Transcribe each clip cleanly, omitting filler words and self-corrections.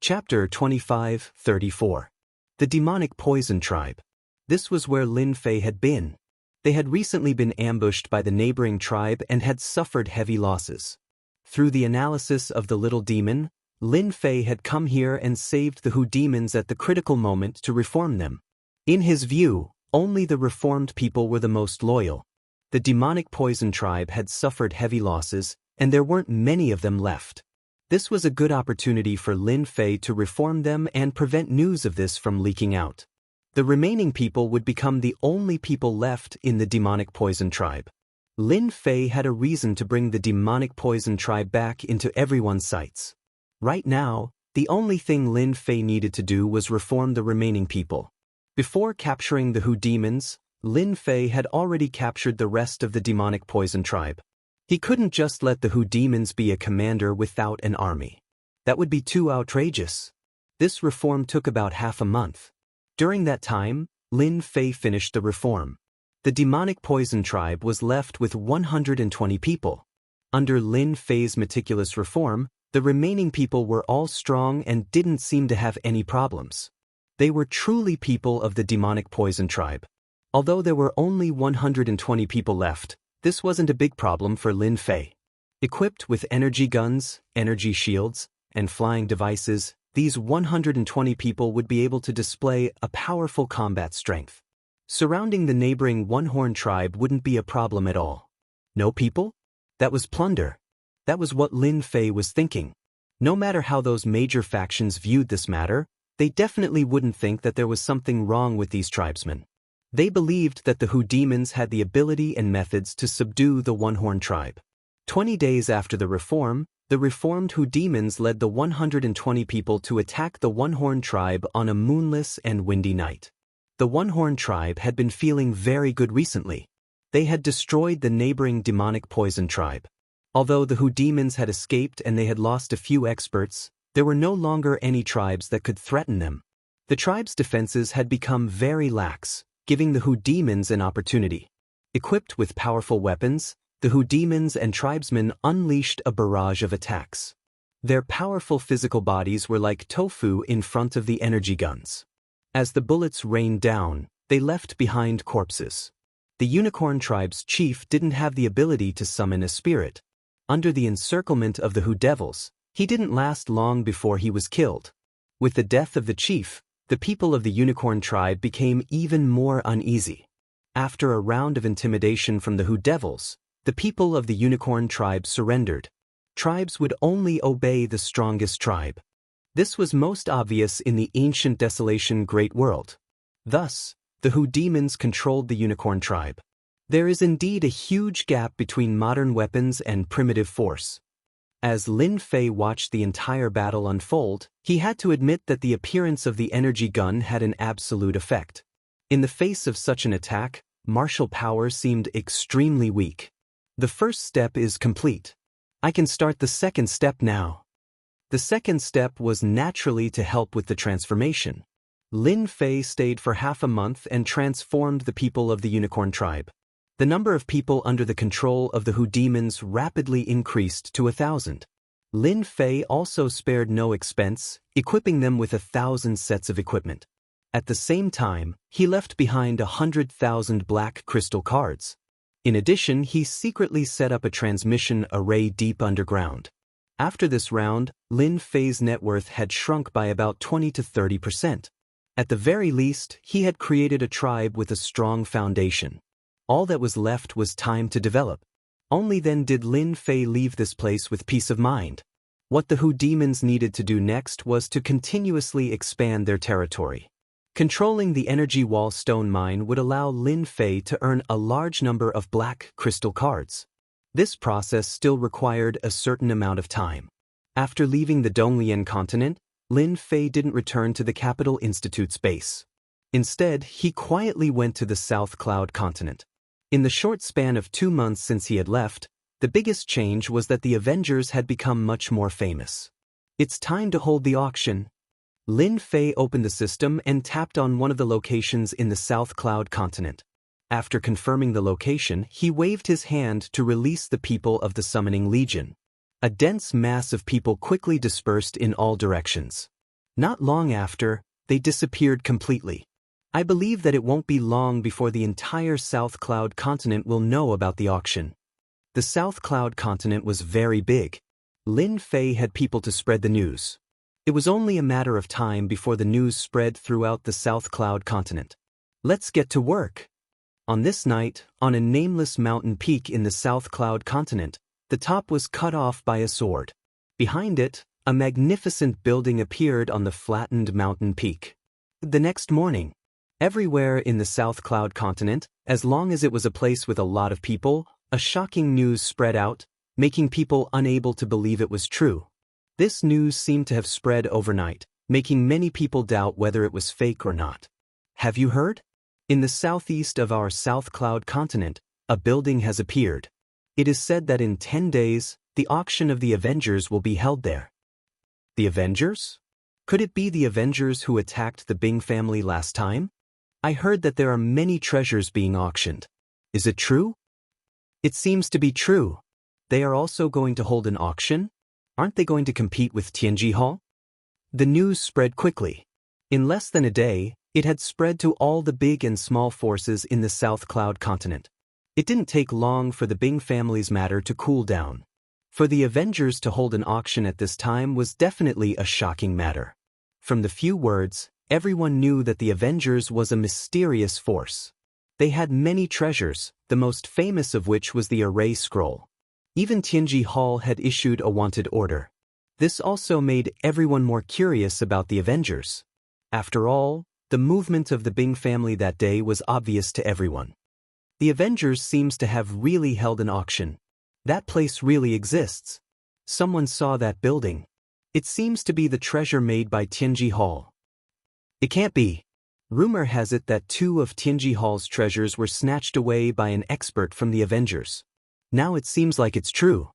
Chapter 25-34. The Demonic Poison Tribe. This was where Lin Fei had been. They had recently been ambushed by the neighboring tribe and had suffered heavy losses. Through the analysis of the little demon, Lin Fei had come here and saved the Hu demons at the critical moment to reform them. In his view, only the reformed people were the most loyal. The Demonic Poison Tribe had suffered heavy losses, and there weren't many of them left. This was a good opportunity for Lin Fei to reform them and prevent news of this from leaking out. The remaining people would become the only people left in the Demonic Poison Tribe. Lin Fei had a reason to bring the Demonic Poison Tribe back into everyone's sights. Right now, the only thing Lin Fei needed to do was reform the remaining people. Before capturing the Hu demons, Lin Fei had already captured the rest of the Demonic Poison Tribe. He couldn't just let the Hu demons be a commander without an army. That would be too outrageous. This reform took about half a month. During that time, Lin Fei finished the reform. The Demonic Poison Tribe was left with 120 people. Under Lin Fei's meticulous reform, the remaining people were all strong and didn't seem to have any problems. They were truly people of the Demonic Poison Tribe. Although there were only 120 people left, this wasn't a big problem for Lin Fei. Equipped with energy guns, energy shields, and flying devices, these 120 people would be able to display a powerful combat strength. Surrounding the neighboring One-Horn tribe wouldn't be a problem at all. No people? That was plunder. That was what Lin Fei was thinking. No matter how those major factions viewed this matter, they definitely wouldn't think that there was something wrong with these tribesmen. They believed that the Hu demons had the ability and methods to subdue the One-Horn tribe. 20 days after the reform, the reformed Hu demons led the 120 people to attack the One-Horn tribe on a moonless and windy night. The One-Horn tribe had been feeling very good recently. They had destroyed the neighboring Demonic Poison tribe. Although the Hu demons had escaped and they had lost a few experts, there were no longer any tribes that could threaten them. The tribe's defenses had become very lax, giving the Hu demons an opportunity. Equipped with powerful weapons, the Hu demons and tribesmen unleashed a barrage of attacks. Their powerful physical bodies were like tofu in front of the energy guns. As the bullets rained down, they left behind corpses. The Unicorn tribe's chief didn't have the ability to summon a spirit. Under the encirclement of the Hu devils, he didn't last long before he was killed. With the death of the chief, the people of the Unicorn tribe became even more uneasy. After a round of intimidation from the Hu devils, the people of the Unicorn tribe surrendered. Tribes would only obey the strongest tribe. This was most obvious in the ancient Desolation Great World. Thus, the Hu demons controlled the Unicorn tribe. There is indeed a huge gap between modern weapons and primitive force. As Lin Fei watched the entire battle unfold, he had to admit that the appearance of the energy gun had an absolute effect. In the face of such an attack, martial power seemed extremely weak. The first step is complete. I can start the second step now. The second step was naturally to help with the transformation. Lin Fei stayed for half a month and transformed the people of the Unicorn tribe. The number of people under the control of the Hu demons rapidly increased to 1,000. Lin Fei also spared no expense, equipping them with 1,000 sets of equipment. At the same time, he left behind 100,000 black crystal cards. In addition, he secretly set up a transmission array deep underground. After this round, Lin Fei's net worth had shrunk by about 20 to 30%. At the very least, he had created a tribe with a strong foundation. All that was left was time to develop. Only then did Lin Fei leave this place with peace of mind. What the Hu demons needed to do next was to continuously expand their territory. Controlling the energy wall stone mine would allow Lin Fei to earn a large number of black crystal cards. This process still required a certain amount of time. After leaving the Donglian continent, Lin Fei didn't return to the Capital Institute's base. Instead, he quietly went to the South Cloud continent. In the short span of 2 months since he had left, the biggest change was that the Avengers had become much more famous. It's time to hold the auction. Lin Fei opened the system and tapped on one of the locations in the South Cloud continent. After confirming the location, he waved his hand to release the people of the Summoning Legion. A dense mass of people quickly dispersed in all directions. Not long after, they disappeared completely. I believe that it won't be long before the entire South Cloud continent will know about the auction. The South Cloud continent was very big. Lin Fei had people to spread the news. It was only a matter of time before the news spread throughout the South Cloud continent. Let's get to work. On this night, on a nameless mountain peak in the South Cloud continent, the top was cut off by a sword. Behind it, a magnificent building appeared on the flattened mountain peak. The next morning, everywhere in the South Cloud continent, as long as it was a place with a lot of people, a shocking news spread out, making people unable to believe it was true. This news seemed to have spread overnight, making many people doubt whether it was fake or not. Have you heard? In the southeast of our South Cloud continent, a building has appeared. It is said that in 10 days, the auction of the Avengers will be held there. The Avengers? Could it be the Avengers who attacked the Bing family last time? I heard that there are many treasures being auctioned. Is it true? It seems to be true. They are also going to hold an auction? Aren't they going to compete with Tianji Hall? The news spread quickly. In less than a day, it had spread to all the big and small forces in the South Cloud continent. It didn't take long for the Bing family's matter to cool down. For the Avengers to hold an auction at this time was definitely a shocking matter. From the few words, everyone knew that the Avengers was a mysterious force. They had many treasures, the most famous of which was the Array Scroll. Even Tianji Hall had issued a wanted order. This also made everyone more curious about the Avengers. After all, the movement of the Bing family that day was obvious to everyone. The Avengers seems to have really held an auction. That place really exists. Someone saw that building. It seems to be the treasure made by Tianji Hall. It can't be. Rumor has it that 2 of Tianji Hall's treasures were snatched away by an expert from the Avengers. Now it seems like it's true.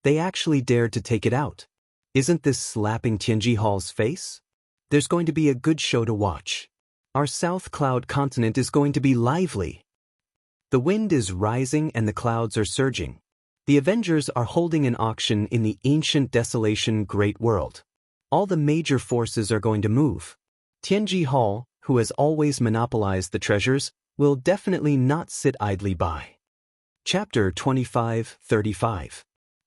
They actually dared to take it out. Isn't this slapping Tianji Hall's face? There's going to be a good show to watch. Our South Cloud continent is going to be lively. The wind is rising and the clouds are surging. The Avengers are holding an auction in the ancient desolation Great World. All the major forces are going to move. Tianji Hall, who has always monopolized the treasures, will definitely not sit idly by. Chapter 25-35.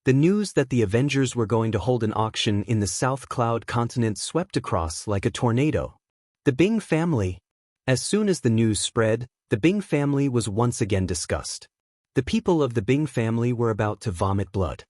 The news that the Avengers were going to hold an auction in the South Cloud continent swept across like a tornado. The Bing family. As soon as the news spread, the Bing family was once again discussed. The people of the Bing family were about to vomit blood.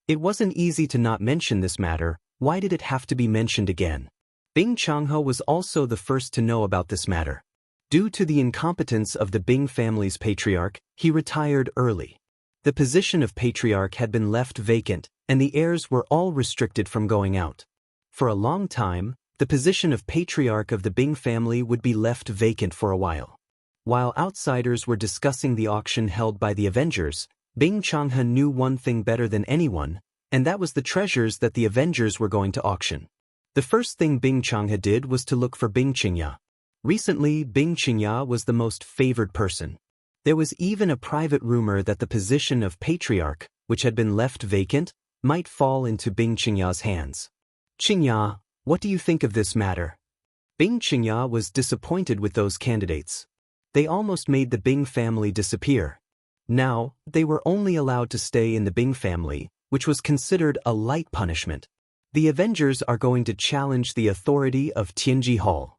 It wasn't easy to not mention this matter. Why did it have to be mentioned again? Bing Changhe was also the first to know about this matter. Due to the incompetence of the Bing family's patriarch, he retired early. The position of patriarch had been left vacant, and the heirs were all restricted from going out. For a long time, the position of patriarch of the Bing family would be left vacant for a while. While outsiders were discussing the auction held by the Avengers, Bing Changhe knew one thing better than anyone, and that was the treasures that the Avengers were going to auction. The first thing Bing Changhe did was to look for Bing Qingya. Recently, Bing Qingya was the most favored person. There was even a private rumor that the position of patriarch, which had been left vacant, might fall into Bing Qingya's hands. Qingya, what do you think of this matter? Bing Qingya was disappointed with those candidates. They almost made the Bing family disappear. Now, they were only allowed to stay in the Bing family, which was considered a light punishment. The Avengers are going to challenge the authority of Tianji Hall.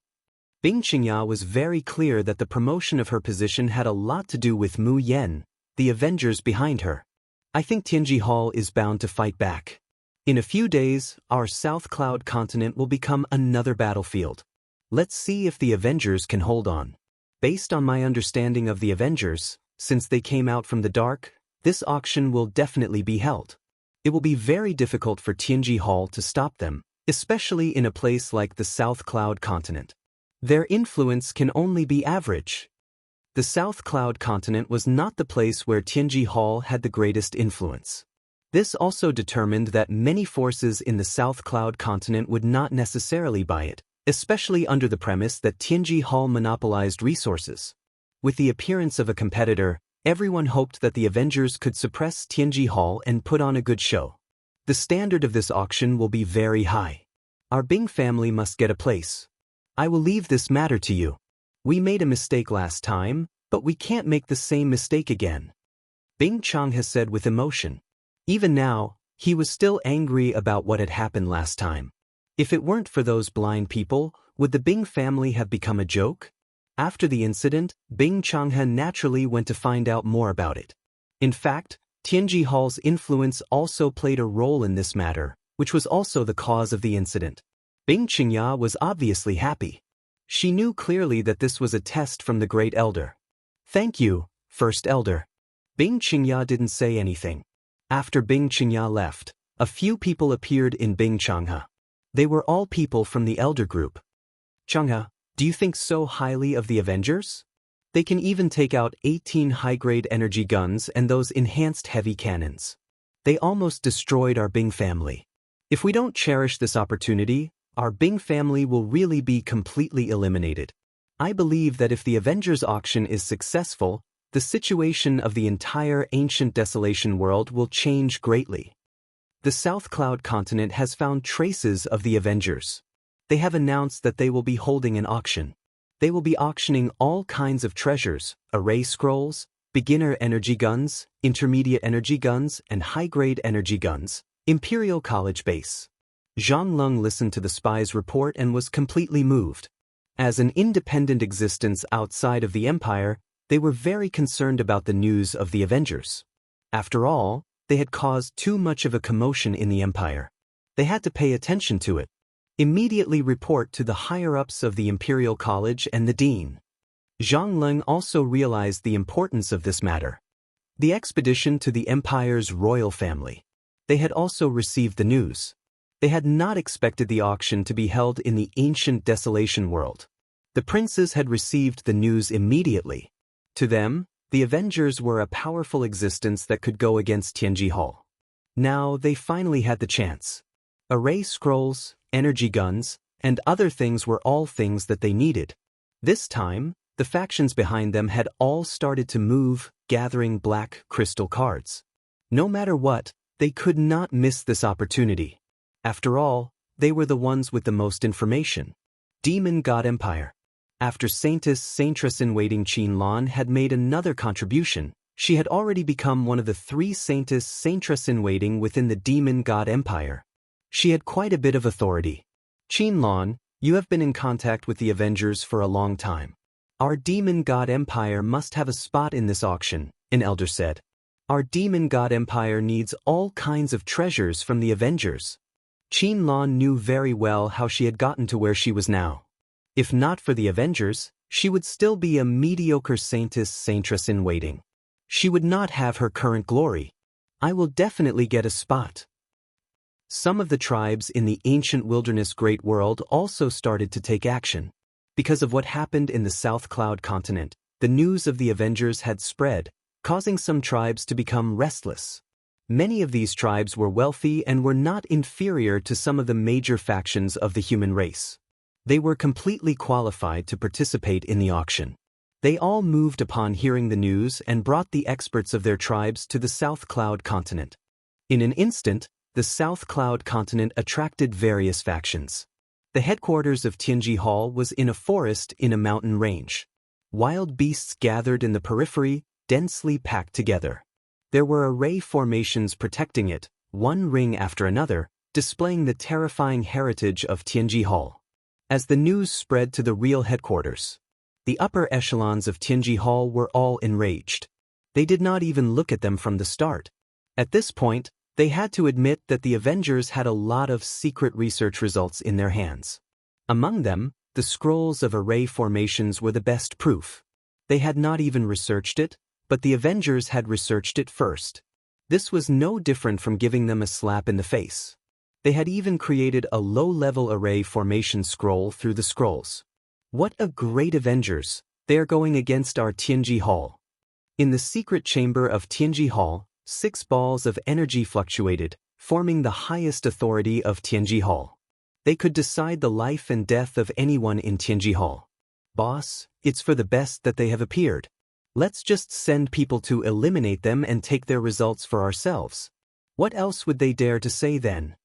Bing Qingya was very clear that the promotion of her position had a lot to do with Mu Yen, the Avengers behind her. I think Tianji Hall is bound to fight back. In a few days, our South Cloud continent will become another battlefield. Let's see if the Avengers can hold on. Based on my understanding of the Avengers, since they came out from the dark, this auction will definitely be held. It will be very difficult for Tianji Hall to stop them, especially in a place like the South Cloud continent. Their influence can only be average. The South Cloud continent was not the place where Tianji Hall had the greatest influence. This also determined that many forces in the South Cloud continent would not necessarily buy it, especially under the premise that Tianji Hall monopolized resources. With the appearance of a competitor, everyone hoped that the Avengers could suppress Tianji Hall and put on a good show. The standard of this auction will be very high. Our Bing family must get a place. I will leave this matter to you. We made a mistake last time, but we can't make the same mistake again. Bing Changha said with emotion. Even now, he was still angry about what had happened last time. If it weren't for those blind people, would the Bing family have become a joke? After the incident, Bing Changha naturally went to find out more about it. In fact, Tianji Hall's influence also played a role in this matter, which was also the cause of the incident. Bing Qingya was obviously happy. She knew clearly that this was a test from the Great Elder. Thank you, First Elder. Bing Qingya didn't say anything. After Bing Qingya left, a few people appeared in Bing Changha. They were all people from the Elder Group. Changha, do you think so highly of the Avengers? They can even take out 18 high-grade energy guns and those enhanced heavy cannons. They almost destroyed our Bing family. If we don't cherish this opportunity, our Bing family will really be completely eliminated. I believe that if the Avengers auction is successful, the situation of the entire ancient desolation world will change greatly. The South Cloud continent has found traces of the Avengers. They have announced that they will be holding an auction. They will be auctioning all kinds of treasures, array scrolls, beginner energy guns, intermediate energy guns, and high-grade energy guns. Imperial College Base. Zhang Lung listened to the spy's report and was completely moved. As an independent existence outside of the Empire, they were very concerned about the news of the Avengers. After all, they had caused too much of a commotion in the Empire. They had to pay attention to it. Immediately report to the higher-ups of the Imperial College and the Dean. Zhang Lung also realized the importance of this matter. The expedition to the Empire's royal family. They had also received the news. They had not expected the auction to be held in the ancient desolation world. The princes had received the news immediately. To them, the Avengers were a powerful existence that could go against Tianji Hall. Now they finally had the chance. Array scrolls, energy guns, and other things were all things that they needed. This time, the factions behind them had all started to move, gathering black crystal cards. No matter what, they could not miss this opportunity. After all, they were the ones with the most information. Demon God Empire. After Saintress-in-Waiting Qin had made another contribution, she had already become one of the 3 Saintress-in-Waiting within the Demon God Empire. She had quite a bit of authority. Qin, you have been in contact with the Avengers for a long time. Our Demon God Empire must have a spot in this auction, an elder said. Our Demon God Empire needs all kinds of treasures from the Avengers. Qin knew very well how she had gotten to where she was now. If not for the Avengers, she would still be a mediocre Saintress-in-Waiting. She would not have her current glory. I will definitely get a spot. Some of the tribes in the ancient wilderness Great World also started to take action. Because of what happened in the South Cloud continent, the news of the Avengers had spread, causing some tribes to become restless. Many of these tribes were wealthy and were not inferior to some of the major factions of the human race. They were completely qualified to participate in the auction. They all moved upon hearing the news and brought the experts of their tribes to the South Cloud continent. In an instant, the South Cloud continent attracted various factions. The headquarters of Tianji Hall was in a forest in a mountain range. Wild beasts gathered in the periphery, densely packed together. There were array formations protecting it, one ring after another, displaying the terrifying heritage of Tianji Hall. As the news spread to the real headquarters, the upper echelons of Tianji Hall were all enraged. They did not even look at them from the start. At this point, they had to admit that the Avengers had a lot of secret research results in their hands. Among them, the scrolls of array formations were the best proof. They had not even researched it, but the Avengers had researched it first. This was no different from giving them a slap in the face. They had even created a low-level array formation scroll through the scrolls. What a great Avengers! They are going against our Tianji Hall. In the secret chamber of Tianji Hall, 6 balls of energy fluctuated, forming the highest authority of Tianji Hall. They could decide the life and death of anyone in Tianji Hall. Boss, it's for the best that they have appeared. Let's just send people to eliminate them and take their results for ourselves. What else would they dare to say then?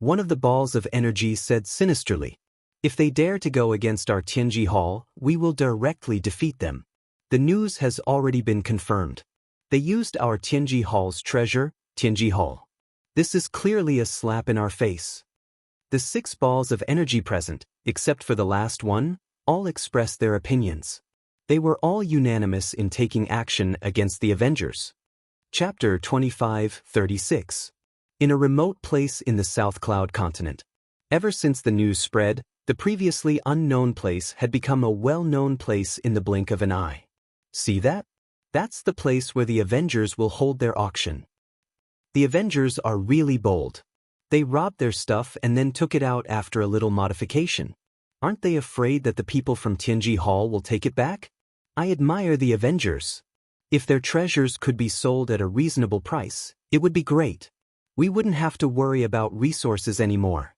One of the balls of energy said sinisterly, "If they dare to go against our Tianji Hall, we will directly defeat them. The news has already been confirmed. They used our Tianji Hall's treasure, Tianji Hall. This is clearly a slap in our face." The 6 balls of energy present, except for the last one, all expressed their opinions. They were all unanimous in taking action against the Avengers. Chapter 25:36. In a remote place in the South Cloud continent. Ever since the news spread, the previously unknown place had become a well-known place in the blink of an eye. See that? That's the place where the Avengers will hold their auction. The Avengers are really bold. They robbed their stuff and then took it out after a little modification. Aren't they afraid that the people from Tianji Hall will take it back? I admire the Avengers. If their treasures could be sold at a reasonable price, it would be great. We wouldn't have to worry about resources anymore.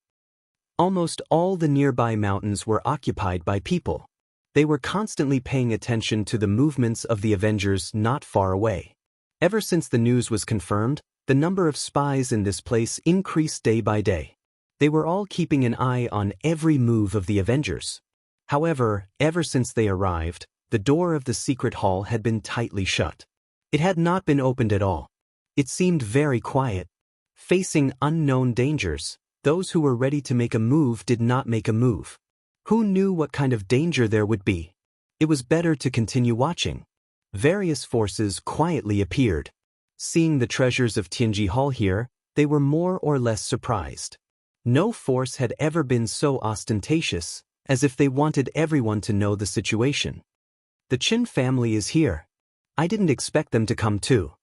Almost all the nearby mountains were occupied by people. They were constantly paying attention to the movements of the Avengers not far away. Ever since the news was confirmed, the number of spies in this place increased day by day. They were all keeping an eye on every move of the Avengers. However, ever since they arrived, the door of the secret hall had been tightly shut. It had not been opened at all. It seemed very quiet. Facing unknown dangers, those who were ready to make a move did not make a move. Who knew what kind of danger there would be? It was better to continue watching. Various forces quietly appeared. Seeing the treasures of Tianji Hall here, they were more or less surprised. No force had ever been so ostentatious, as if they wanted everyone to know the situation. The Qin family is here. I didn't expect them to come too.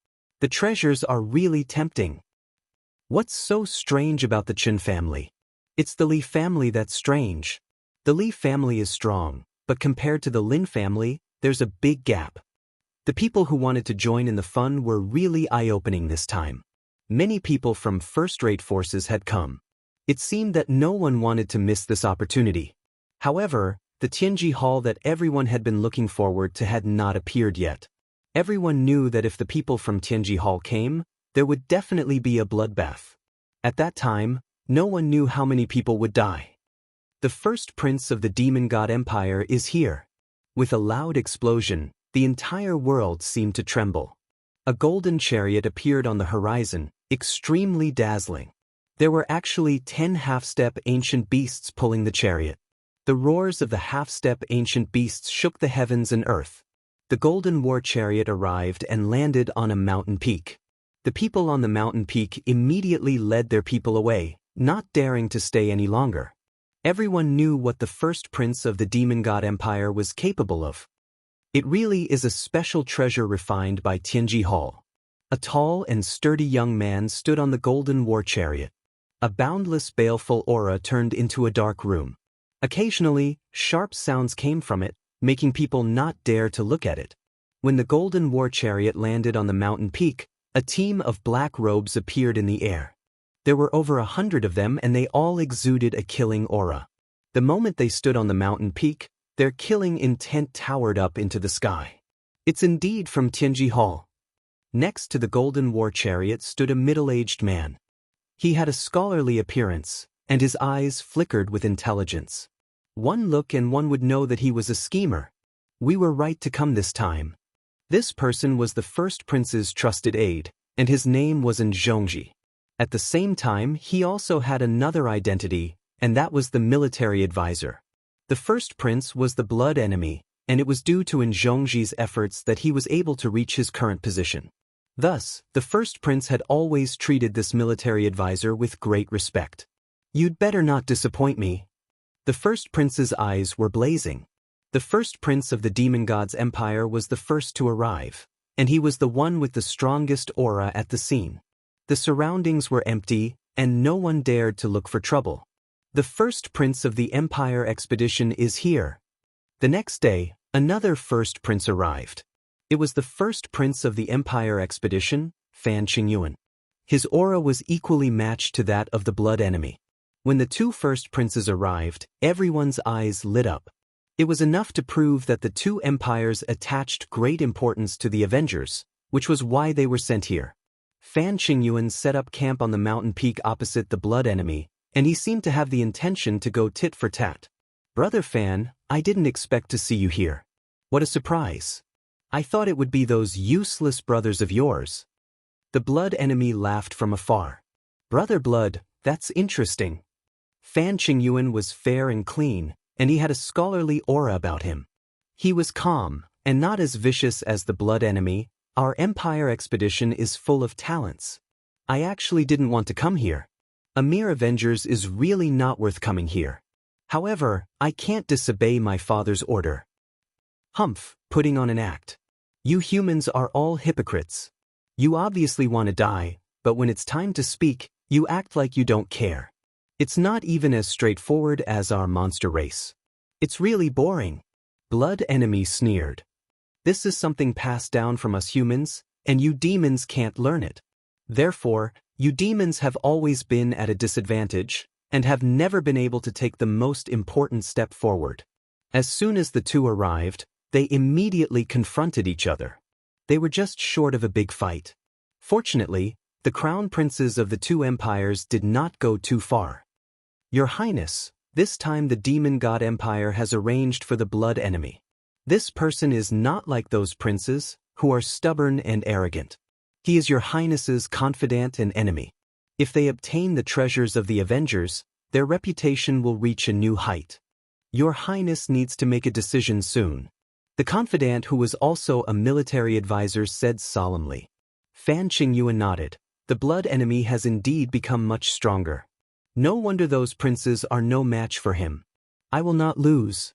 The treasures are really tempting. What's so strange about the Qin family? It's the Li family that's strange. The Li family is strong, but compared to the Lin family, there's a big gap. The people who wanted to join in the fun were really eye-opening this time. Many people from first-rate forces had come. It seemed that no one wanted to miss this opportunity. However, the Tianji Hall that everyone had been looking forward to had not appeared yet. Everyone knew that if the people from Tianji Hall came, there would definitely be a bloodbath. At that time, no one knew how many people would die. The first prince of the Demon God Empire is here. With a loud explosion, the entire world seemed to tremble. A golden chariot appeared on the horizon, extremely dazzling. There were actually 10 half-step ancient beasts pulling the chariot. The roars of the half-step ancient beasts shook the heavens and earth. The golden war chariot arrived and landed on a mountain peak. The people on the mountain peak immediately led their people away, not daring to stay any longer. Everyone knew what the first prince of the Demon God Empire was capable of. It really is a special treasure refined by Tianji Hall. A tall and sturdy young man stood on the golden war chariot. A boundless baleful aura turned into a dark room. Occasionally, sharp sounds came from it, making people not dare to look at it. When the golden war chariot landed on the mountain peak, a team of black robes appeared in the air. There were over 100 of them and they all exuded a killing aura. The moment they stood on the mountain peak, their killing intent towered up into the sky. It's indeed from Tianji Hall. Next to the golden war chariot stood a middle-aged man. He had a scholarly appearance, and his eyes flickered with intelligence. One look and one would know that he was a schemer. We were right to come this time. This person was the first prince's trusted aide, and his name was Zhongji. At the same time, he also had another identity, and that was the military advisor. The first prince was the blood enemy, and it was due to Zhongji's efforts that he was able to reach his current position. Thus, the first prince had always treated this military advisor with great respect. "You'd better not disappoint me." The first prince's eyes were blazing. The first prince of the Demon God's Empire was the first to arrive, and he was the one with the strongest aura at the scene. The surroundings were empty, and no one dared to look for trouble. The first prince of the Empire expedition is here. The next day, another first prince arrived. It was the first prince of the Empire expedition, Fan Qingyuan. His aura was equally matched to that of the blood enemy. When the two first princes arrived, everyone's eyes lit up. It was enough to prove that the two empires attached great importance to the Avengers, which was why they were sent here. Fan Qingyuan set up camp on the mountain peak opposite the blood enemy, and he seemed to have the intention to go tit for tat. Brother Fan, I didn't expect to see you here. What a surprise. I thought it would be those useless brothers of yours. The blood enemy laughed from afar. Brother Blood, that's interesting. Fan Qingyuan was fair and clean, and he had a scholarly aura about him. He was calm, and not as vicious as the blood enemy. Our Empire expedition is full of talents. I actually didn't want to come here. A mere Avengers is really not worth coming here. However, I can't disobey my father's order. Humph, putting on an act. You humans are all hypocrites. You obviously want to die, but when it's time to speak, you act like you don't care. It's not even as straightforward as our monster race. It's really boring. Blood enemy sneered. This is something passed down from us humans, and you demons can't learn it. Therefore, you demons have always been at a disadvantage, and have never been able to take the most important step forward. As soon as the two arrived, they immediately confronted each other. They were just short of a big fight. Fortunately, the crown princes of the two empires did not go too far. Your Highness, this time the demon god empire has arranged for the blood enemy. This person is not like those princes, who are stubborn and arrogant. He is your Highness's confidant and enemy. If they obtain the treasures of the Avengers, their reputation will reach a new height. Your Highness needs to make a decision soon. The confidant, who was also a military advisor, said solemnly. Fan Qingyuan nodded. The blood enemy has indeed become much stronger. No wonder those princes are no match for him. I will not lose.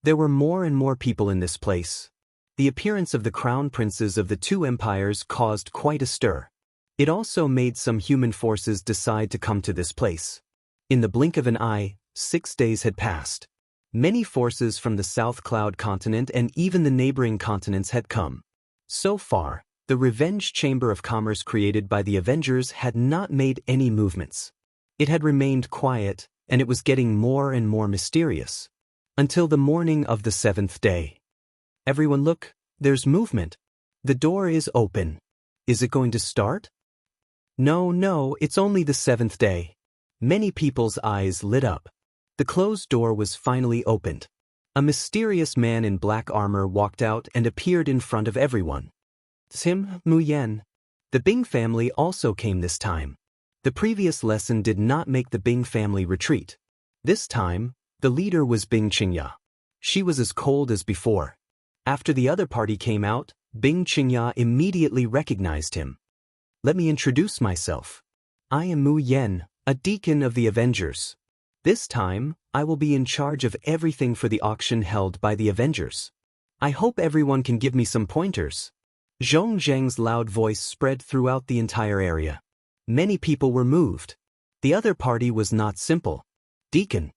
There were more and more people in this place. The appearance of the crown princes of the two empires caused quite a stir. It also made some human forces decide to come to this place. In the blink of an eye, 6 days had passed. Many forces from the South Cloud continent and even the neighboring continents had come. So far, the revenge chamber of commerce created by the Avengers had not made any movements. It had remained quiet, and it was getting more and more mysterious. Until the morning of the 7th day. Everyone look, there's movement. The door is open. Is it going to start? No, it's only the 7th day. Many people's eyes lit up. The closed door was finally opened. A mysterious man in black armor walked out and appeared in front of everyone. It's him, Mu Yan. The Bing family also came this time. The previous lesson did not make the Bing family retreat. This time, the leader was Bing Qingya. She was as cold as before. After the other party came out, Bing Qingya immediately recognized him. Let me introduce myself. I am Mu Yan, a deacon of the Avengers. This time, I will be in charge of everything for the auction held by the Avengers. I hope everyone can give me some pointers. Zhong Zheng's loud voice spread throughout the entire area. Many people were moved. The other party was not simple. Deacon.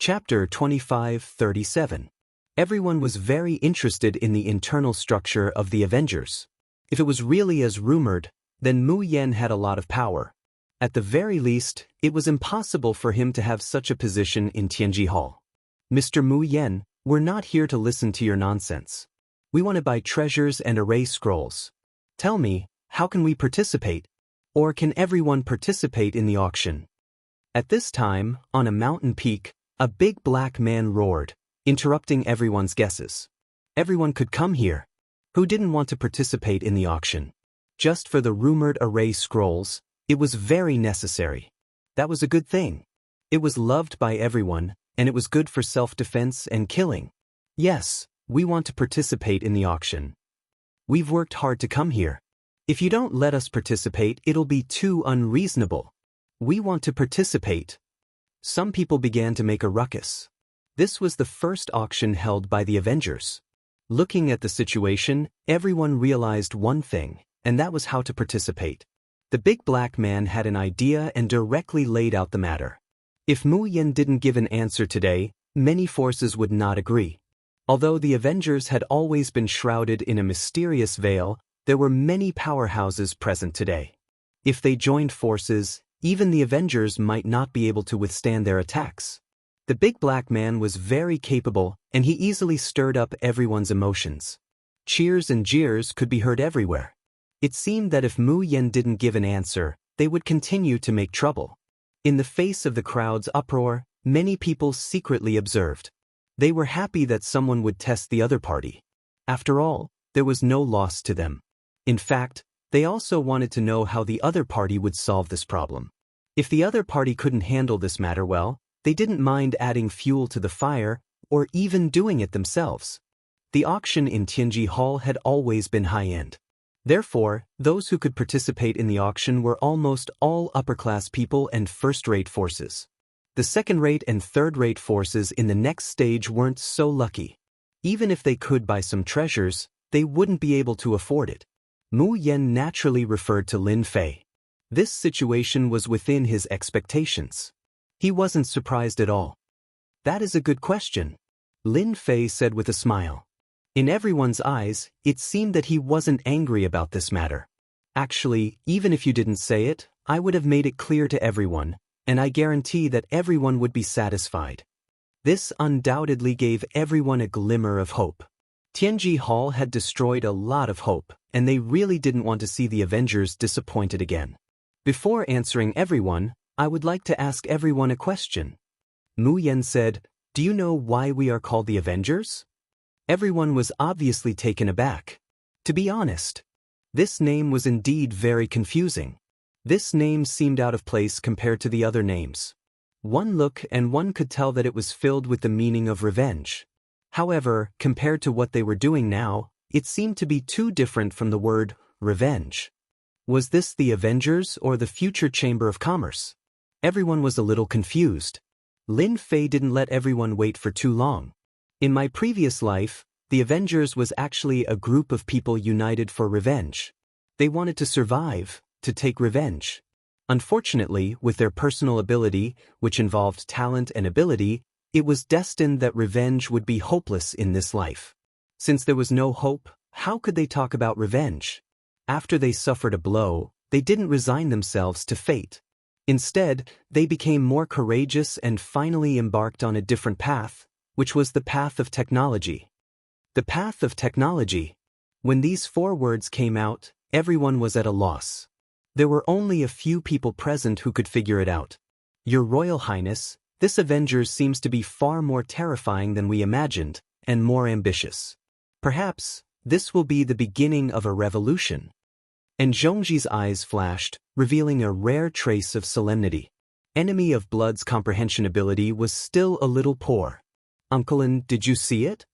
Chapter 25:37. Everyone was very interested in the internal structure of the Avengers. If it was really as rumored, then Mu Yan had a lot of power. At the very least, it was impossible for him to have such a position in Tianji Hall. Mr. Mu Yan, we're not here to listen to your nonsense. We want to buy treasures and array scrolls. Tell me, how can we participate? Or can everyone participate in the auction? At this time, on a mountain peak, a big black man roared, interrupting everyone's guesses. Everyone could come here. Who didn't want to participate in the auction? Just for the rumored array scrolls, it was very necessary. That was a good thing. It was loved by everyone, and it was good for self-defense and killing. Yes, we want to participate in the auction. We've worked hard to come here. If you don't let us participate, it'll be too unreasonable. We want to participate. Some people began to make a ruckus. This was the first auction held by the Avengers. Looking at the situation, everyone realized one thing, and that was how to participate. The big black man had an idea and directly laid out the matter. If Mu Yan didn't give an answer today, many forces would not agree. Although the Avengers had always been shrouded in a mysterious veil, there were many powerhouses present today. If they joined forces, even the Avengers might not be able to withstand their attacks. The big black man was very capable, and he easily stirred up everyone's emotions. Cheers and jeers could be heard everywhere. It seemed that if Mu Yan didn't give an answer, they would continue to make trouble. In the face of the crowd's uproar, many people secretly observed. They were happy that someone would test the other party. After all, there was no loss to them. In fact, they also wanted to know how the other party would solve this problem. If the other party couldn't handle this matter well, they didn't mind adding fuel to the fire or even doing it themselves. The auction in Tianji Hall had always been high-end. Therefore, those who could participate in the auction were almost all upper-class people and first-rate forces. The second-rate and third-rate forces in the next stage weren't so lucky. Even if they could buy some treasures, they wouldn't be able to afford it. Mu Yan naturally referred to Lin Fei. This situation was within his expectations. He wasn't surprised at all. That is a good question, Lin Fei said with a smile. In everyone's eyes, it seemed that he wasn't angry about this matter. Actually, even if you didn't say it, I would have made it clear to everyone, and I guarantee that everyone would be satisfied. This undoubtedly gave everyone a glimmer of hope. Tianji Hall had destroyed a lot of hope, and they really didn't want to see the Avengers disappointed again. Before answering everyone, I would like to ask everyone a question. Mu Yan said, "Do you know why we are called the Avengers?" Everyone was obviously taken aback. To be honest, this name was indeed very confusing. This name seemed out of place compared to the other names. One look and one could tell that it was filled with the meaning of revenge. However, compared to what they were doing now, it seemed to be too different from the word revenge. Was this the Avengers or the future Chamber of Commerce? Everyone was a little confused. Lin Fei didn't let everyone wait for too long. In my previous life, the Avengers was actually a group of people united for revenge. They wanted to survive, to take revenge. Unfortunately, with their personal ability, which involved talent and ability, it was destined that revenge would be hopeless in this life. Since there was no hope, how could they talk about revenge? After they suffered a blow, they didn't resign themselves to fate. Instead, they became more courageous and finally embarked on a different path, which was the path of technology. The path of technology. When these 4 words came out, everyone was at a loss. There were only a few people present who could figure it out. Your Royal Highness, this Avengers seems to be far more terrifying than we imagined, and more ambitious. Perhaps, this will be the beginning of a revolution. And Zhongji's eyes flashed, revealing a rare trace of solemnity. Enemy of Blood's comprehension ability was still a little poor. Uncle Lin, did you see it?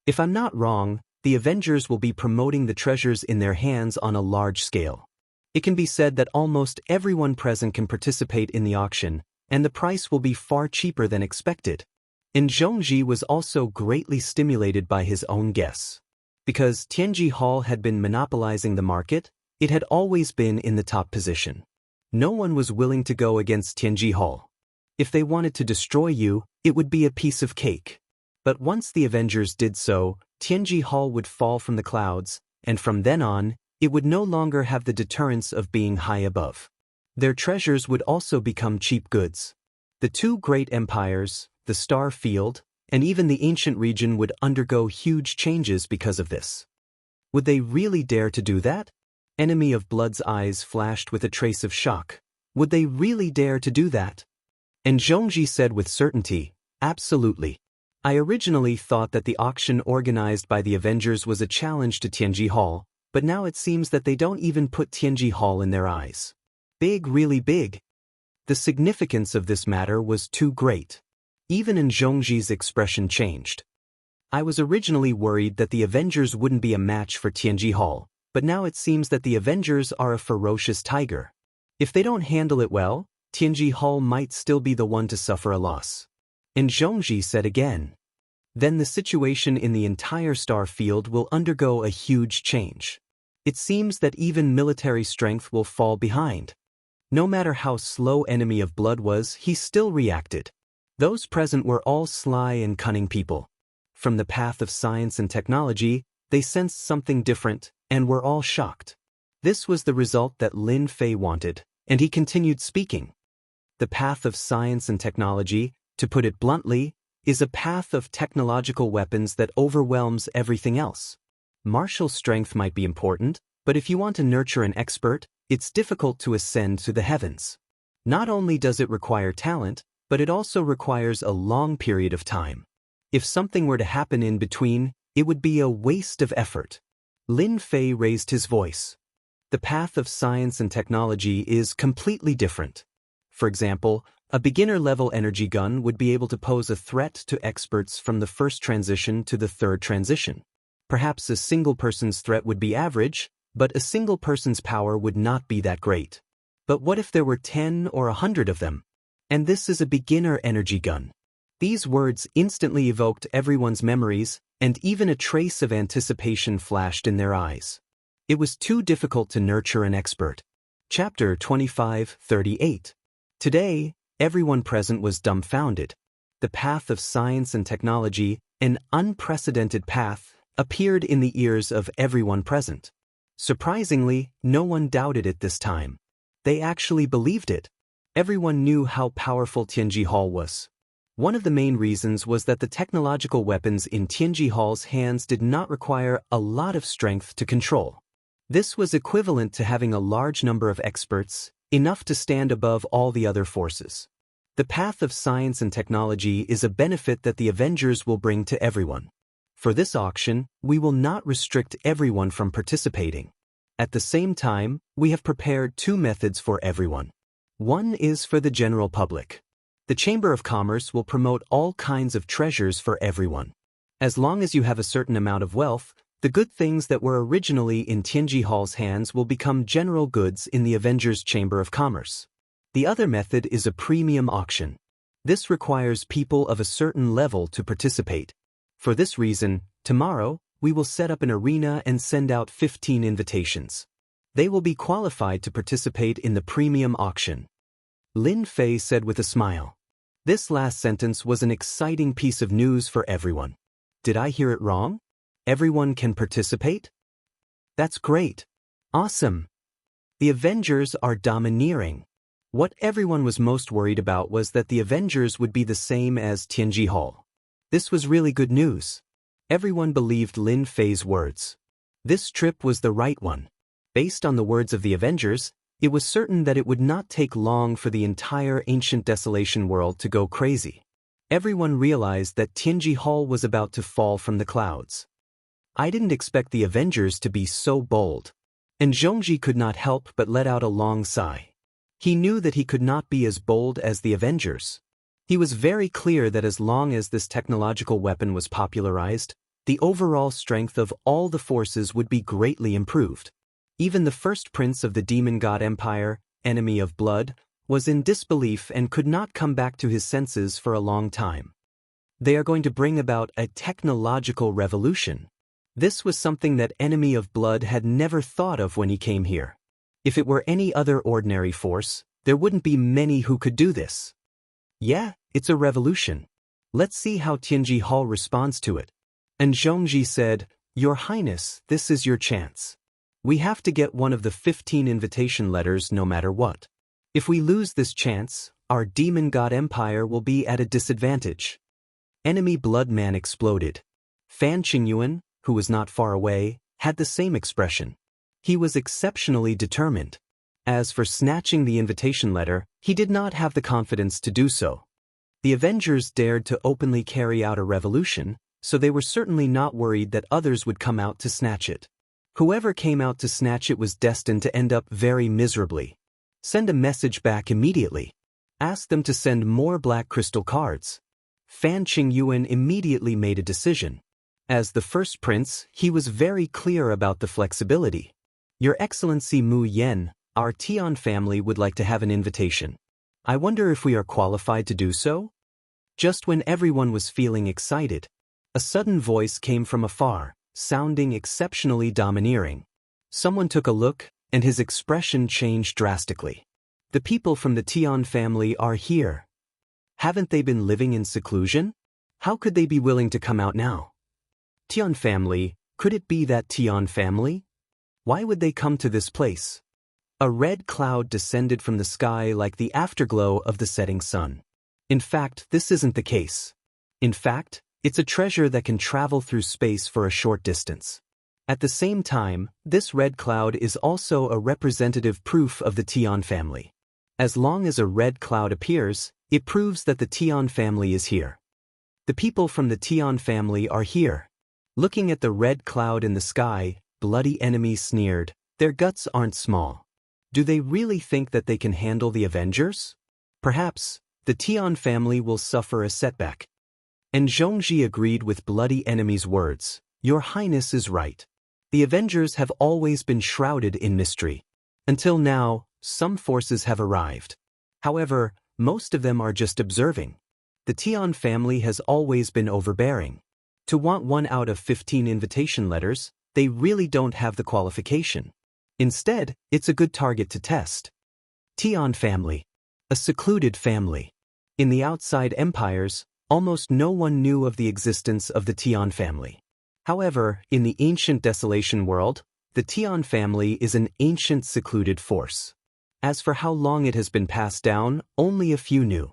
If I'm not wrong, the Avengers will be promoting the treasures in their hands on a large scale. It can be said that almost everyone present can participate in the auction, and the price will be far cheaper than expected. And Zhongji was also greatly stimulated by his own guess. Because Tianji Hall had been monopolizing the market, it had always been in the top position. No one was willing to go against Tianji Hall. If they wanted to destroy you, it would be a piece of cake. But once the Avengers did so, Tianji Hall would fall from the clouds, and from then on, it would no longer have the deterrence of being high above. Their treasures would also become cheap goods. The 2 great empires, the Star Field, and even the ancient region would undergo huge changes because of this. Would they really dare to do that? Enemy of Blood's eyes flashed with a trace of shock. Would they really dare to do that? And Zhongji said with certainty, absolutely. I originally thought that the auction organized by the Avengers was a challenge to Tianji Hall, but now it seems that they don't even put Tianji Hall in their eyes. Big, really big. The significance of this matter was too great. Even in Zhongji's expression changed. I was originally worried that the Avengers wouldn't be a match for Tianji Hall, but now it seems that the Avengers are a ferocious tiger. If they don't handle it well, Tianji Hall might still be the one to suffer a loss. And Zhongji said again. Then the situation in the entire star field will undergo a huge change. It seems that even military strength will fall behind. No matter how slow Enemy of Blood was, he still reacted. Those present were all sly and cunning people. From the path of science and technology, they sensed something different, and were all shocked. This was the result that Lin Fei wanted, and he continued speaking. The path of science and technology, to put it bluntly, is a path of technological weapons that overwhelms everything else. Martial strength might be important, but if you want to nurture an expert, it's difficult to ascend to the heavens. Not only does it require talent, but it also requires a long period of time. If something were to happen in between, it would be a waste of effort. Lin Fei raised his voice. The path of science and technology is completely different. For example, a beginner-level energy gun would be able to pose a threat to experts from the first transition to the third transition. Perhaps a single person's threat would be average, but a single person's power would not be that great. But what if there were 10 or 100 of them? And this is a beginner energy gun. These words instantly evoked everyone's memories, and even a trace of anticipation flashed in their eyes. It was too difficult to nurture an expert. Chapter 25:38. Today, everyone present was dumbfounded. The path of science and technology, an unprecedented path, appeared in the ears of everyone present. Surprisingly, no one doubted it this time. They actually believed it. Everyone knew how powerful Tianji Hall was. One of the main reasons was that the technological weapons in Tianji Hall's hands did not require a lot of strength to control. This was equivalent to having a large number of experts, enough to stand above all the other forces. The path of science and technology is a benefit that the Avengers will bring to everyone. For this auction, we will not restrict everyone from participating. At the same time, we have prepared two methods for everyone. One is for the general public. The Chamber of Commerce will promote all kinds of treasures for everyone. As long as you have a certain amount of wealth, the good things that were originally in Tianji Hall's hands will become general goods in the Avengers Chamber of Commerce. The other method is a premium auction. This requires people of a certain level to participate. For this reason, tomorrow, we will set up an arena and send out 15 invitations. They will be qualified to participate in the premium auction. Lin Fei said with a smile. This last sentence was an exciting piece of news for everyone. Did I hear it wrong? Everyone can participate? That's great. Awesome. The Avengers are domineering. What everyone was most worried about was that the Avengers would be the same as Tianji Hall. This was really good news. Everyone believed Lin Fei's words. This trip was the right one. Based on the words of the Avengers, it was certain that it would not take long for the entire ancient desolation world to go crazy. Everyone realized that Tianji Hall was about to fall from the clouds. I didn't expect the Avengers to be so bold. And Zhongji could not help but let out a long sigh. He knew that he could not be as bold as the Avengers. He was very clear that as long as this technological weapon was popularized, the overall strength of all the forces would be greatly improved. Even the first prince of the Demon God Empire, Enemy of Blood, was in disbelief and could not come back to his senses for a long time. They are going to bring about a technological revolution. This was something that Enemy of Blood had never thought of when he came here. If it were any other ordinary force, there wouldn't be many who could do this. Yeah, it's a revolution. Let's see how Tianji Hall responds to it. And Zhongji said, Your Highness, this is your chance. We have to get one of the 15 invitation letters no matter what. If we lose this chance, our Demon God Empire will be at a disadvantage. Enemy Bloodman exploded. Fan Qingyuan, who was not far away, had the same expression. He was exceptionally determined. As for snatching the invitation letter, he did not have the confidence to do so. The Avengers dared to openly carry out a revolution, so they were certainly not worried that others would come out to snatch it. Whoever came out to snatch it was destined to end up very miserably. Send a message back immediately. Ask them to send more black crystal cards. Fan Qingyuan immediately made a decision. As the first prince, he was very clear about the flexibility. Your Excellency Mu Yen, our Tian family would like to have an invitation. I wonder if we are qualified to do so? Just when everyone was feeling excited, a sudden voice came from afar, sounding exceptionally domineering. Someone took a look, and his expression changed drastically. The people from the Tian family are here. Haven't they been living in seclusion? How could they be willing to come out now? Tian family, could it be that Tian family? Why would they come to this place? A red cloud descended from the sky like the afterglow of the setting sun. In fact, this isn't the case. In fact, it's a treasure that can travel through space for a short distance. At the same time, this red cloud is also a representative proof of the Tian family. As long as a red cloud appears, it proves that the Tian family is here. The people from the Tian family are here. Looking at the red cloud in the sky, bloody enemies sneered, their guts aren't small. Do they really think that they can handle the Avengers? Perhaps, the Tian family will suffer a setback. And Zhongji agreed with bloody enemy's words. Your Highness is right. The Avengers have always been shrouded in mystery. Until now, some forces have arrived. However, most of them are just observing. The Tian family has always been overbearing. To want 1 out of 15 invitation letters, they really don't have the qualification. Instead, it's a good target to test. Tian family. A secluded family. In the outside empires, almost no one knew of the existence of the Tian family. However, in the ancient Desolation world, the Tian family is an ancient secluded force. As for how long it has been passed down, only a few knew.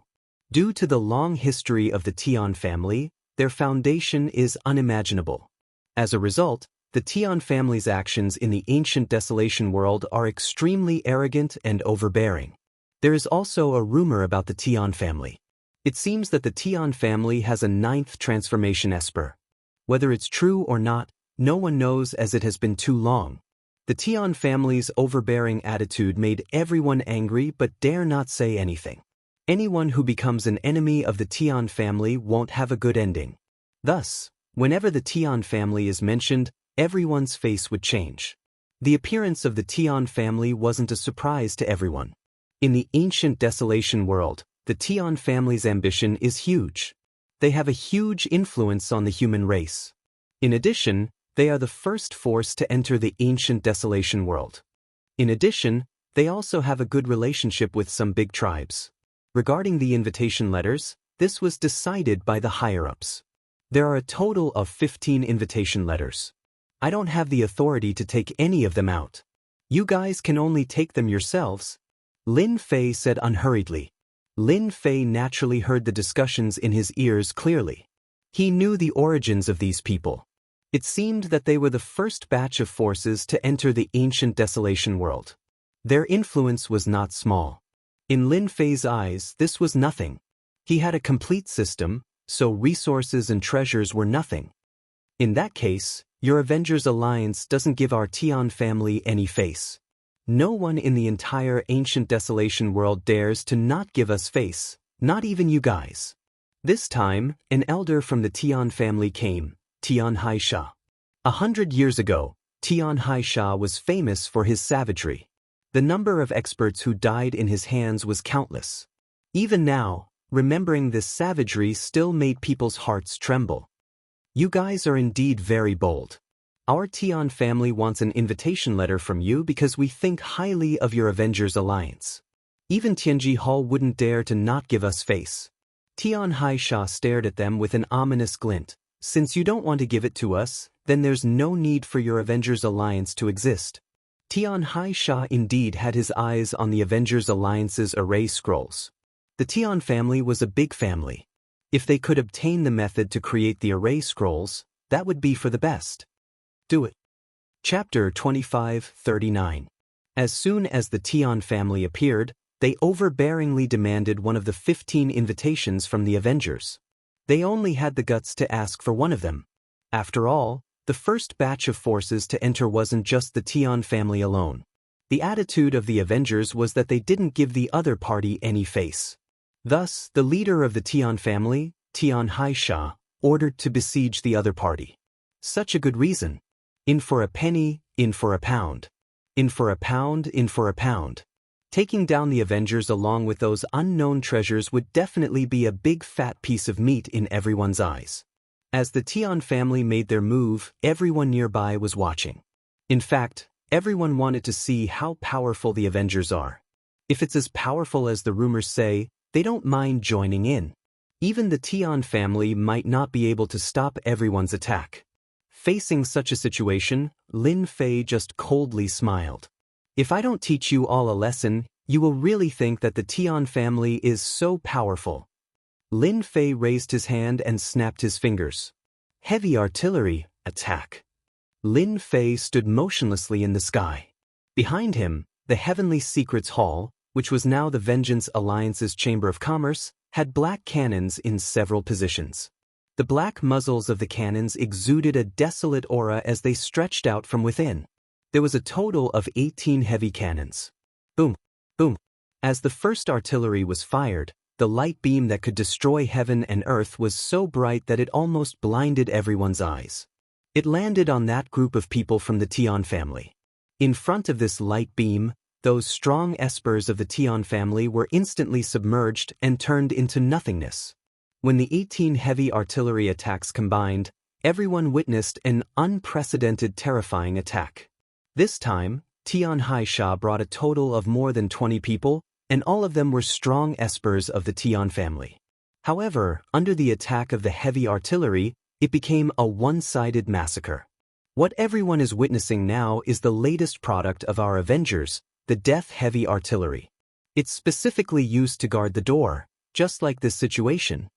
Due to the long history of the Tian family, their foundation is unimaginable. As a result, the Tian family's actions in the ancient Desolation world are extremely arrogant and overbearing. There is also a rumor about the Tian family. It seems that the Tian family has a 9th transformation esper. Whether it's true or not, no one knows as it has been too long. The Tian family's overbearing attitude made everyone angry but dare not say anything. Anyone who becomes an enemy of the Tian family won't have a good ending. Thus, whenever the Tian family is mentioned, everyone's face would change. The appearance of the Tian family wasn't a surprise to everyone. In the ancient Desolation world, the Tian family's ambition is huge. They have a huge influence on the human race. In addition, they are the first force to enter the ancient Desolation world. In addition, they also have a good relationship with some big tribes. Regarding the invitation letters, this was decided by the higher-ups. There are a total of 15 invitation letters. I don't have the authority to take any of them out. You guys can only take them yourselves. Lin Fei said unhurriedly. Lin Fei naturally heard the discussions in his ears clearly. He knew the origins of these people. It seemed that they were the first batch of forces to enter the ancient Desolation world. Their influence was not small. In Lin Fei's eyes, this was nothing. He had a complete system, so resources and treasures were nothing. In that case, your Avengers Alliance doesn't give our Tian family any face. No one in the entire ancient Desolation world dares to not give us face, not even you guys. This time, an elder from the Tian family came, Tian Haisha. 100 years ago, Tian Haisha was famous for his savagery. The number of experts who died in his hands was countless. Even now, remembering this savagery still made people's hearts tremble. You guys are indeed very bold. Our Tian family wants an invitation letter from you because we think highly of your Avengers Alliance. Even Tianji Hall wouldn't dare to not give us face. Tian Haisha stared at them with an ominous glint. Since you don't want to give it to us, then there's no need for your Avengers Alliance to exist. Tian Haisha indeed had his eyes on the Avengers Alliance's array scrolls. The Tian family was a big family. If they could obtain the method to create the array scrolls, that would be for the best. Do it. Chapter 25:39. As soon as the Tian family appeared, they overbearingly demanded one of the 15 invitations from the Avengers. They only had the guts to ask for one of them. After all, the first batch of forces to enter wasn't just the Tian family alone. The attitude of the Avengers was that they didn't give the other party any face. Thus, the leader of the Tian family, Tian Haisha, ordered to besiege the other party. Such a good reason. In for a penny, in for a pound. In for a pound, in for a pound. Taking down the Avengers along with those unknown treasures would definitely be a big fat piece of meat in everyone's eyes. As the Tian family made their move, everyone nearby was watching. In fact, everyone wanted to see how powerful the Avengers are. If it's as powerful as the rumors say, they don't mind joining in. Even the Tian family might not be able to stop everyone's attack. Facing such a situation, Lin Fei just coldly smiled. If I don't teach you all a lesson, you will really think that the Tian family is so powerful. Lin Fei raised his hand and snapped his fingers. Heavy artillery, attack. Lin Fei stood motionlessly in the sky. Behind him, the Heavenly Secrets Hall, which was now the Vengeance Alliance's Chamber of Commerce, had black cannons in several positions. The black muzzles of the cannons exuded a desolate aura as they stretched out from within. There was a total of 18 heavy cannons. Boom, boom. As the first artillery was fired, the light beam that could destroy heaven and earth was so bright that it almost blinded everyone's eyes. It landed on that group of people from the Tian family. In front of this light beam, those strong espers of the Tian family were instantly submerged and turned into nothingness. When the 18 heavy artillery attacks combined, everyone witnessed an unprecedented terrifying attack. This time, Tian Haisha brought a total of more than 20 people, and all of them were strong espers of the Tian family. However, under the attack of the heavy artillery, it became a one-sided massacre. What everyone is witnessing now is the latest product of our Avengers, the Death Heavy Artillery. It's specifically used to guard the door, just like this situation.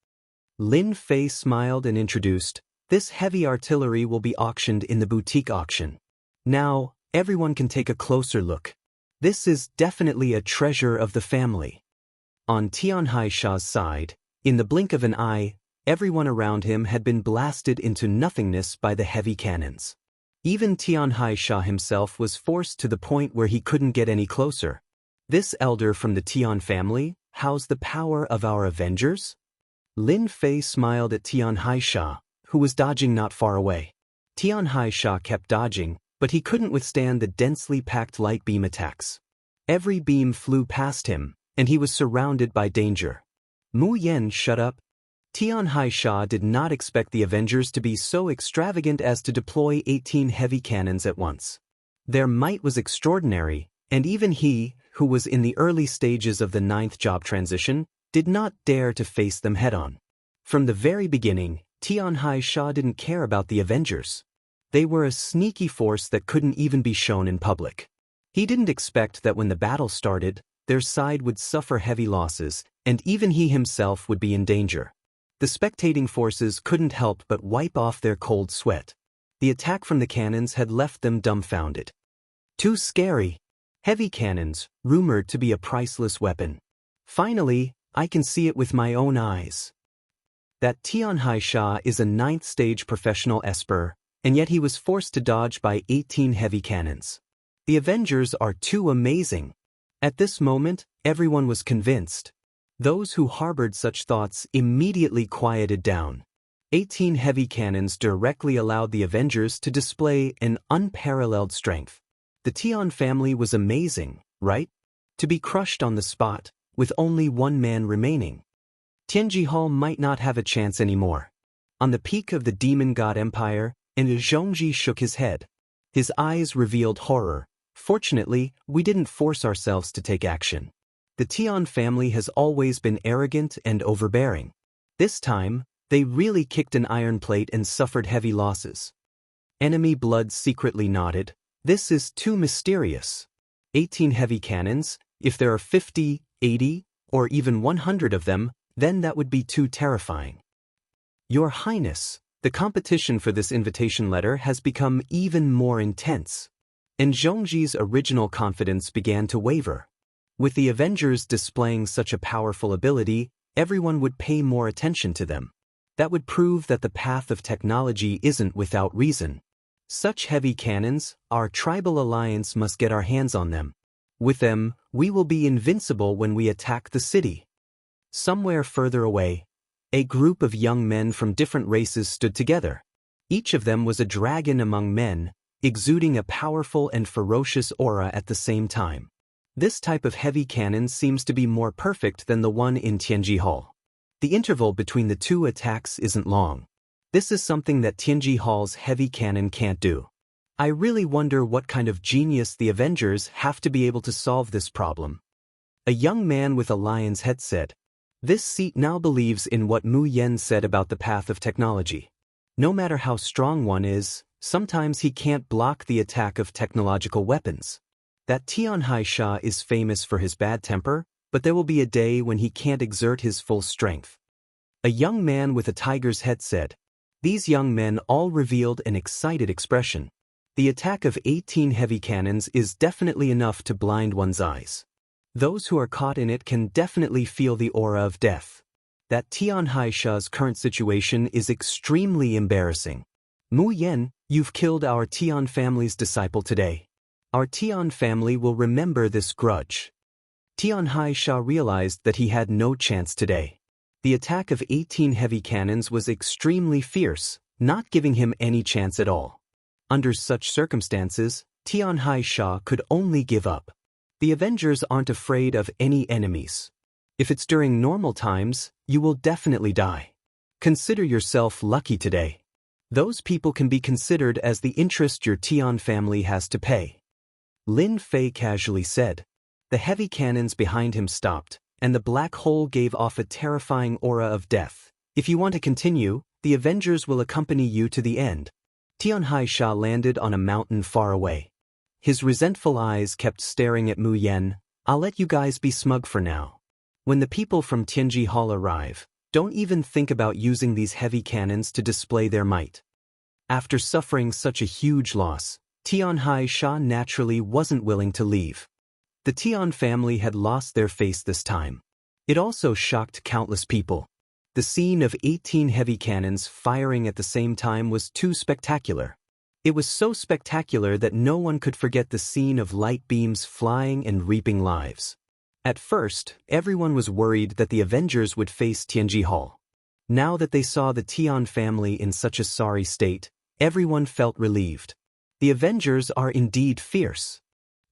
Lin Fei smiled and introduced, "This heavy artillery will be auctioned in the boutique auction. Now, everyone can take a closer look. This is definitely a treasure of the family." On Tian Haisha's side, in the blink of an eye, everyone around him had been blasted into nothingness by the heavy cannons. Even Tian Haisha himself was forced to the point where he couldn't get any closer. This elder from the Tian family housed the power of our Avengers? Lin Fei smiled at Tian Haisha, who was dodging not far away. Tian Haisha kept dodging, but he couldn't withstand the densely packed light beam attacks. Every beam flew past him, and he was surrounded by danger. Mu Yen, shut up. Tian Haisha did not expect the Avengers to be so extravagant as to deploy 18 heavy cannons at once. Their might was extraordinary, and even he, who was in the early stages of the 9th job transition, did not dare to face them head-on. From the very beginning, Tian Haisha didn't care about the Avengers. They were a sneaky force that couldn't even be shown in public. He didn't expect that when the battle started, their side would suffer heavy losses, and even he himself would be in danger. The spectating forces couldn't help but wipe off their cold sweat. The attack from the cannons had left them dumbfounded. Too scary. Heavy cannons, rumored to be a priceless weapon. Finally, I can see it with my own eyes. That Tian Haisha is a 9th stage professional esper, and yet he was forced to dodge by 18 heavy cannons. The Avengers are too amazing. At this moment, everyone was convinced. Those who harbored such thoughts immediately quieted down. 18 heavy cannons directly allowed the Avengers to display an unparalleled strength. The Tian family was amazing, right? To be crushed on the spot, with only one man remaining. Tianji Hall might not have a chance anymore. On the peak of the Demon God Empire, and Zhongji shook his head. His eyes revealed horror. Fortunately, we didn't force ourselves to take action. The Tian family has always been arrogant and overbearing. This time, they really kicked an iron plate and suffered heavy losses. Enemy Blood secretly nodded. This is too mysterious. 18 heavy cannons, if there are 50, 80, or even 100 of them, then that would be too terrifying. Your Highness, the competition for this invitation letter has become even more intense. And Zhongji's original confidence began to waver. With the Avengers displaying such a powerful ability, everyone would pay more attention to them. That would prove that the path of technology isn't without reason. Such heavy cannons, our tribal alliance must get our hands on them. With them, we will be invincible when we attack the city. Somewhere further away, a group of young men from different races stood together. Each of them was a dragon among men, exuding a powerful and ferocious aura at the same time. This type of heavy cannon seems to be more perfect than the one in Tianji Hall. The interval between the two attacks isn't long. This is something that Tianji Hall's heavy cannon can't do. I really wonder what kind of genius the Avengers have to be able to solve this problem. A young man with a lion's head said, "This seat now believes in what Mu Yen said about the path of technology. No matter how strong one is, sometimes he can't block the attack of technological weapons. That Tian Haisha is famous for his bad temper, but there will be a day when he can't exert his full strength." A young man with a tiger's head said. These young men all revealed an excited expression. The attack of 18 heavy cannons is definitely enough to blind one's eyes. Those who are caught in it can definitely feel the aura of death. That Tian Haisha's current situation is extremely embarrassing. Mu Yen, you've killed our Tian family's disciple today. Our Tian family will remember this grudge. Tian Haisha realized that he had no chance today. The attack of 18 heavy cannons was extremely fierce, not giving him any chance at all. Under such circumstances, Tian Haisha could only give up. The Avengers aren't afraid of any enemies. If it's during normal times, you will definitely die. Consider yourself lucky today. Those people can be considered as the interest your Tian family has to pay. Lin Fei casually said. The heavy cannons behind him stopped, and the black hole gave off a terrifying aura of death. If you want to continue, the Avengers will accompany you to the end. Tian Haisha landed on a mountain far away. His resentful eyes kept staring at Mu Yen. I'll let you guys be smug for now. When the people from Tianji Hall arrive, don't even think about using these heavy cannons to display their might. After suffering such a huge loss, Tian Haisha naturally wasn't willing to leave. The Tian family had lost their face this time. It also shocked countless people. The scene of 18 heavy cannons firing at the same time was too spectacular. It was so spectacular that no one could forget the scene of light beams flying and reaping lives. At first, everyone was worried that the Avengers would face Tianji Hall. Now that they saw the Tian family in such a sorry state, everyone felt relieved. The Avengers are indeed fierce.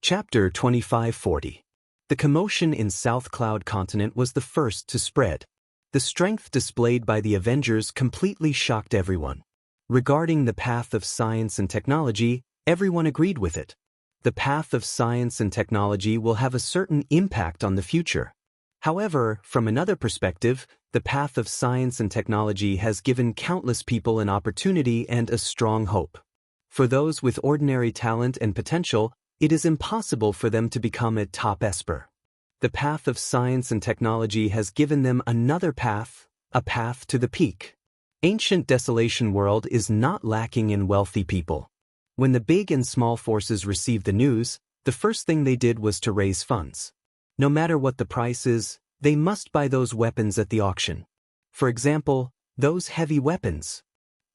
Chapter 2540. The commotion in South Cloud Continent was the first to spread. The strength displayed by the Avengers completely shocked everyone. Regarding the path of science and technology, everyone agreed with it. The path of science and technology will have a certain impact on the future. However, from another perspective, the path of science and technology has given countless people an opportunity and a strong hope. For those with ordinary talent and potential, it is impossible for them to become a top esper. The path of science and technology has given them another path, a path to the peak. Ancient Desolation World is not lacking in wealthy people. When the big and small forces received the news, the first thing they did was to raise funds. No matter what the price is, they must buy those weapons at the auction. For example, those heavy weapons.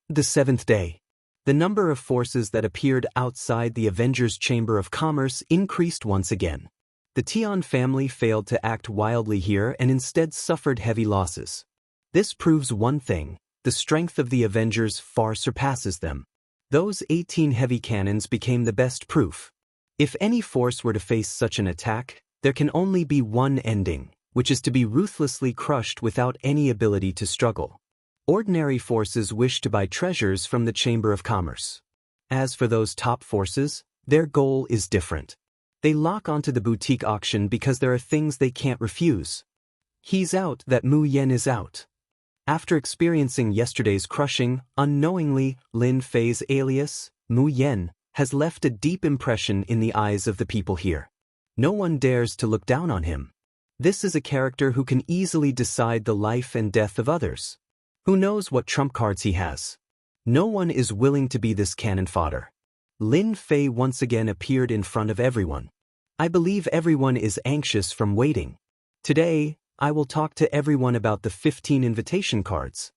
The seventh day. The number of forces that appeared outside the Avengers' Chamber of Commerce increased once again. The Tian family failed to act wildly here and instead suffered heavy losses. This proves one thing: the strength of the Avengers far surpasses them. Those 18 heavy cannons became the best proof. If any force were to face such an attack, there can only be one ending, which is to be ruthlessly crushed without any ability to struggle. Ordinary forces wish to buy treasures from the Chamber of Commerce. As for those top forces, their goal is different. They lock onto the boutique auction because there are things they can't refuse. He's out that Mu Yen is out. After experiencing yesterday's crushing, unknowingly, Lin Fei's alias, Mu Yen, has left a deep impression in the eyes of the people here. No one dares to look down on him. This is a character who can easily decide the life and death of others. Who knows what trump cards he has? No one is willing to be this cannon fodder. Lin Fei once again appeared in front of everyone. I believe everyone is anxious from waiting. Today, I will talk to everyone about the 15 invitation cards.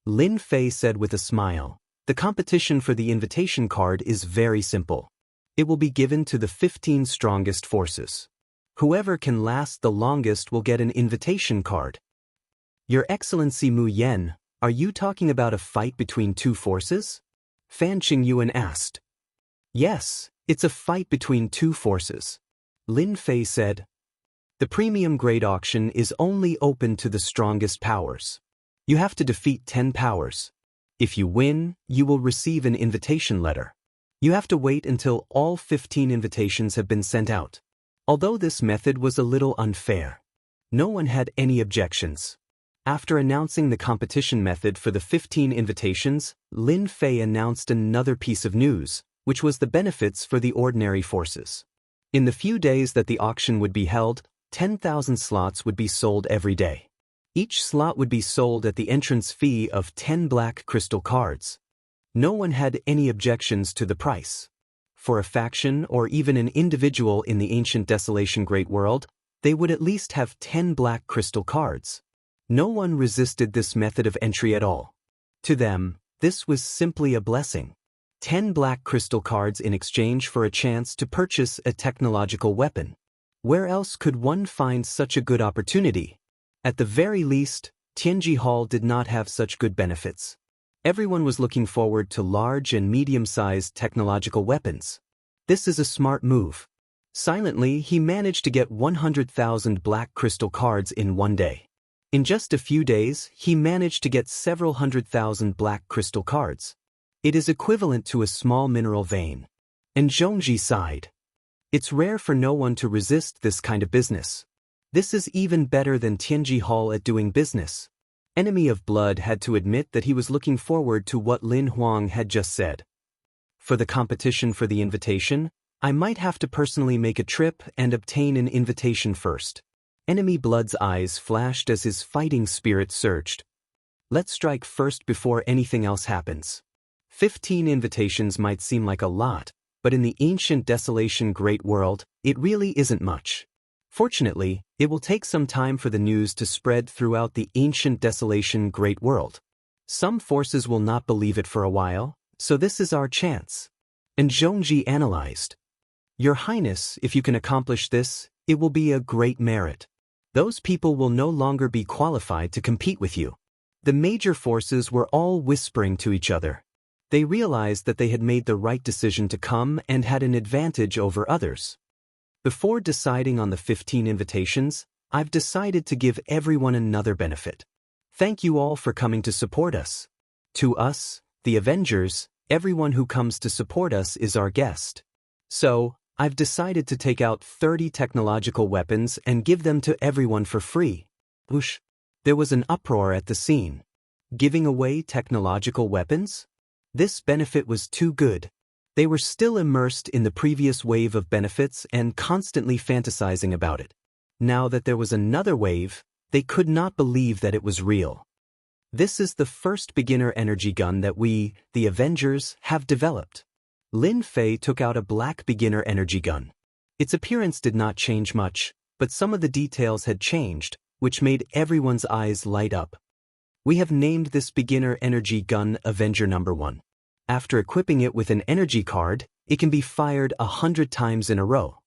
Lin Fei said with a smile. The competition for the invitation card is very simple. It will be given to the 15 strongest forces. Whoever can last the longest will get an invitation card. Your Excellency Mu Yen, are you talking about a fight between two forces? Fan Qingyuan asked. Yes, it's a fight between two forces. Lin Fei said. The premium grade auction is only open to the strongest powers. You have to defeat 10 powers. If you win, you will receive an invitation letter. You have to wait until all 15 invitations have been sent out. Although this method was a little unfair, no one had any objections. After announcing the competition method for the 15 invitations, Lin Fei announced another piece of news, which was the benefits for the ordinary forces. In the few days that the auction would be held, 10,000 slots would be sold every day. Each slot would be sold at the entrance fee of 10 black crystal cards. No one had any objections to the price. For a faction or even an individual in the ancient Desolation Great World, They would at least have 10 black crystal cards. No one resisted this method of entry at all. To them, this was simply a blessing. 10 black crystal cards in exchange for a chance to purchase a technological weapon. Where else could one find such a good opportunity? At the very least, Tianji Hall did not have such good benefits. Everyone was looking forward to large and medium-sized technological weapons. This is a smart move. Silently, he managed to get 100,000 black crystal cards in one day. In just a few days, he managed to get several 100,000 black crystal cards. It is equivalent to a small mineral vein. And Zhongji sighed. It's rare for no one to resist this kind of business. This is even better than Tianji Hall at doing business. Enemy of Blood had to admit that he was looking forward to what Lin Huang had just said. For the competition for the invitation, I might have to personally make a trip and obtain an invitation first. Enemy Blood's eyes flashed as his fighting spirit surged. Let's strike first before anything else happens. 15 invitations might seem like a lot, but in the ancient desolation great world, it really isn't much. Fortunately, it will take some time for the news to spread throughout the ancient desolation great world. Some forces will not believe it for a while, so this is our chance. And Zhongji analyzed. Your Highness, if you can accomplish this, it will be a great merit. Those people will no longer be qualified to compete with you. The major forces were all whispering to each other. They realized that they had made the right decision to come and had an advantage over others. Before deciding on the 15 invitations, I've decided to give everyone another benefit. Thank you all for coming to support us. To us, the Avengers, everyone who comes to support us is our guest. So, I've decided to take out 30 technological weapons and give them to everyone for free. Whoosh! There was an uproar at the scene. Giving away technological weapons? This benefit was too good. They were still immersed in the previous wave of benefits and constantly fantasizing about it. Now that there was another wave, they could not believe that it was real. This is the first beginner energy gun that we, the Avengers, have developed. Lin Fei took out a black beginner energy gun. Its appearance did not change much, but some of the details had changed, which made everyone's eyes light up. We have named this beginner energy gun Avenger No. 1. After equipping it with an energy card, it can be fired 100 times in a row.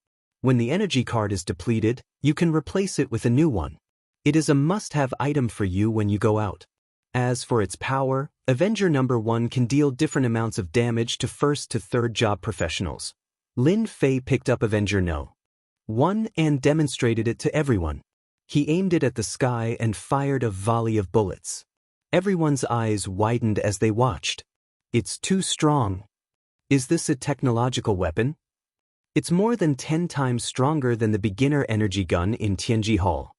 When the energy card is depleted, you can replace it with a new one. It is a must-have item for you when you go out. As for its power, Avenger No. 1 can deal different amounts of damage to first to third job professionals. Lin Fei picked up Avenger No. 1 and demonstrated it to everyone. He aimed it at the sky and fired a volley of bullets. Everyone's eyes widened as they watched. It's too strong. Is this a technological weapon? It's more than 10 times stronger than the beginner energy gun in Tianji Hall.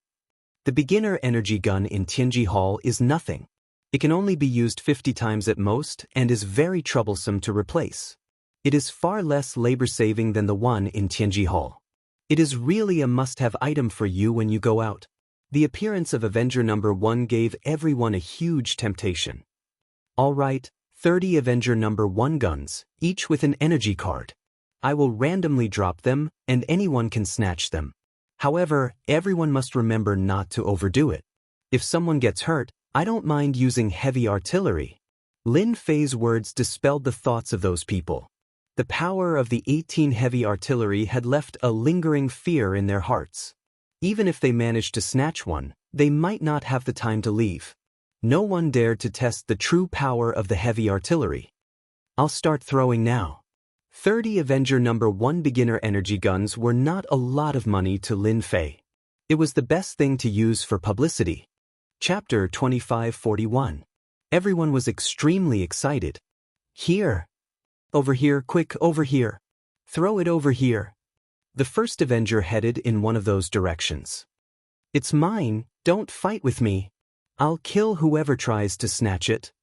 The beginner energy gun in Tianji Hall is nothing. It can only be used 50 times at most and is very troublesome to replace. It is far less labor-saving than the one in Tianji Hall. It is really a must-have item for you when you go out. The appearance of Avenger No. 1 gave everyone a huge temptation. All right, 30 Avenger No. 1 guns, each with an energy card. I will randomly drop them, and anyone can snatch them. However, everyone must remember not to overdo it. If someone gets hurt, I don't mind using heavy artillery. Lin Fei's words dispelled the thoughts of those people. The power of the 18 heavy artillery had left a lingering fear in their hearts. Even if they managed to snatch one, they might not have the time to leave. No one dared to test the true power of the heavy artillery. I'll start throwing now. 30 Avenger No. 1 beginner energy guns were not a lot of money to Lin Fei. It was the best thing to use for publicity. Chapter 2541. Everyone was extremely excited. Here. Over here, quick, over here. Throw it over here. The first Avenger headed in one of those directions. It's mine, don't fight with me. I'll kill whoever tries to snatch it.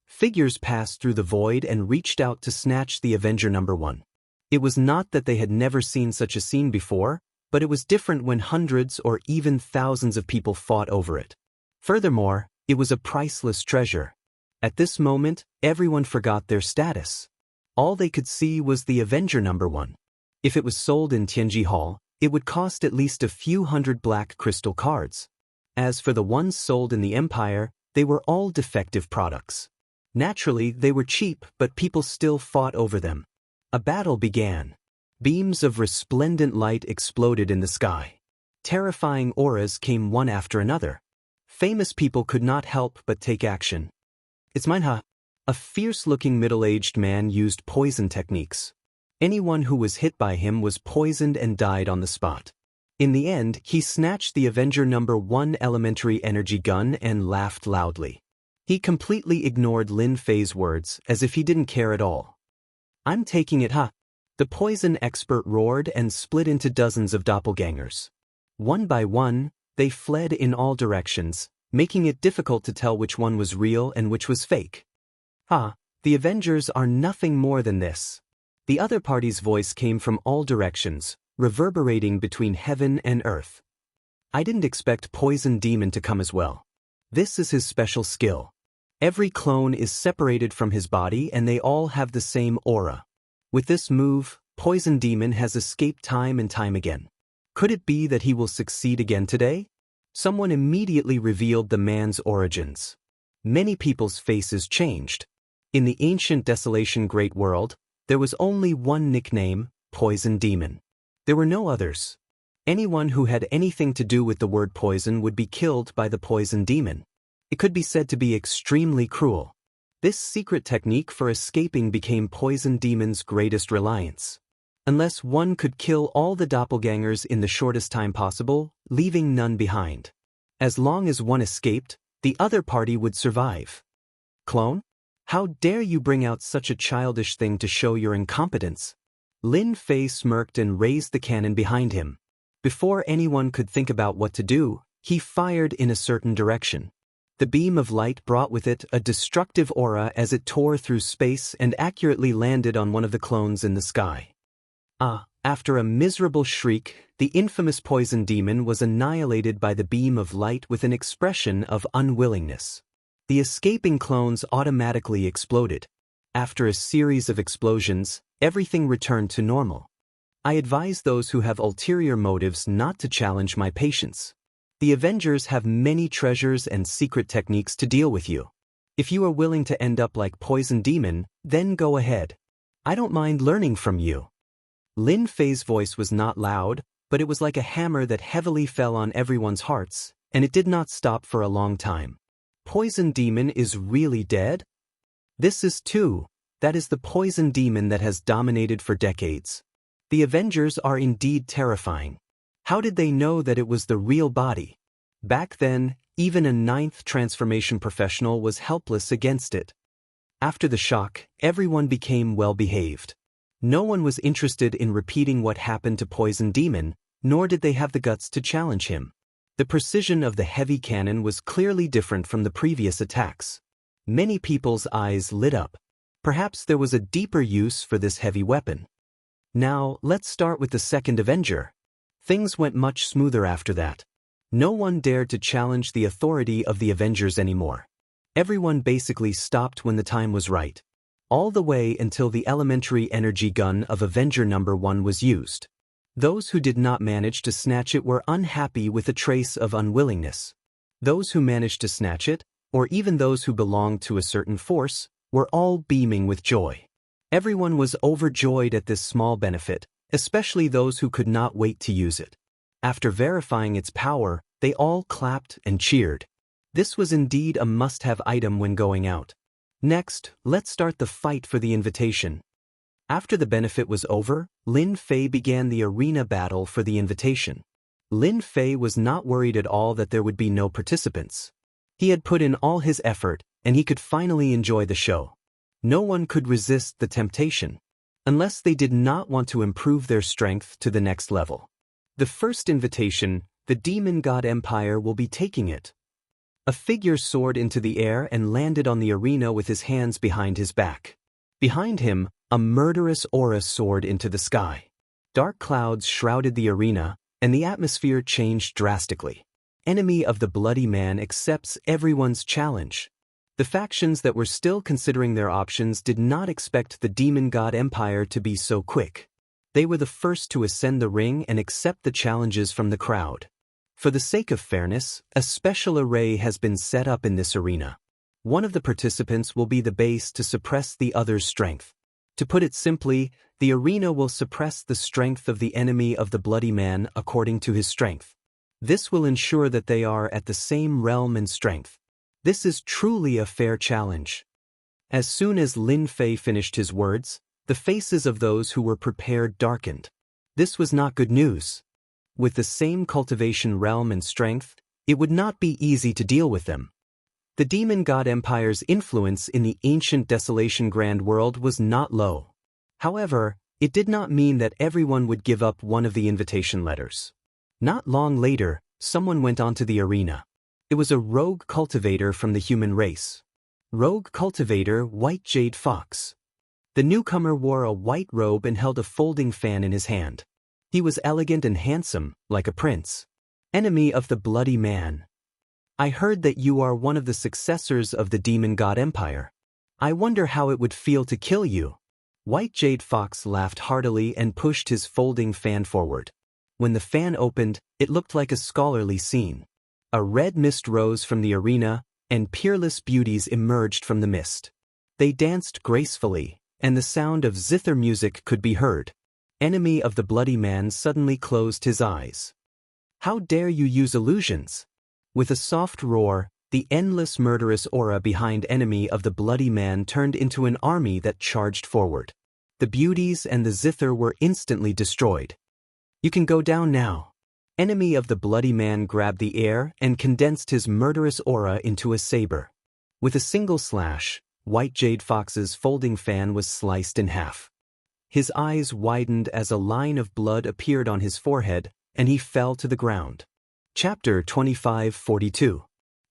Figures passed through the void and reached out to snatch the Avenger No. 1. It was not that they had never seen such a scene before, but it was different when hundreds or even thousands of people fought over it. Furthermore, it was a priceless treasure. At this moment, everyone forgot their status. All they could see was the Avenger No. 1. If it was sold in Tianji Hall, it would cost at least a few hundred black crystal cards. As for the ones sold in the Empire, they were all defective products. Naturally, they were cheap, but people still fought over them. A battle began. Beams of resplendent light exploded in the sky. Terrifying auras came one after another. Famous people could not help but take action. It's mine, huh? A fierce-looking middle-aged man used poison techniques. Anyone who was hit by him was poisoned and died on the spot. In the end, he snatched the Avenger #1 elementary energy gun and laughed loudly. He completely ignored Lin Fei's words, as if he didn't care at all. I'm taking it, huh? The poison expert roared and split into dozens of doppelgangers. One by one, they fled in all directions, making it difficult to tell which one was real and which was fake. The Avengers are nothing more than this. The other party's voice came from all directions, reverberating between heaven and earth. I didn't expect Poison Demon to come as well. This is his special skill. Every clone is separated from his body and they all have the same aura. With this move, Poison Demon has escaped time and time again. Could it be that he will succeed again today? Someone immediately revealed the man's origins. Many people's faces changed. In the ancient Desolation Great World, there was only one nickname, Poison Demon. There were no others. Anyone who had anything to do with the word poison would be killed by the Poison Demon. It could be said to be extremely cruel. This secret technique for escaping became Poison Demon's greatest reliance. Unless one could kill all the doppelgangers in the shortest time possible, leaving none behind. As long as one escaped, the other party would survive. Clone? How dare you bring out such a childish thing to show your incompetence? Lin Fei smirked and raised the cannon behind him. Before anyone could think about what to do, he fired in a certain direction. The beam of light brought with it a destructive aura as it tore through space and accurately landed on one of the clones in the sky. After a miserable shriek, the infamous Poison Demon was annihilated by the beam of light with an expression of unwillingness. The escaping clones automatically exploded. After a series of explosions, everything returned to normal. I advise those who have ulterior motives not to challenge my patience. The Avengers have many treasures and secret techniques to deal with you. If you are willing to end up like Poison Demon, then go ahead. I don't mind learning from you. Lin Fei's voice was not loud, but it was like a hammer that heavily fell on everyone's hearts, and it did not stop for a long time. Poison Demon is really dead? This is too. That is the Poison Demon that has dominated for decades. The Avengers are indeed terrifying. How did they know that it was the real body? Back then, even a 9th transformation professional was helpless against it. After the shock, everyone became well-behaved. No one was interested in repeating what happened to Poison Demon, nor did they have the guts to challenge him. The precision of the heavy cannon was clearly different from the previous attacks. Many people's eyes lit up. Perhaps there was a deeper use for this heavy weapon. Now, let's start with the second Avenger. Things went much smoother after that. No one dared to challenge the authority of the Avengers anymore. Everyone basically stopped when the time was right. All the way until the elementary energy gun of Avenger #1 was used. Those who did not manage to snatch it were unhappy with a trace of unwillingness. Those who managed to snatch it, or even those who belonged to a certain force, were all beaming with joy. Everyone was overjoyed at this small benefit, especially those who could not wait to use it. After verifying its power, they all clapped and cheered. This was indeed a must-have item when going out. Next, let's start the fight for the invitation. After the benefit was over, Lin Fei began the arena battle for the invitation. Lin Fei was not worried at all that there would be no participants. He had put in all his effort, and he could finally enjoy the show. No one could resist the temptation, unless they did not want to improve their strength to the next level. The first invitation, the Demon God Empire will be taking it. A figure soared into the air and landed on the arena with his hands behind his back. Behind him, a murderous aura soared into the sky. Dark clouds shrouded the arena, and the atmosphere changed drastically. Enemy of the Bloody Man accepts everyone's challenge. The factions that were still considering their options did not expect the Demon God Empire to be so quick. They were the first to ascend the ring and accept the challenges from the crowd. For the sake of fairness, a special array has been set up in this arena. One of the participants will be the base to suppress the other's strength. To put it simply, the arena will suppress the strength of the enemy of the bloody man according to his strength. This will ensure that they are at the same realm and strength. This is truly a fair challenge. As soon as Lin Fei finished his words, the faces of those who were prepared darkened. This was not good news. With the same cultivation realm and strength, it would not be easy to deal with them. The demon god empire's influence in the ancient Desolation Grand World was not low. However, it did not mean that everyone would give up one of the invitation letters. Not long later, someone went onto the arena. It was a rogue cultivator from the human race. Rogue cultivator White Jade Fox. The newcomer wore a white robe and held a folding fan in his hand. He was elegant and handsome, like a prince. Enemy of the bloody man. I heard that you are one of the successors of the demon god empire. I wonder how it would feel to kill you. White Jade Fox laughed heartily and pushed his folding fan forward. When the fan opened, it looked like a scholarly scene. A red mist rose from the arena, and peerless beauties emerged from the mist. They danced gracefully, and the sound of zither music could be heard. Enemy of the bloody man suddenly closed his eyes. How dare you use illusions? With a soft roar, the endless murderous aura behind enemy of the bloody man turned into an army that charged forward. The beauties and the zither were instantly destroyed. You can go down now. Enemy of the bloody man grabbed the air and condensed his murderous aura into a saber. With a single slash, White Jade Fox's folding fan was sliced in half. His eyes widened as a line of blood appeared on his forehead, and he fell to the ground. Chapter 2542.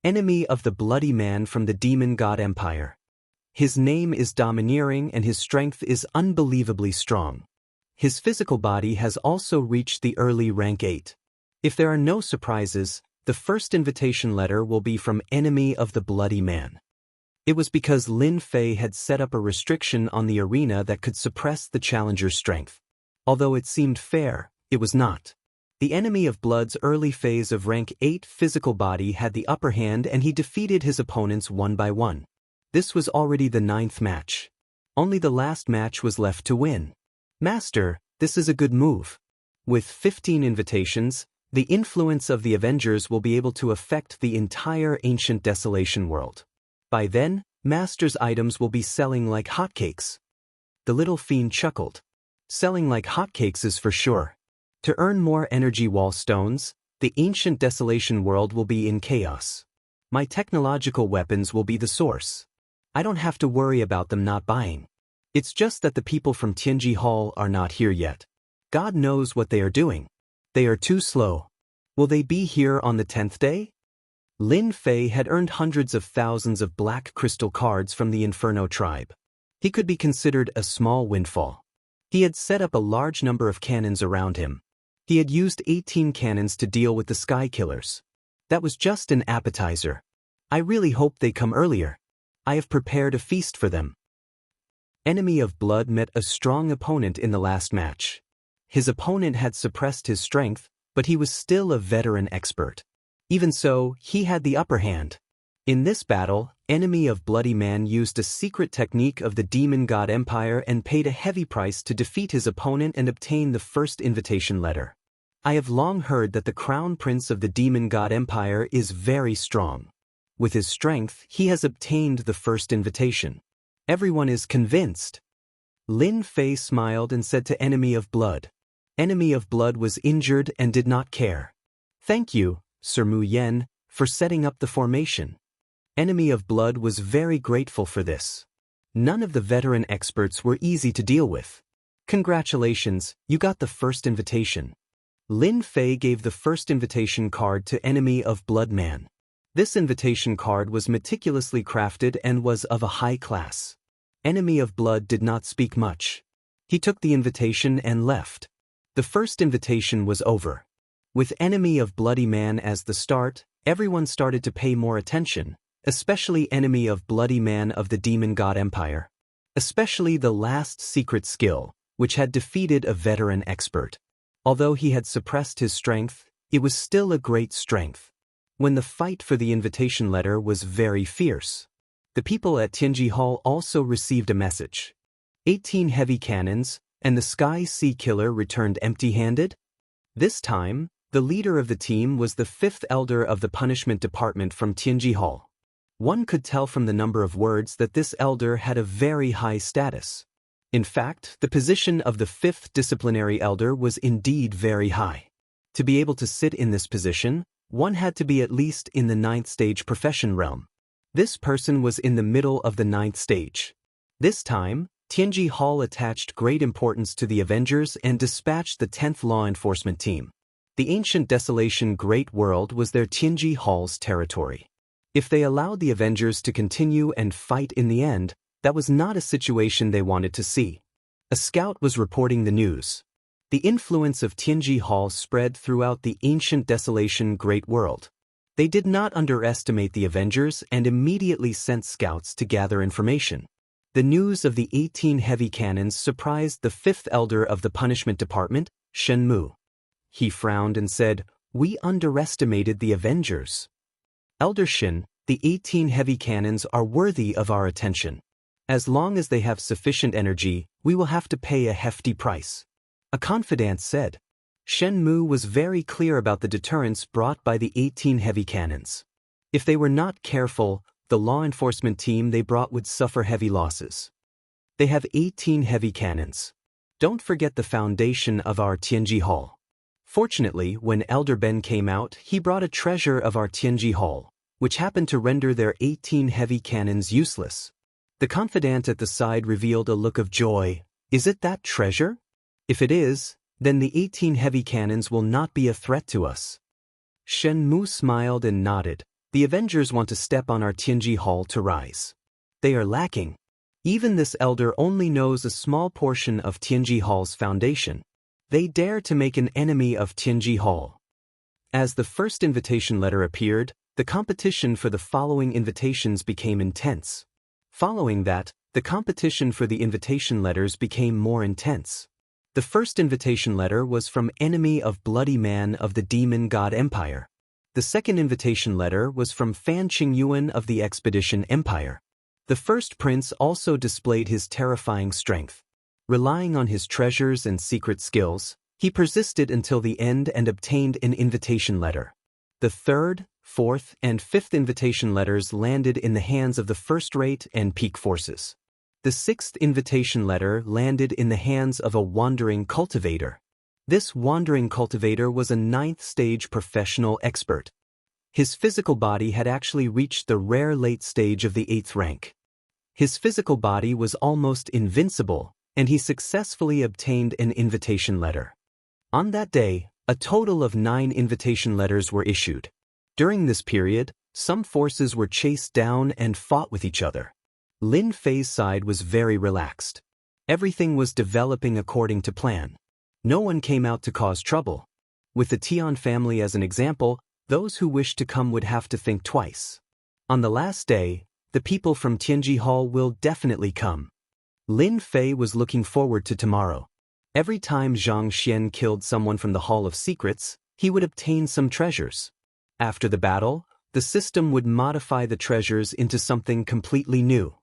Enemy of the bloody man from the demon god empire. His name is domineering and his strength is unbelievably strong. His physical body has also reached the early rank 8. If there are no surprises, the first invitation letter will be from Enemy of the Bloody Man. It was because Lin Fei had set up a restriction on the arena that could suppress the challenger's strength. Although it seemed fair, it was not. The Enemy of Blood's early phase of rank 8 physical body had the upper hand and he defeated his opponents one by one. This was already the 9th match. Only the last match was left to win. Master, this is a good move. With 15 invitations, the influence of the Avengers will be able to affect the entire ancient Desolation world. By then, Master's items will be selling like hotcakes. The little fiend chuckled. Selling like hotcakes is for sure. To earn more energy wall stones, the ancient Desolation world will be in chaos. My technological weapons will be the source. I don't have to worry about them not buying. It's just that the people from Tianji Hall are not here yet. God knows what they are doing. They are too slow. Will they be here on the 10th day? Lin Fei had earned hundreds of thousands of black crystal cards from the Inferno tribe. He could be considered a small windfall. He had set up a large number of cannons around him. He had used 18 cannons to deal with the Sky Killers. That was just an appetizer. I really hope they come earlier. I have prepared a feast for them. Enemy of Blood met a strong opponent in the last match. His opponent had suppressed his strength, but he was still a veteran expert. Even so, he had the upper hand. In this battle, Enemy of Bloody Man used a secret technique of the Demon God Empire and paid a heavy price to defeat his opponent and obtain the first invitation letter. I have long heard that the Crown Prince of the Demon God Empire is very strong. With his strength, he has obtained the first invitation. Everyone is convinced. Lin Fei smiled and said to Enemy of Blood. Enemy of Blood was injured and did not care. Thank you, Sir Mu Yen, for setting up the formation. Enemy of Blood was very grateful for this. None of the veteran experts were easy to deal with. Congratulations, you got the first invitation. Lin Fei gave the first invitation card to Enemy of Blood Man. This invitation card was meticulously crafted and was of a high class. Enemy of Blood did not speak much. He took the invitation and left. The first invitation was over. With Enemy of Bloody Man as the start, everyone started to pay more attention, especially Enemy of Bloody Man of the Demon God Empire. Especially the last secret skill, which had defeated a veteran expert. Although he had suppressed his strength, it was still a great strength. When the fight for the invitation letter was very fierce, the people at Tianji Hall also received a message. 18 heavy cannons, and the Sky Sea Killer returned empty-handed? This time, the leader of the team was the fifth elder of the punishment department from Tianji Hall. One could tell from the number of words that this elder had a very high status. In fact, the position of the fifth disciplinary elder was indeed very high. To be able to sit in this position, one had to be at least in the 9th stage profession realm. This person was in the middle of the 9th stage. This time, Tianji Hall attached great importance to the Avengers and dispatched the 10th Law Enforcement Team. The ancient desolation Great World was their Tianji Hall's territory. If they allowed the Avengers to continue and fight in the end, that was not a situation they wanted to see. A scout was reporting the news. The influence of Tianji Hall spread throughout the ancient desolation Great World. They did not underestimate the Avengers and immediately sent scouts to gather information. The news of the 18 heavy cannons surprised the fifth elder of the punishment department, Shen Mu. He frowned and said, "We underestimated the Avengers." Elder Shen, the 18 heavy cannons are worthy of our attention. As long as they have sufficient energy, we will have to pay a hefty price. A confidant said. Shen Mu was very clear about the deterrence brought by the 18 heavy cannons. If they were not careful, the law enforcement team they brought would suffer heavy losses. They have 18 heavy cannons. Don't forget the foundation of our Tianji Hall. Fortunately, when Elder Ben came out, he brought a treasure of our Tianji Hall, which happened to render their 18 heavy cannons useless. The confidant at the side revealed a look of joy. Is it that treasure? If it is, then the 18 heavy cannons will not be a threat to us. Shen Mu smiled and nodded. The Avengers want to step on our Tianji Hall to rise. They are lacking. Even this elder only knows a small portion of Tianji Hall's foundation. They dare to make an enemy of Tianji Hall. As the first invitation letter appeared, the competition for the following invitations became intense. Following that, the competition for the invitation letters became more intense. The first invitation letter was from Enemy of Bloody Man of the Demon God Empire. The second invitation letter was from Fan Qingyuan of the Expedition Empire. The first prince also displayed his terrifying strength. Relying on his treasures and secret skills, he persisted until the end and obtained an invitation letter. The third, fourth, and fifth invitation letters landed in the hands of the first-rate and peak forces. The sixth invitation letter landed in the hands of a wandering cultivator. This wandering cultivator was a 9th stage professional expert. His physical body had actually reached the rare late stage of the 8th rank. His physical body was almost invincible, and he successfully obtained an invitation letter. On that day, a total of 9 invitation letters were issued. During this period, some forces were chased down and fought with each other. Lin Fei's side was very relaxed. Everything was developing according to plan. No one came out to cause trouble. With the Tian family as an example, those who wished to come would have to think twice. On the last day, the people from Tianji Hall will definitely come. Lin Fei was looking forward to tomorrow. Every time Zhang Xian killed someone from the Hall of Secrets, he would obtain some treasures. After the battle, the system would modify the treasures into something completely new.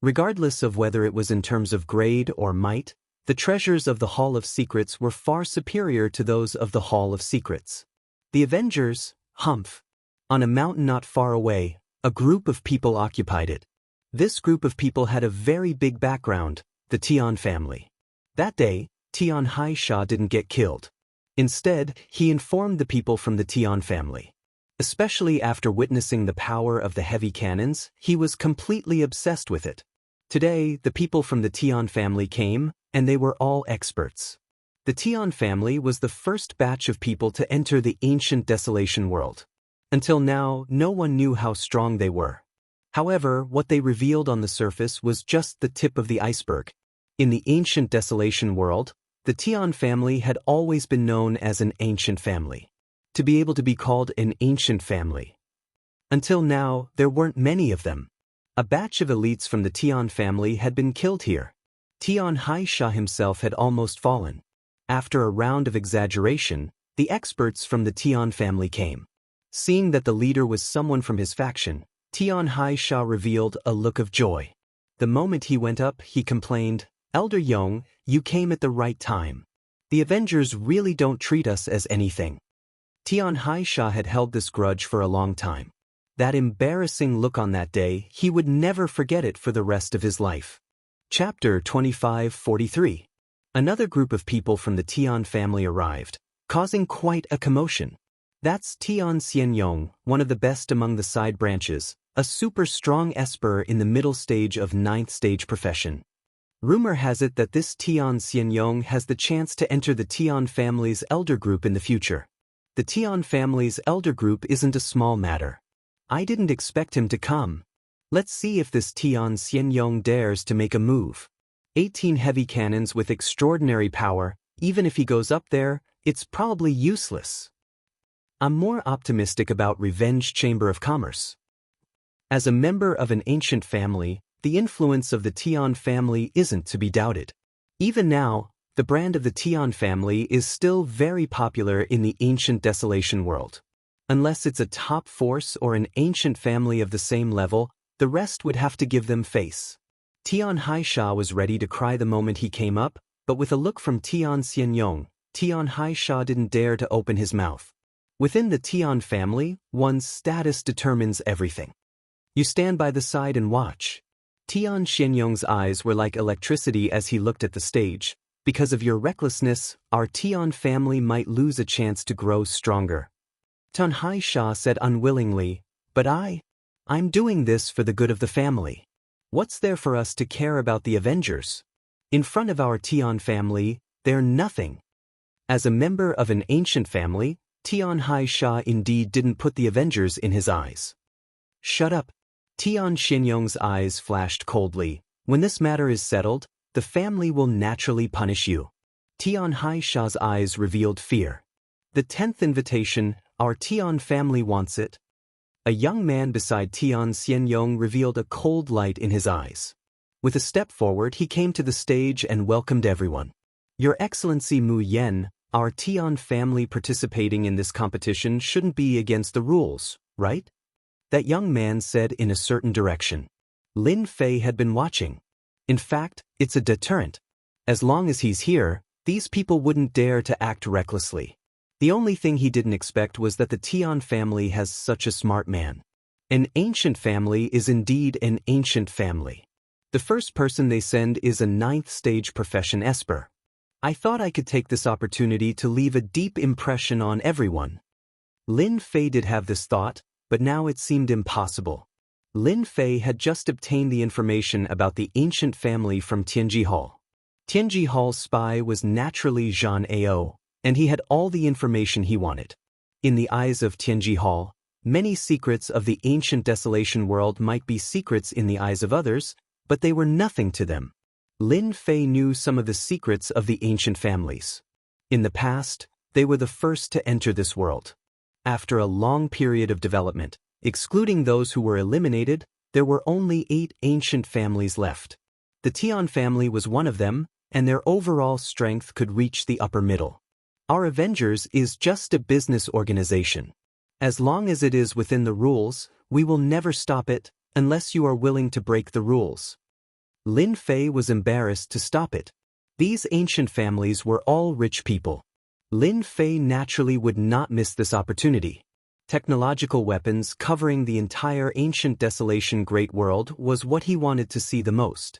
Regardless of whether it was in terms of grade or might, the treasures of the Hall of Secrets were far superior to those of the Hall of Secrets. The Avengers, Humph. On a mountain not far away, a group of people occupied it. This group of people had a very big background, the Tian family. That day, Tian Haisha didn't get killed. Instead, he informed the people from the Tian family. Especially after witnessing the power of the heavy cannons, he was completely obsessed with it. Today, the people from the Tian family came, and they were all experts. The Tian family was the first batch of people to enter the ancient desolation world. Until now, no one knew how strong they were. However, what they revealed on the surface was just the tip of the iceberg. In the ancient desolation world, the Tian family had always been known as an ancient family. To be able to be called an ancient family. Until now, there weren't many of them. A batch of elites from the Tian family had been killed here. Tian Haisha himself had almost fallen. After a round of exaggeration, the experts from the Tian family came. Seeing that the leader was someone from his faction, Tian Haisha revealed a look of joy. The moment he went up, he complained, "Elder Yong, you came at the right time. The Avengers really don't treat us as anything." Tian Haisha had held this grudge for a long time. That embarrassing look on that day, he would never forget it for the rest of his life. Chapter 2543. Another group of people from the Tian family arrived, causing quite a commotion. That's Tian Xianyong, one of the best among the side branches, a super strong esper in the middle stage of 9th stage profession. Rumor has it that this Tian Xianyong has the chance to enter the Tian family's elder group in the future. The Tian family's elder group isn't a small matter. I didn't expect him to come. Let's see if this Tian Xianyong dares to make a move. 18 heavy cannons with extraordinary power, even if he goes up there, it's probably useless. I'm more optimistic about Revenge Chamber of Commerce. As a member of an ancient family, the influence of the Tian family isn't to be doubted. Even now, the brand of the Tian family is still very popular in the ancient desolation world. Unless it's a top force or an ancient family of the same level, the rest would have to give them face. Tian Haisha was ready to cry the moment he came up, but with a look from Tian Xianyong, Tian Haisha didn't dare to open his mouth. Within the Tian family, one's status determines everything. You stand by the side and watch. Tian Xianyong's eyes were like electricity as he looked at the stage. Because of your recklessness, our Tian family might lose a chance to grow stronger. Tian Haisha said unwillingly, "But I'm doing this for the good of the family. What's there for us to care about the Avengers? In front of our Tian family, they're nothing." As a member of an ancient family, Tian Haisha indeed didn't put the Avengers in his eyes. "Shut up." Tian Xianyong's eyes flashed coldly. "When this matter is settled, the family will naturally punish you." Tian Haisha's eyes revealed fear. "The 10th invitation, our Tian family wants it." A young man beside Tian Xianyong revealed a cold light in his eyes. With a step forward, he came to the stage and welcomed everyone. "Your Excellency Mu Yen, our Tian family participating in this competition shouldn't be against the rules, right?" That young man said in a certain direction. Lin Fei had been watching. "In fact, it's a deterrent. As long as he's here, these people wouldn't dare to act recklessly." The only thing he didn't expect was that the Tian family has such a smart man. An ancient family is indeed an ancient family. The first person they send is a 9th stage profession esper. I thought I could take this opportunity to leave a deep impression on everyone. Lin Fei did have this thought, but now it seemed impossible. Lin Fei had just obtained the information about the ancient family from Tianji Hall. Tianji Hall's spy was naturally Zhan Ao, and he had all the information he wanted. In the eyes of Tianji Hall, many secrets of the ancient desolation world might be secrets in the eyes of others, but they were nothing to them. Lin Fei knew some of the secrets of the ancient families. In the past, they were the first to enter this world. After a long period of development, excluding those who were eliminated, there were only 8 ancient families left. The Tian family was one of them, and their overall strength could reach the upper middle. Our Avengers is just a business organization. As long as it is within the rules, we will never stop it, unless you are willing to break the rules. Lin Fei was embarrassed to stop it. These ancient families were all rich people. Lin Fei naturally would not miss this opportunity. Technological weapons covering the entire ancient desolation great world was what he wanted to see the most.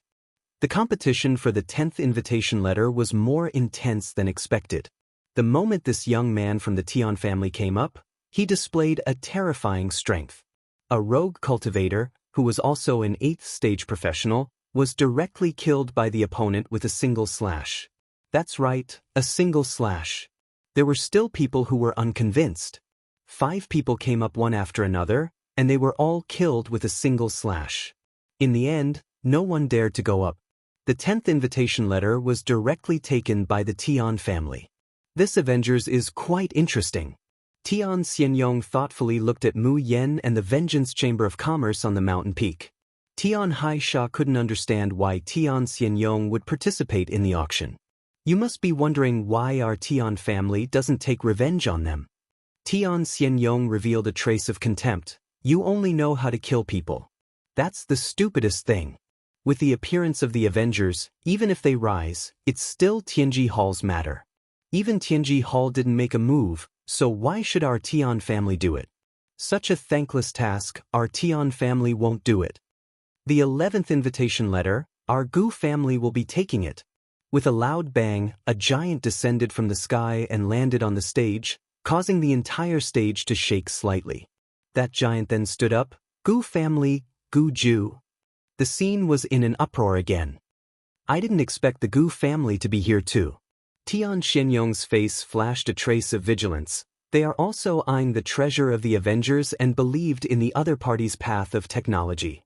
The competition for the 10th invitation letter was more intense than expected. The moment this young man from the Tian family came up, he displayed a terrifying strength. A rogue cultivator, who was also an 8th stage professional, was directly killed by the opponent with a single slash. That's right, a single slash. There were still people who were unconvinced. 5 people came up one after another, and they were all killed with a single slash. In the end, no one dared to go up. The 10th invitation letter was directly taken by the Tian family. This Avengers is quite interesting. Tian Xianyong thoughtfully looked at Mu Yen and the Vengeance Chamber of Commerce on the mountain peak. Tian Haisha couldn't understand why Tian Xianyong would participate in the auction. You must be wondering why our Tian family doesn't take revenge on them. Tian Xianyong revealed a trace of contempt. You only know how to kill people. That's the stupidest thing. With the appearance of the Avengers, even if they rise, it's still Tianji Hall's matter. Even Tianji Hall didn't make a move, so why should our Tian family do it? Such a thankless task, our Tian family won't do it. The 11th invitation letter, our Gu family will be taking it. With a loud bang, a giant descended from the sky and landed on the stage, causing the entire stage to shake slightly. That giant then stood up. Gu family, Gu Ju. The scene was in an uproar again. I didn't expect the Gu family to be here too. Tian Xianyong's face flashed a trace of vigilance. They are also eyeing the treasure of the Avengers and believed in the other party's path of technology.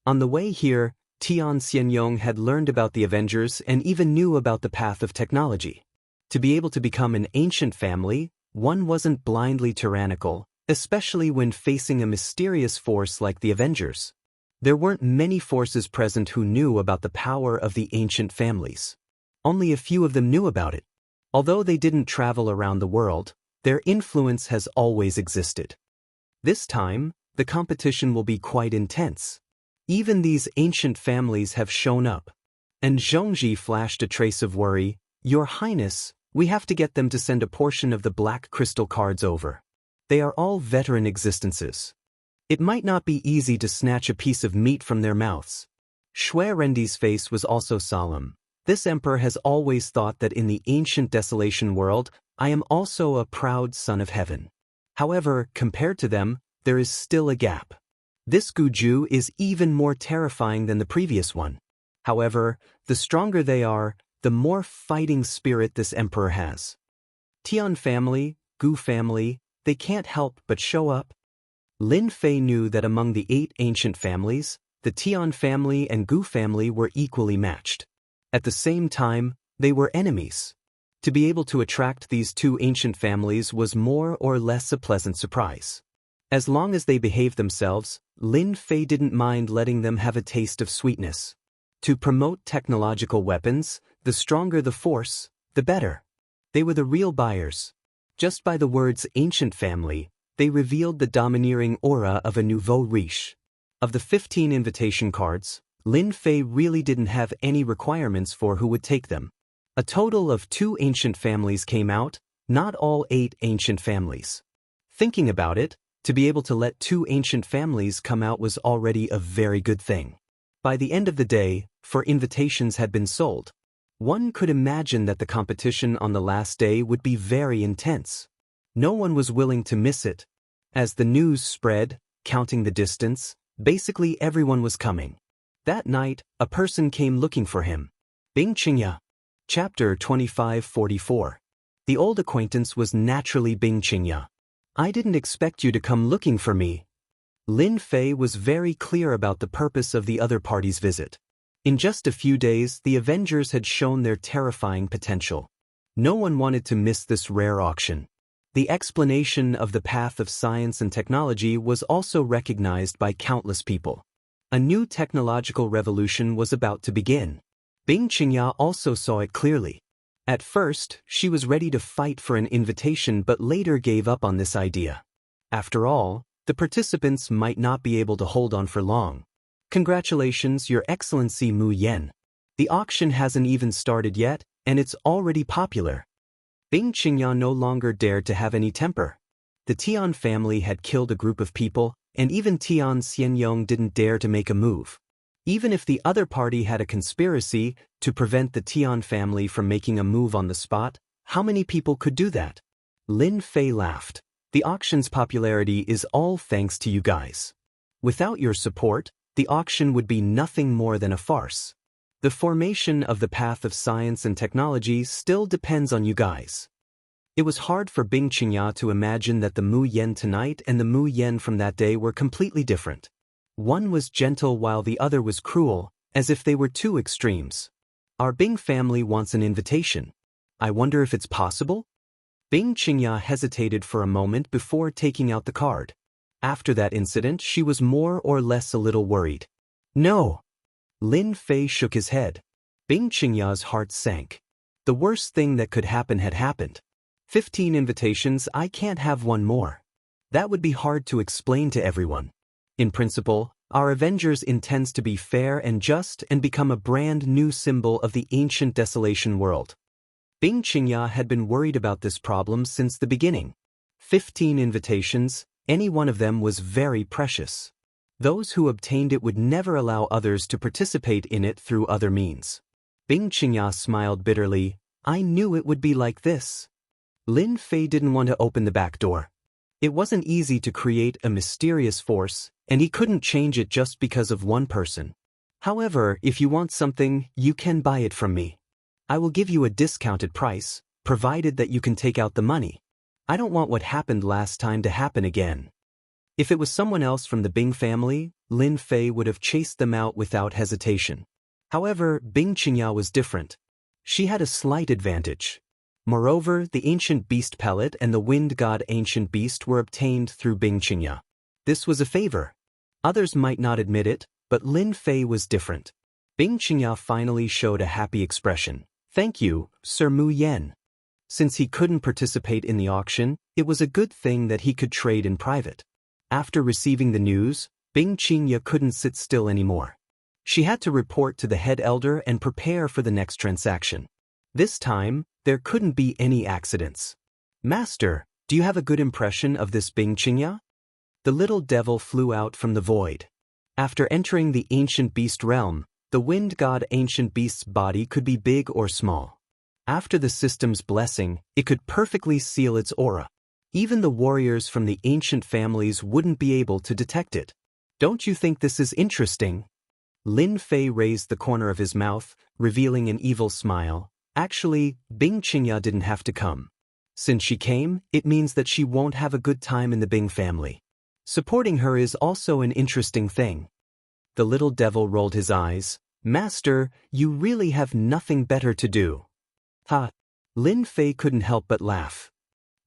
On the way here, Tian Xianyong had learned about the Avengers and even knew about the path of technology. To be able to become an ancient family, one wasn't blindly tyrannical, especially when facing a mysterious force like the Avengers. There weren't many forces present who knew about the power of the ancient families. Only a few of them knew about it. Although they didn't travel around the world, their influence has always existed. This time, the competition will be quite intense. Even these ancient families have shown up. And Zhongji flashed a trace of worry. Your Highness, we have to get them to send a portion of the black crystal cards over. They are all veteran existences. It might not be easy to snatch a piece of meat from their mouths. Shui Rendi's face was also solemn. This emperor has always thought that in the ancient desolation world, I am also a proud son of heaven. However, compared to them, there is still a gap. This Guju is even more terrifying than the previous one. However, the stronger they are, the more fighting spirit this emperor has. Tian family, Gu family, they can't help but show up. Lin Fei knew that among the 8 ancient families, the Tian family and Gu family were equally matched. At the same time, they were enemies. To be able to attract these 2 ancient families was more or less a pleasant surprise. As long as they behaved themselves, Lin Fei didn't mind letting them have a taste of sweetness. To promote technological weapons, the stronger the force, the better. They were the real buyers. Just by the words ancient family, they revealed the domineering aura of a nouveau riche. Of the 15 invitation cards, Lin Fei really didn't have any requirements for who would take them. A total of 2 ancient families came out, not all 8 ancient families. Thinking about it, to be able to let 2 ancient families come out was already a very good thing. By the end of the day, 4 invitations had been sold. One could imagine that the competition on the last day would be very intense. No one was willing to miss it. As the news spread, counting the distance, basically everyone was coming. That night, a person came looking for him. Bing Qingya. Chapter 2544. The old acquaintance was naturally Bing Qingya. I didn't expect you to come looking for me. Lin Fei was very clear about the purpose of the other party's visit. In just a few days, the Avengers had shown their terrifying potential. No one wanted to miss this rare auction. The explanation of the path of science and technology was also recognized by countless people. A new technological revolution was about to begin. Bing Qingya also saw it clearly. At first, she was ready to fight for an invitation but later gave up on this idea. After all, the participants might not be able to hold on for long. Congratulations, Your Excellency Mu Yen. The auction hasn't even started yet, and it's already popular. Bing Qingya no longer dared to have any temper. The Tian family had killed a group of people, and even Tian Xianyong didn't dare to make a move. Even if the other party had a conspiracy to prevent the Tian family from making a move on the spot, how many people could do that? Lin Fei laughed. The auction's popularity is all thanks to you guys. Without your support, the auction would be nothing more than a farce. The formation of the path of science and technology still depends on you guys. It was hard for Bing Qingya to imagine that the Mu Yen tonight and the Mu Yen from that day were completely different. One was gentle while the other was cruel, as if they were 2 extremes. Our Bing family wants an invitation. I wonder if it's possible? Bing Qingya hesitated for a moment before taking out the card. After that incident, she was more or less a little worried. No. Lin Fei shook his head. Bing Qingya's heart sank. The worst thing that could happen had happened. 15 invitations, I can't have one more. That would be hard to explain to everyone. In principle, our Avengers intends to be fair and just and become a brand new symbol of the ancient desolation world. Bing Qingya had been worried about this problem since the beginning. 15 invitations, any one of them was very precious. Those who obtained it would never allow others to participate in it through other means. Bing Qingya smiled bitterly. I knew it would be like this. Lin Fei didn't want to open the back door. It wasn't easy to create a mysterious force, and he couldn't change it just because of one person. However, if you want something, you can buy it from me. I will give you a discounted price, provided that you can take out the money. I don't want what happened last time to happen again. If it was someone else from the Bing family, Lin Fei would have chased them out without hesitation. However, Bing Qingya was different. She had a slight advantage. Moreover, the ancient beast pellet and the wind god ancient beast were obtained through Bing Qingya. This was a favor. Others might not admit it, but Lin Fei was different. Bing Qingya finally showed a happy expression. Thank you, Sir Mu Yen. Since he couldn't participate in the auction, it was a good thing that he could trade in private. After receiving the news, Bing Qingya couldn't sit still anymore. She had to report to the head elder and prepare for the next transaction. This time, there couldn't be any accidents. Master, do you have a good impression of this Bing Qingya? The little devil flew out from the void. After entering the ancient beast realm, the wind god ancient beast's body could be big or small. After the system's blessing, it could perfectly seal its aura. Even the warriors from the ancient families wouldn't be able to detect it. Don't you think this is interesting? Lin Fei raised the corner of his mouth, revealing an evil smile. Actually, Bing Qingya didn't have to come. Since she came, it means that she won't have a good time in the Bing family. Supporting her is also an interesting thing. The little devil rolled his eyes. Master, you really have nothing better to do. Ha! Lin Fei couldn't help but laugh.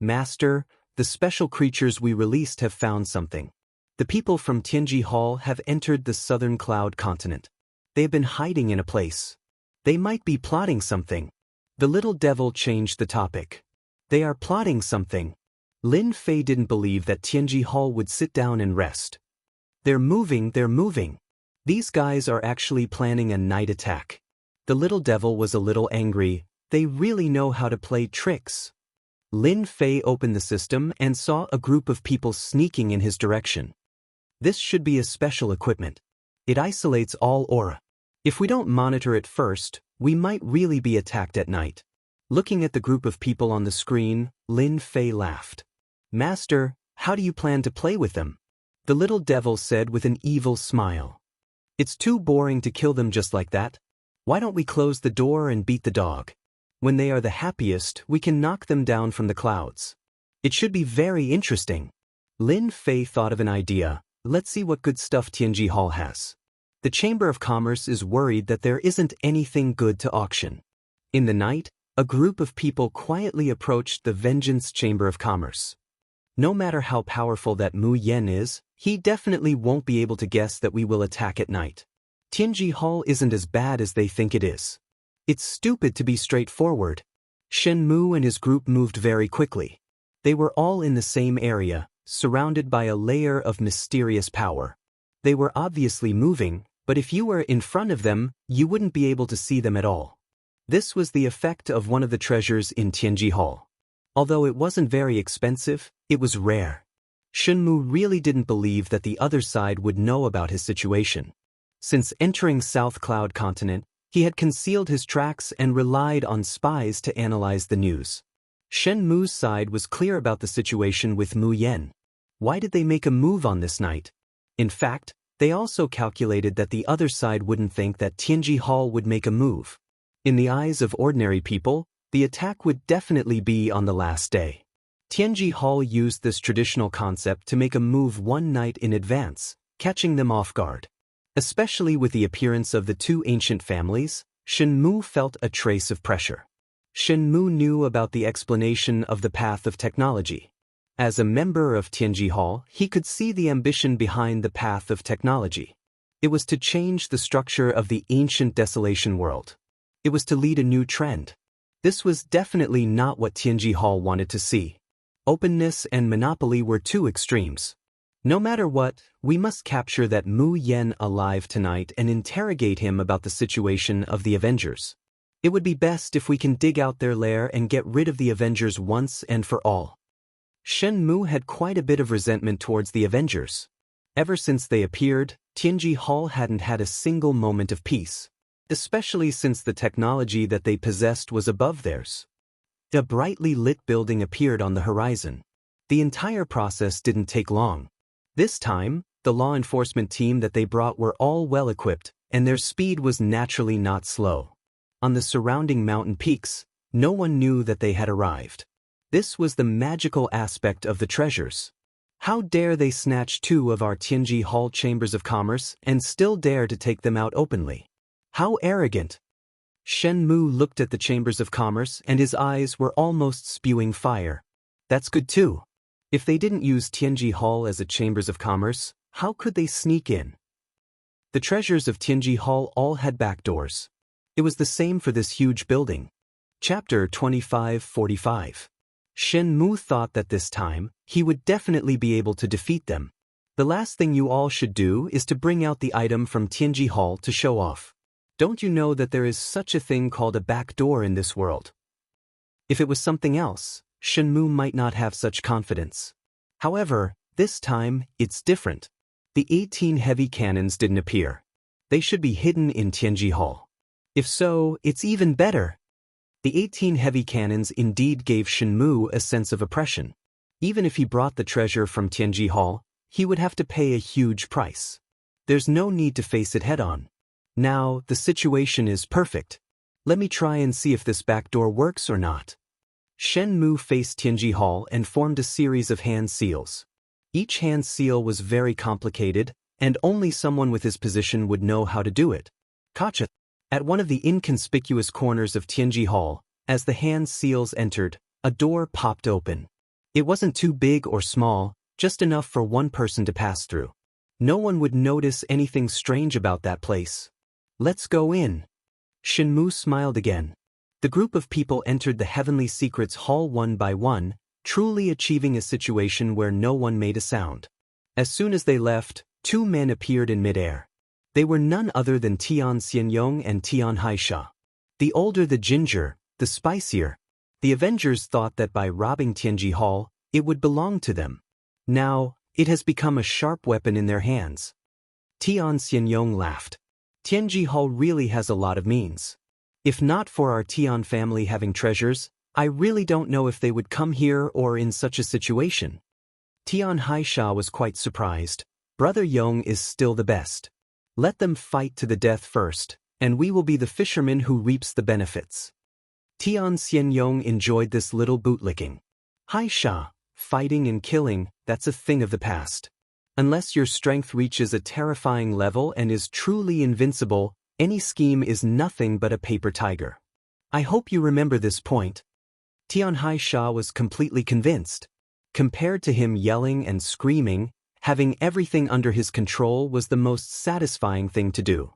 Master, the special creatures we released have found something. The people from Tianji Hall have entered the southern cloud continent. They have been hiding in a place. They might be plotting something. The little devil changed the topic. They are plotting something. Lin Fei didn't believe that Tianji Hall would sit down and rest. They're moving. These guys are actually planning a night attack. The little devil was a little angry. They really know how to play tricks. Lin Fei opened the system and saw a group of people sneaking in his direction. This should be a special equipment. It isolates all aura. If we don't monitor it first, we might really be attacked at night. Looking at the group of people on the screen, Lin Fei laughed. Master, how do you plan to play with them? The little devil said with an evil smile. It's too boring to kill them just like that. Why don't we close the door and beat the dog? When they are the happiest, we can knock them down from the clouds. It should be very interesting. Lin Fei thought of an idea. Let's see what good stuff Tianji Hall has. The Chamber of Commerce is worried that there isn't anything good to auction. In the night, a group of people quietly approached the Vengeance Chamber of Commerce. No matter how powerful that Mu Yen is, he definitely won't be able to guess that we will attack at night. Tianji Hall isn't as bad as they think it is. It's stupid to be straightforward. Shen Mu and his group moved very quickly. They were all in the same area, surrounded by a layer of mysterious power. They were obviously moving, but if you were in front of them, you wouldn't be able to see them at all. This was the effect of one of the treasures in Tianji Hall. Although it wasn't very expensive, it was rare. Shen Mu really didn't believe that the other side would know about his situation. Since entering South Cloud Continent, he had concealed his tracks and relied on spies to analyze the news. Shen Mu's side was clear about the situation with Mu Yen. Why did they make a move on this night? In fact, they also calculated that the other side wouldn't think that Tianji Hall would make a move. In the eyes of ordinary people, the attack would definitely be on the last day. Tianji Hall used this traditional concept to make a move one night in advance, catching them off guard. Especially with the appearance of the two ancient families, Shen Mu felt a trace of pressure. Shen Mu knew about the explanation of the path of technology. As a member of Tianji Hall, he could see the ambition behind the path of technology. It was to change the structure of the ancient desolation world. It was to lead a new trend. This was definitely not what Tianji Hall wanted to see. Openness and monopoly were two extremes. No matter what, we must capture that Mu Yen alive tonight and interrogate him about the situation of the Avengers. It would be best if we can dig out their lair and get rid of the Avengers once and for all. Shen Mu had quite a bit of resentment towards the Avengers. Ever since they appeared, Tianji Hall hadn't had a single moment of peace, especially since the technology that they possessed was above theirs. A brightly lit building appeared on the horizon. The entire process didn't take long. This time, the law enforcement team that they brought were all well-equipped, and their speed was naturally not slow. On the surrounding mountain peaks, no one knew that they had arrived. This was the magical aspect of the treasures. How dare they snatch 2 of our Tianji Hall chambers of commerce and still dare to take them out openly? How arrogant! Shen Mu looked at the chambers of commerce and his eyes were almost spewing fire. That's good too. If they didn't use Tianji Hall as a chambers of commerce, how could they sneak in? The treasures of Tianji Hall all had back doors. It was the same for this huge building. Chapter 2545. Shen Mu thought that this time, he would definitely be able to defeat them. The last thing you all should do is to bring out the item from Tianji Hall to show off. Don't you know that there is such a thing called a back door in this world? If it was something else, Shen Mu might not have such confidence. However, this time, it's different. The 18 heavy cannons didn't appear. They should be hidden in Tianji Hall. If so, it's even better. The 18 heavy cannons indeed gave Shen Mu a sense of oppression. Even if he brought the treasure from Tianji Hall, he would have to pay a huge price. There's no need to face it head-on. Now, the situation is perfect. Let me try and see if this back door works or not. Shen Mu faced Tianji Hall and formed a series of hand seals. Each hand seal was very complicated, and only someone with his position would know how to do it. Gotcha! At one of the inconspicuous corners of Tianji Hall, as the hand seals entered, a door popped open. It wasn't too big or small, just enough for one person to pass through. No one would notice anything strange about that place. Let's go in. Shen Mu smiled again. The group of people entered the Heavenly Secrets Hall one by one, truly achieving a situation where no one made a sound. As soon as they left, 2 men appeared in midair. They were none other than Tian Xianyong and Tian Haisha. The older the ginger, the spicier. The Avengers thought that by robbing Tianji Hall, it would belong to them. Now, it has become a sharp weapon in their hands. Tian Xianyong laughed. Tianji Hall really has a lot of means. If not for our Tian family having treasures, I really don't know if they would come here or in such a situation. Tian Haisha was quite surprised. Brother Yong is still the best. Let them fight to the death first, and we will be the fisherman who reaps the benefits. Tian Xianyong enjoyed this little bootlicking. Haisha, fighting and killing, that's a thing of the past. Unless your strength reaches a terrifying level and is truly invincible, any scheme is nothing but a paper tiger. I hope you remember this point. Tian Haisha was completely convinced. Compared to him yelling and screaming, having everything under his control was the most satisfying thing to do.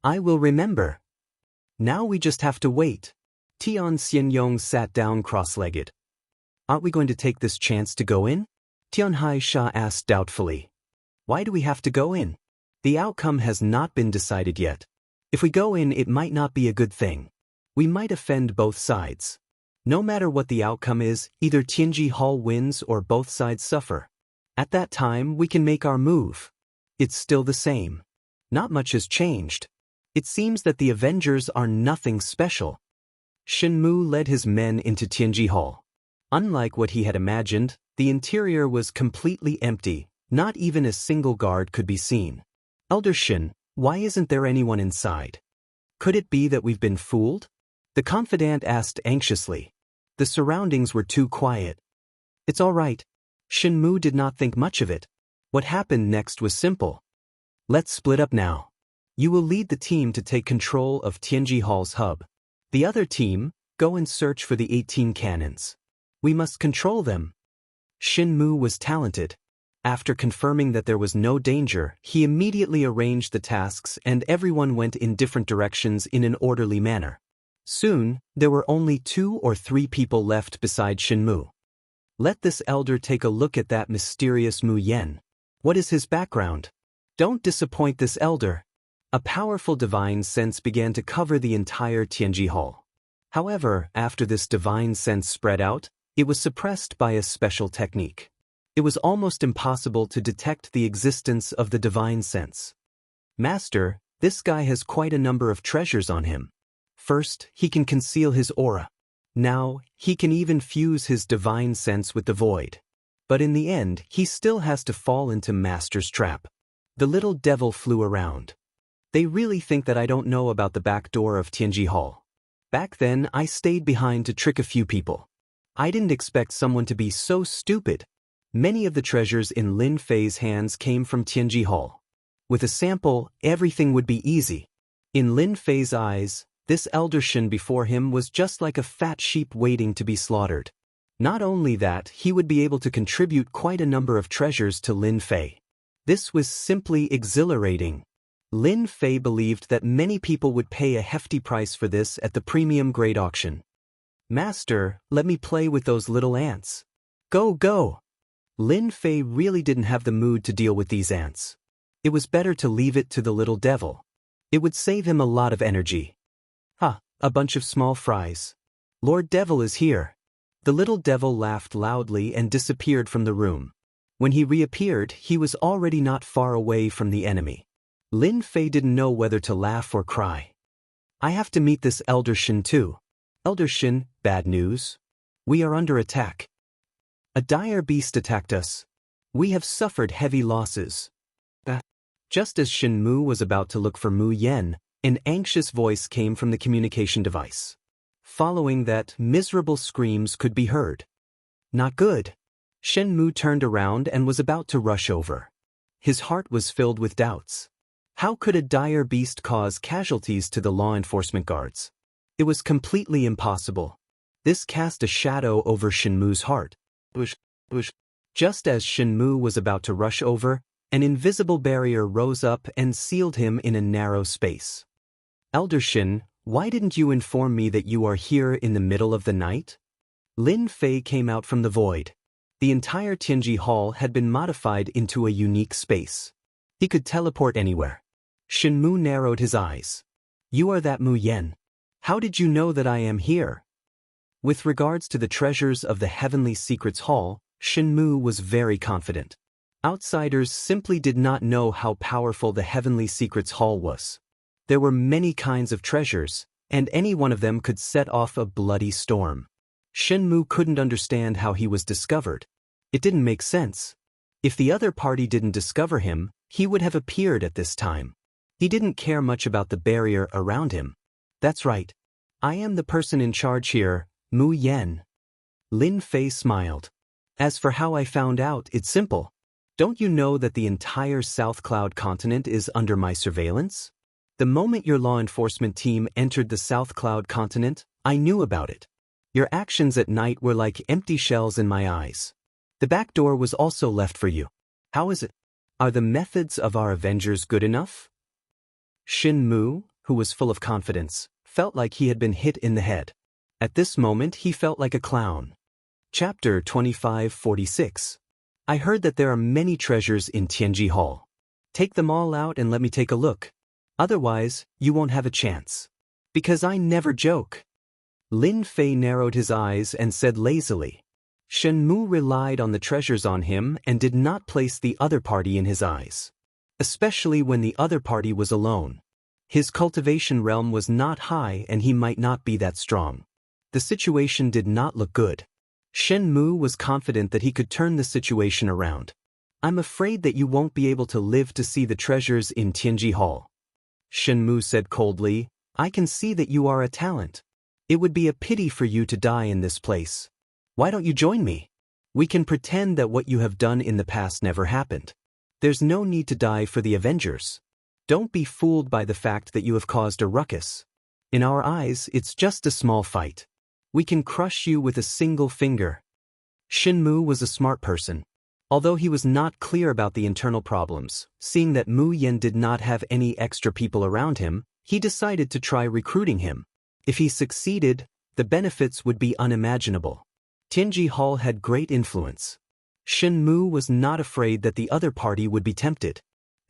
I will remember. Now we just have to wait. Tian Xianyong sat down cross-legged. Aren't we going to take this chance to go in? Tian Haisha asked doubtfully. Why do we have to go in? The outcome has not been decided yet. If we go in, it might not be a good thing. We might offend both sides. No matter what the outcome is, either Tianji Hall wins or both sides suffer. At that time, we can make our move. It's still the same. Not much has changed. It seems that the Avengers are nothing special. Shen Mu led his men into Tianji Hall. Unlike what he had imagined, the interior was completely empty. Not even a single guard could be seen. Elder Shen, why isn't there anyone inside? Could it be that we've been fooled? The confidant asked anxiously. The surroundings were too quiet. It's all right. Shen Mu did not think much of it. What happened next was simple. Let's split up now. You will lead the team to take control of Tianji Hall's hub. The other team, go and search for the 18 cannons. We must control them. Shen Mu was talented. After confirming that there was no danger, he immediately arranged the tasks and everyone went in different directions in an orderly manner. Soon, there were only 2 or 3 people left beside Shenmu. Let this elder take a look at that mysterious Mu Yen. What is his background? Don't disappoint this elder. A powerful divine sense began to cover the entire Tianji Hall. However, after this divine sense spread out, it was suppressed by a special technique. It was almost impossible to detect the existence of the divine sense. Master, this guy has quite a number of treasures on him. First, he can conceal his aura. Now, he can even fuse his divine sense with the void. But in the end, he still has to fall into Master's trap. The little devil flew around. They really think that I don't know about the back door of Tianji Hall. Back then, I stayed behind to trick a few people. I didn't expect someone to be so stupid. Many of the treasures in Lin Fei's hands came from Tianji Hall. With a sample, everything would be easy. In Lin Fei's eyes, this elder Shen before him was just like a fat sheep waiting to be slaughtered. Not only that, he would be able to contribute quite a number of treasures to Lin Fei. This was simply exhilarating. Lin Fei believed that many people would pay a hefty price for this at the premium grade auction. Master, let me play with those little ants. Go, go! Lin Fei really didn't have the mood to deal with these ants. It was better to leave it to the little devil. It would save him a lot of energy. A bunch of small fries. Lord Devil is here. The little devil laughed loudly and disappeared from the room. When he reappeared, he was already not far away from the enemy. Lin Fei didn't know whether to laugh or cry. I have to meet this Elder Shen too. Elder Shen, bad news. We are under attack. A dire beast attacked us. We have suffered heavy losses. Just as Shenmu was about to look for Mu Yen, an anxious voice came from the communication device. Following that, miserable screams could be heard. Not good. Shenmu turned around and was about to rush over. His heart was filled with doubts. How could a dire beast cause casualties to the law enforcement guards? It was completely impossible. This cast a shadow over Shenmu's heart. Just as Shenmu was about to rush over, an invisible barrier rose up and sealed him in a narrow space. Elder Shen, why didn't you inform me that you are here in the middle of the night? Lin Fei came out from the void. The entire Tianji Hall had been modified into a unique space. He could teleport anywhere. Shenmu narrowed his eyes. You are that Mu Yen. How did you know that I am here? With regards to the treasures of the Heavenly Secrets Hall, Shenmu was very confident. Outsiders simply did not know how powerful the Heavenly Secrets Hall was. There were many kinds of treasures, and any one of them could set off a bloody storm. Shenmu couldn't understand how he was discovered. It didn't make sense. If the other party didn't discover him, he would have appeared at this time. He didn't care much about the barrier around him. That's right. I am the person in charge here, Mu Yen. Lin Fei smiled. As for how I found out, it's simple. Don't you know that the entire South Cloud continent is under my surveillance? The moment your law enforcement team entered the South Cloud continent, I knew about it. Your actions at night were like empty shells in my eyes. The back door was also left for you. How is it? Are the methods of our Avengers good enough? Shenmu, who was full of confidence, felt like he had been hit in the head. At this moment he felt like a clown. Chapter 2546. I heard that there are many treasures in Tianji Hall. Take them all out and let me take a look. Otherwise, you won't have a chance. Because I never joke. Lin Fei narrowed his eyes and said lazily. Shenmu relied on the treasures on him and did not place the other party in his eyes. Especially when the other party was alone. His cultivation realm was not high and he might not be that strong. The situation did not look good. Shenmu was confident that he could turn the situation around. I'm afraid that you won't be able to live to see the treasures in Tianji Hall. Shenmu said coldly, I can see that you are a talent. It would be a pity for you to die in this place. Why don't you join me? We can pretend that what you have done in the past never happened. There's no need to die for the Avengers. Don't be fooled by the fact that you have caused a ruckus. In our eyes, it's just a small fight. We can crush you with a single finger. Shenmu was a smart person. Although he was not clear about the internal problems, seeing that Mu Yen did not have any extra people around him, he decided to try recruiting him. If he succeeded, the benefits would be unimaginable. Tianji Hall had great influence. Shen Mu was not afraid that the other party would be tempted.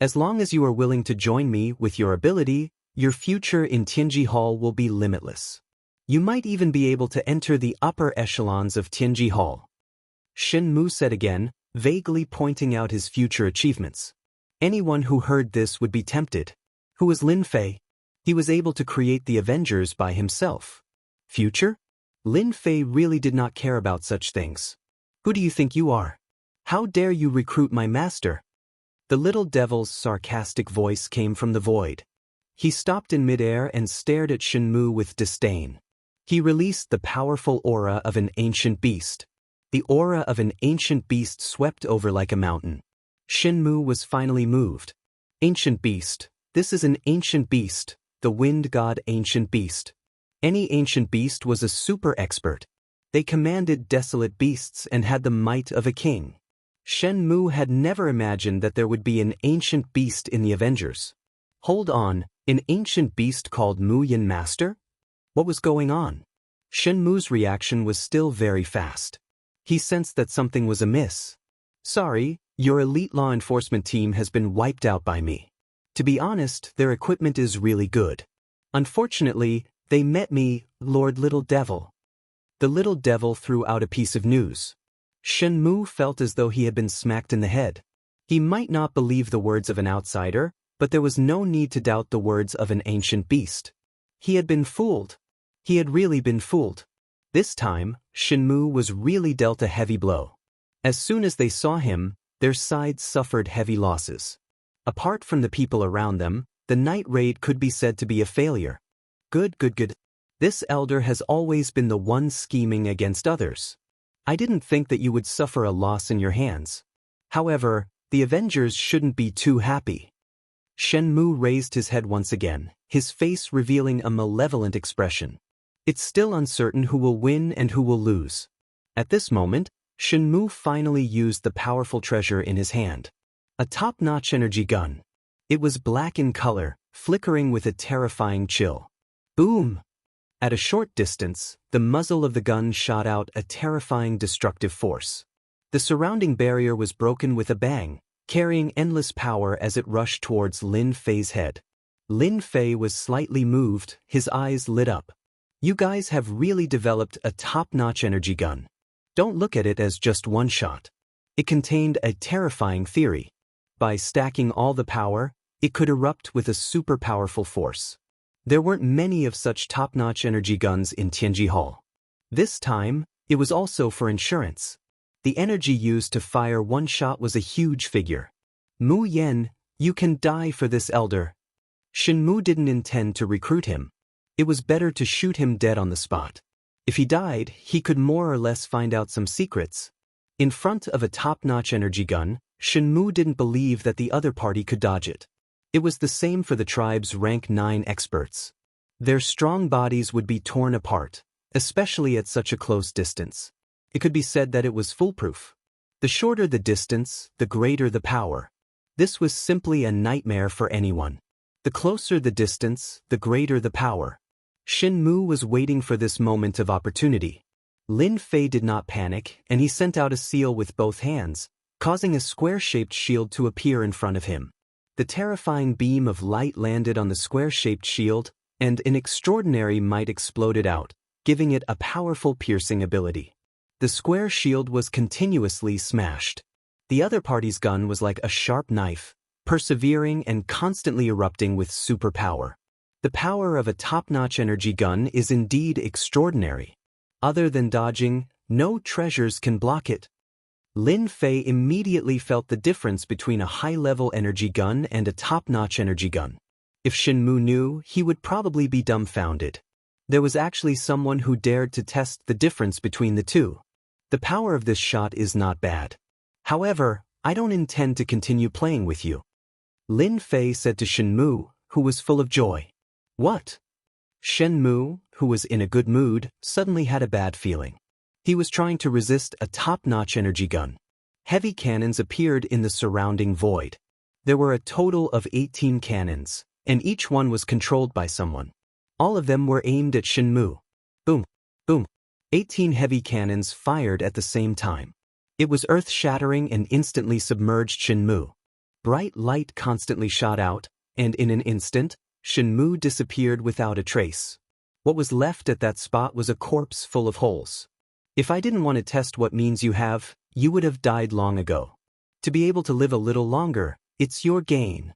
As long as you are willing to join me with your ability, your future in Tianji Hall will be limitless. You might even be able to enter the upper echelons of Tianji Hall. Shen Mu said again, vaguely pointing out his future achievements. Anyone who heard this would be tempted. Who was Lin Fei? He was able to create the Avengers by himself. Future? Lin Fei really did not care about such things. Who do you think you are? How dare you recruit my master? The little devil's sarcastic voice came from the void. He stopped in midair and stared at Shen Mu with disdain. He released the powerful aura of an ancient beast. The aura of an ancient beast swept over like a mountain. Shen Mu was finally moved. Ancient beast. This is an ancient beast, the wind god ancient beast. Any ancient beast was a super expert. They commanded desolate beasts and had the might of a king. Shen Mu had never imagined that there would be an ancient beast in the Avengers. Hold on, an ancient beast called Mu Yin Master? What was going on? Shen Mu's reaction was still very fast. He sensed that something was amiss. Sorry, your elite law enforcement team has been wiped out by me. To be honest, their equipment is really good. Unfortunately, they met me, Lord Little Devil. The little devil threw out a piece of news. Shen Mu felt as though he had been smacked in the head. He might not believe the words of an outsider, but there was no need to doubt the words of an ancient beast. He had been fooled. He had really been fooled. This time, Shen Mu was really dealt a heavy blow. As soon as they saw him, their sides suffered heavy losses. Apart from the people around them, the night raid could be said to be a failure. Good. This elder has always been the one scheming against others. I didn't think that you would suffer a loss in your hands. However, the Avengers shouldn't be too happy. Shen Mu raised his head once again, his face revealing a malevolent expression. It's still uncertain who will win and who will lose. At this moment, Shen Mu finally used the powerful treasure in his hand. A top-notch energy gun. It was black in color, flickering with a terrifying chill. Boom! At a short distance, the muzzle of the gun shot out a terrifying destructive force. The surrounding barrier was broken with a bang, carrying endless power as it rushed towards Lin Fei's head. Lin Fei was slightly moved, his eyes lit up. You guys have really developed a top-notch energy gun. Don't look at it as just one shot. It contained a terrifying theory. By stacking all the power, it could erupt with a super powerful force. There weren't many of such top-notch energy guns in Tianji Hall. This time, it was also for insurance. The energy used to fire one shot was a huge figure. Mu Yen, you can die for this elder. Shen Mu didn't intend to recruit him. It was better to shoot him dead on the spot. If he died, he could more or less find out some secrets. In front of a top-notch energy gun, Shen Mu didn't believe that the other party could dodge it. It was the same for the tribe's rank 9 experts. Their strong bodies would be torn apart, especially at such a close distance. It could be said that it was foolproof. The shorter the distance, the greater the power. This was simply a nightmare for anyone. The closer the distance, the greater the power. Shen Mu was waiting for this moment of opportunity. Lin Fei did not panic, and he sent out a seal with both hands, causing a square-shaped shield to appear in front of him. The terrifying beam of light landed on the square-shaped shield, and an extraordinary might exploded out, giving it a powerful piercing ability. The square shield was continuously smashed. The other party's gun was like a sharp knife, persevering and constantly erupting with superpower. The power of a top-notch energy gun is indeed extraordinary. Other than dodging, no treasures can block it. Lin Fei immediately felt the difference between a high-level energy gun and a top-notch energy gun. If Shen Mu knew, he would probably be dumbfounded. There was actually someone who dared to test the difference between the two. The power of this shot is not bad. However, I don't intend to continue playing with you. Lin Fei said to Shen Mu, who was full of joy. What? Shen Mu, who was in a good mood, suddenly had a bad feeling. He was trying to resist a top-notch energy gun. Heavy cannons appeared in the surrounding void. There were a total of 18 cannons, and each one was controlled by someone. All of them were aimed at Shenmue. Boom, boom. 18 heavy cannons fired at the same time. It was earth-shattering and instantly submerged Shenmue. Bright light constantly shot out, and in an instant, Shenmue disappeared without a trace. What was left at that spot was a corpse full of holes. If I didn't want to test what means you have, you would have died long ago. To be able to live a little longer, it's your gain.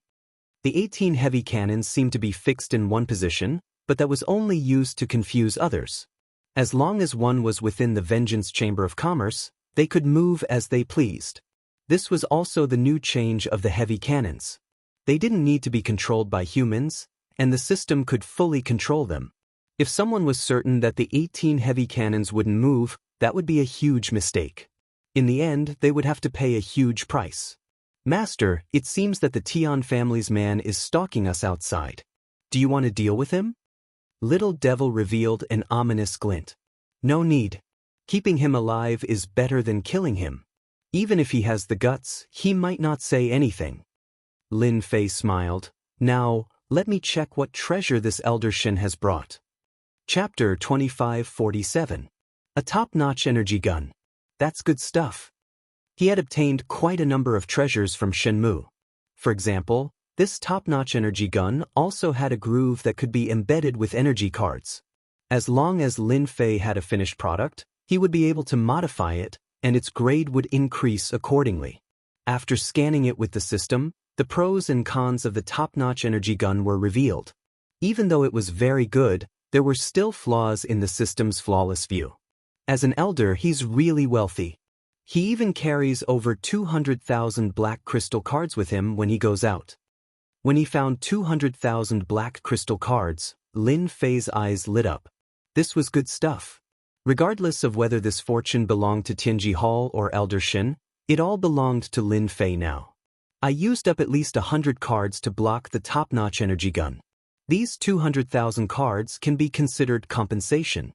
The 18 heavy cannons seemed to be fixed in one position, but that was only used to confuse others. As long as one was within the Vengeance Chamber of Commerce, they could move as they pleased. This was also the new change of the heavy cannons. They didn't need to be controlled by humans, and the system could fully control them. If someone was certain that the 18 heavy cannons wouldn't move, that would be a huge mistake. In the end, they would have to pay a huge price. Master, it seems that the Tian family's man is stalking us outside. Do you want to deal with him? Little Devil revealed an ominous glint. No need. Keeping him alive is better than killing him. Even if he has the guts, he might not say anything. Lin Fei smiled. Now, let me check what treasure this Elder Shen has brought. Chapter 2547. A top-notch energy gun. That's good stuff. He had obtained quite a number of treasures from Shenmue. For example, this top-notch energy gun also had a groove that could be embedded with energy cards. As long as Lin Fei had a finished product, he would be able to modify it, and its grade would increase accordingly. After scanning it with the system, the pros and cons of the top-notch energy gun were revealed. Even though it was very good, there were still flaws in the system's flawless view. As an elder, he's really wealthy. He even carries over 200,000 black crystal cards with him when he goes out. When he found 200,000 black crystal cards, Lin Fei's eyes lit up. This was good stuff. Regardless of whether this fortune belonged to Tianji Hall or Elder Shen, it all belonged to Lin Fei now. I used up at least 100 cards to block the top-notch energy gun. These 200,000 cards can be considered compensation.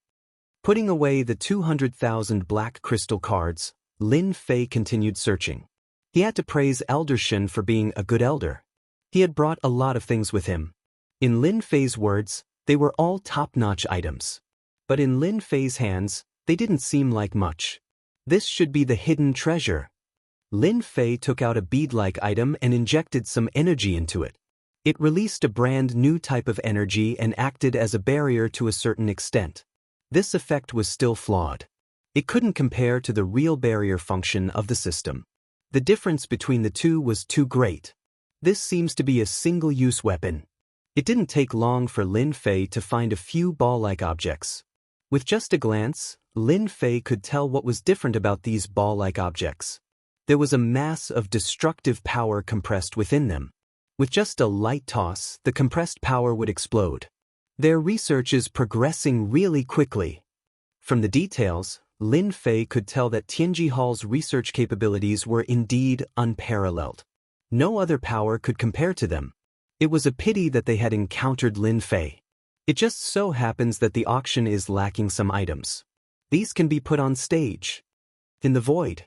Putting away the 200,000 black crystal cards, Lin Fei continued searching. He had to praise Elder Shen for being a good elder. He had brought a lot of things with him. In Lin Fei's words, they were all top-notch items. But in Lin Fei's hands, they didn't seem like much. This should be the hidden treasure. Lin Fei took out a bead-like item and injected some energy into it. It released a brand new type of energy and acted as a barrier to a certain extent. This effect was still flawed. It couldn't compare to the real barrier function of the system. The difference between the two was too great. This seems to be a single-use weapon. It didn't take long for Lin Fei to find a few ball-like objects. With just a glance, Lin Fei could tell what was different about these ball-like objects. There was a mass of destructive power compressed within them. With just a light toss, the compressed power would explode. Their research is progressing really quickly. From the details, Lin Fei could tell that Tianji Hall's research capabilities were indeed unparalleled. No other power could compare to them. It was a pity that they had encountered Lin Fei. It just so happens that the auction is lacking some items. These can be put on stage. In the void,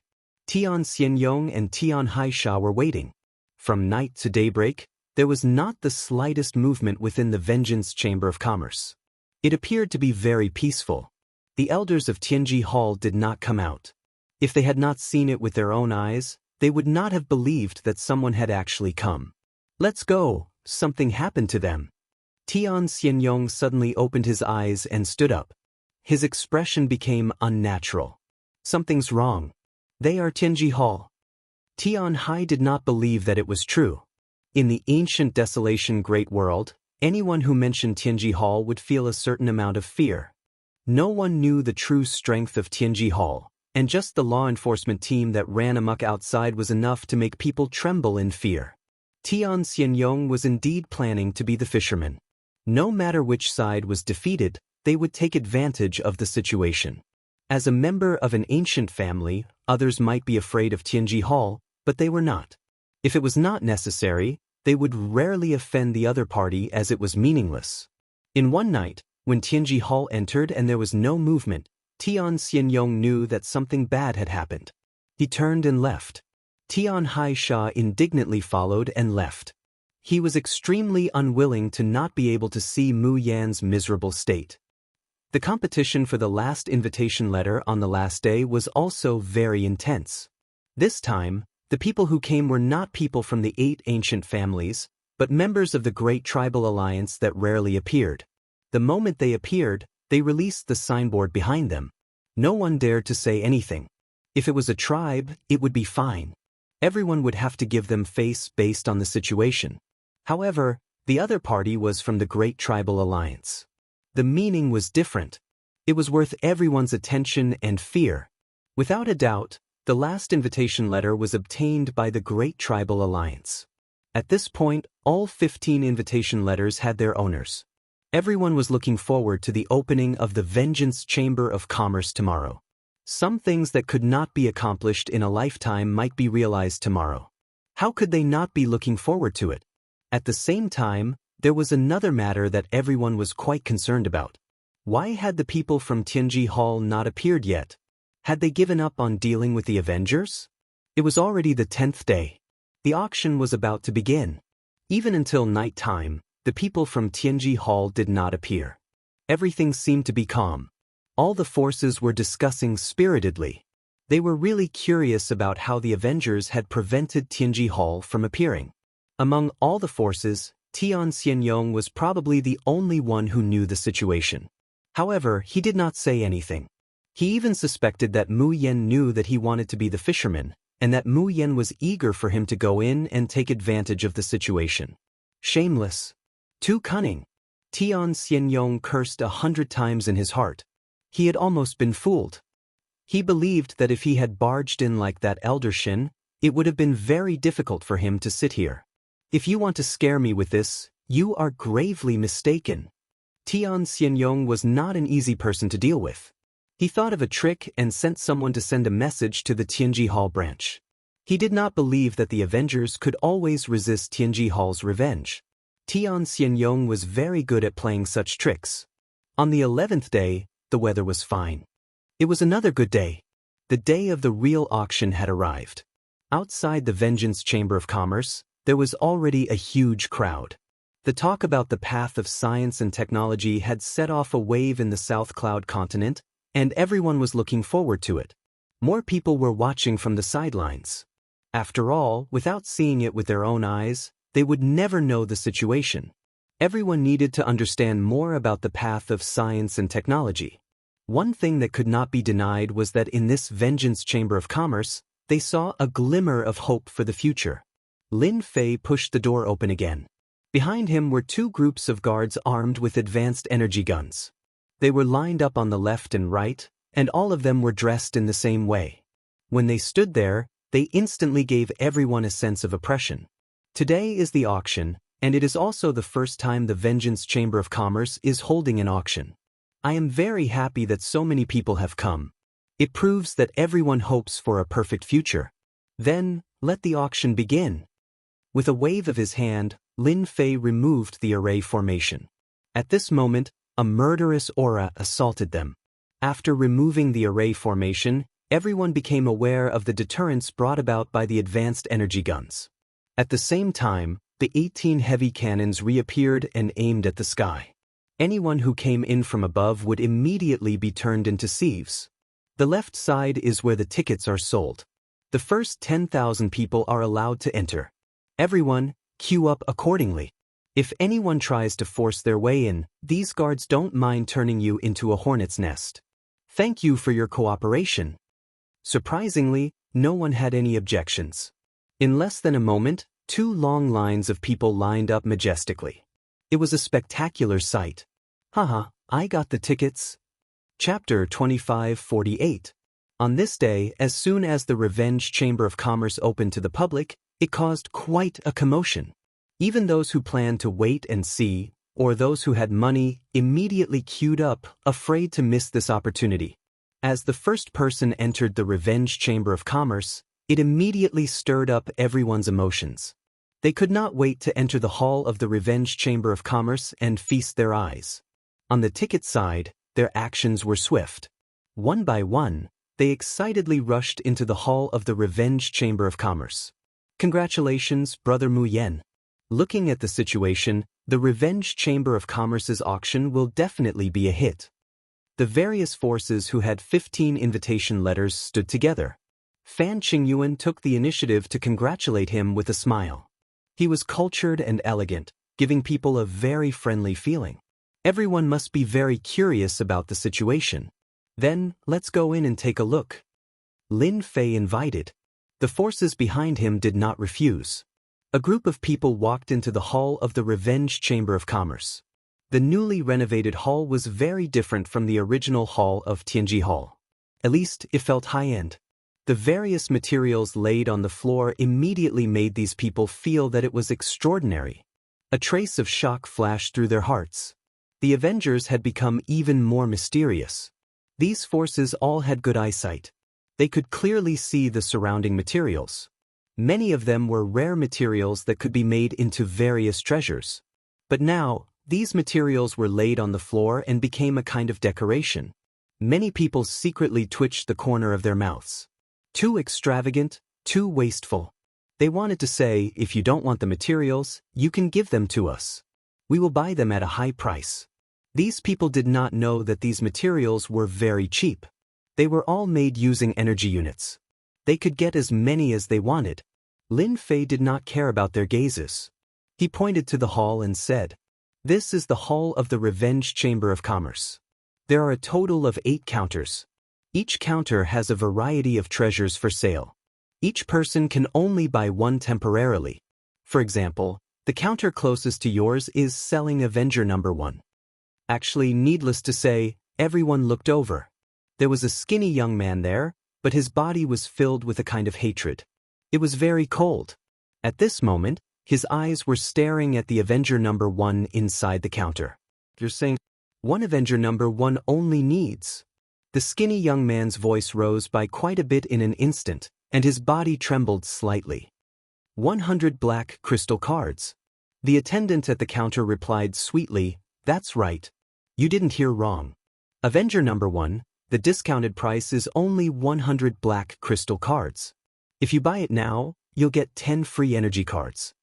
Tian Xianyong and Tian Haisha were waiting. From night to daybreak, there was not the slightest movement within the Vengeance Chamber of Commerce. It appeared to be very peaceful. The elders of Tianji Hall did not come out. If they had not seen it with their own eyes, they would not have believed that someone had actually come. Let's go, something happened to them. Tian Xianyong suddenly opened his eyes and stood up. His expression became unnatural. Something's wrong. They are Tianji Hall. Tian Hai did not believe that it was true. In the ancient desolation great world, anyone who mentioned Tianji Hall would feel a certain amount of fear. No one knew the true strength of Tianji Hall, and just the law enforcement team that ran amok outside was enough to make people tremble in fear. Tian Xianyong was indeed planning to be the fisherman. No matter which side was defeated, they would take advantage of the situation. As a member of an ancient family, others might be afraid of Tianji Hall, but they were not. If it was not necessary, they would rarely offend the other party as it was meaningless. In one night, when Tianji Hall entered and there was no movement, Tian Xianyong knew that something bad had happened. He turned and left. Tian Haisha indignantly followed and left. He was extremely unwilling to not be able to see Mu Yan's miserable state. The competition for the last invitation letter on the last day was also very intense. This time, the people who came were not people from the 8 ancient families, but members of the great tribal alliance that rarely appeared. The moment they appeared, they released the signboard behind them. No one dared to say anything. If it was a tribe, it would be fine. Everyone would have to give them face based on the situation. However, the other party was from the great tribal alliance. The meaning was different. It was worth everyone's attention and fear. Without a doubt, the last invitation letter was obtained by the great tribal alliance. At this point, all 15 invitation letters had their owners. Everyone was looking forward to the opening of the Vengeance Chamber of Commerce tomorrow. Some things that could not be accomplished in a lifetime might be realized tomorrow. How could they not be looking forward to it? At the same time, there was another matter that everyone was quite concerned about. Why had the people from Tianji Hall not appeared yet? Had they given up on dealing with the Avengers? It was already the 10th day. The auction was about to begin. Even until night time, the people from Tianji Hall did not appear. Everything seemed to be calm. All the forces were discussing spiritedly. They were really curious about how the Avengers had prevented Tianji Hall from appearing. Among all the forces, Tian Xianyong was probably the only one who knew the situation. However, he did not say anything. He even suspected that Mu Yan knew that he wanted to be the fisherman, and that Mu Yan was eager for him to go in and take advantage of the situation. Shameless. Too cunning. Tian Xianyong cursed 100 times in his heart. He had almost been fooled. He believed that if he had barged in like that elder Shin, it would have been very difficult for him to sit here. If you want to scare me with this, you are gravely mistaken. Tian Xianyong was not an easy person to deal with. He thought of a trick and sent someone to send a message to the Tianji Hall branch. He did not believe that the Avengers could always resist Tianji Hall's revenge. Tian Xianyong was very good at playing such tricks. On the 11th day, the weather was fine. It was another good day. The day of the real auction had arrived. Outside the Vengeance Chamber of Commerce, there was already a huge crowd. The talk about the path of science and technology had set off a wave in the South Cloud continent, and everyone was looking forward to it. More people were watching from the sidelines. After all, without seeing it with their own eyes, they would never know the situation. Everyone needed to understand more about the path of science and technology. One thing that could not be denied was that in this Vengeance Chamber of Commerce, they saw a glimmer of hope for the future. Lin Fei pushed the door open again. Behind him were 2 groups of guards armed with advanced energy guns. They were lined up on the left and right, and all of them were dressed in the same way. When they stood there, they instantly gave everyone a sense of oppression. Today is the auction, and it is also the first time the Vengeance Chamber of Commerce is holding an auction. I am very happy that so many people have come. It proves that everyone hopes for a perfect future. Then, let the auction begin. With a wave of his hand, Lin Fei removed the array formation. At this moment, a murderous aura assaulted them. After removing the array formation, everyone became aware of the deterrence brought about by the advanced energy guns. At the same time, the 18 heavy cannons reappeared and aimed at the sky. Anyone who came in from above would immediately be turned into sieves. The left side is where the tickets are sold. The first 10,000 people are allowed to enter. Everyone, queue up accordingly. If anyone tries to force their way in, these guards don't mind turning you into a hornet's nest. Thank you for your cooperation. Surprisingly, no one had any objections. In less than a moment, 2 long lines of people lined up majestically. It was a spectacular sight. Haha, I got the tickets. Chapter 2548. On this day, as soon as the Revenge Chamber of Commerce opened to the public, it caused quite a commotion. Even those who planned to wait and see, or those who had money, immediately queued up, afraid to miss this opportunity. As the first person entered the Revenge Chamber of Commerce, it immediately stirred up everyone's emotions. They could not wait to enter the hall of the Revenge Chamber of Commerce and feast their eyes. On the ticket side, their actions were swift. One by one, They excitedly rushed into the hall of the Revenge Chamber of Commerce. Congratulations, Brother Mu Yen. Looking at the situation, the Revenge Chamber of Commerce's auction will definitely be a hit. The various forces who had 15 invitation letters stood together. Fan Qingyuan took the initiative to congratulate him with a smile. He was cultured and elegant, giving people a very friendly feeling. Everyone must be very curious about the situation. Then, let's go in and take a look. Lin Fei invited. The forces behind him did not refuse. A group of people walked into the hall of the Revenge Chamber of Commerce. The newly renovated hall was very different from the original hall of Tianji Hall. At least, it felt high-end. The various materials laid on the floor immediately made these people feel that it was extraordinary. A trace of shock flashed through their hearts. The Avengers had become even more mysterious. These forces all had good eyesight. They could clearly see the surrounding materials. Many of them were rare materials that could be made into various treasures. But now, these materials were laid on the floor and became a kind of decoration. Many people secretly twitched the corner of their mouths. Too extravagant, too wasteful. They wanted to say, if you don't want the materials, you can give them to us. We will buy them at a high price. These people did not know that these materials were very cheap. They were all made using energy units. They could get as many as they wanted. Lin Fei did not care about their gazes. He pointed to the hall and said, "This is the hall of the Revenge Chamber of Commerce. There are a total of 8 counters. Each counter has a variety of treasures for sale. Each person can only buy one temporarily. For example, the counter closest to yours is selling Avenger number 1. Actually, needless to say, everyone looked over. There was a skinny young man there, but his body was filled with a kind of hatred. It was very cold. At this moment, his eyes were staring at the Avenger number 1 inside the counter. You're saying, one Avenger number 1 only needs. The skinny young man's voice rose by quite a bit in an instant, and his body trembled slightly. 100 black crystal cards. The attendant at the counter replied sweetly, "That's right. You didn't hear wrong. Avenger number 1, the discounted price is only 100 black crystal cards. If you buy it now, you'll get 10 free energy cards.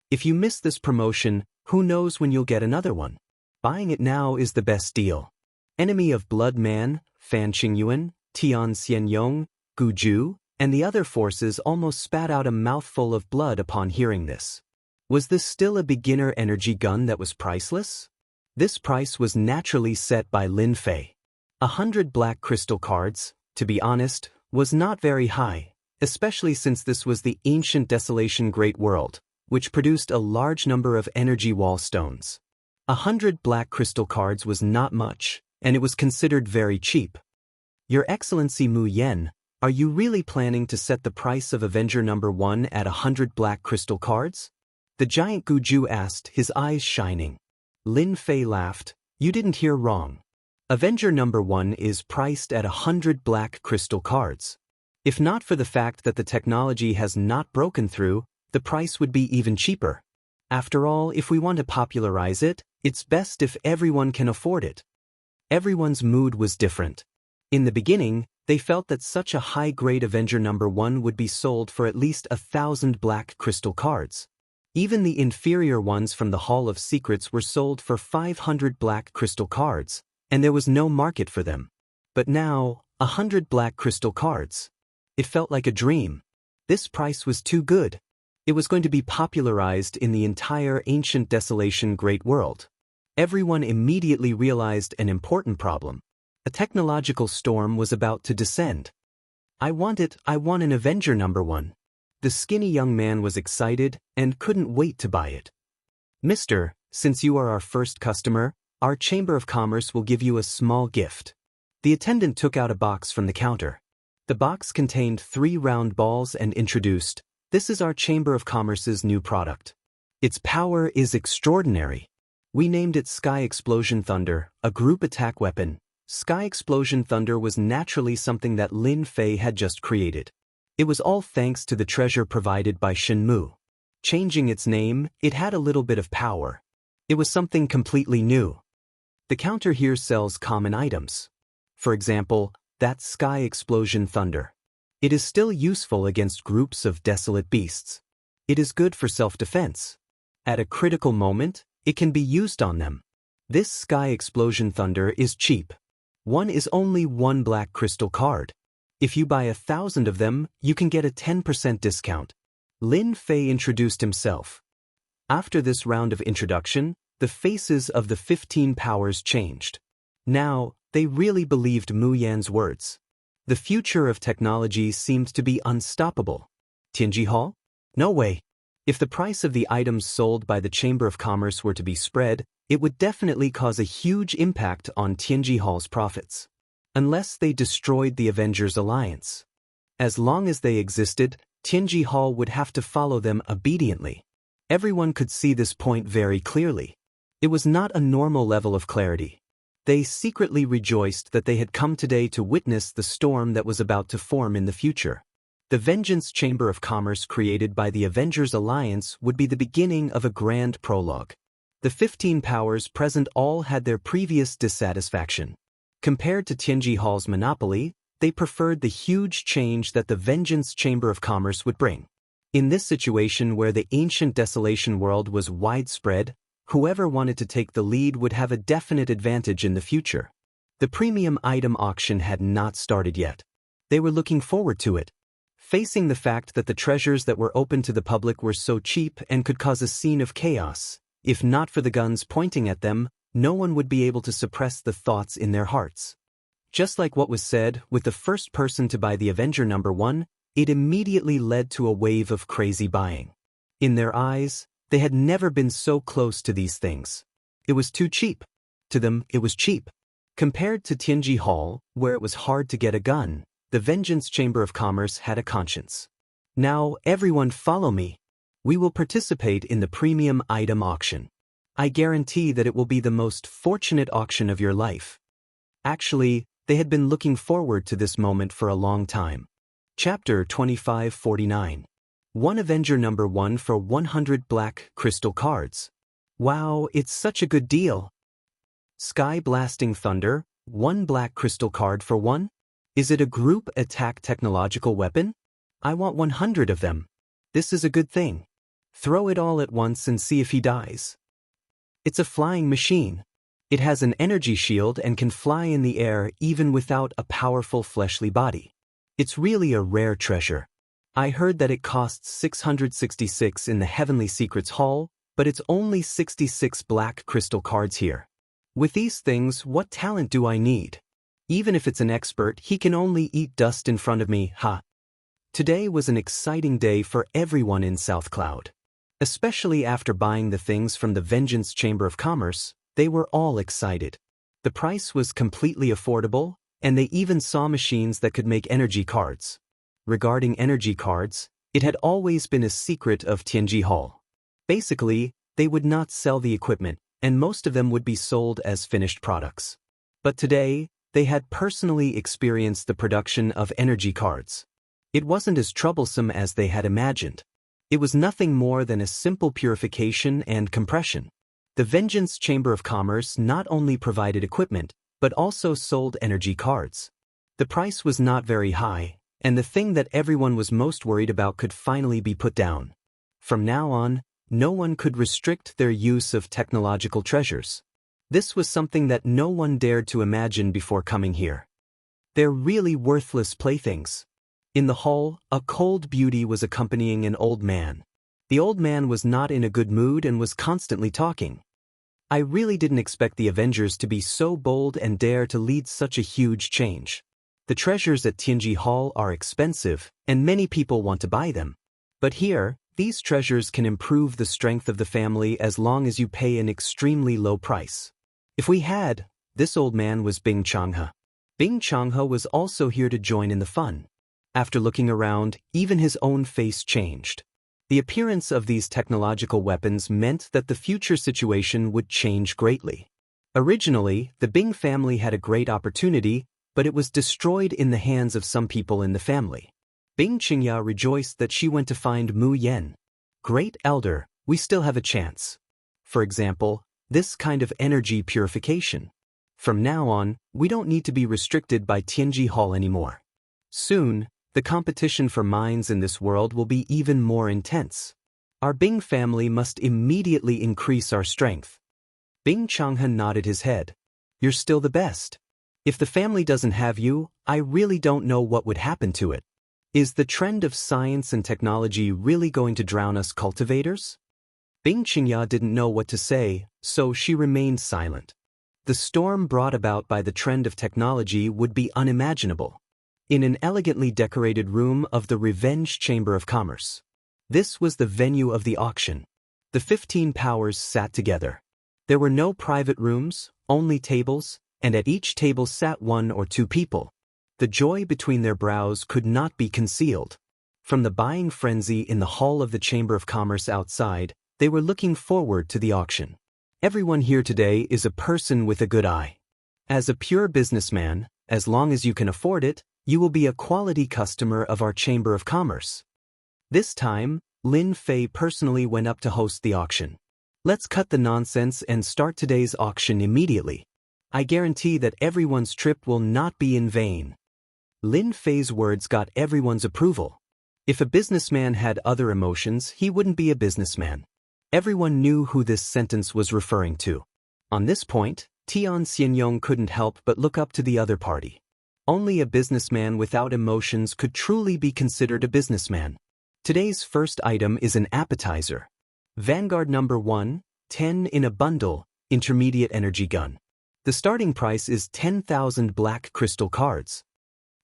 If you miss this promotion, who knows when you'll get another one. Buying it now is the best deal." Enemy of Blood Man, Fan Qingyuan, Tian Xianyong, Gu Ju, and the other forces almost spat out a mouthful of blood upon hearing this. Was this still a beginner energy gun that was priceless? This price was naturally set by Lin Fei. 100 black crystal cards, to be honest, was not very high, especially since this was the ancient Desolation Great World, which produced a large number of energy wall stones. 100 black crystal cards was not much, and it was considered very cheap. Your Excellency Mu Yen, are you really planning to set the price of Avenger number 1 at 100 black crystal cards? The giant Guju asked, his eyes shining. Lin Fei laughed, "You didn't hear wrong. Avenger number 1 is priced at 100 black crystal cards. If not for the fact that the technology has not broken through, the price would be even cheaper. After all, if we want to popularize it, it's best if everyone can afford it." Everyone's mood was different. In the beginning, they felt that such a high-grade Avenger number 1 would be sold for at least 1,000 black crystal cards. Even the inferior ones from the Hall of Secrets were sold for 500 black crystal cards, and there was no market for them. But now, 100 black crystal cards. It felt like a dream. This price was too good. It was going to be popularized in the entire ancient Desolation Great World. Everyone immediately realized an important problem. A technological storm was about to descend. I want an Avenger number 1. The skinny young man was excited and couldn't wait to buy it. "Mister, since you are our first customer, our Chamber of Commerce will give you a small gift." The attendant took out a box from the counter. The box contained 3 round balls and introduced, "This is our Chamber of Commerce's new product. Its power is extraordinary. We named it Sky Explosion Thunder, a group attack weapon." Sky Explosion Thunder was naturally something that Lin Fei had just created. It was all thanks to the treasure provided by Shenmu. Changing its name, it had a little bit of power. It was something completely new. The counter here sells common items. For example, That's sky explosion thunder. It is still useful against groups of desolate beasts. It is good for self-defense. At a critical moment, it can be used on them. This sky explosion thunder is cheap. One is only one black crystal card. If you buy 1,000 of them, you can get a 10% discount. Lin Fei introduced himself. After this round of introduction, the faces of the 15 powers changed. Now, they really believed Mu Yan's words. The future of technology seemed to be unstoppable. Tianji Hall? No way. If the price of the items sold by the Chamber of Commerce were to be spread, it would definitely cause a huge impact on Tianji Hall's profits. Unless they destroyed the Avengers Alliance. As long as they existed, Tianji Hall would have to follow them obediently. Everyone could see this point very clearly. It was not a normal level of clarity. They secretly rejoiced that they had come today to witness the storm that was about to form in the future. The Vengeance Chamber of Commerce created by the Avengers Alliance would be the beginning of a grand prologue. The 15 powers present all had their previous dissatisfaction. Compared to Tianji Hall's monopoly, they preferred the huge change that the Vengeance Chamber of Commerce would bring. In this situation where the ancient desolation world was widespread, whoever wanted to take the lead would have a definite advantage in the future. The premium item auction had not started yet. They were looking forward to it. Facing the fact that the treasures that were open to the public were so cheap and could cause a scene of chaos, if not for the guns pointing at them, no one would be able to suppress the thoughts in their hearts. Just like what was said, with the first person to buy the Avenger #1, it immediately led to a wave of crazy buying. In their eyes, they had never been so close to these things. It was too cheap. To them, it was cheap. Compared to Tianji Hall, where it was hard to get a gun, the Vengeance Chamber of Commerce had a conscience. Now, everyone follow me. We will participate in the premium item auction. I guarantee that it will be the most fortunate auction of your life. Actually, they had been looking forward to this moment for a long time. Chapter 2549. One Avenger #1 for 100 black crystal cards. Wow, it's such a good deal. Sky Blasting Thunder, 1 black crystal card for 1? Is it a group attack technological weapon? I want 100 of them. This is a good thing. Throw it all at once and see if he dies. It's a flying machine. It has an energy shield and can fly in the air even without a powerful fleshly body. It's really a rare treasure. I heard that it costs 666 in the Heavenly Secrets Hall, but it's only 66 black crystal cards here. With these things, what talent do I need? Even if it's an expert, he can only eat dust in front of me, ha. Today was an exciting day for everyone in South Cloud. Especially after buying the things from the Vengeance Chamber of Commerce, they were all excited. The price was completely affordable, and they even saw machines that could make energy cards. Regarding energy cards, it had always been a secret of Tianji Hall. Basically, they would not sell the equipment, and most of them would be sold as finished products. But today, they had personally experienced the production of energy cards. It wasn't as troublesome as they had imagined. It was nothing more than a simple purification and compression. The Vengeance Chamber of Commerce not only provided equipment, but also sold energy cards. The price was not very high, and the thing that everyone was most worried about could finally be put down. From now on, no one could restrict their use of technological treasures. This was something that no one dared to imagine before coming here. They're really worthless playthings. In the hall, a cold beauty was accompanying an old man. The old man was not in a good mood and was constantly talking. I really didn't expect the Avengers to be so bold and dare to lead such a huge change. The treasures at Tianji Hall are expensive, and many people want to buy them. But here, these treasures can improve the strength of the family as long as you pay an extremely low price. If we had, this old man was Bing Changhe. Bing Changhe was also here to join in the fun. After looking around, even his own face changed. The appearance of these technological weapons meant that the future situation would change greatly. Originally, the Bing family had a great opportunity, but it was destroyed in the hands of some people in the family. Bing Qingya rejoiced that she went to find Mu Yan. Great Elder, we still have a chance. For example, this kind of energy purification. From now on, we don't need to be restricted by Tianji Hall anymore. Soon, the competition for mines in this world will be even more intense. Our Bing family must immediately increase our strength. Bing Changhe nodded his head. You're still the best. If the family doesn't have you, I really don't know what would happen to it. Is the trend of science and technology really going to drown us cultivators? Bing Qingya didn't know what to say, so she remained silent. The storm brought about by the trend of technology would be unimaginable. In an elegantly decorated room of the Revenge Chamber of Commerce. This was the venue of the auction. The 15 powers sat together. There were no private rooms, only tables, and at each table sat 1 or 2 people. The joy between their brows could not be concealed. From the buying frenzy in the hall of the Chamber of Commerce outside, they were looking forward to the auction. Everyone here today is a person with a good eye. As a pure businessman, as long as you can afford it, you will be a quality customer of our Chamber of Commerce. This time, Lin Fei personally went up to host the auction. Let's cut the nonsense and start today's auction immediately. I guarantee that everyone's trip will not be in vain. Lin Fei's words got everyone's approval. If a businessman had other emotions, he wouldn't be a businessman. Everyone knew who this sentence was referring to. On this point, Tian Xianyong couldn't help but look up to the other party. Only a businessman without emotions could truly be considered a businessman. Today's first item is an appetizer. Vanguard number 1, 10 in a bundle, intermediate energy gun. The starting price is 10,000 black crystal cards.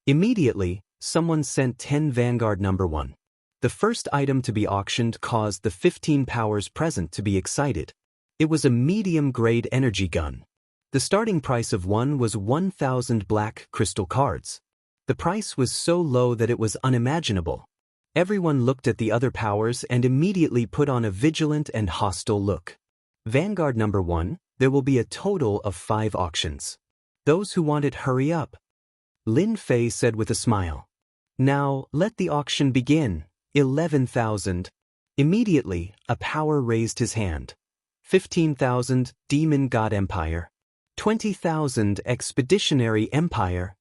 Immediately, someone sent 10 Vanguard number 1. The first item to be auctioned caused the 15 powers present to be excited. It was a medium-grade energy gun. The starting price of one was 1,000 black crystal cards. The price was so low that it was unimaginable. Everyone looked at the other powers and immediately put on a vigilant and hostile look. Vanguard number 1, there will be a total of 5 auctions. Those who want it, hurry up. Lin Fei said with a smile. Now, let the auction begin. 11,000. Immediately, a power raised his hand. 15,000, Demon God Empire. 20,000, Expeditionary Empire.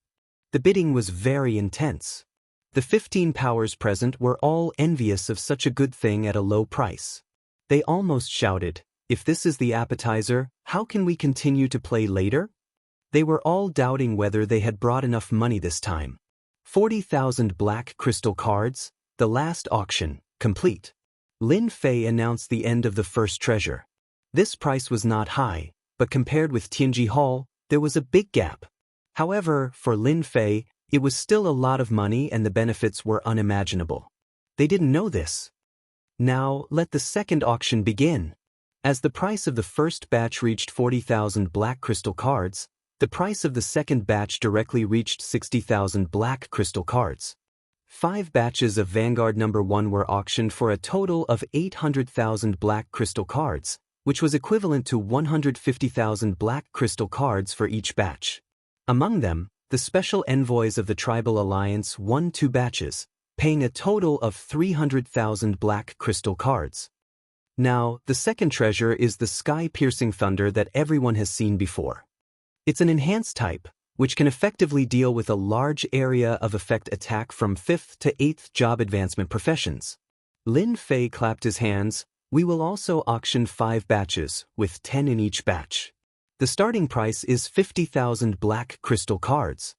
The bidding was very intense. The 15 powers present were all envious of such a good thing at a low price. They almost shouted, "If this is the appetizer, how can we continue to play later?" They were all doubting whether they had brought enough money this time. 40,000 black crystal cards, the last auction, complete. Lin Fei announced the end of the first treasure. This price was not high, but compared with Tianji Hall, there was a big gap. However, for Lin Fei, it was still a lot of money and the benefits were unimaginable. They didn't know this. Now, let the second auction begin. As the price of the first batch reached 40,000 black crystal cards, the price of the second batch directly reached 60,000 black crystal cards. 5 batches of Vanguard number 1 were auctioned for a total of 800,000 black crystal cards, which was equivalent to 150,000 black crystal cards for each batch. Among them, the special envoys of the Tribal Alliance won 2 batches, paying a total of 300,000 black crystal cards. Now, the second treasure is the sky-piercing thunder that everyone has seen before. It's an enhanced type, which can effectively deal with a large area of effect attack from 5th to 8th job advancement professions. Lin Fei clapped his hands. We will also auction 5 batches, with 10 in each batch. The starting price is 50,000 black crystal cards.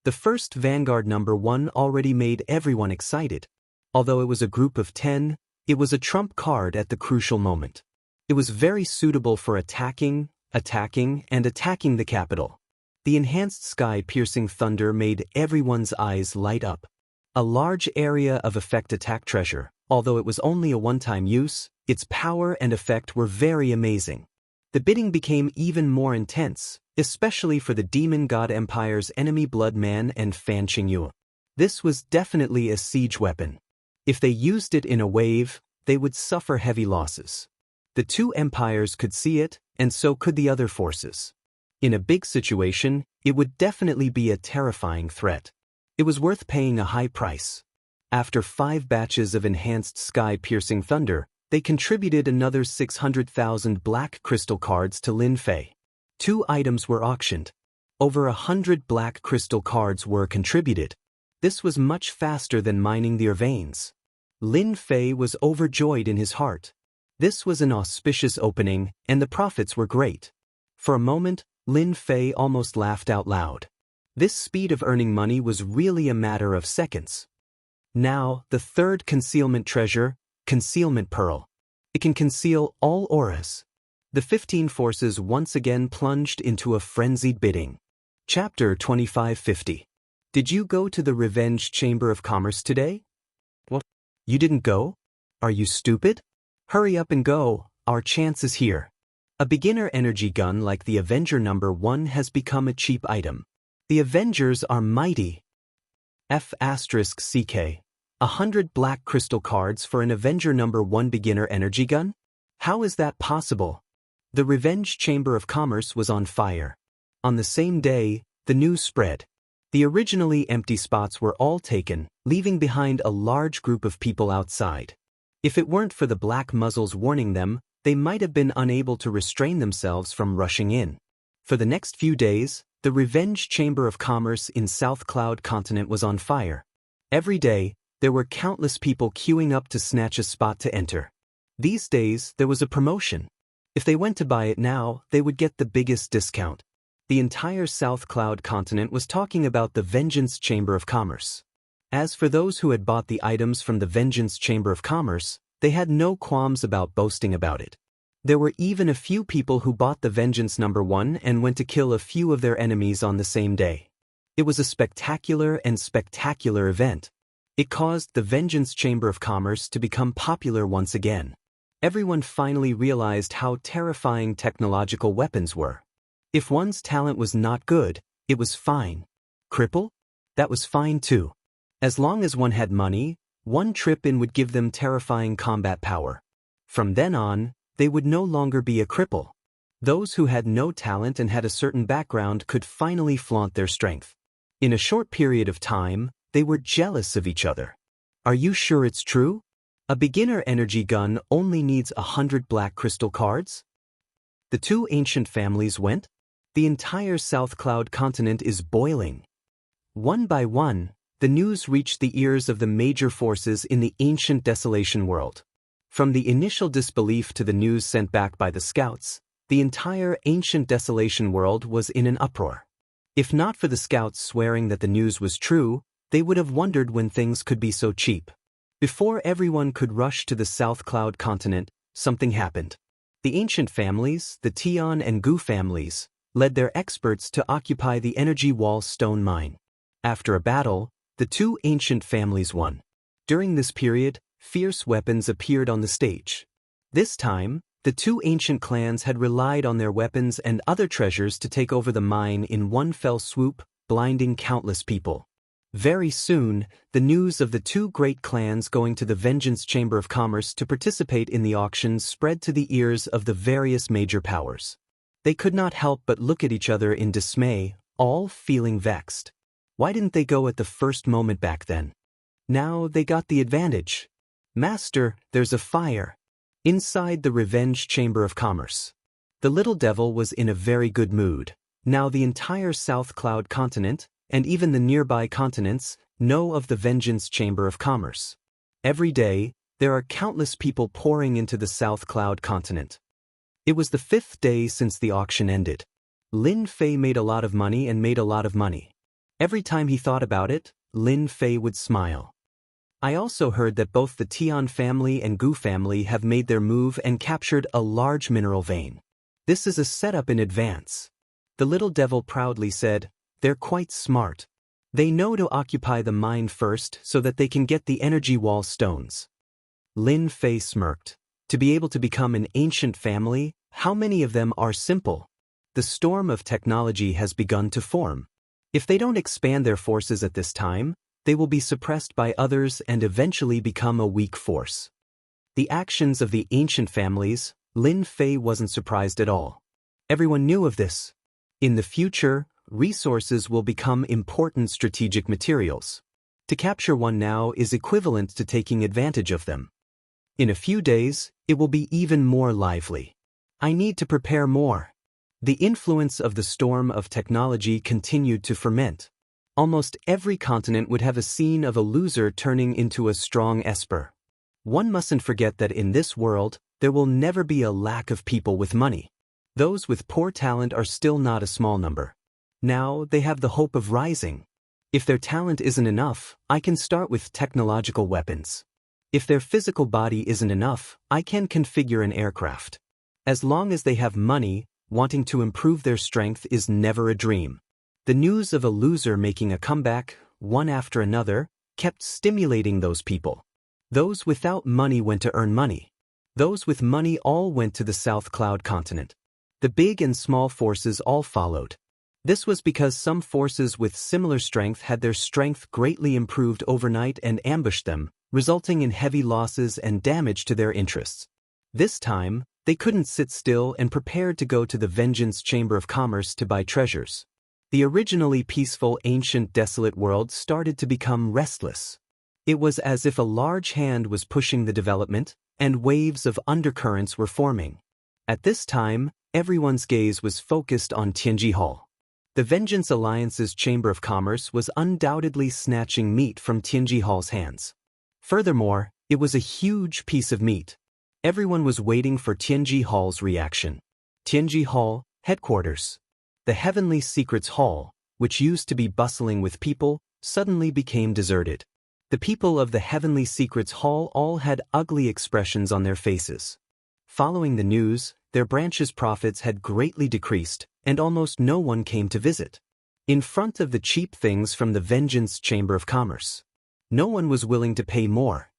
The first Vanguard number 1 already made everyone excited. Although it was a group of 10, it was a trump card at the crucial moment. It was very suitable for attacking the capital. The enhanced sky-piercing thunder made everyone's eyes light up. A large area of effect attack treasure, although it was only a one-time use, its power and effect were very amazing. The bidding became even more intense, especially for the Demon God Empire's enemy Blood Man and Fan Qingyu. This was definitely a siege weapon. If they used it in a wave, they would suffer heavy losses. The 2 empires could see it, and so could the other forces. In a big situation, it would definitely be a terrifying threat. It was worth paying a high price. After 5 batches of enhanced sky-piercing thunder, they contributed another 600,000 black crystal cards to Lin Fei. 2 items were auctioned. Over 100 black crystal cards were contributed. This was much faster than mining their veins. Lin Fei was overjoyed in his heart. This was an auspicious opening, and the profits were great. For a moment, Lin Fei almost laughed out loud. This speed of earning money was really a matter of seconds. Now, the third concealment treasure, Concealment Pearl. It can conceal all auras. The 15 forces once again plunged into a frenzied bidding. Chapter 2550. Did you go to the Revenge Chamber of Commerce today? What? You didn't go? Are you stupid? Hurry up and go, our chance is here. A beginner energy gun like the Avenger #1 has become a cheap item. The Avengers are mighty. F***CK. 100 black crystal cards for an Avenger #1 beginner energy gun? How is that possible? The Revenge Chamber of Commerce was on fire. On the same day, the news spread. The originally empty spots were all taken, leaving behind a large group of people outside. If it weren't for the black muzzles warning them, they might have been unable to restrain themselves from rushing in. For the next few days, the Revenge Chamber of Commerce in South Cloud Continent was on fire. Every day, there were countless people queuing up to snatch a spot to enter. These days, there was a promotion. If they went to buy it now, they would get the biggest discount. The entire South Cloud Continent was talking about the Vengeance Chamber of Commerce. As for those who had bought the items from the Vengeance Chamber of Commerce, they had no qualms about boasting about it. There were even a few people who bought the Vengeance #1 and went to kill a few of their enemies on the same day. It was a spectacular event. It caused the Vengeance Chamber of Commerce to become popular once again. Everyone finally realized how terrifying technological weapons were. If one's talent was not good, it was fine. Cripple? That was fine too. As long as one had money, one trip in would give them terrifying combat power. From then on, they would no longer be a cripple. Those who had no talent and had a certain background could finally flaunt their strength. In a short period of time, they were jealous of each other. Are you sure it's true? A beginner energy gun only needs 100 black crystal cards? The 2 ancient families went? The entire South Cloud Continent is boiling. One by one, the news reached the ears of the major forces in the ancient Desolation world. From the initial disbelief to the news sent back by the scouts, the entire ancient Desolation world was in an uproar. If not for the scouts swearing that the news was true, they would have wondered when things could be so cheap. Before everyone could rush to the South Cloud Continent, something happened. The ancient families, the Tian and Gu families, led their experts to occupy the Energy Wall stone mine. After a battle, the 2 ancient families won. During this period, fierce weapons appeared on the stage. This time, the 2 ancient clans had relied on their weapons and other treasures to take over the mine in one fell swoop, blinding countless people. Very soon, the news of the 2 great clans going to the Vengeance Chamber of Commerce to participate in the auctions spread to the ears of the various major powers. They could not help but look at each other in dismay, all feeling vexed. Why didn't they go at the first moment back then? Now they got the advantage. Master, there's a fire. Inside the Revenge Chamber of Commerce. The little devil was in a very good mood. Now the entire South Cloud Continent, and even the nearby continents, know of the Vengeance Chamber of Commerce. Every day, there are countless people pouring into the South Cloud Continent. It was the 5th day since the auction ended. Lin Fei made a lot of money and made a lot of money. Every time he thought about it, Lin Fei would smile. I also heard that both the Tian family and Gu family have made their move and captured a large mineral vein. This is a setup in advance. The little devil proudly said, they're quite smart. They know to occupy the mine first so that they can get the energy wall stones. Lin Fei smirked. To be able to become an ancient family, how many of them are simple? The storm of technology has begun to form. If they don't expand their forces at this time, they will be suppressed by others and eventually become a weak force. The actions of the ancient families, Lin Fei wasn't surprised at all. Everyone knew of this. In the future, resources will become important strategic materials. To capture one now is equivalent to taking advantage of them. In a few days, it will be even more lively. I need to prepare more. The influence of the storm of technology continued to ferment. Almost every continent would have a scene of a loser turning into a strong esper. One mustn't forget that in this world, there will never be a lack of people with money. Those with poor talent are still not a small number. Now they have the hope of rising. If their talent isn't enough, I can start with technological weapons. If their physical body isn't enough, I can configure an aircraft. As long as they have money, wanting to improve their strength is never a dream. The news of a loser making a comeback, one after another, kept stimulating those people. Those without money went to earn money. Those with money all went to the South Cloud continent. The big and small forces all followed. This was because some forces with similar strength had their strength greatly improved overnight and ambushed them, resulting in heavy losses and damage to their interests. This time, they couldn't sit still and prepared to go to the Vengeance Chamber of Commerce to buy treasures. The originally peaceful, ancient, desolate world started to become restless. It was as if a large hand was pushing the development, and waves of undercurrents were forming. At this time, everyone's gaze was focused on Tianji Hall. The Vengeance Alliance's Chamber of Commerce was undoubtedly snatching meat from Tianji Hall's hands. Furthermore, it was a huge piece of meat. Everyone was waiting for Tianji Hall's reaction. Tianji Hall, headquarters. The Heavenly Secrets Hall, which used to be bustling with people, suddenly became deserted. The people of the Heavenly Secrets Hall all had ugly expressions on their faces. Following the news, their branch's profits had greatly decreased, and almost no one came to visit. In front of the cheap things from the Vengeance Chamber of Commerce, no one was willing to pay more.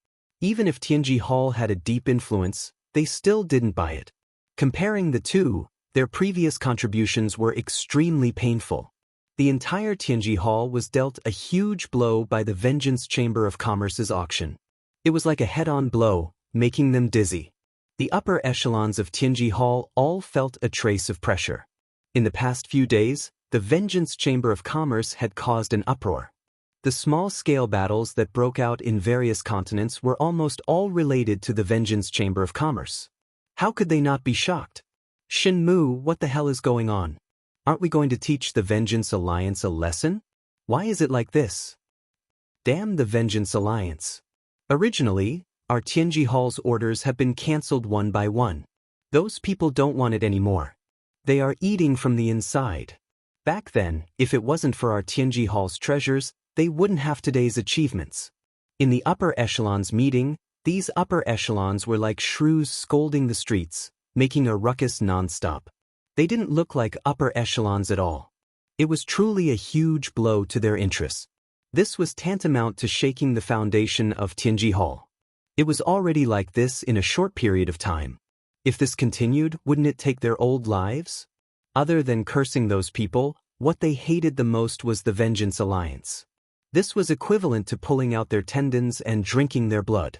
Even if Tianji Hall had a deep influence, they still didn't buy it. Comparing the two, their previous contributions were extremely painful. The entire Tianji Hall was dealt a huge blow by the Vengeance Chamber of Commerce's auction. It was like a head-on blow, making them dizzy. The upper echelons of Tianji Hall all felt a trace of pressure. In the past few days, the Vengeance Chamber of Commerce had caused an uproar. The small-scale battles that broke out in various continents were almost all related to the Vengeance Chamber of Commerce. How could they not be shocked? Shenmue, what the hell is going on? Aren't we going to teach the Vengeance Alliance a lesson? Why is it like this? Damn the Vengeance Alliance. Originally, our Tianji Hall's orders have been cancelled one by one. Those people don't want it anymore. They are eating from the inside. Back then, if it wasn't for our Tianji Hall's treasures, they wouldn't have today's achievements. In the upper echelons meeting, these upper echelons were like shrews scolding the streets, making a ruckus non-stop. They didn't look like upper echelons at all. It was truly a huge blow to their interests. This was tantamount to shaking the foundation of Tianji Hall. It was already like this in a short period of time. If this continued, wouldn't it take their old lives? Other than cursing those people, what they hated the most was the Vengeance Alliance. This was equivalent to pulling out their tendons and drinking their blood.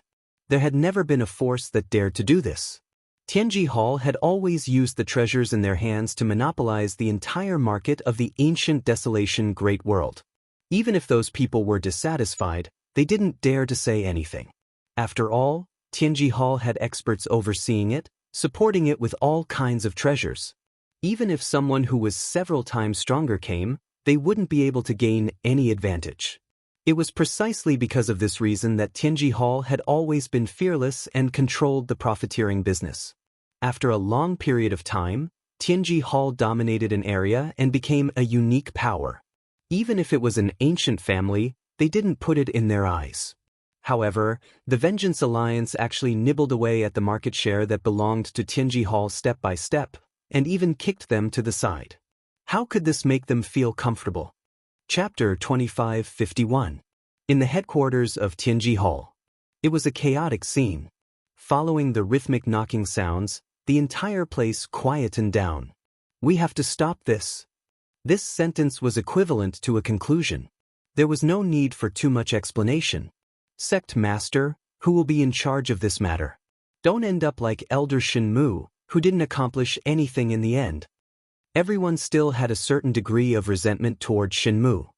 There had never been a force that dared to do this. Tianji Hall had always used the treasures in their hands to monopolize the entire market of the ancient desolation great world. Even if those people were dissatisfied, they didn't dare to say anything. After all, Tianji Hall had experts overseeing it, supporting it with all kinds of treasures. Even if someone who was several times stronger came, they wouldn't be able to gain any advantage. It was precisely because of this reason that Tianji Hall had always been fearless and controlled the profiteering business. After a long period of time, Tianji Hall dominated an area and became a unique power. Even if it was an ancient family, they didn't put it in their eyes. However, the Vengeance Alliance actually nibbled away at the market share that belonged to Tianji Hall step by step, and even kicked them to the side. How could this make them feel comfortable? Chapter 2551. In the headquarters of Tianji Hall. It was a chaotic scene. Following the rhythmic knocking sounds, the entire place quietened down. We have to stop this. This sentence was equivalent to a conclusion. There was no need for too much explanation. Sect Master, who will be in charge of this matter? Don't end up like Elder Shenmue, who didn't accomplish anything in the end. Everyone still had a certain degree of resentment toward Shenmue.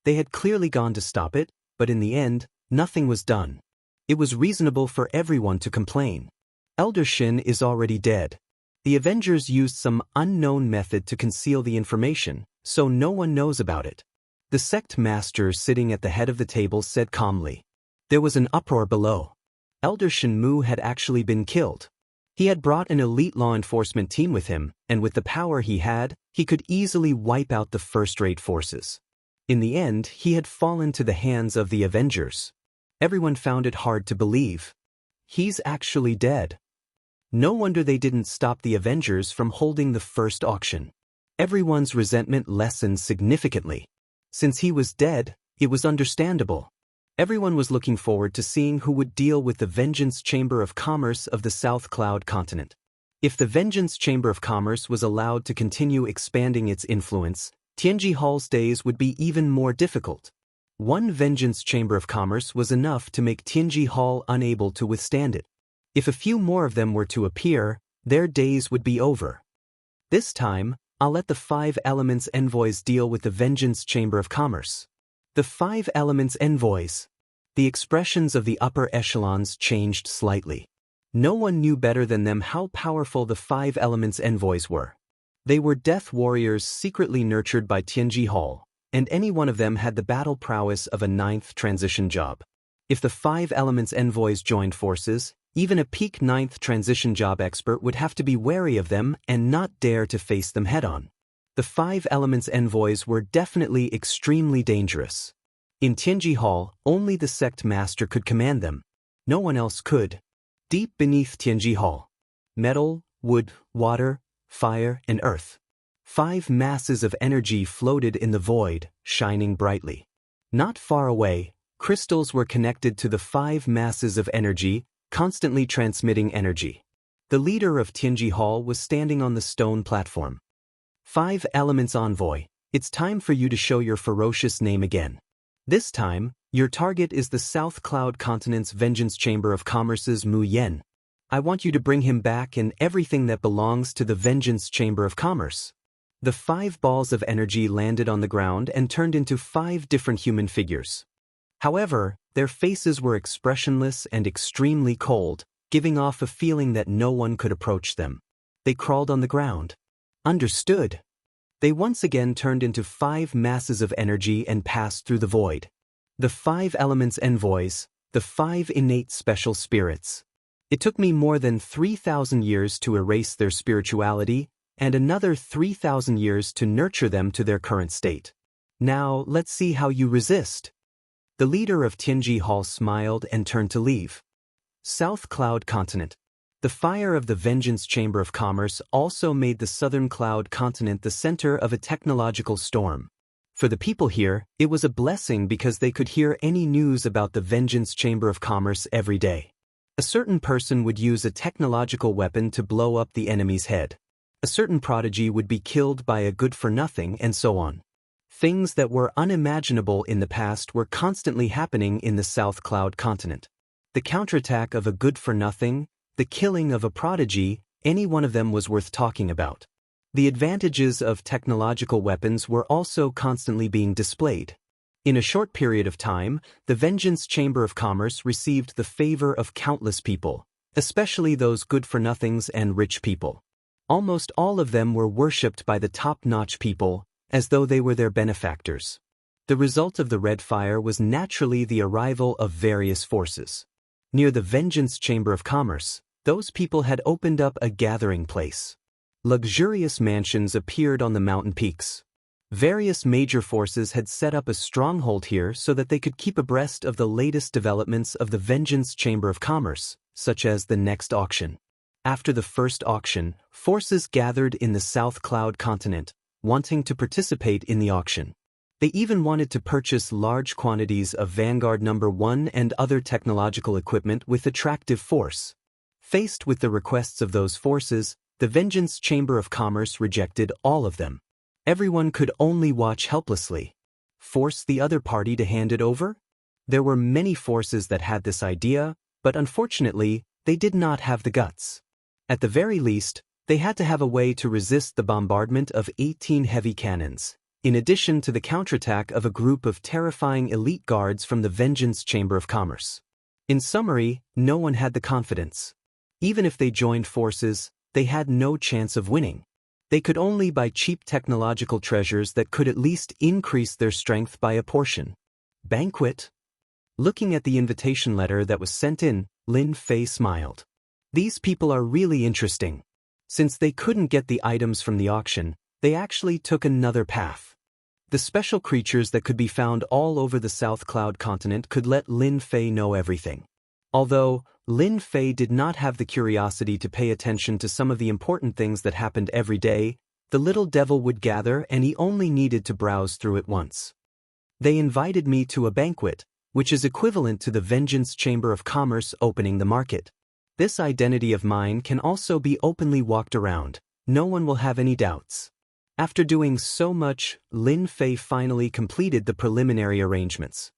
They had clearly gone to stop it, but in the end, nothing was done. It was reasonable for everyone to complain. Elder Shin is already dead. The Avengers used some unknown method to conceal the information, so no one knows about it. The sect master sitting at the head of the table said calmly. There was an uproar below. Elder Shenmue had actually been killed. He had brought an elite law enforcement team with him, and with the power he had, he could easily wipe out the first-rate forces. In the end, he had fallen to the hands of the Avengers. Everyone found it hard to believe. He's actually dead. No wonder they didn't stop the Avengers from holding the first auction. Everyone's resentment lessened significantly. Since he was dead, it was understandable. Everyone was looking forward to seeing who would deal with the Vengeance Chamber of Commerce of the South Cloud continent. If the Vengeance Chamber of Commerce was allowed to continue expanding its influence, Tianji Hall's days would be even more difficult. One Vengeance Chamber of Commerce was enough to make Tianji Hall unable to withstand it. If a few more of them were to appear, their days would be over. This time, I'll let the 5 Elements envoys deal with the Vengeance Chamber of Commerce. The 5 Elements envoys. The expressions of the upper echelons changed slightly. No one knew better than them how powerful the 5 Elements envoys were. They were death warriors secretly nurtured by Tianji Hall, and any one of them had the battle prowess of a 9th transition job. If the 5 Elements envoys joined forces, even a peak 9th transition job expert would have to be wary of them and not dare to face them head-on. The 5 Elements envoys were definitely extremely dangerous. In Tianji Hall, only the sect master could command them. No one else could. Deep beneath Tianji Hall. Metal, wood, water, fire, and earth. 5 masses of energy floated in the void, shining brightly. Not far away, crystals were connected to the 5 masses of energy, constantly transmitting energy. The leader of Tianji Hall was standing on the stone platform. 5 Elements Envoy, it's time for you to show your ferocious name again. This time, your target is the South Cloud Continent's Vengeance Chamber of Commerce's Mu Yen. I want you to bring him back and everything that belongs to the Vengeance Chamber of Commerce. The 5 balls of energy landed on the ground and turned into 5 different human figures. However, their faces were expressionless and extremely cold, giving off a feeling that no one could approach them. They crawled on the ground. Understood. They once again turned into 5 masses of energy and passed through the void. The 5 Elements envoys, the 5 innate special spirits. It took me more than 3,000 years to erase their spirituality, and another 3,000 years to nurture them to their current state. Now, let's see how you resist. The leader of Tianji Hall smiled and turned to leave. South Cloud Continent. The fire of the Vengeance Chamber of Commerce also made the Southern Cloud Continent the center of a technological storm. For the people here, it was a blessing because they could hear any news about the Vengeance Chamber of Commerce every day. A certain person would use a technological weapon to blow up the enemy's head. A certain prodigy would be killed by a good-for-nothing, and so on. Things that were unimaginable in the past were constantly happening in the South Cloud Continent. The counterattack of a good-for-nothing, the killing of a prodigy, any one of them was worth talking about. The advantages of technological weapons were also constantly being displayed. In a short period of time, the Vengeance Chamber of Commerce received the favor of countless people, especially those good-for-nothings and rich people. Almost all of them were worshipped by the top-notch people, as though they were their benefactors. The result of the Red Fire was naturally the arrival of various forces. Near the Vengeance Chamber of Commerce, those people had opened up a gathering place. Luxurious mansions appeared on the mountain peaks. Various major forces had set up a stronghold here so that they could keep abreast of the latest developments of the Vengeance Chamber of Commerce, such as the next auction. After the first auction, forces gathered in the South Cloud Continent, wanting to participate in the auction. They even wanted to purchase large quantities of Vanguard No. 1 and other technological equipment with attractive force. Faced with the requests of those forces, the Vengeance Chamber of Commerce rejected all of them. Everyone could only watch helplessly. Force the other party to hand it over? There were many forces that had this idea, but unfortunately, they did not have the guts. At the very least, they had to have a way to resist the bombardment of 18 heavy cannons, in addition to the counterattack of a group of terrifying elite guards from the Vengeance Chamber of Commerce. In summary, no one had the confidence. Even if they joined forces, they had no chance of winning. They could only buy cheap technological treasures that could at least increase their strength by a portion. Banquet? Looking at the invitation letter that was sent in, Lin Fei smiled. These people are really interesting. Since they couldn't get the items from the auction, they actually took another path. The special creatures that could be found all over the South Cloud continent could let Lin Fei know everything. Although, Lin Fei did not have the curiosity to pay attention to some of the important things that happened every day, the little devil would gather and he only needed to browse through it once. They invited me to a banquet, which is equivalent to the Vengeance Chamber of Commerce opening the market. This identity of mine can also be openly walked around, no one will have any doubts. After doing so much, Lin Fei finally completed the preliminary arrangements.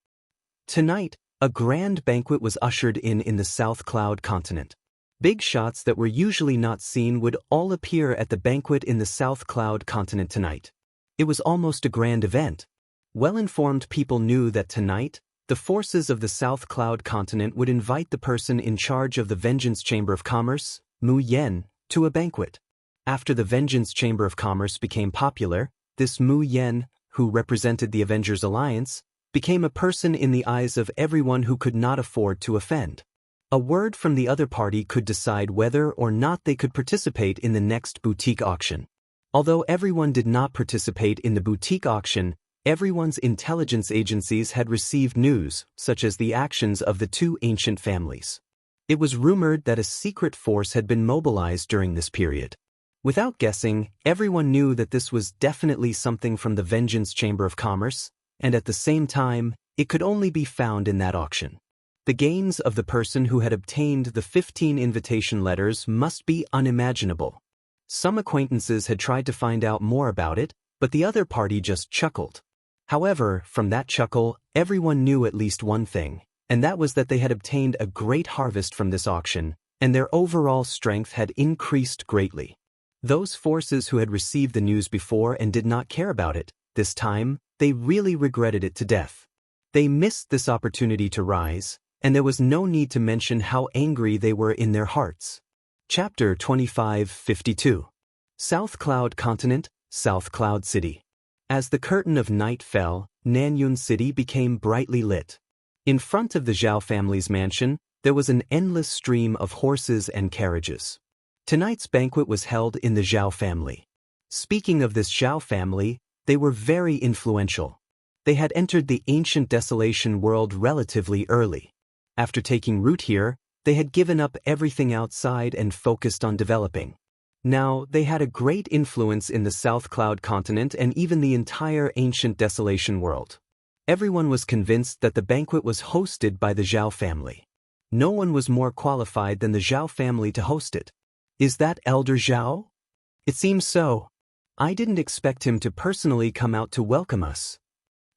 Tonight, a grand banquet was ushered in the South Cloud continent. Big shots that were usually not seen would all appear at the banquet in the South Cloud continent tonight. It was almost a grand event. Well-informed people knew that tonight, the forces of the South Cloud continent would invite the person in charge of the Vengeance Chamber of Commerce, Mu Yen, to a banquet. After the Vengeance Chamber of Commerce became popular, this Mu Yen, who represented the Avengers Alliance, became a person in the eyes of everyone who could not afford to offend. A word from the other party could decide whether or not they could participate in the next boutique auction. Although everyone did not participate in the boutique auction, everyone's intelligence agencies had received news, such as the actions of the two ancient families. It was rumored that a secret force had been mobilized during this period. Without guessing, everyone knew that this was definitely something from the Vengeance Chamber of Commerce, and at the same time, it could only be found in that auction. The gains of the person who had obtained the 15 invitation letters must be unimaginable. Some acquaintances had tried to find out more about it, but the other party just chuckled. However, from that chuckle, everyone knew at least one thing, and that was that they had obtained a great harvest from this auction, and their overall strength had increased greatly. Those forces who had received the news before and did not care about it, this time, they really regretted it to death. They missed this opportunity to rise, and there was no need to mention how angry they were in their hearts. Chapter 25:52. South Cloud Continent, South Cloud City. As the curtain of night fell, Nanyun City became brightly lit. In front of the Zhao family's mansion, there was an endless stream of horses and carriages. Tonight's banquet was held in the Zhao family. Speaking of this Zhao family, they were very influential. They had entered the ancient desolation world relatively early. After taking root here, they had given up everything outside and focused on developing. Now, they had a great influence in the South Cloud continent and even the entire ancient desolation world. Everyone was convinced that the banquet was hosted by the Zhao family. No one was more qualified than the Zhao family to host it. Is that Elder Zhao? It seems so. I didn't expect him to personally come out to welcome us.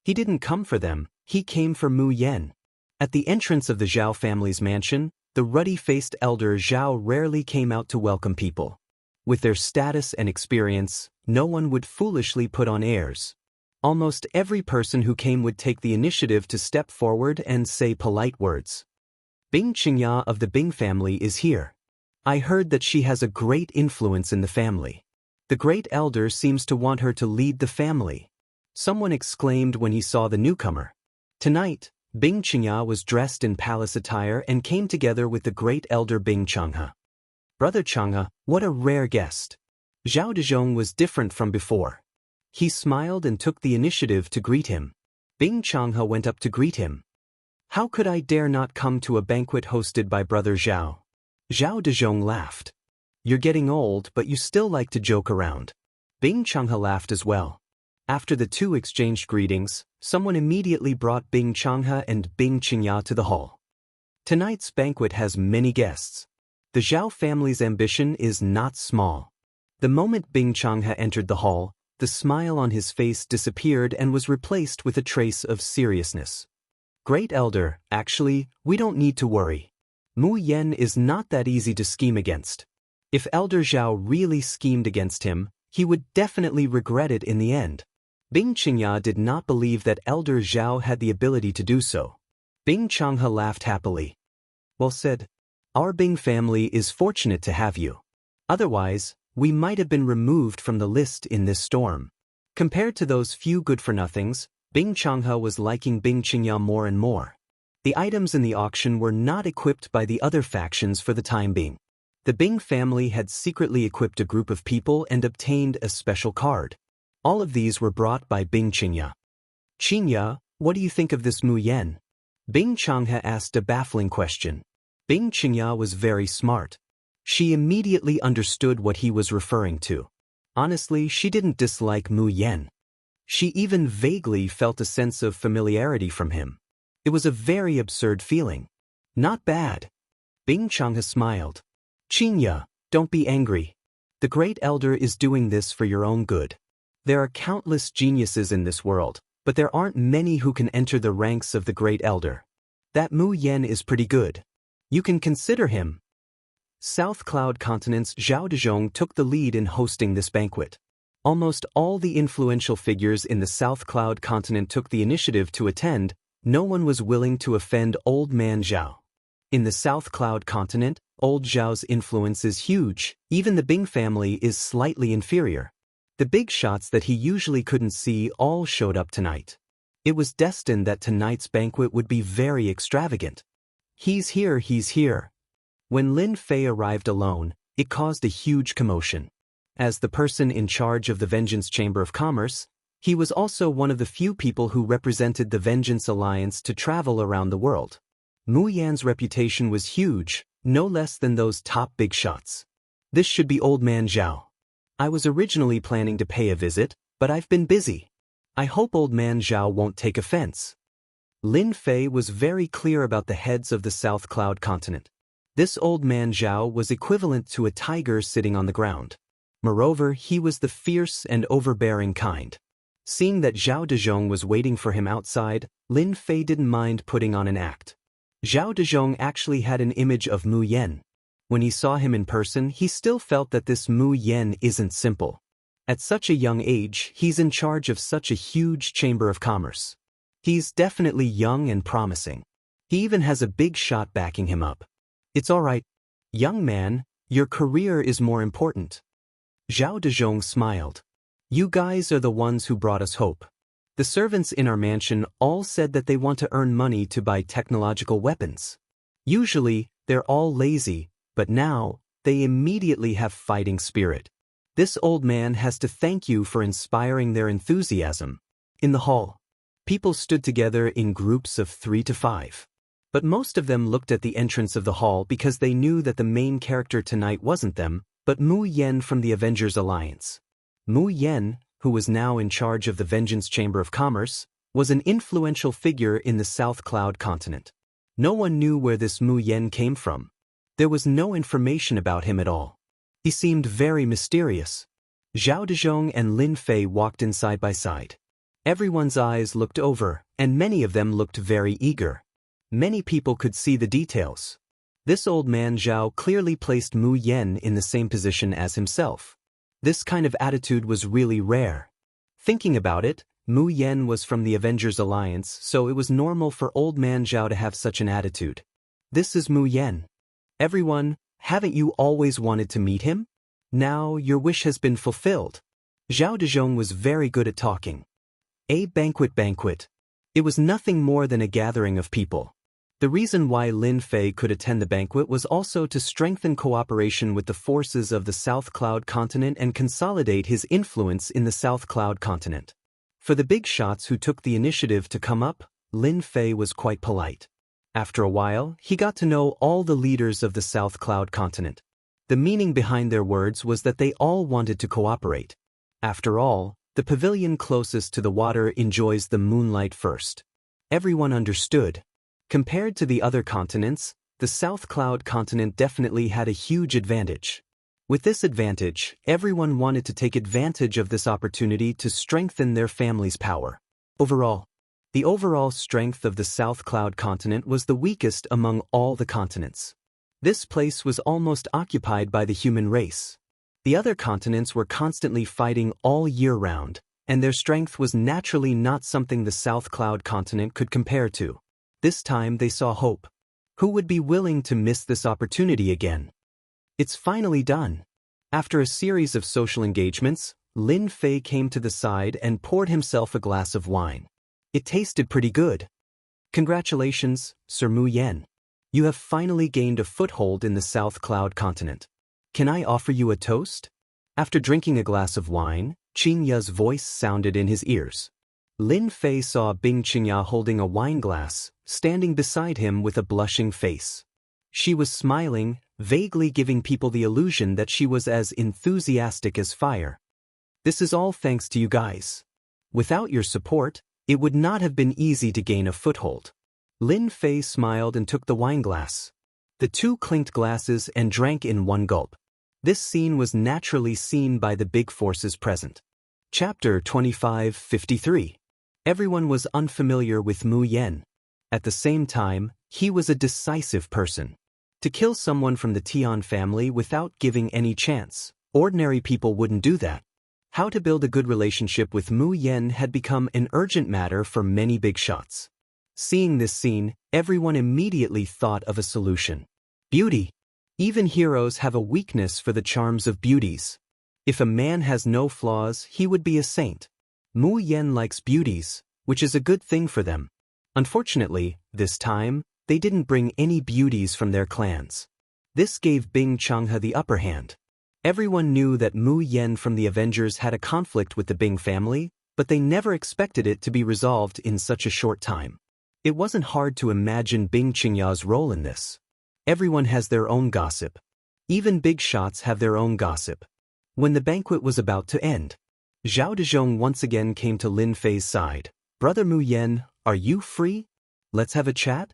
He didn't come for them, he came for Mu Yen. At the entrance of the Zhao family's mansion, the ruddy-faced Elder Zhao rarely came out to welcome people. With their status and experience, no one would foolishly put on airs. Almost every person who came would take the initiative to step forward and say polite words. Bing Qingya of the Bing family is here. I heard that she has a great influence in the family. The great elder seems to want her to lead the family. Someone exclaimed when he saw the newcomer. Tonight, Bing Qingya was dressed in palace attire and came together with the great elder Bing Changhe. Brother Changhe, what a rare guest. Zhao Dezhong was different from before. He smiled and took the initiative to greet him. Bing Changhe went up to greet him. How could I dare not come to a banquet hosted by Brother Zhao? Zhao Dezhong laughed. You're getting old, but you still like to joke around. Bing Changhe laughed as well. After the two exchanged greetings, someone immediately brought Bing Changhe and Bing Qingya to the hall. Tonight's banquet has many guests. The Zhao family's ambition is not small. The moment Bing Changhe entered the hall, the smile on his face disappeared and was replaced with a trace of seriousness. Great elder, actually, we don't need to worry. Mu Yen is not that easy to scheme against. If Elder Zhao really schemed against him, he would definitely regret it in the end. Bing Qingya did not believe that Elder Zhao had the ability to do so. Bing Changhe laughed happily. Well said. Our Bing family is fortunate to have you. Otherwise, we might have been removed from the list in this storm. Compared to those few good-for-nothings, Bing Changhe was liking Bing Qingya more and more. The items in the auction were not equipped by the other factions for the time being. The Bing family had secretly equipped a group of people and obtained a special card. All of these were brought by Bing Qingya. Qingya, what do you think of this Mu Yen? Bing Changhe asked a baffling question. Bing Qingya was very smart. She immediately understood what he was referring to. Honestly, she didn't dislike Mu Yen. She even vaguely felt a sense of familiarity from him. It was a very absurd feeling. Not bad. Bing Changhe smiled. Qingya, don't be angry. The Great Elder is doing this for your own good. There are countless geniuses in this world, but there aren't many who can enter the ranks of the Great Elder. That Mu Yen is pretty good. You can consider him. South Cloud Continent's Zhao Dezhong took the lead in hosting this banquet. Almost all the influential figures in the South Cloud Continent took the initiative to attend. No one was willing to offend Old Man Zhao. In the South Cloud Continent, Old Zhao's influence is huge. Even the Bing family is slightly inferior. The big shots that he usually couldn't see all showed up tonight. It was destined that tonight's banquet would be very extravagant. He's here, he's here. When Lin Fei arrived alone, it caused a huge commotion. As the person in charge of the Vengeance Chamber of Commerce, he was also one of the few people who represented the Vengeance Alliance to travel around the world. Mu Yan's reputation was huge, no less than those top big shots. This should be Old Man Zhao. I was originally planning to pay a visit, but I've been busy. I hope Old Man Zhao won't take offense. Lin Fei was very clear about the heads of the South Cloud Continent. This Old Man Zhao was equivalent to a tiger sitting on the ground. Moreover, he was the fierce and overbearing kind. Seeing that Zhao Dezhong was waiting for him outside, Lin Fei didn't mind putting on an act. Zhao Dezhong actually had an image of Mu Yen. When he saw him in person, he still felt that this Mu Yen isn't simple. At such a young age, he's in charge of such a huge chamber of commerce. He's definitely young and promising. He even has a big shot backing him up. It's all right. Young man, your career is more important. Zhao Dezhong smiled. You guys are the ones who brought us hope. The servants in our mansion all said that they want to earn money to buy technological weapons. Usually, they're all lazy, but now, they immediately have fighting spirit. This old man has to thank you for inspiring their enthusiasm. In the hall, people stood together in groups of 3 to 5. But most of them looked at the entrance of the hall because they knew that the main character tonight wasn't them, but Mu Yen from the Avengers Alliance. Mu Yen, who was now in charge of the Vengeance Chamber of Commerce, was an influential figure in the South Cloud Continent. No one knew where this Mu Yen came from. There was no information about him at all. He seemed very mysterious. Zhao Dezhong and Lin Fei walked in side by side. Everyone's eyes looked over, and many of them looked very eager. Many people could see the details. This old man Zhao clearly placed Mu Yen in the same position as himself. This kind of attitude was really rare. Thinking about it, Mu Yen was from the Avengers Alliance, so it was normal for old man Zhao to have such an attitude. This is Mu Yen. Everyone, haven't you always wanted to meet him? Now your wish has been fulfilled. Zhao Dezhong was very good at talking. A banquet. It was nothing more than a gathering of people. The reason why Lin Fei could attend the banquet was also to strengthen cooperation with the forces of the South Cloud Continent and consolidate his influence in the South Cloud Continent. For the big shots who took the initiative to come up, Lin Fei was quite polite. After a while, he got to know all the leaders of the South Cloud Continent. The meaning behind their words was that they all wanted to cooperate. After all, the pavilion closest to the water enjoys the moonlight first. Everyone understood. Compared to the other continents, the South Cloud Continent definitely had a huge advantage. With this advantage, everyone wanted to take advantage of this opportunity to strengthen their family's power. Overall, the overall strength of the South Cloud Continent was the weakest among all the continents. This place was almost occupied by the human race. The other continents were constantly fighting all year round, and their strength was naturally not something the South Cloud Continent could compare to. This time they saw hope. Who would be willing to miss this opportunity again? It's finally done. After a series of social engagements, Lin Fei came to the side and poured himself a glass of wine. It tasted pretty good. Congratulations, Sir Mu Yen. You have finally gained a foothold in the South Cloud continent. Can I offer you a toast? After drinking a glass of wine, Qin Ya's voice sounded in his ears. Lin Fei saw Bing Qingya holding a wine glass, standing beside him with a blushing face. She was smiling, vaguely giving people the illusion that she was as enthusiastic as fire. This is all thanks to you guys. Without your support, it would not have been easy to gain a foothold. Lin Fei smiled and took the wine glass. The two clinked glasses and drank in one gulp. This scene was naturally seen by the big forces present. Chapter 25:53. Everyone was unfamiliar with Mu Yen. At the same time, he was a decisive person. To kill someone from the Tian family without giving any chance, ordinary people wouldn't do that. How to build a good relationship with Mu Yen had become an urgent matter for many big shots. Seeing this scene, everyone immediately thought of a solution. Beauty. Even heroes have a weakness for the charms of beauties. If a man has no flaws, he would be a saint. Mu Yen likes beauties, which is a good thing for them. Unfortunately, this time, they didn't bring any beauties from their clans. This gave Bing Changhe the upper hand. Everyone knew that Mu Yen from the Avengers had a conflict with the Bing family, but they never expected it to be resolved in such a short time. It wasn't hard to imagine Bing Qingya's role in this. Everyone has their own gossip. Even big shots have their own gossip. When the banquet was about to end, Zhao Dezhong once again came to Lin Fei's side. Brother Mu Yen, are you free? Let's have a chat?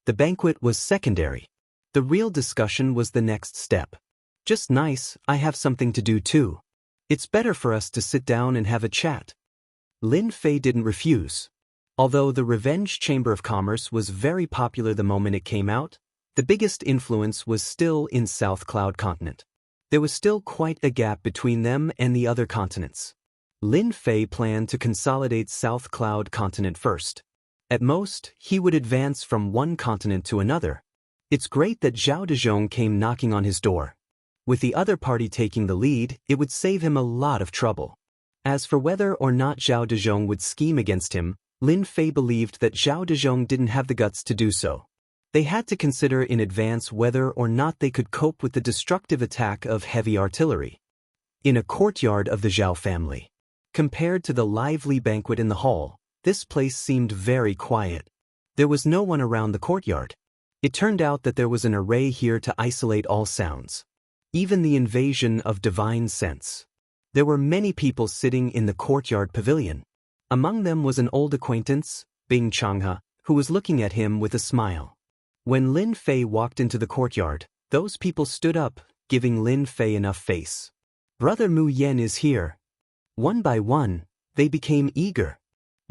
The banquet was secondary. The real discussion was the next step. Just nice, I have something to do too. It's better for us to sit down and have a chat. Lin Fei didn't refuse. Although the Revenge Chamber of Commerce was very popular the moment it came out, the biggest influence was still in South Cloud Continent. There was still quite a gap between them and the other continents. Lin Fei planned to consolidate South Cloud Continent first. At most, he would advance from one continent to another. It's great that Zhao Dezhong came knocking on his door. With the other party taking the lead, it would save him a lot of trouble. As for whether or not Zhao Dezhong would scheme against him, Lin Fei believed that Zhao Dezhong didn't have the guts to do so. They had to consider in advance whether or not they could cope with the destructive attack of heavy artillery. In a courtyard of the Zhao family. Compared to the lively banquet in the hall, this place seemed very quiet. There was no one around the courtyard. It turned out that there was an array here to isolate all sounds. Even the invasion of divine sense. There were many people sitting in the courtyard pavilion. Among them was an old acquaintance, Bing Changhe, who was looking at him with a smile. When Lin Fei walked into the courtyard, those people stood up, giving Lin Fei enough face. Brother Mu Yen is here. One by one, they became eager.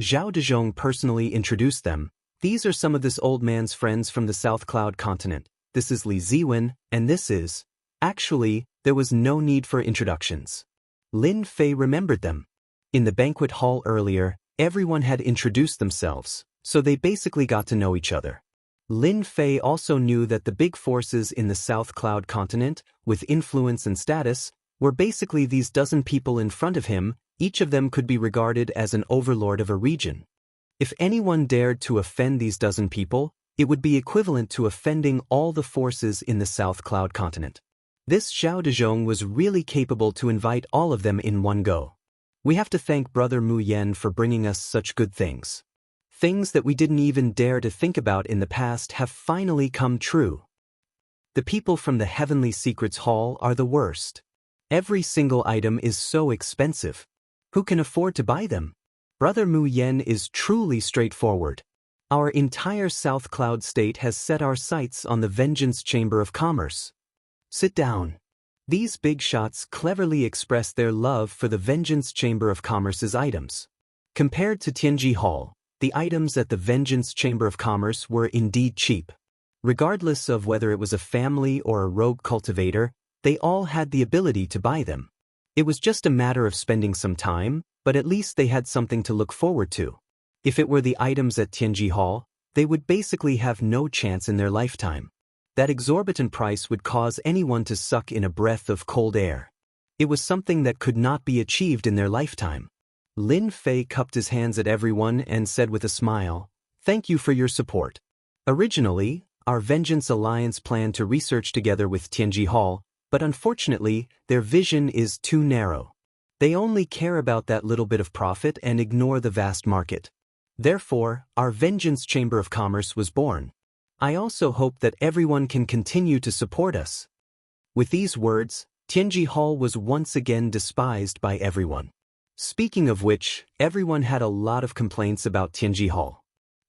Zhao Dezhong personally introduced them. These are some of this old man's friends from the South Cloud continent. This is Li Ziwen, and this is... Actually, there was no need for introductions. Lin Fei remembered them. In the banquet hall earlier, everyone had introduced themselves, so they basically got to know each other. Lin Fei also knew that the big forces in the South Cloud continent, with influence and status, were basically these dozen people in front of him. Each of them could be regarded as an overlord of a region. If anyone dared to offend these dozen people, it would be equivalent to offending all the forces in the South Cloud continent. This Zhao Dezhong was really capable to invite all of them in one go. We have to thank Brother Mu Yen for bringing us such good things. Things that we didn't even dare to think about in the past have finally come true. The people from the Heavenly Secrets Hall are the worst. Every single item is so expensive. Who can afford to buy them? Brother Mu Yen is truly straightforward. Our entire South Cloud state has set our sights on the Vengeance Chamber of Commerce. Sit down. These big shots cleverly express their love for the Vengeance Chamber of Commerce's items. Compared to Tianji Hall, the items at the Vengeance Chamber of Commerce were indeed cheap. Regardless of whether it was a family or a rogue cultivator, they all had the ability to buy them. It was just a matter of spending some time, but at least they had something to look forward to. If it were the items at Tianji Hall, they would basically have no chance in their lifetime. That exorbitant price would cause anyone to suck in a breath of cold air. It was something that could not be achieved in their lifetime. Lin Fei cupped his hands at everyone and said with a smile, "Thank you for your support. Originally, our Vengeance Alliance planned to research together with Tianji Hall, but unfortunately, their vision is too narrow. They only care about that little bit of profit and ignore the vast market. Therefore, our Vengeance Chamber of Commerce was born. I also hope that everyone can continue to support us." With these words, Tianji Hall was once again despised by everyone. Speaking of which, everyone had a lot of complaints about Tianji Hall.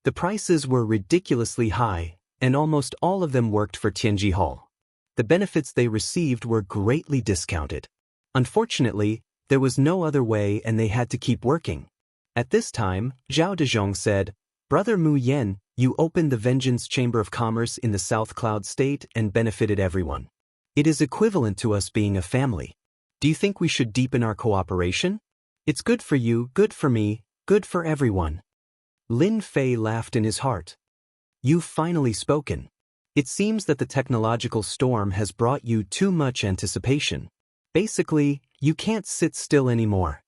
The prices were ridiculously high, and almost all of them worked for Tianji Hall. The benefits they received were greatly discounted. Unfortunately, there was no other way and they had to keep working. At this time, Zhao Dezhong said, "Brother Mu Yen, you opened the Vengeance Chamber of Commerce in the South Cloud State and benefited everyone. It is equivalent to us being a family. Do you think we should deepen our cooperation? It's good for you, good for me, good for everyone." Lin Fei laughed in his heart. "You've finally spoken. It seems that the technological storm has brought you too much anticipation. Basically, you can't sit still anymore."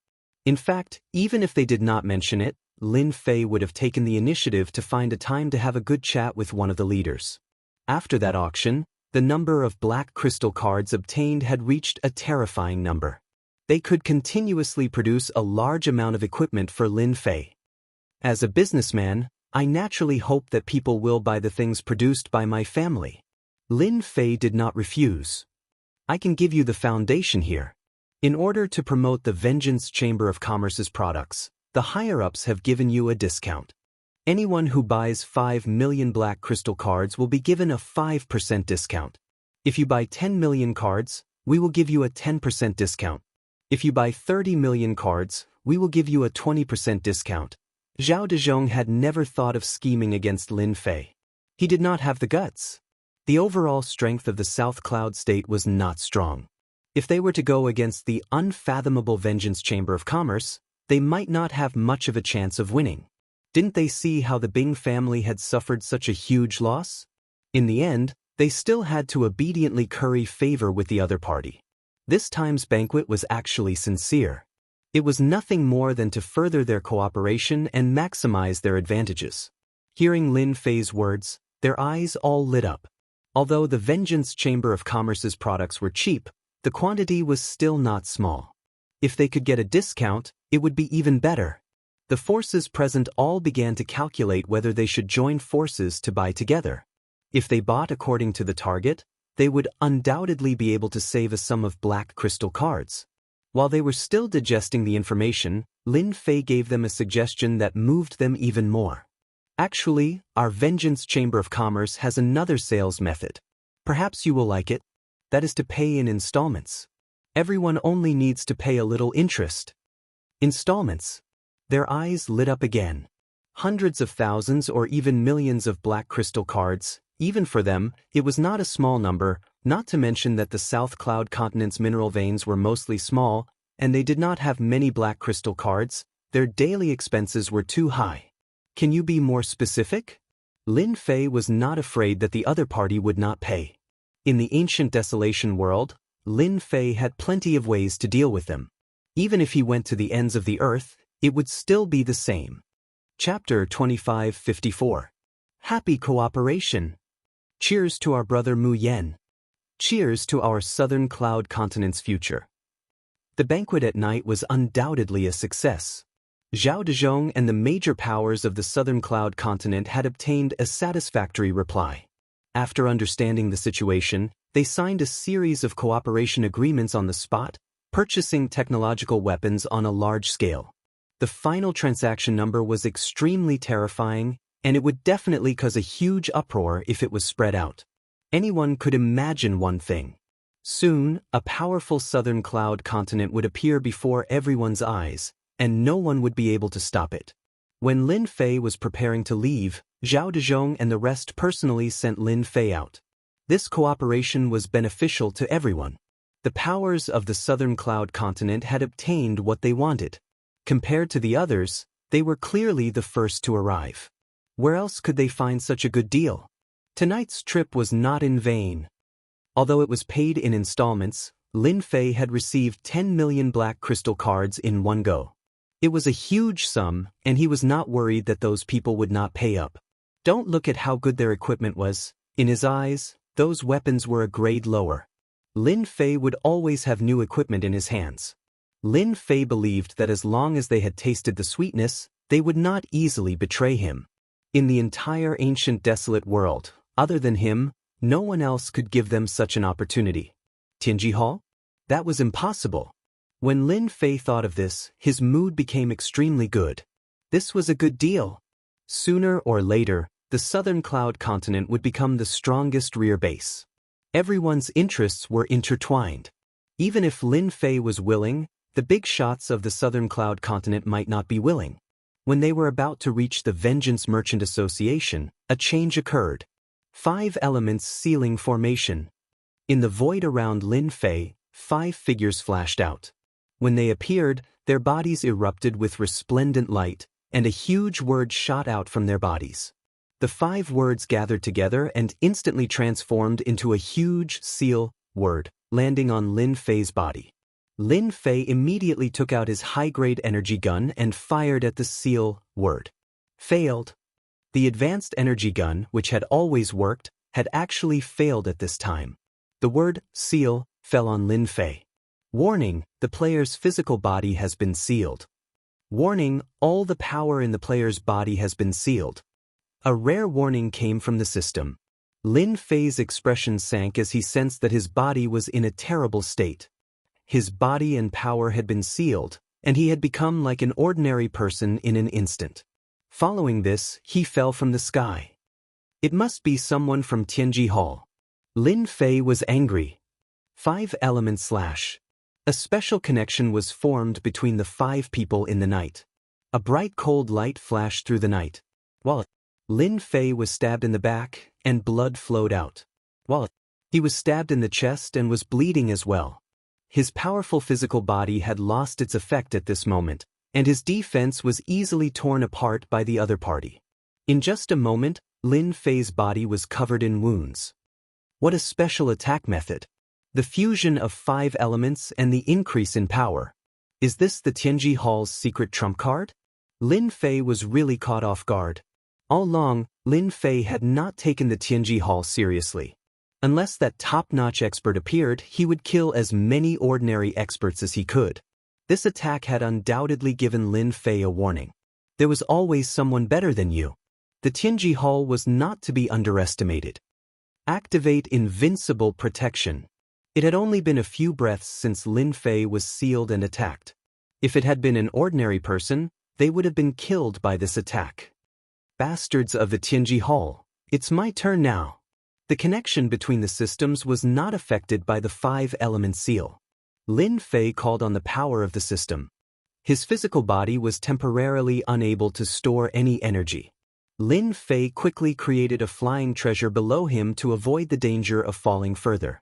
In fact, even if they did not mention it, Lin Fei would have taken the initiative to find a time to have a good chat with one of the leaders. After that auction, the number of black crystal cards obtained had reached a terrifying number. They could continuously produce a large amount of equipment for Lin Fei. As a businessman, I naturally hope that people will buy the things produced by my family. Lin Fei did not refuse. "I can give you the foundation here. In order to promote the Vengeance Chamber of Commerce's products, the higher-ups have given you a discount. Anyone who buys 5 million black crystal cards will be given a 5% discount. If you buy 10 million cards, we will give you a 10% discount. If you buy 30 million cards, we will give you a 20% discount." Zhao Dezhong had never thought of scheming against Lin Fei. He did not have the guts. The overall strength of the South Cloud State was not strong. If they were to go against the unfathomable Vengeance Chamber of Commerce, they might not have much of a chance of winning. Didn't they see how the Bing family had suffered such a huge loss? In the end, they still had to obediently curry favor with the other party. This time's banquet was actually sincere. It was nothing more than to further their cooperation and maximize their advantages. Hearing Lin Fei's words, their eyes all lit up. Although the Vengeance Chamber of Commerce's products were cheap, the quantity was still not small. If they could get a discount, it would be even better. The forces present all began to calculate whether they should join forces to buy together. If they bought according to the target, they would undoubtedly be able to save a sum of black crystal cards. While they were still digesting the information, Lin Fei gave them a suggestion that moved them even more. "Actually, our Vengeance Chamber of Commerce has another sales method. Perhaps you will like it. That is to pay in installments. Everyone only needs to pay a little interest." Installments. Their eyes lit up again. Hundreds of thousands or even millions of black crystal cards, even for them, it was not a small number, not to mention that the South Cloud continent's mineral veins were mostly small, and they did not have many black crystal cards. Their daily expenses were too high. "Can you be more specific?" Lin Fei was not afraid that the other party would not pay. In the ancient desolation world, Lin Fei had plenty of ways to deal with them. Even if he went to the ends of the earth, it would still be the same. Chapter 2554. Happy Cooperation. Cheers to our brother Mu Yen. Cheers to our Southern Cloud Continent's future. The banquet at night was undoubtedly a success. Zhao Dezhong and the major powers of the Southern Cloud Continent had obtained a satisfactory reply. After understanding the situation, they signed a series of cooperation agreements on the spot, purchasing technological weapons on a large scale. The final transaction number was extremely terrifying, and it would definitely cause a huge uproar if it was spread out. Anyone could imagine one thing. Soon, a powerful Southern Cloud Continent would appear before everyone's eyes, and no one would be able to stop it. When Lin Fei was preparing to leave, Zhao Dezhong and the rest personally sent Lin Fei out. This cooperation was beneficial to everyone. The powers of the Southern Cloud Continent had obtained what they wanted. Compared to the others, they were clearly the first to arrive. Where else could they find such a good deal? Tonight's trip was not in vain. Although it was paid in installments, Lin Fei had received 10 million black crystal cards in one go. It was a huge sum, and he was not worried that those people would not pay up. Don't look at how good their equipment was. In his eyes, those weapons were a grade lower. Lin Fei would always have new equipment in his hands. Lin Fei believed that as long as they had tasted the sweetness, they would not easily betray him. In the entire ancient desolate world, other than him, no one else could give them such an opportunity. Tianji Hall? That was impossible. When Lin Fei thought of this, his mood became extremely good. This was a good deal. Sooner or later, the southern cloud continent would become the strongest rear base. Everyone's interests were intertwined. Even if Lin Fei was willing, the big shots of the southern cloud continent might not be willing. When they were about to reach the Vengeance Merchant Association, a change occurred. 5 elements sealing formation. In the void around Lin Fei, 5 figures flashed out. When they appeared, their bodies erupted with resplendent light, and a huge word shot out from their bodies. The 5 words gathered together and instantly transformed into a huge seal word, landing on Lin Fei's body. Lin Fei immediately took out his high-grade energy gun and fired at the seal word. Failed. The advanced energy gun, which had always worked, had actually failed at this time. The word seal fell on Lin Fei. Warning, the player's physical body has been sealed. Warning, all the power in the player's body has been sealed. A rare warning came from the system. Lin Fei's expression sank as he sensed that his body was in a terrible state. His body and power had been sealed, and he had become like an ordinary person in an instant. Following this, he fell from the sky. It must be someone from Tianji Hall. Lin Fei was angry. 5 elements slash. A special connection was formed between the 5 people in the night. A bright cold light flashed through the night. While Lin Fei was stabbed in the back, and blood flowed out. While he was stabbed in the chest and was bleeding as well. His powerful physical body had lost its effect at this moment, and his defense was easily torn apart by the other party. In just a moment, Lin Fei's body was covered in wounds. What a special attack method! The fusion of 5 elements and the increase in power. Is this the Tianji Hall's secret trump card? Lin Fei was really caught off guard. All along, Lin Fei had not taken the Tianji Hall seriously. Unless that top-notch expert appeared, he would kill as many ordinary experts as he could. This attack had undoubtedly given Lin Fei a warning. There was always someone better than you. The Tianji Hall was not to be underestimated. Activate Invincible Protection. It had only been a few breaths since Lin Fei was sealed and attacked. If it had been an ordinary person, they would have been killed by this attack. Bastards of the Tianji Hall, it's my turn now. The connection between the systems was not affected by the 5-element seal. Lin Fei called on the power of the system. His physical body was temporarily unable to store any energy. Lin Fei quickly created a flying treasure below him to avoid the danger of falling further.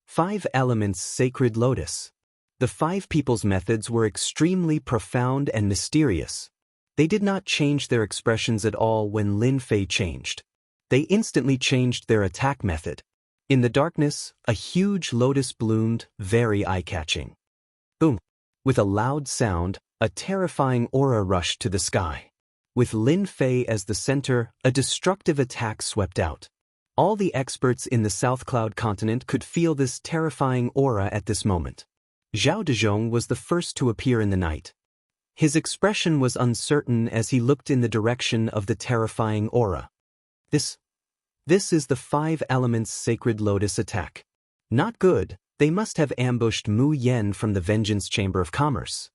5 elements Sacred Lotus. The 5 people's methods were extremely profound and mysterious. They did not change their expressions at all when Lin Fei changed. They instantly changed their attack method. In the darkness, a huge lotus bloomed, very eye-catching. Boom! With a loud sound, a terrifying aura rushed to the sky. With Lin Fei as the center, a destructive attack swept out. All the experts in the South Cloud continent could feel this terrifying aura at this moment. Zhao Dezhong was the first to appear in the night. His expression was uncertain as he looked in the direction of the terrifying aura. This is the 5 elements Sacred Lotus attack. Not good, they must have ambushed Mu Yen from the Vengeance Chamber of Commerce.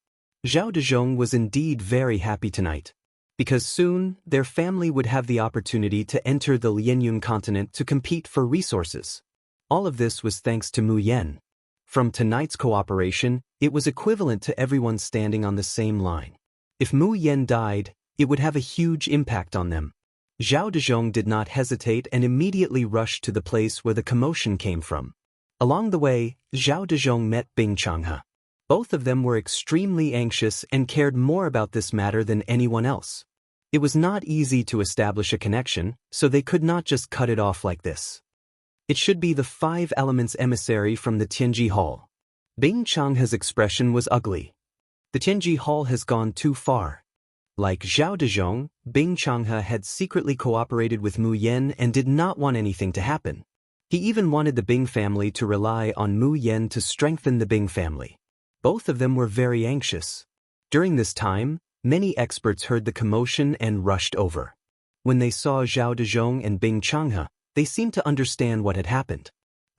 Zhao Dezhong was indeed very happy tonight. Because soon, their family would have the opportunity to enter the Lianyun continent to compete for resources. All of this was thanks to Mu Yen. From tonight's cooperation, it was equivalent to everyone standing on the same line. If Mu Yen died, it would have a huge impact on them. Zhao Dezhong did not hesitate and immediately rushed to the place where the commotion came from. Along the way, Zhao Dezhong met Bing Changhe. Both of them were extremely anxious and cared more about this matter than anyone else. It was not easy to establish a connection, so they could not just cut it off like this. It should be the 5 elements emissary from the Tianji Hall. Bing Changhe's expression was ugly. The Tianji Hall has gone too far. Like Zhao Dezhong, Bing Changhe had secretly cooperated with Mu Yan and did not want anything to happen. He even wanted the Bing family to rely on Mu Yan to strengthen the Bing family. Both of them were very anxious. During this time, many experts heard the commotion and rushed over. When they saw Zhao Dezhong and Bing Changhe, they seemed to understand what had happened.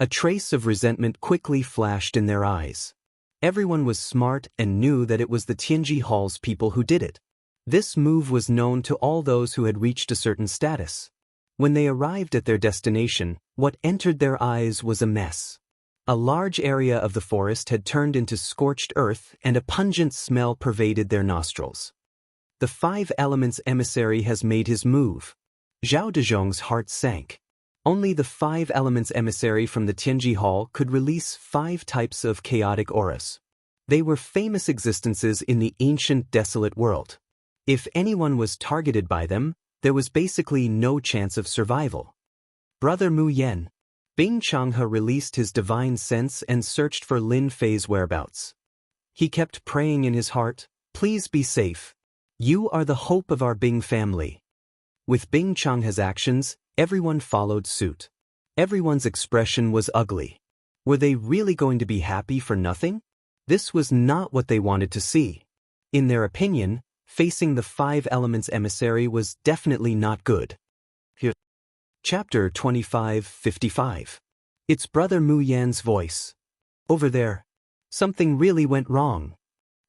A trace of resentment quickly flashed in their eyes. Everyone was smart and knew that it was the Tianji Hall's people who did it. This move was known to all those who had reached a certain status. When they arrived at their destination, what entered their eyes was a mess. A large area of the forest had turned into scorched earth and a pungent smell pervaded their nostrils. The Five Elements emissary has made his move. Zhao Dezhong's heart sank. Only the Five Elements emissary from the Tianji Hall could release 5 types of chaotic auras. They were famous existences in the ancient desolate world. If anyone was targeted by them, there was basically no chance of survival. Brother Mu Yan. Bing Changhe released his divine sense and searched for Lin Fei's whereabouts. He kept praying in his heart, "Please be safe. You are the hope of our Bing family." With Bing Changhe's actions, everyone followed suit. Everyone's expression was ugly. Were they really going to be happy for nothing? This was not what they wanted to see. In their opinion, facing the Five Elements emissary was definitely not good. Here. Chapter 25:55. It's Brother Mu Yan's voice. Over there. Something really went wrong.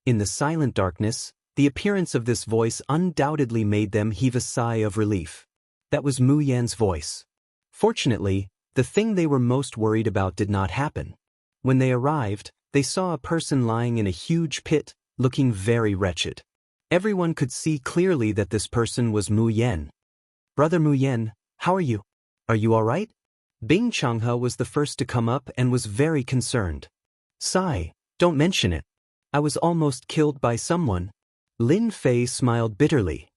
In the silent darkness, the appearance of this voice undoubtedly made them heave a sigh of relief. That was Mu Yan's voice. Fortunately, the thing they were most worried about did not happen. When they arrived, they saw a person lying in a huge pit, looking very wretched. Everyone could see clearly that this person was Mu Yan. "Brother Mu Yan, how are you? Are you all right?" Bing Changhe was the first to come up and was very concerned. "Sigh, don't mention it. I was almost killed by someone." Lin Fei smiled bitterly.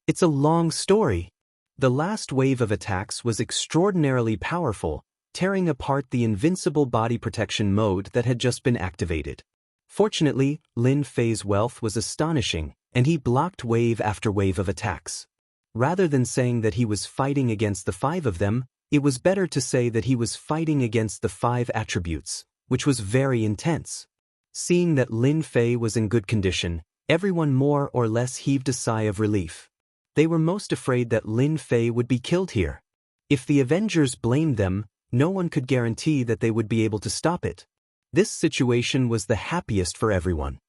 "It's a long story. The last wave of attacks was extraordinarily powerful, tearing apart the invincible body protection mode that had just been activated. Fortunately, Lin Fei's wealth was astonishing, and he blocked wave after wave of attacks. Rather than saying that he was fighting against the 5 of them, it was better to say that he was fighting against the 5 attributes, which was very intense. Seeing that Lin Fei was in good condition, everyone more or less heaved a sigh of relief. They were most afraid that Lin Fei would be killed here. If the Avengers blamed them, no one could guarantee that they would be able to stop it. This situation was the happiest for everyone.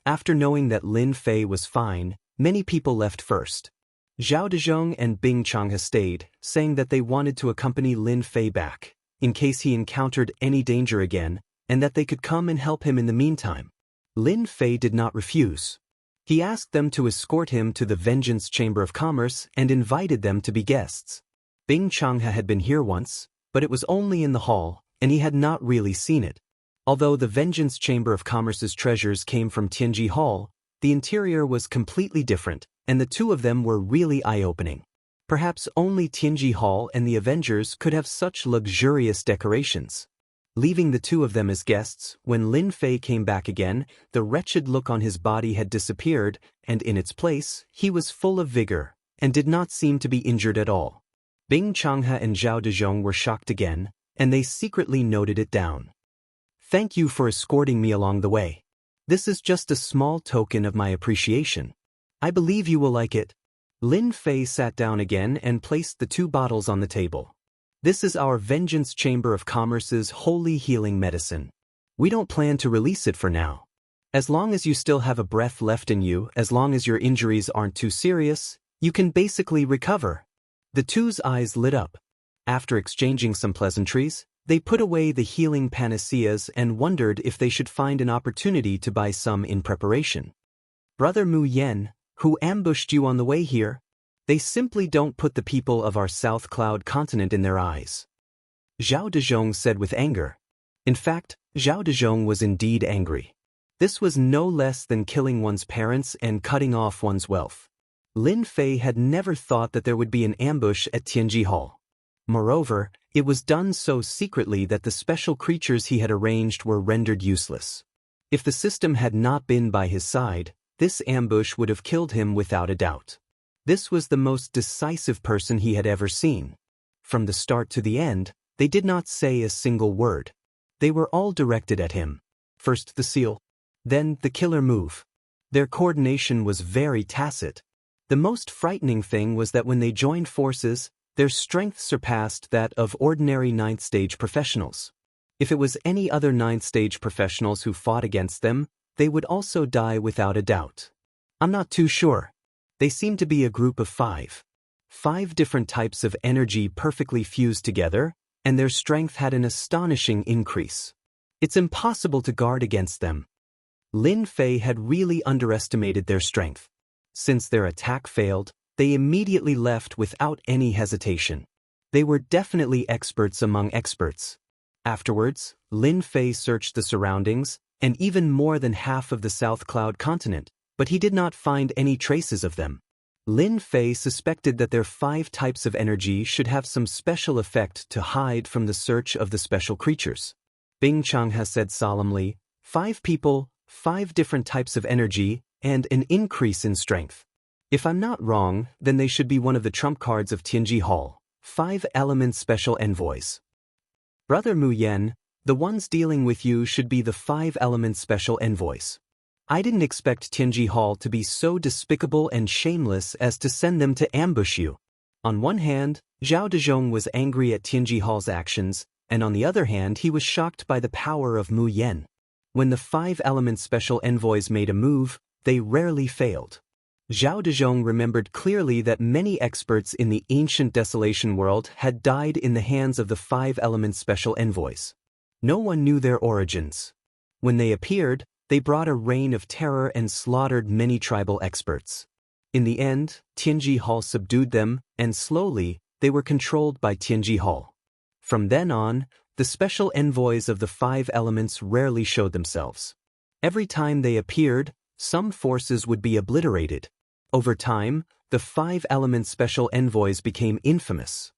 After knowing that Lin Fei was fine, many people left first. Zhao Dezhong and Bing Changhe stayed, saying that they wanted to accompany Lin Fei back, in case he encountered any danger again, and that they could come and help him in the meantime. Lin Fei did not refuse. He asked them to escort him to the Vengeance Chamber of Commerce and invited them to be guests. Bing Changhe had been here once, but it was only in the hall, and he had not really seen it. Although the Vengeance Chamber of Commerce's treasures came from Tianji Hall, the interior was completely different, and the two of them were really eye-opening. Perhaps only Tianji Hall and the Avengers could have such luxurious decorations. Leaving the two of them as guests, when Lin Fei came back again, the wretched look on his body had disappeared, and in its place, he was full of vigor, and did not seem to be injured at all. Bing Changhe and Zhao Dezhong were shocked again, and they secretly noted it down. "Thank you for escorting me along the way. This is just a small token of my appreciation. I believe you will like it." Lin Fei sat down again and placed the 2 bottles on the table. "This is our Vengeance Chamber of Commerce's holy healing medicine. We don't plan to release it for now. As long as you still have a breath left in you, as long as your injuries aren't too serious, you can basically recover." The two's eyes lit up. After exchanging some pleasantries, they put away the healing panaceas and wondered if they should find an opportunity to buy some in preparation. "Brother Mu Yan, who ambushed you on the way here? They simply don't put the people of our South Cloud continent in their eyes," Zhao Dezhong said with anger. In fact, Zhao Dezhong was indeed angry. This was no less than killing one's parents and cutting off one's wealth. Lin Fei had never thought that there would be an ambush at Tianji Hall. Moreover, it was done so secretly that the special creatures he had arranged were rendered useless. If the system had not been by his side, this ambush would have killed him without a doubt. This was the most decisive person he had ever seen. From the start to the end, they did not say a single word. They were all directed at him. First the seal, then the killer move. Their coordination was very tacit. The most frightening thing was that when they joined forces, their strength surpassed that of ordinary ninth-stage professionals. If it was any other ninth-stage professionals who fought against them, they would also die without a doubt. I'm not too sure. They seemed to be a group of 5. 5 different types of energy perfectly fused together, and their strength had an astonishing increase. It's impossible to guard against them. Lin Fei had really underestimated their strength. Since their attack failed, they immediately left without any hesitation. They were definitely experts among experts. Afterwards, Lin Fei searched the surroundings, and even more than half of the South Cloud continent, but he did not find any traces of them. Lin Fei suspected that their 5 types of energy should have some special effect to hide from the search of the special creatures. Bing Changhe said solemnly, 5 people, 5 different types of energy, and an increase in strength. If I'm not wrong, then they should be one of the trump cards of Tianji Hall, 5 element special envoys. Brother Mu Yen, the ones dealing with you should be the 5 element special envoys. I didn't expect Tianji Hall to be so despicable and shameless as to send them to ambush you. On one hand, Zhao Dezhong was angry at Tianji Hall's actions, and on the other hand he was shocked by the power of Mu Yen. When the 5 element special envoys made a move, they rarely failed. Zhao Dezhong remembered clearly that many experts in the ancient desolation world had died in the hands of the 5 element special envoys. No one knew their origins. When they appeared, they brought a reign of terror and slaughtered many tribal experts. In the end, Tianji Hall subdued them, and slowly, they were controlled by Tianji Hall. From then on, the special envoys of the 5 elements rarely showed themselves. Every time they appeared, some forces would be obliterated. Over time, the 5 element special envoys became infamous.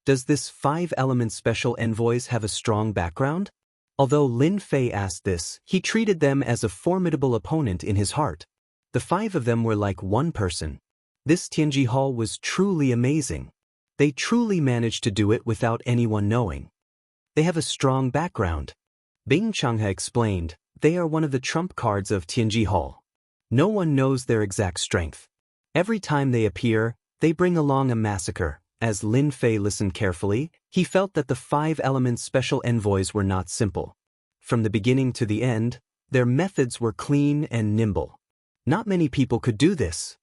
Does this 5 element special envoys have a strong background? Although Lin Fei asked this, he treated them as a formidable opponent in his heart. The 5 of them were like one person. This Tianji Hall was truly amazing. They truly managed to do it without anyone knowing. They have a strong background. Bing Changhe explained, they are one of the trump cards of Tianji Hall. No one knows their exact strength. Every time they appear, they bring along a massacre. As Lin Fei listened carefully, he felt that the 5 element special envoys were not simple. From the beginning to the end, their methods were clean and nimble. Not many people could do this.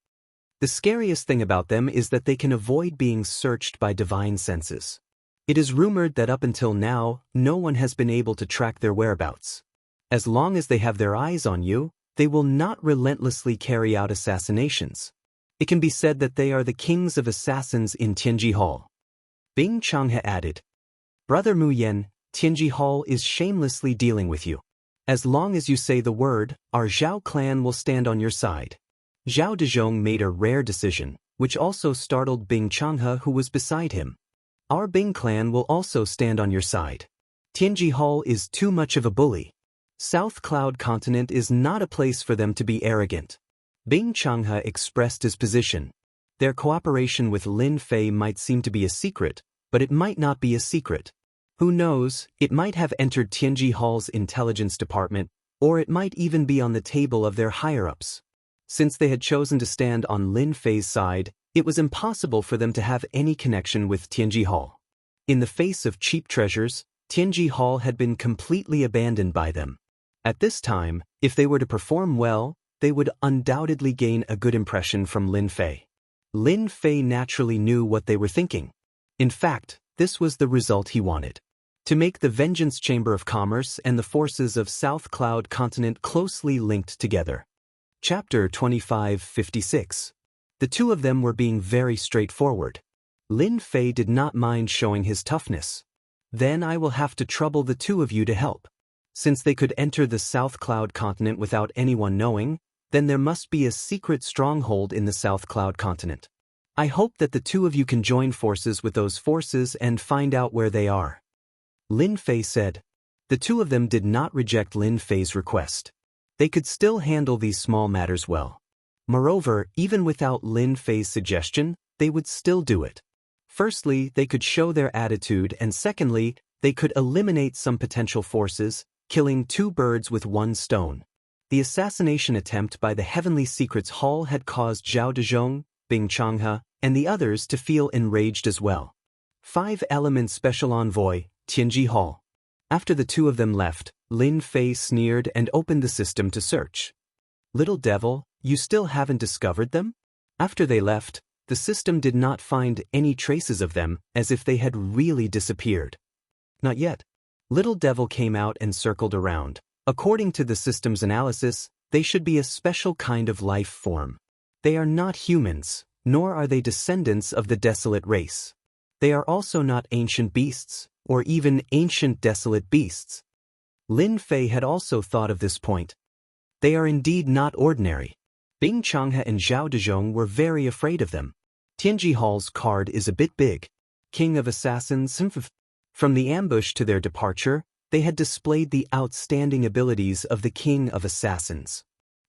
The scariest thing about them is that they can avoid being searched by divine senses. It is rumored that up until now, no one has been able to track their whereabouts. As long as they have their eyes on you, they will not relentlessly carry out assassinations. It can be said that they are the kings of assassins in Tianji Hall. Bing Changhe added, Brother Mu Yen, Tianji Hall is shamelessly dealing with you. As long as you say the word, our Zhao clan will stand on your side. Zhao Dezhong made a rare decision, which also startled Bing Changhe who was beside him. Our Bing clan will also stand on your side. Tianji Hall is too much of a bully. South Cloud Continent is not a place for them to be arrogant. Bing Changhe expressed his position. Their cooperation with Lin Fei might seem to be a secret, but it might not be a secret. Who knows, it might have entered Tianji Hall's intelligence department, or it might even be on the table of their higher-ups. Since they had chosen to stand on Lin Fei's side, it was impossible for them to have any connection with Tianji Hall. In the face of cheap treasures, Tianji Hall had been completely abandoned by them. At this time, if they were to perform well, they would undoubtedly gain a good impression from Lin Fei. Lin Fei naturally knew what they were thinking. In fact, this was the result he wanted. To make the Vengeance Chamber of Commerce and the forces of South Cloud Continent closely linked together. Chapter 2556. The two of them were being very straightforward. Lin Fei did not mind showing his toughness. Then I will have to trouble the two of you to help. Since they could enter the South Cloud Continent without anyone knowing, then there must be a secret stronghold in the South Cloud Continent. I hope that the two of you can join forces with those forces and find out where they are. Lin Fei said. The two of them did not reject Lin Fei's request. They could still handle these small matters well. Moreover, even without Lin Fei's suggestion, they would still do it. Firstly, they could show their attitude, and secondly, they could eliminate some potential forces, killing two birds with one stone. The assassination attempt by the Heavenly Secrets Hall had caused Zhao Dezhong, Bing Changhe, and the others to feel enraged as well. 5-element Special Envoy, Tianji Hall. After the two of them left, Lin Fei sneered and opened the system to search. Little devil, you still haven't discovered them? After they left, the system did not find any traces of them, as if they had really disappeared. Not yet. Little devil came out and circled around. According to the system's analysis, they should be a special kind of life form. They are not humans, nor are they descendants of the desolate race. They are also not ancient beasts, or even ancient desolate beasts. Lin Fei had also thought of this point. They are indeed not ordinary. Bing Changhe and Zhao Dezhong were very afraid of them. Tianji Hall's card is a bit big. King of Assassins. From the ambush to their departure, they had displayed the outstanding abilities of the King of Assassins.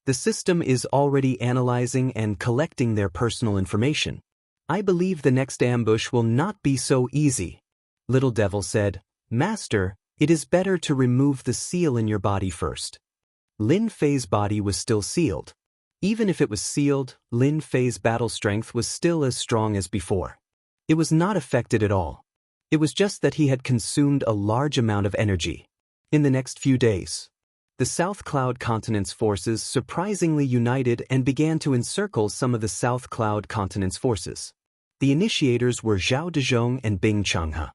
The system is already analyzing and collecting their personal information. I believe the next ambush will not be so easy. Little Devil said, Master, it is better to remove the seal in your body first. Lin Fei's body was still sealed. Even if it was sealed, Lin Fei's battle strength was still as strong as before. It was not affected at all. It was just that he had consumed a large amount of energy. In the next few days, the South Cloud Continent's forces surprisingly united and began to encircle some of the South Cloud Continent's forces. The initiators were Zhao Dezhong and Bing Changhe.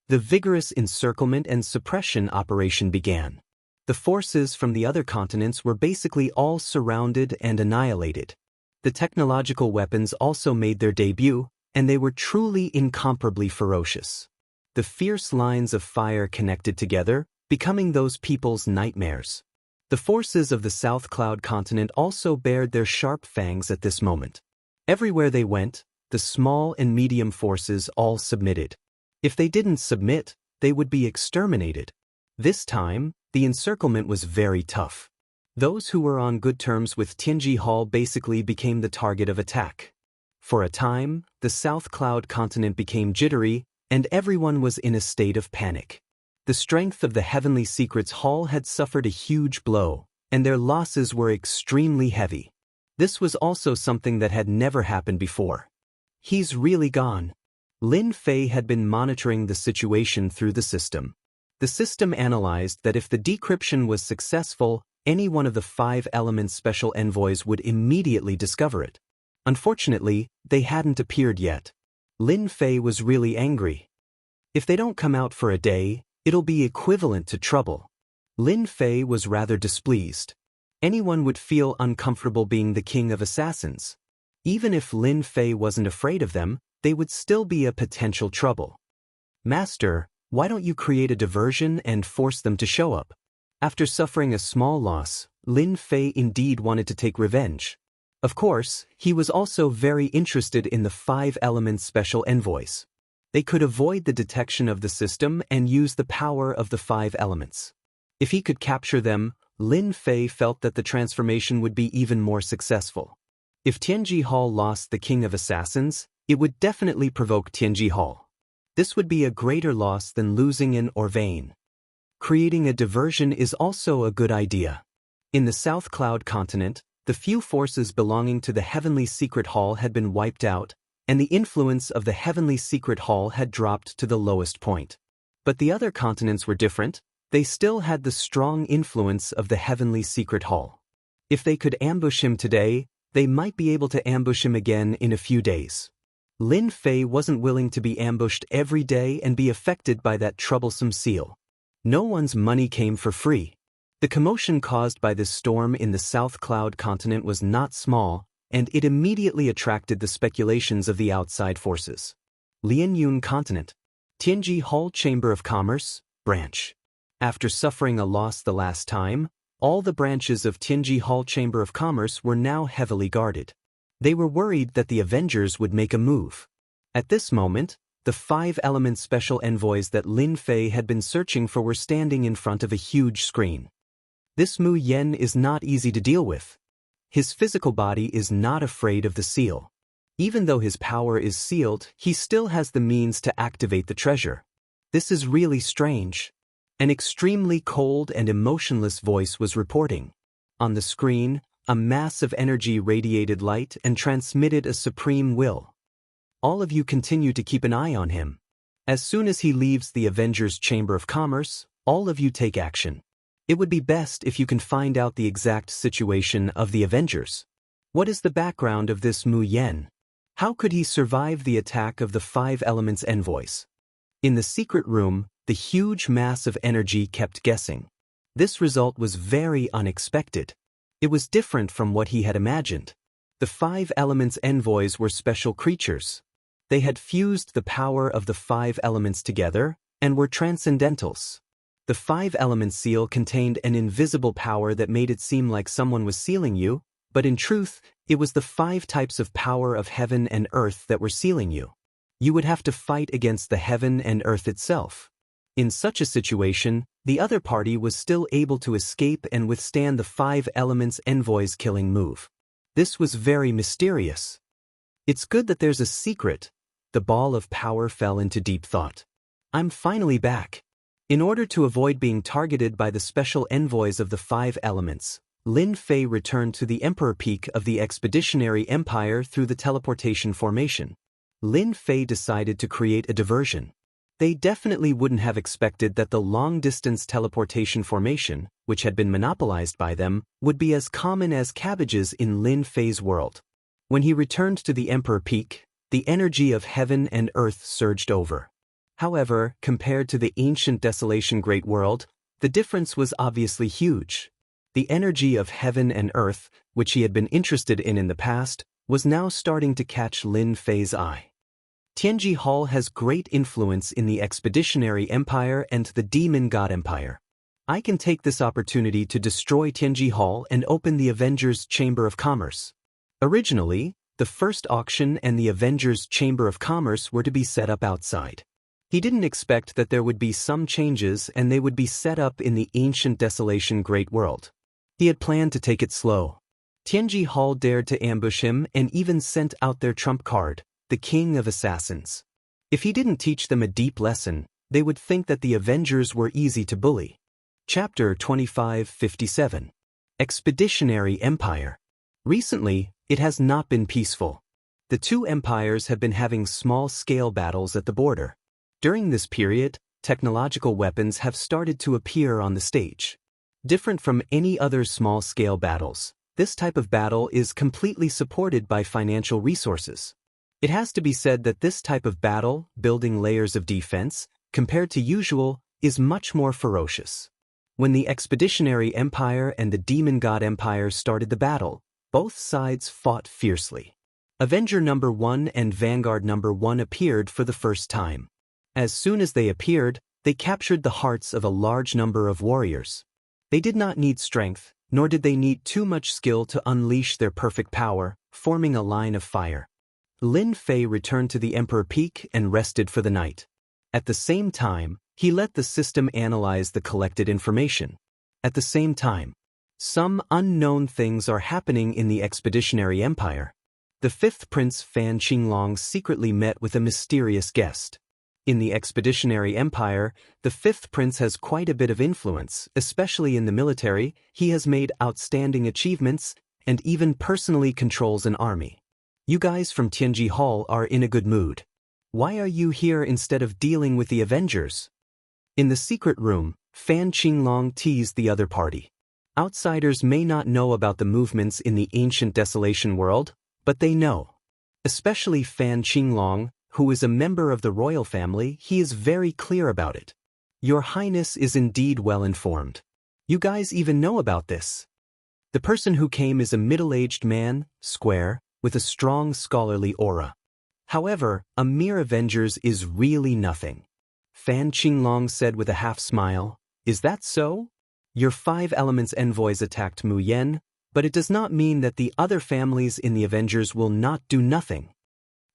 The vigorous encirclement and suppression operation began. The forces from the other continents were basically all surrounded and annihilated. The technological weapons also made their debut, and they were truly incomparably ferocious. The fierce lines of fire connected together, becoming those people's nightmares. The forces of the South Cloud Continent also bared their sharp fangs at this moment. Everywhere they went, the small and medium forces all submitted. If they didn't submit, they would be exterminated. This time, the encirclement was very tough. Those who were on good terms with Tianji Hall basically became the target of attack. For a time, the South Cloud Continent became jittery, and everyone was in a state of panic. The strength of the Heavenly Secrets Hall had suffered a huge blow, and their losses were extremely heavy. This was also something that had never happened before. He's really gone. Lin Fei had been monitoring the situation through the system. The system analyzed that if the decryption was successful, any one of the 5-element special envoys would immediately discover it. Unfortunately, they hadn't appeared yet. Lin Fei was really angry. If they don't come out for a day, it'll be equivalent to trouble. Lin Fei was rather displeased. Anyone would feel uncomfortable being the King of Assassins. Even if Lin Fei wasn't afraid of them, they would still be a potential trouble. Master, why don't you create a diversion and force them to show up? After suffering a small loss, Lin Fei indeed wanted to take revenge. Of course, he was also very interested in the 5-element special envoys. They could avoid the detection of the system and use the power of the 5 elements. If he could capture them, Lin Fei felt that the transformation would be even more successful. If Tianji Hall lost the King of Assassins, it would definitely provoke Tianji Hall. This would be a greater loss than losing an Orvain. Creating a diversion is also a good idea. In the South Cloud Continent, the few forces belonging to the Heavenly Secret Hall had been wiped out, and the influence of the Heavenly Secret Hall had dropped to the lowest point. But the other continents were different. They still had the strong influence of the Heavenly Secret Hall. If they could ambush him today, they might be able to ambush him again in a few days. Lin Fei wasn't willing to be ambushed every day and be affected by that troublesome seal. No one's money came for free. The commotion caused by this storm in the South Cloud Continent was not small, and it immediately attracted the speculations of the outside forces. Lianyun Continent. Tianji Hall Chamber of Commerce, Branch. After suffering a loss the last time, all the branches of Tianji Hall Chamber of Commerce were now heavily guarded. They were worried that the Avengers would make a move. At this moment, the 5-element special envoys that Lin Fei had been searching for were standing in front of a huge screen. This Mu Yen is not easy to deal with. His physical body is not afraid of the seal. Even though his power is sealed, he still has the means to activate the treasure. This is really strange. An extremely cold and emotionless voice was reporting. On the screen, a mass of energy radiated light and transmitted a supreme will. All of you continue to keep an eye on him. As soon as he leaves the Avengers Chamber of Commerce, all of you take action. It would be best if you can find out the exact situation of the Avengers. What is the background of this Mu Yen? How could he survive the attack of the 5 Elements envoys? In the secret room, the huge mass of energy kept guessing. This result was very unexpected. It was different from what he had imagined. The 5 Elements envoys were special creatures. They had fused the power of the 5 elements together and were transcendentals. The 5 Elements seal contained an invisible power that made it seem like someone was sealing you, but in truth, it was the 5 types of power of heaven and earth that were sealing you. You would have to fight against the heaven and earth itself. In such a situation, the other party was still able to escape and withstand the 5 Elements envoys' killing move. This was very mysterious. It's good that there's a secret. The ball of power fell into deep thought. I'm finally back. In order to avoid being targeted by the special envoys of the 5 Elements, Lin Fei returned to the Emperor Peak of the Expeditionary Empire through the teleportation formation. Lin Fei decided to create a diversion. They definitely wouldn't have expected that the long-distance teleportation formation, which had been monopolized by them, would be as common as cabbages in Lin Fei's world. When he returned to the Emperor Peak, the energy of heaven and earth surged over. However, compared to the ancient Desolation Great World, the difference was obviously huge. The energy of heaven and earth, which he had been interested in the past, was now starting to catch Lin Fei's eye. Tianji Hall has great influence in the Expeditionary Empire and the Demon God Empire. I can take this opportunity to destroy Tianji Hall and open the Avengers Chamber of Commerce. Originally, the first auction and the Avengers Chamber of Commerce were to be set up outside. He didn't expect that there would be some changes and they would be set up in the ancient Desolation Great World. He had planned to take it slow. Tianji Hall dared to ambush him and even sent out their trump card, the King of Assassins. If he didn't teach them a deep lesson, they would think that the Avengers were easy to bully. Chapter 2557. Expeditionary Empire. Recently, it has not been peaceful. The 2 empires have been having small-scale battles at the border. During this period, technological weapons have started to appear on the stage. Different from any other small-scale battles, this type of battle is completely supported by financial resources. It has to be said that this type of battle, building layers of defense, compared to usual, is much more ferocious. When the Expeditionary Empire and the Demon God Empire started the battle, both sides fought fiercely. Avenger No. 1 and Vanguard No. 1 appeared for the first time. As soon as they appeared, they captured the hearts of a large number of warriors. They did not need strength, nor did they need too much skill to unleash their perfect power, forming a line of fire. Lin Fei returned to the Emperor Peak and rested for the night. At the same time, he let the system analyze the collected information. At the same time, some unknown things are happening in the Expeditionary Empire. The 5th Prince Fan Qinglong secretly met with a mysterious guest. In the Expeditionary Empire, the 5th Prince has quite a bit of influence, especially in the military. He has made outstanding achievements and even personally controls an army. You guys from Tianji Hall are in a good mood. Why are you here instead of dealing with the Avengers? In the secret room, Fan Qinglong teased the other party. Outsiders may not know about the movements in the ancient Desolation world, but they know. Especially Fan Qinglong, who is a member of the royal family, he is very clear about it. Your Highness is indeed well informed. You guys even know about this. The person who came is a middle-aged man, square, with a strong scholarly aura. However, a mere Avengers is really nothing. Fan Qinglong said with a half-smile, "Is that so? Your 5 Elements envoys attacked Mu Yen, but it does not mean that the other families in the Avengers will not do nothing."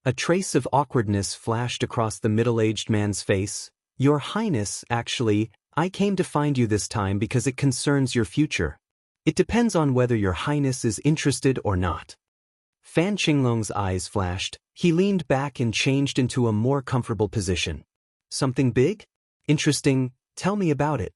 A trace of awkwardness flashed across the middle-aged man's face. "Your Highness, actually, I came to find you this time because it concerns your future. It depends on whether your highness is interested or not. Fan Qinglong's eyes flashed. He leaned back and changed into a more comfortable position. Something big? Interesting, tell me about it.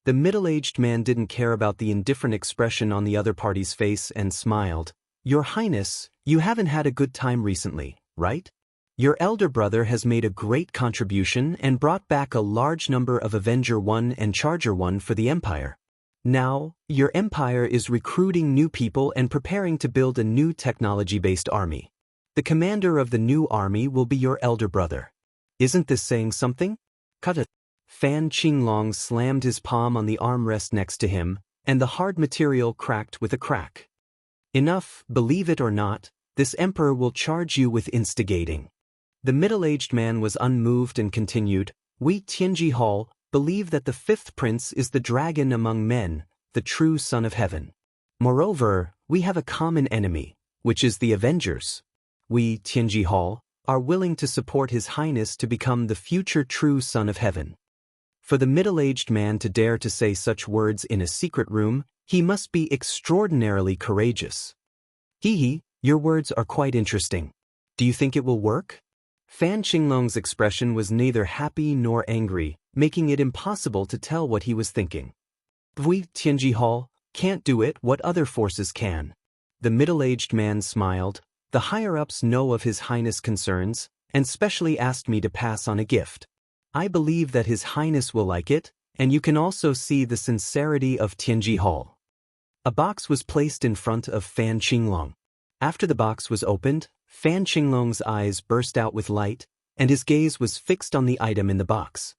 The middle-aged man didn't care about the indifferent expression on the other party's face and smiled. Your Highness, you haven't had a good time recently, right? Your elder brother has made a great contribution and brought back a large number of Avenger 1 and Charger 1 for the Empire. Now, your empire is recruiting new people and preparing to build a new technology-based army. The commander of the new army will be your elder brother. Isn't this saying something? Cut it. Fan Qinglong slammed his palm on the armrest next to him, and the hard material cracked with a crack. Enough, believe it or not, this emperor will charge you with instigating. The middle-aged man was unmoved and continued, We Tianji Hall believe that the fifth prince is the dragon among men, the true son of heaven. Moreover, we have a common enemy, which is the Avengers. We, Tianji Hall, are willing to support His Highness to become the future true son of heaven. For the middle-aged man to dare to say such words in a secret room, he must be extraordinarily courageous. Hee, your words are quite interesting. Do you think it will work? Fan Qinglong's expression was neither happy nor angry, making it impossible to tell what he was thinking. We, Tianji Hall, can't do it what other forces can. The middle-aged man smiled. The higher-ups know of His Highness' concerns, and specially asked me to pass on a gift. I believe that His Highness will like it, and you can also see the sincerity of Tianji Hall. A box was placed in front of Fan Qinglong. After the box was opened, Fan Qinglong's eyes burst out with light, and his gaze was fixed on the item in the box.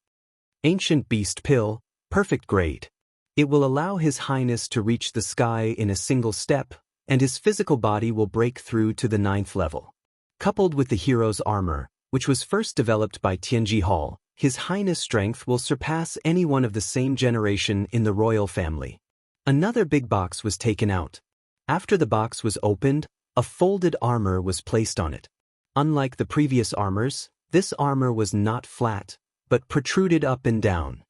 Ancient Beast Pill, perfect grade. It will allow His Highness to reach the sky in a single step, and his physical body will break through to the 9th level. Coupled with the hero's armor, which was first developed by Tianji Hall, His Highness' strength will surpass anyone of the same generation in the royal family. Another big box was taken out. After the box was opened, a folded armor was placed on it. Unlike the previous armors, this armor was not flat, but protruded up and down.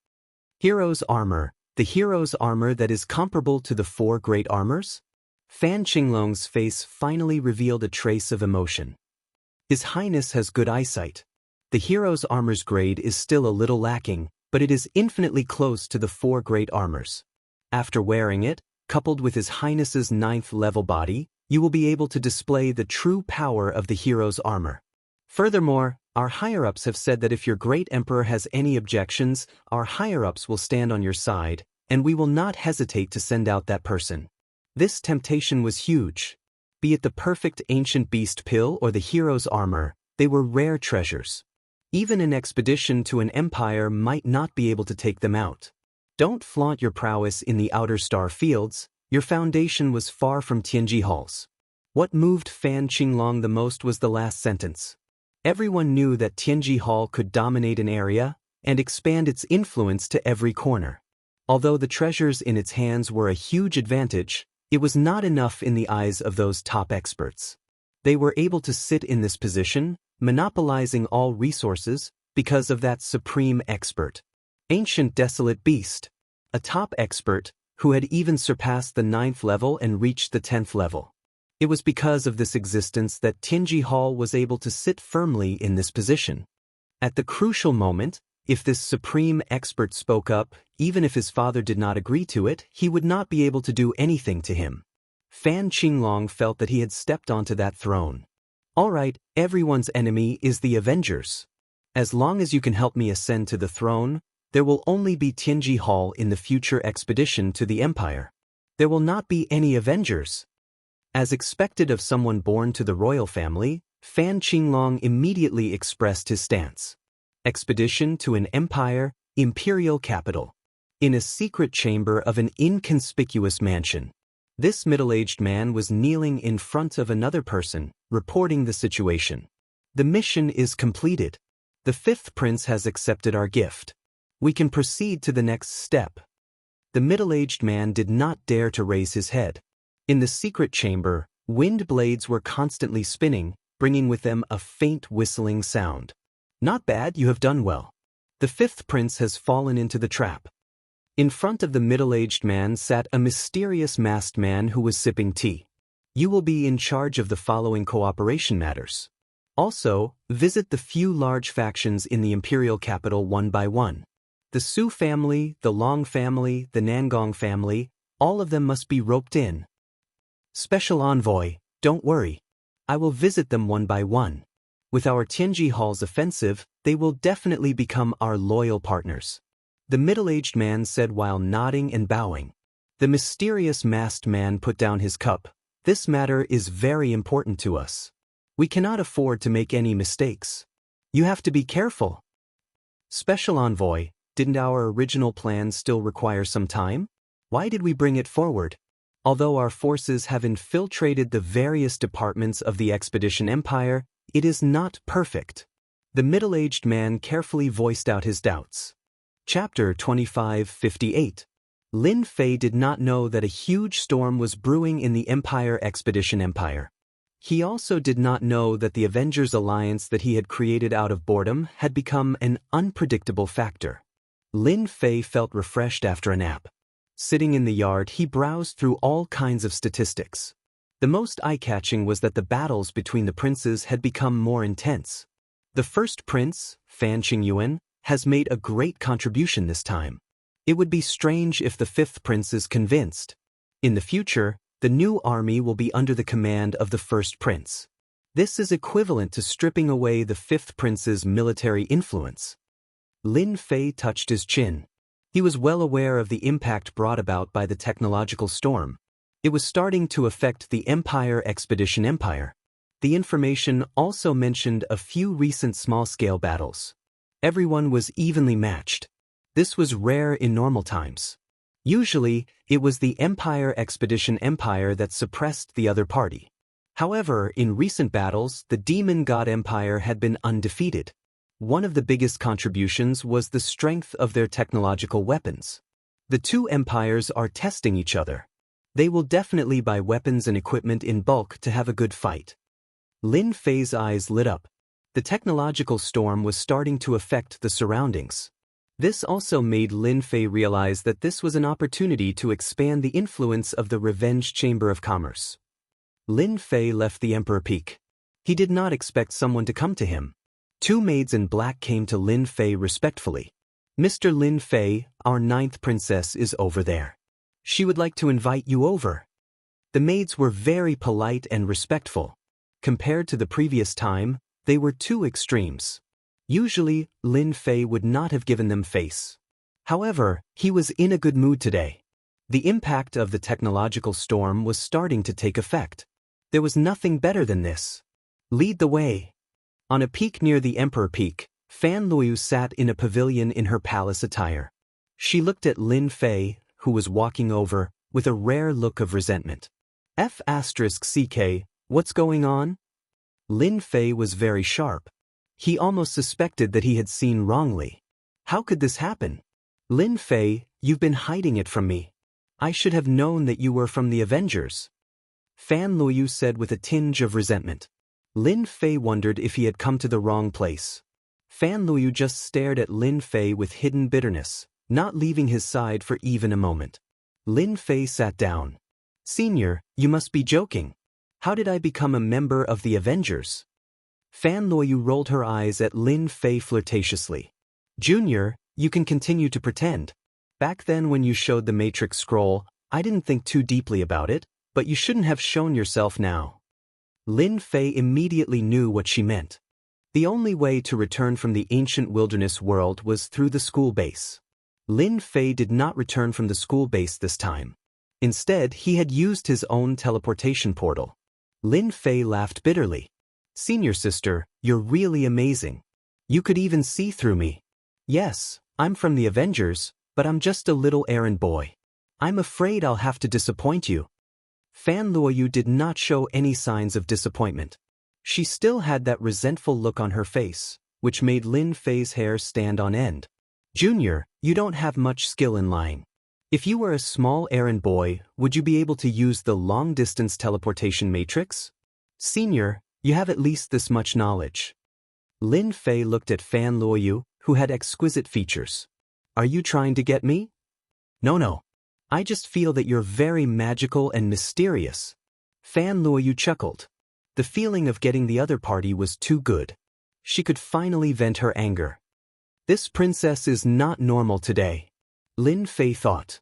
Hero's armor, the hero's armor that is comparable to the 4 great armors? Fan Qinglong's face finally revealed a trace of emotion. His Highness has good eyesight. The hero's armor's grade is still a little lacking, but it is infinitely close to the 4 great armors. After wearing it, coupled with His Highness's 9th level body, you will be able to display the true power of the hero's armor. Furthermore, our higher-ups have said that if your great emperor has any objections, our higher-ups will stand on your side, and we will not hesitate to send out that person. This temptation was huge. Be it the perfect ancient beast pill or the hero's armor, they were rare treasures. Even an expedition to an empire might not be able to take them out. Don't flaunt your prowess in the outer star fields. Your foundation was far from Tianji Hall's. What moved Fan Qinglong the most was the last sentence. Everyone knew that Tianji Hall could dominate an area and expand its influence to every corner. Although the treasures in its hands were a huge advantage, it was not enough in the eyes of those top experts. They were able to sit in this position, monopolizing all resources, because of that supreme expert. Ancient Desolate Beast, a top expert, who had even surpassed the 9th level and reached the 10th level. It was because of this existence that Tianji Hall was able to sit firmly in this position. At the crucial moment, if this supreme expert spoke up, even if his father did not agree to it, he would not be able to do anything to him. Fan Qinglong felt that he had stepped onto that throne. All right, everyone's enemy is the Avengers. As long as you can help me ascend to the throne, there will only be Tianji Hall in the future expedition to the Empire. There will not be any Avengers. As expected of someone born to the royal family, Fan Qinglong immediately expressed his stance. Expedition to an empire, imperial capital. In a secret chamber of an inconspicuous mansion. This middle-aged man was kneeling in front of another person, reporting the situation. The mission is completed. The 5th prince has accepted our gift. We can proceed to the next step. The middle-aged man did not dare to raise his head. In the secret chamber, wind blades were constantly spinning, bringing with them a faint whistling sound. Not bad, you have done well. The 5th prince has fallen into the trap. In front of the middle-aged man sat a mysterious masked man who was sipping tea. You will be in charge of the following cooperation matters. Also, visit the few large factions in the imperial capital one by one. The Su family, the Long family, the Nangong family, all of them must be roped in. Special envoy, don't worry. I will visit them one by one. With our Tianji Hall's offensive, they will definitely become our loyal partners. The middle-aged man said while nodding and bowing. The mysterious masked man put down his cup. This matter is very important to us. We cannot afford to make any mistakes. You have to be careful. Special envoy, didn't our original plan still require some time? Why did we bring it forward? Although our forces have infiltrated the various departments of the Expedition Empire, it is not perfect. The middle-aged man carefully voiced out his doubts. Chapter 2558. Lin Fei did not know that a huge storm was brewing in the Expedition Empire. He also did not know that the Avengers alliance that he had created out of boredom had become an unpredictable factor. Lin Fei felt refreshed after a nap. Sitting in the yard, he browsed through all kinds of statistics. The most eye-catching was that the battles between the princes had become more intense. The first prince, Fan Qingyuan, has made a great contribution this time. It would be strange if the fifth prince is convinced. In the future, the new army will be under the command of the first prince. This is equivalent to stripping away the fifth prince's military influence. Lin Fei touched his chin. He was well aware of the impact brought about by the technological storm. It was starting to affect the Expedition Empire. The information also mentioned a few recent small-scale battles. Everyone was evenly matched. This was rare in normal times. Usually, it was the Expedition Empire that suppressed the other party. However, in recent battles, the Demon God Empire had been undefeated. One of the biggest contributions was the strength of their technological weapons. The two empires are testing each other. They will definitely buy weapons and equipment in bulk to have a good fight. Lin Fei's eyes lit up. The technological storm was starting to affect the surroundings. This also made Lin Fei realize that this was an opportunity to expand the influence of the Revenge Chamber of Commerce. Lin Fei left the Emperor Peak. He did not expect someone to come to him. Two maids in black came to Lin Fei respectfully. Mr. Lin Fei, our 9th princess is over there. She would like to invite you over. The maids were very polite and respectful. Compared to the previous time, they were two extremes. Usually, Lin Fei would not have given them face. However, he was in a good mood today. The impact of the technological storm was starting to take effect. There was nothing better than this. Lead the way. On a peak near the Emperor Peak, Fan Luoyu sat in a pavilion in her palace attire. She looked at Lin Fei, who was walking over, with a rare look of resentment. F***CK, what's going on? Lin Fei was very sharp. He almost suspected that he had seen wrongly. How could this happen? Lin Fei, you've been hiding it from me. I should have known that you were from the Avengers. Fan Luoyu said with a tinge of resentment. Lin Fei wondered if he had come to the wrong place. Fan Luoyu just stared at Lin Fei with hidden bitterness, not leaving his side for even a moment. Lin Fei sat down. Senior, you must be joking. How did I become a member of the Avengers? Fan Luoyu rolled her eyes at Lin Fei flirtatiously. Junior, you can continue to pretend. Back then when you showed the Matrix scroll, I didn't think too deeply about it, but you shouldn't have shown yourself now. Lin Fei immediately knew what she meant. The only way to return from the ancient wilderness world was through the school base. Lin Fei did not return from the school base this time. Instead, he had used his own teleportation portal. Lin Fei laughed bitterly. Senior sister, you're really amazing. You could even see through me. Yes, I'm from the Avengers, but I'm just a little errand boy. I'm afraid I'll have to disappoint you. Fan Luoyu did not show any signs of disappointment. She still had that resentful look on her face, which made Lin Fei's hair stand on end. Junior, you don't have much skill in lying. If you were a small errand boy, would you be able to use the long-distance teleportation matrix? Senior, you have at least this much knowledge. Lin Fei looked at Fan Luoyu, who had exquisite features. Are you trying to get me? No. I just feel that you're very magical and mysterious. Fan Luoyu chuckled. The feeling of getting the other party was too good. She could finally vent her anger. This princess is not normal today, Lin Fei thought.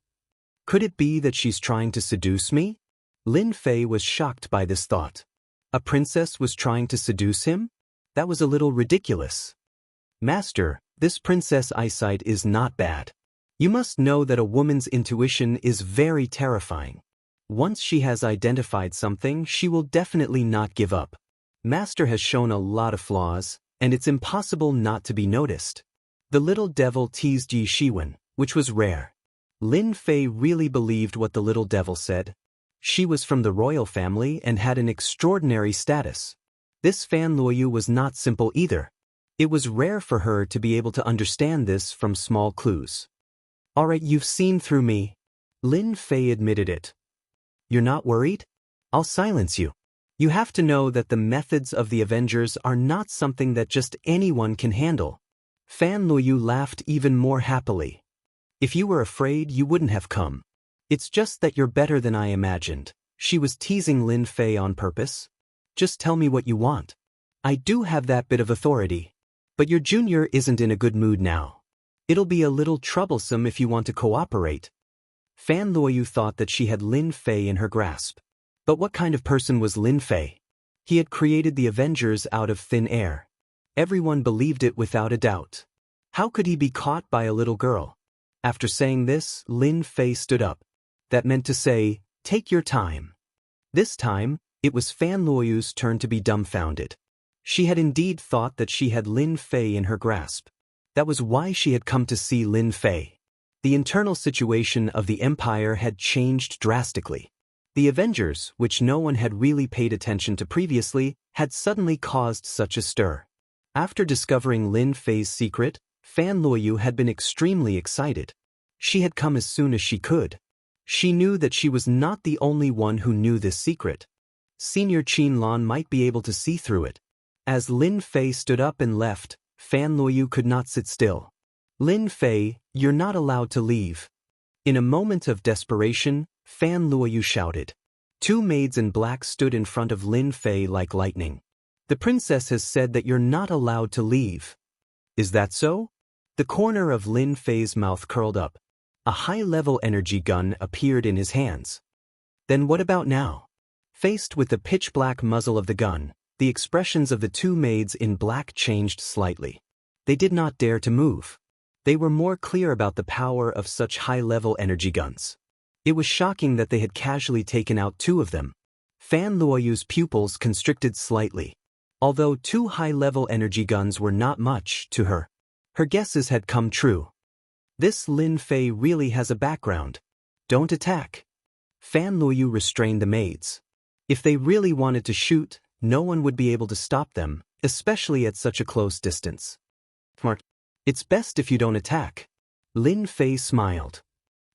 Could it be that she's trying to seduce me? Lin Fei was shocked by this thought. A princess was trying to seduce him? That was a little ridiculous. Master, this princess' eyesight is not bad. You must know that a woman's intuition is very terrifying. Once she has identified something, she will definitely not give up. Master has shown a lot of flaws, and it's impossible not to be noticed. The little devil teased Yi Shiwen, which was rare. Lin Fei really believed what the little devil said. She was from the royal family and had an extraordinary status. This Fan Luoyu was not simple either. It was rare for her to be able to understand this from small clues. Alright, you've seen through me. Lin Fei admitted it. You're not worried? I'll silence you. You have to know that the methods of the Avengers are not something that just anyone can handle. Fan Luoyu laughed even more happily. If you were afraid, you wouldn't have come. It's just that you're better than I imagined. She was teasing Lin Fei on purpose. Just tell me what you want. I do have that bit of authority. But your junior isn't in a good mood now. It'll be a little troublesome if you want to cooperate. Fan Luoyu thought that she had Lin Fei in her grasp. But what kind of person was Lin Fei? He had created the Avengers out of thin air. Everyone believed it without a doubt. How could he be caught by a little girl? After saying this, Lin Fei stood up. That meant to say, take your time. This time, it was Fan Luoyu's turn to be dumbfounded. She had indeed thought that she had Lin Fei in her grasp. That was why she had come to see Lin Fei. The internal situation of the Empire had changed drastically. The Avengers, which no one had really paid attention to previously, had suddenly caused such a stir. After discovering Lin Fei's secret, Fan Luoyu had been extremely excited. She had come as soon as she could. She knew that she was not the only one who knew this secret. Senior Qin Lan might be able to see through it. As Lin Fei stood up and left, Fan Luoyu could not sit still. Lin Fei, you're not allowed to leave. In a moment of desperation, Fan Luoyu shouted. Two maids in black stood in front of Lin Fei like lightning. The princess has said that you're not allowed to leave. Is that so? The corner of Lin Fei's mouth curled up. A high-level energy gun appeared in his hands. Then what about now? Faced with the pitch-black muzzle of the gun, the expressions of the two maids in black changed slightly. They did not dare to move. They were more clear about the power of such high-level energy guns. It was shocking that they had casually taken out two of them. Fan Luoyu's pupils constricted slightly. Although two high-level energy guns were not much to her, her guesses had come true. This Lin Fei really has a background. Don't attack. Fan Luoyu restrained the maids. If they really wanted to shoot, no one would be able to stop them, especially at such a close distance. Smart. It's best if you don't attack. Lin Fei smiled.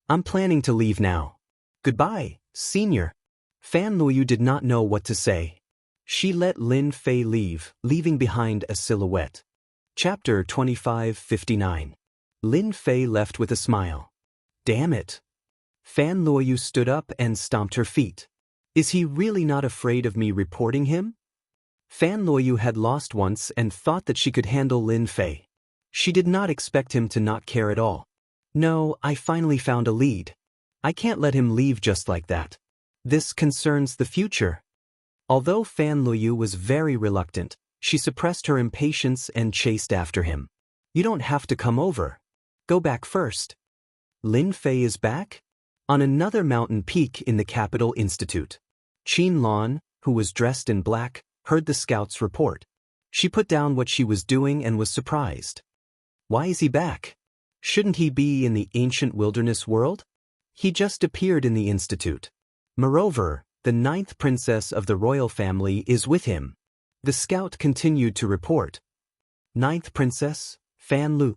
I'm planning to leave now. Goodbye, senior. Fan Luoyu did not know what to say. She let Lin Fei leave, leaving behind a silhouette. Chapter 25:59. Lin Fei left with a smile. Damn it. Fan Luoyu stood up and stomped her feet. Is he really not afraid of me reporting him? Fan Luoyu had lost once and thought that she could handle Lin Fei. She did not expect him to not care at all. No, I finally found a lead. I can't let him leave just like that. This concerns the future. Although Fan Luoyu was very reluctant, she suppressed her impatience and chased after him. You don't have to come over. Go back first. Lin Fei is back? On another mountain peak in the Capital Institute. Qin Lan, who was dressed in black, heard the scouts report. She put down what she was doing and was surprised. Why is he back? Shouldn't he be in the ancient wilderness world? He just appeared in the institute. Moreover, the 9th princess of the royal family is with him. The scout continued to report. 9th princess, Fan Lu.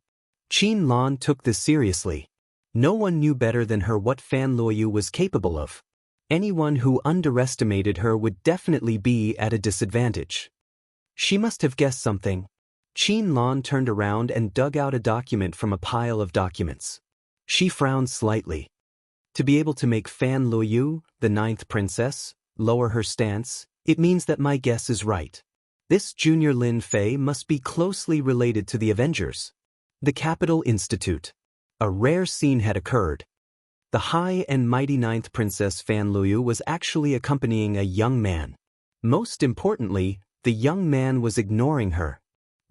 Qin Lan took this seriously. No one knew better than her what Fan Luoyu was capable of. Anyone who underestimated her would definitely be at a disadvantage. She must have guessed something. Qin Lan turned around and dug out a document from a pile of documents. She frowned slightly. To be able to make Fan Luoyu, the 9th princess, lower her stance, it means that my guess is right. This junior Lin Fei must be closely related to the Avengers. The Capital Institute. A rare scene had occurred. The high and mighty 9th princess Fan Luoyu was actually accompanying a young man. Most importantly, the young man was ignoring her.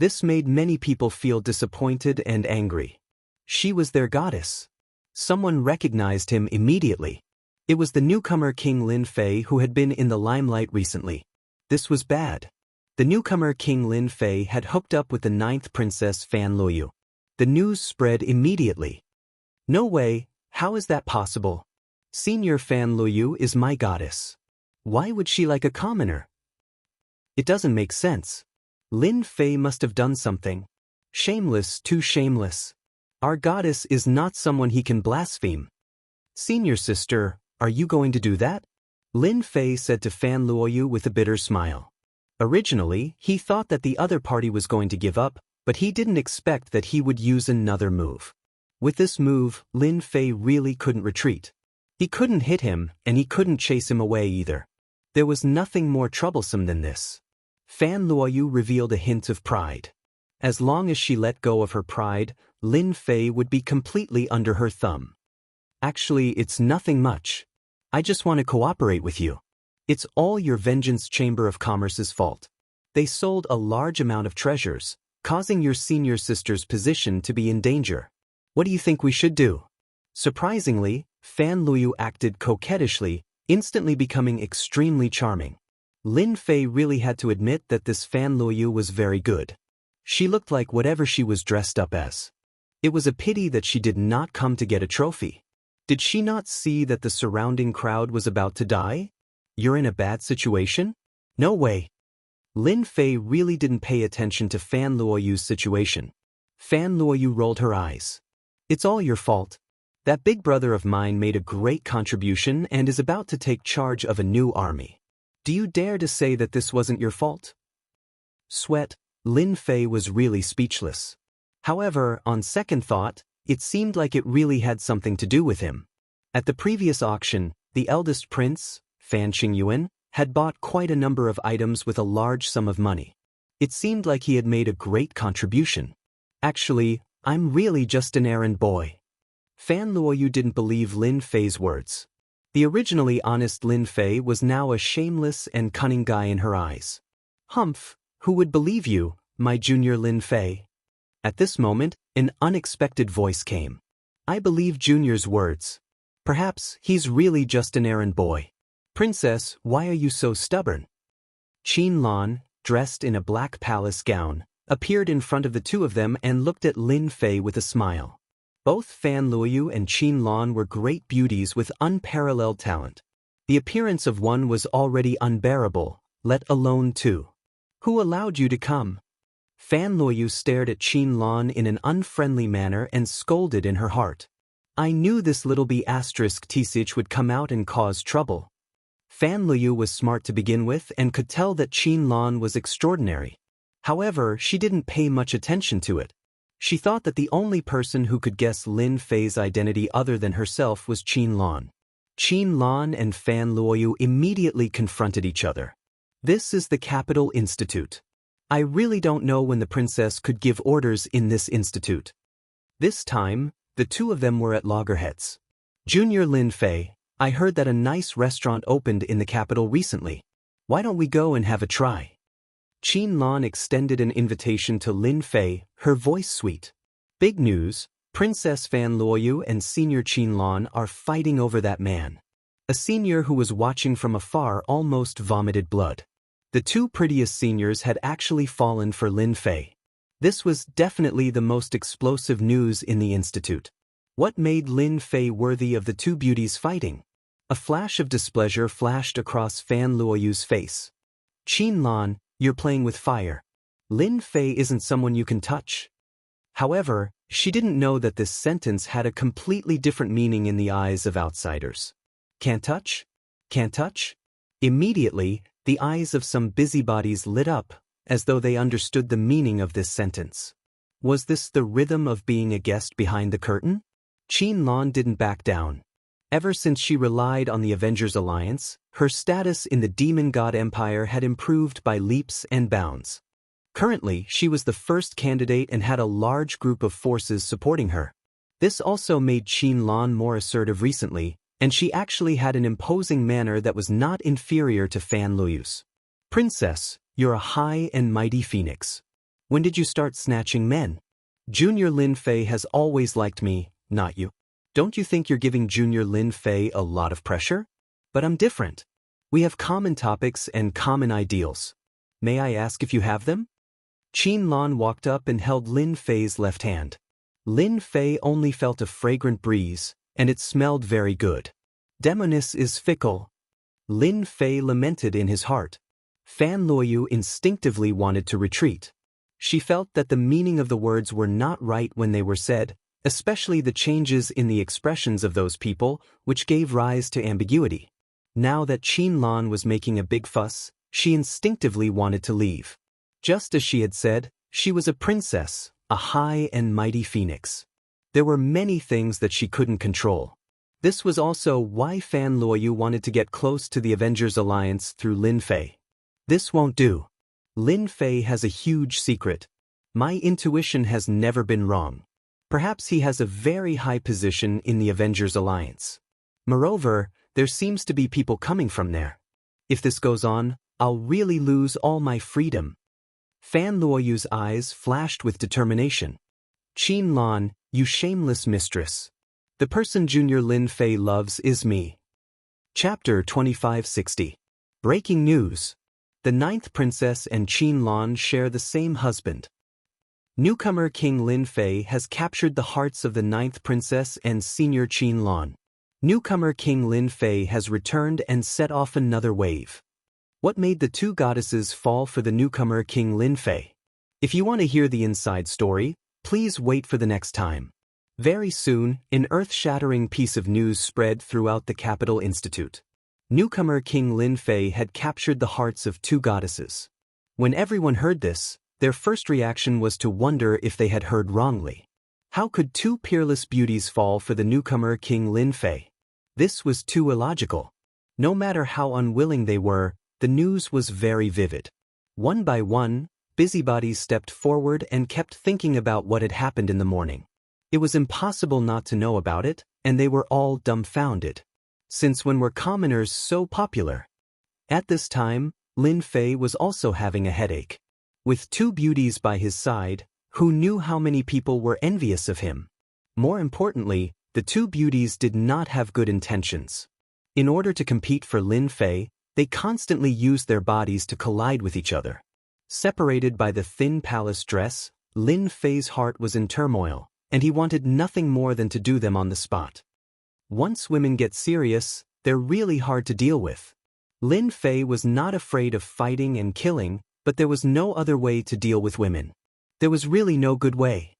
This made many people feel disappointed and angry. She was their goddess. Someone recognized him immediately. It was the newcomer King Lin Fei who had been in the limelight recently. This was bad. The newcomer King Lin Fei had hooked up with the 9th princess Fan Luoyu. The news spread immediately. No way, how is that possible? Senior Fan Luoyu is my goddess. Why would she like a commoner? It doesn't make sense. Lin Fei must have done something. Shameless, too shameless. Our goddess is not someone he can blaspheme. Senior sister, are you going to do that? Lin Fei said to Fan Luoyu with a bitter smile. Originally, he thought that the other party was going to give up, but he didn't expect that he would use another move. With this move, Lin Fei really couldn't retreat. He couldn't hit him, and he couldn't chase him away either. There was nothing more troublesome than this. Fan Luoyu revealed a hint of pride. As long as she let go of her pride, Lin Fei would be completely under her thumb. Actually, it's nothing much. I just want to cooperate with you. It's all your Vengeance Chamber of Commerce's fault. They sold a large amount of treasures, causing your senior sister's position to be in danger. What do you think we should do? Surprisingly, Fan Luoyu acted coquettishly, instantly becoming extremely charming. Lin Fei really had to admit that this Fan Luoyu was very good. She looked like whatever she was dressed up as. It was a pity that she did not come to get a trophy. Did she not see that the surrounding crowd was about to die? You're in a bad situation? No way. Lin Fei really didn't pay attention to Fan Luoyu's situation. Fan Luoyu rolled her eyes. It's all your fault. That big brother of mine made a great contribution and is about to take charge of a new army. Do you dare to say that this wasn't your fault? Sweat, Lin Fei was really speechless. However, on second thought, it seemed like it really had something to do with him. At the previous auction, the eldest prince, Fan Qingyuan, had bought quite a number of items with a large sum of money. It seemed like he had made a great contribution. Actually, I'm really just an errand boy. Fan Luoyu didn't believe Lin Fei's words. The originally honest Lin Fei was now a shameless and cunning guy in her eyes. Humph, who would believe you, my junior Lin Fei? At this moment, an unexpected voice came. I believe Junior's words. Perhaps he's really just an errand boy. Princess, why are you so stubborn? Qin Lan, dressed in a black palace gown, appeared in front of the two of them and looked at Lin Fei with a smile. Both Fan Luoyu and Qin Lan were great beauties with unparalleled talent. The appearance of one was already unbearable, let alone two. Who allowed you to come? Fan Luoyu stared at Qin Lan in an unfriendly manner and scolded in her heart. I knew this little B***Tsich would come out and cause trouble. Fan Luoyu was smart to begin with and could tell that Qin Lan was extraordinary. However, she didn't pay much attention to it. She thought that the only person who could guess Lin Fei's identity other than herself was Qin Lan. Qin Lan and Fan Luoyu immediately confronted each other. This is the Capital Institute. I really don't know when the princess could give orders in this institute. This time, the two of them were at loggerheads. Junior Lin Fei, I heard that a nice restaurant opened in the capital recently. Why don't we go and have a try? Qin Lan extended an invitation to Lin Fei, her voice sweet. Big news, Princess Fan Luoyu and Senior Qin Lan are fighting over that man. A senior who was watching from afar almost vomited blood. The two prettiest seniors had actually fallen for Lin Fei. This was definitely the most explosive news in the institute. What made Lin Fei worthy of the two beauties fighting? A flash of displeasure flashed across Fan Luoyu's face. Qin Lan, you're playing with fire. Lin Fei isn't someone you can touch. However, she didn't know that this sentence had a completely different meaning in the eyes of outsiders. Can't touch? Can't touch? Immediately, the eyes of some busybodies lit up, as though they understood the meaning of this sentence. Was this the rhythm of being a guest behind the curtain? Qin Lan didn't back down. Ever since she relied on the Avengers Alliance, her status in the Demon God Empire had improved by leaps and bounds. Currently, she was the first candidate and had a large group of forces supporting her. This also made Qinlan more assertive recently, and she actually had an imposing manner that was not inferior to Fan Luyu's. Princess, you're a high and mighty phoenix. When did you start snatching men? Junior Lin Fei has always liked me, not you. Don't you think you're giving Junior Lin Fei a lot of pressure? But I'm different. We have common topics and common ideals. May I ask if you have them? Qinlan walked up and held Lin Fei's left hand. Lin Fei only felt a fragrant breeze, and it smelled very good. Demoness is fickle. Lin Fei lamented in his heart. Fan Luoyu instinctively wanted to retreat. She felt that the meaning of the words were not right when they were said, especially the changes in the expressions of those people, which gave rise to ambiguity. Now that Qinlan was making a big fuss, she instinctively wanted to leave. Just as she had said, she was a princess, a high and mighty phoenix. There were many things that she couldn't control. This was also why Fan Luoyu wanted to get close to the Avengers Alliance through Lin Fei. This won't do. Lin Fei has a huge secret. My intuition has never been wrong. Perhaps he has a very high position in the Avengers Alliance. Moreover, there seems to be people coming from there. If this goes on, I'll really lose all my freedom. Fan Luoyu's eyes flashed with determination. Qinlan, you shameless mistress. The person Junior Lin Fei loves is me. Chapter 2560. Breaking news. The 9th princess and Qinlan share the same husband. Newcomer King Lin Fei has captured the hearts of the 9th princess and senior Qinlan. Newcomer King Lin Fei has returned and set off another wave. What made the two goddesses fall for the newcomer King Lin Fei? If you want to hear the inside story, please wait for the next time. Very soon, an earth-shattering piece of news spread throughout the Capital Institute. Newcomer King Lin Fei had captured the hearts of two goddesses. When everyone heard this, their first reaction was to wonder if they had heard wrongly. How could two peerless beauties fall for the newcomer King Lin Fei? This was too illogical. No matter how unwilling they were, the news was very vivid. One by one, busybodies stepped forward and kept thinking about what had happened in the morning. It was impossible not to know about it, and they were all dumbfounded. Since when were commoners so popular? At this time, Lin Fei was also having a headache. With two beauties by his side, who knew how many people were envious of him? More importantly, the two beauties did not have good intentions. In order to compete for Lin Fei, they constantly used their bodies to collide with each other. Separated by the thin palace dress, Lin Fei's heart was in turmoil, and he wanted nothing more than to do them on the spot. Once women get serious, they're really hard to deal with. Lin Fei was not afraid of fighting and killing, but there was no other way to deal with women. There was really no good way.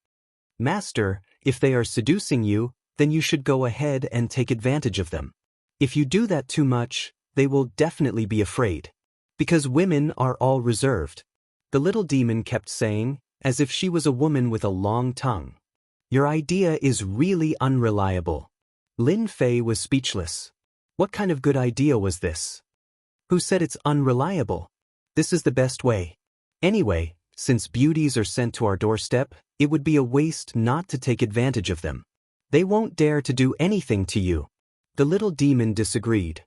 Master, if they are seducing you, then you should go ahead and take advantage of them. If you do that too much, they will definitely be afraid. Because women are all reserved. The little demon kept saying, as if she was a woman with a long tongue. Your idea is really unreliable. Lin Fei was speechless. What kind of good idea was this? Who said it's unreliable? This is the best way. Anyway, since beauties are sent to our doorstep, it would be a waste not to take advantage of them. They won't dare to do anything to you. The little demon disagreed.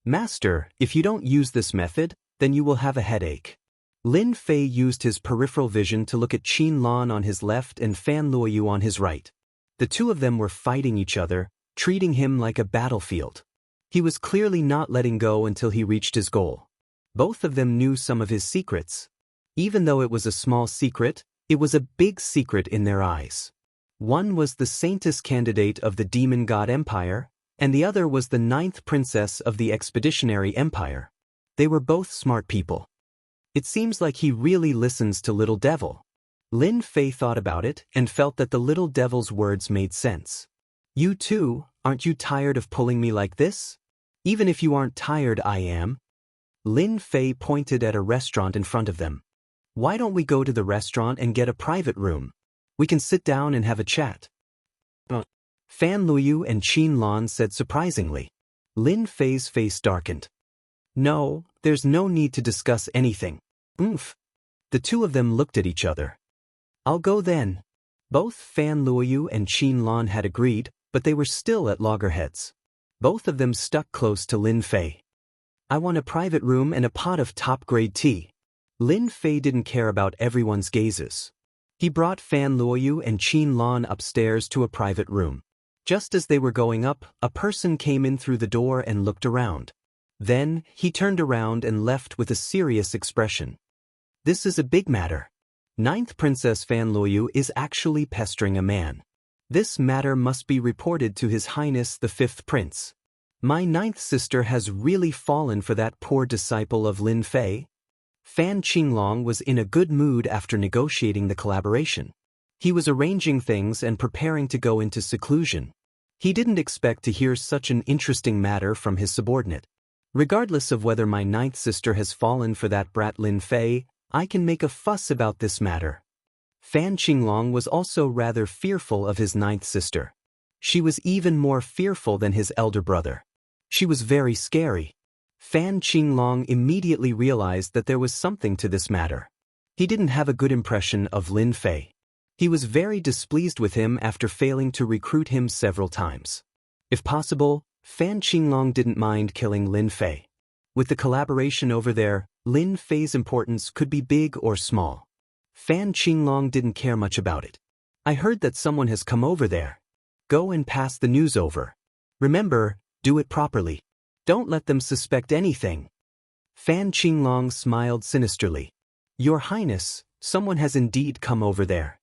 Master, if you don't use this method, then you will have a headache. Lin Fei used his peripheral vision to look at Qinlan on his left and Fan Luoyu on his right. The two of them were fighting each other, treating him like a battlefield. He was clearly not letting go until he reached his goal. Both of them knew some of his secrets. Even though it was a small secret, it was a big secret in their eyes. One was the saintess candidate of the Demon God Empire, and the other was the 9th princess of the Expeditionary Empire. They were both smart people. It seems like he really listens to Little Devil. Lin Fei thought about it and felt that the Little Devil's words made sense. You too, aren't you tired of pulling me like this? Even if you aren't tired, I am. Lin Fei pointed at a restaurant in front of them. Why don't we go to the restaurant and get a private room? We can sit down and have a chat. Fan Luoyu and Qin Lan said surprisingly. Lin Fei's face darkened. No, there's no need to discuss anything. Oomph. The two of them looked at each other. I'll go then. Both Fan Luoyu and Qin Lan had agreed, but they were still at loggerheads. Both of them stuck close to Lin Fei. I want a private room and a pot of top-grade tea. Lin Fei didn't care about everyone's gazes. He brought Fan Luoyu and Qin Lan upstairs to a private room. Just as they were going up, a person came in through the door and looked around. Then, he turned around and left with a serious expression. This is a big matter. Ninth Princess Fan Luoyu is actually pestering a man. This matter must be reported to His Highness the Fifth Prince. My ninth sister has really fallen for that poor disciple of Lin Fei. Fan Qinglong was in a good mood after negotiating the collaboration. He was arranging things and preparing to go into seclusion. He didn't expect to hear such an interesting matter from his subordinate. Regardless of whether my ninth sister has fallen for that brat Lin Fei, I can make a fuss about this matter. Fan Qinglong was also rather fearful of his ninth sister. She was even more fearful than his elder brother. She was very scary. Fan Qinglong immediately realized that there was something to this matter. He didn't have a good impression of Lin Fei. He was very displeased with him after failing to recruit him several times. If possible, Fan Qinglong didn't mind killing Lin Fei. With the collaboration over there, Lin Fei's importance could be big or small. Fan Qinglong didn't care much about it. I heard that someone has come over there. Go and pass the news over. Remember, do it properly. Don't let them suspect anything. Fan Qinglong smiled sinisterly. Your Highness, someone has indeed come over there.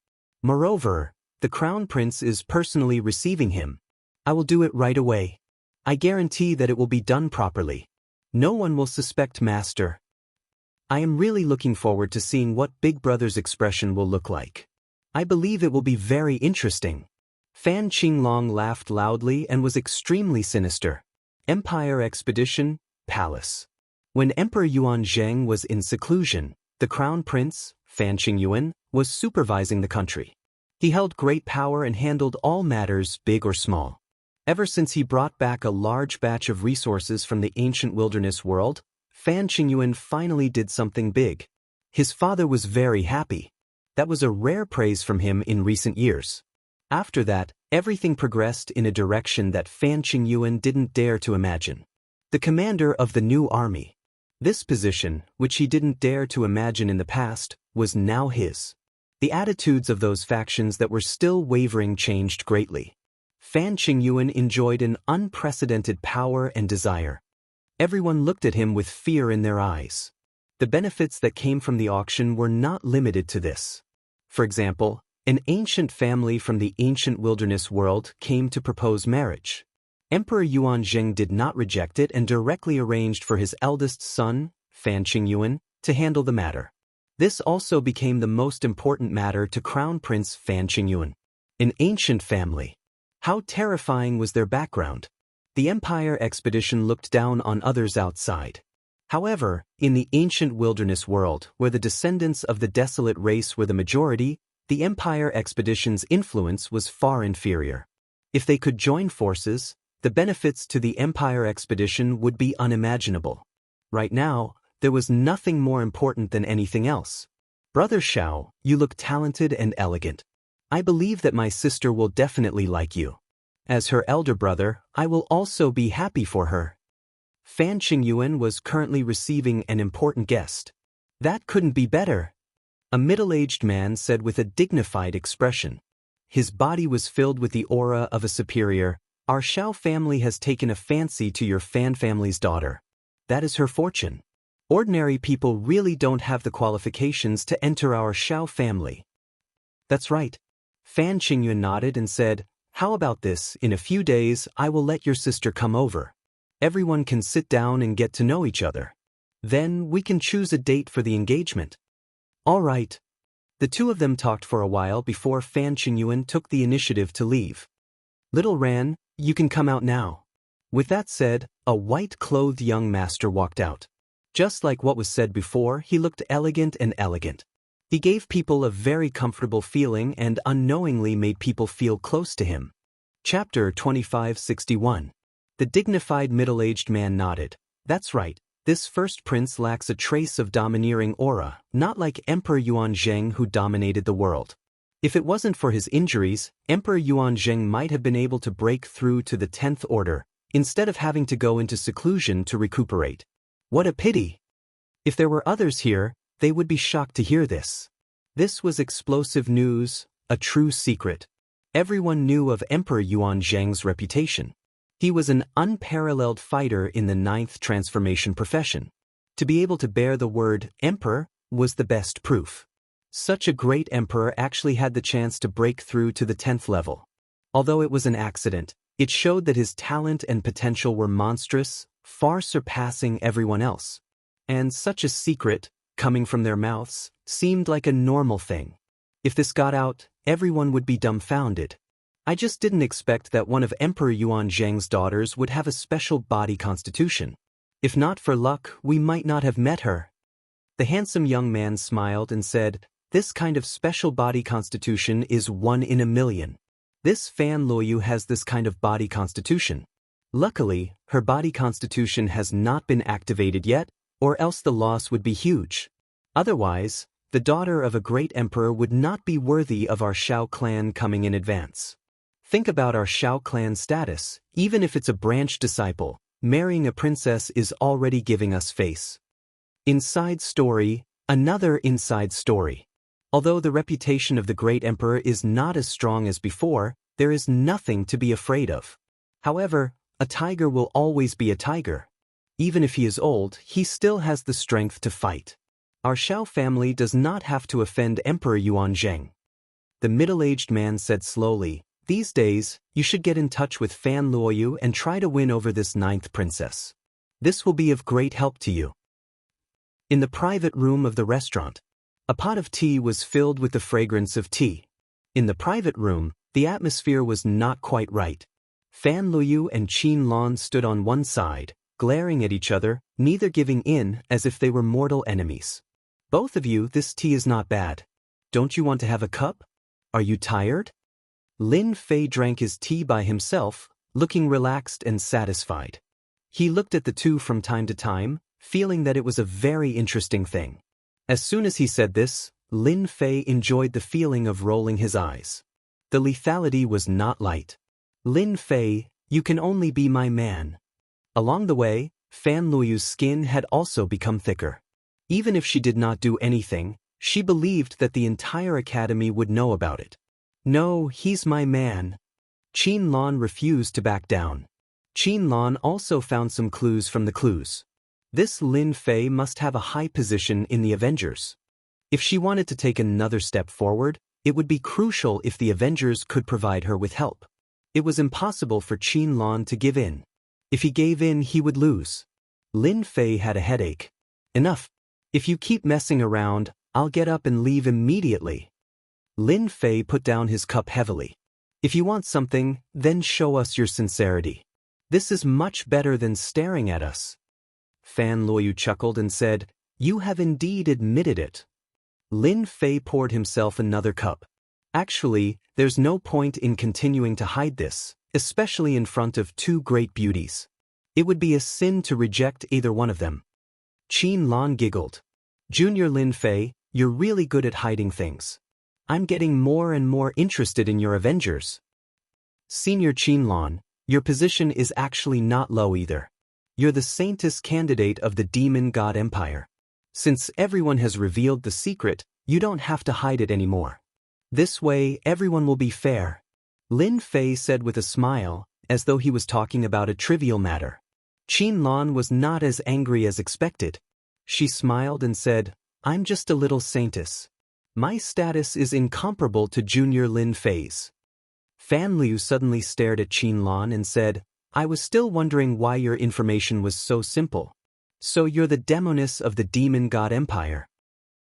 Moreover, the Crown Prince is personally receiving him. I will do it right away. I guarantee that it will be done properly. No one will suspect Master. I am really looking forward to seeing what Big Brother's expression will look like. I believe it will be very interesting. Fan Qinglong laughed loudly and was extremely sinister. Empire Expedition, Palace. When Emperor Yuan Zheng was in seclusion, the Crown Prince, Fan Qingyuan, was supervising the country. He held great power and handled all matters, big or small. Ever since he brought back a large batch of resources from the ancient wilderness world, Fan Qingyuan finally did something big. His father was very happy. That was a rare praise from him in recent years. After that, everything progressed in a direction that Fan Qingyuan didn't dare to imagine. The commander of the new army. This position, which he didn't dare to imagine in the past, was now his. The attitudes of those factions that were still wavering changed greatly. Fan Qingyuan enjoyed an unprecedented power and desire. Everyone looked at him with fear in their eyes. The benefits that came from the auction were not limited to this. For example, an ancient family from the ancient wilderness world came to propose marriage. Emperor Yuan Zheng did not reject it and directly arranged for his eldest son, Fan Qingyuan, to handle the matter. This also became the most important matter to Crown Prince Fan Qingyuan. An ancient family. How terrifying was their background? The Empire Expedition looked down on others outside. However, in the ancient wilderness world, where the descendants of the desolate race were the majority, the Empire Expedition's influence was far inferior. If they could join forces, the benefits to the Empire Expedition would be unimaginable. Right now, there was nothing more important than anything else. Brother Xiao, you look talented and elegant. I believe that my sister will definitely like you. As her elder brother, I will also be happy for her. Fan Qingyuan was currently receiving an important guest. That couldn't be better. A middle-aged man said with a dignified expression. His body was filled with the aura of a superior. Our Xiao family has taken a fancy to your Fan family's daughter. That is her fortune. Ordinary people really don't have the qualifications to enter our Xiao family. That's right. Fan Qingyuan nodded and said, how about this, in a few days I will let your sister come over. Everyone can sit down and get to know each other. Then we can choose a date for the engagement. All right. The two of them talked for a while before Fan Qingyuan took the initiative to leave. Little Ran, you can come out now. With that said, a white-clothed young master walked out. Just like what was said before, he looked elegant and elegant. He gave people a very comfortable feeling and unknowingly made people feel close to him. Chapter 2561. The dignified middle-aged man nodded. That's right, this first prince lacks a trace of domineering aura, not like Emperor Yuanzheng who dominated the world. If it wasn't for his injuries, Emperor Yuanzheng might have been able to break through to the 10th order, instead of having to go into seclusion to recuperate. What a pity! If there were others here, they would be shocked to hear this. This was explosive news, a true secret. Everyone knew of Emperor Yuanzheng's reputation. He was an unparalleled fighter in the 9th transformation profession. To be able to bear the word emperor was the best proof. Such a great emperor actually had the chance to break through to the 10th level. Although it was an accident, it showed that his talent and potential were monstrous, far surpassing everyone else. And such a secret, coming from their mouths, seemed like a normal thing. If this got out, everyone would be dumbfounded. I just didn't expect that one of Emperor Yuanzheng's daughters would have a special body constitution. If not for luck, we might not have met her. The handsome young man smiled and said, "This kind of special body constitution is 1 in a million. This Fan Luoyu has this kind of body constitution. Luckily, her body constitution has not been activated yet, or else the loss would be huge. Otherwise, the daughter of a great emperor would not be worthy of our Shao clan coming in advance. Think about our Shao clan status, even if it's a branch disciple, marrying a princess is already giving us face." Inside story, another inside story. Although the reputation of the great emperor is not as strong as before, there is nothing to be afraid of. However, a tiger will always be a tiger. Even if he is old, he still has the strength to fight. Our Shao family does not have to offend Emperor Yuanzheng. The middle-aged man said slowly, "These days, you should get in touch with Fan Luoyu and try to win over this 9th princess. This will be of great help to you." In the private room of the restaurant, a pot of tea was filled with the fragrance of tea. In the private room, the atmosphere was not quite right. Fan Luoyu and Qin Lan stood on one side, glaring at each other, neither giving in, as if they were mortal enemies. "Both of you, this tea is not bad. Don't you want to have a cup? Are you tired?" Lin Fei drank his tea by himself, looking relaxed and satisfied. He looked at the two from time to time, feeling that it was a very interesting thing. As soon as he said this, Lin Fei enjoyed the feeling of rolling his eyes. The lethality was not light. "Lin Fei, you can only be my man." Along the way, Fan Luoyu's skin had also become thicker. Even if she did not do anything, she believed that the entire academy would know about it. "No, he's my man." Qin Lan refused to back down. Qin Lan also found some clues from the clues. This Lin Fei must have a high position in the Avengers. If she wanted to take another step forward, it would be crucial if the Avengers could provide her with help. It was impossible for Qin Lan to give in. If he gave in, he would lose. Lin Fei had a headache. "Enough. If you keep messing around, I'll get up and leave immediately." Lin Fei put down his cup heavily. "If you want something, then show us your sincerity. This is much better than staring at us." Fan Luoyu chuckled and said, "You have indeed admitted it." Lin Fei poured himself another cup. "Actually, there's no point in continuing to hide this, especially in front of two great beauties. It would be a sin to reject either one of them." Qin Lan giggled. "Junior Lin Fei, you're really good at hiding things. I'm getting more and more interested in your Avengers." "Senior Qin Lan, your position is actually not low either. You're the saintess candidate of the Demon God Empire. Since everyone has revealed the secret, you don't have to hide it anymore. This way, everyone will be fair." Lin Fei said with a smile, as though he was talking about a trivial matter. Qin Lan was not as angry as expected. She smiled and said, "I'm just a little saintess. My status is incomparable to Junior Lin Fei's." Fan Liu suddenly stared at Qin Lan and said, "I was still wondering why your information was so simple. So you're the demoness of the Demon God Empire."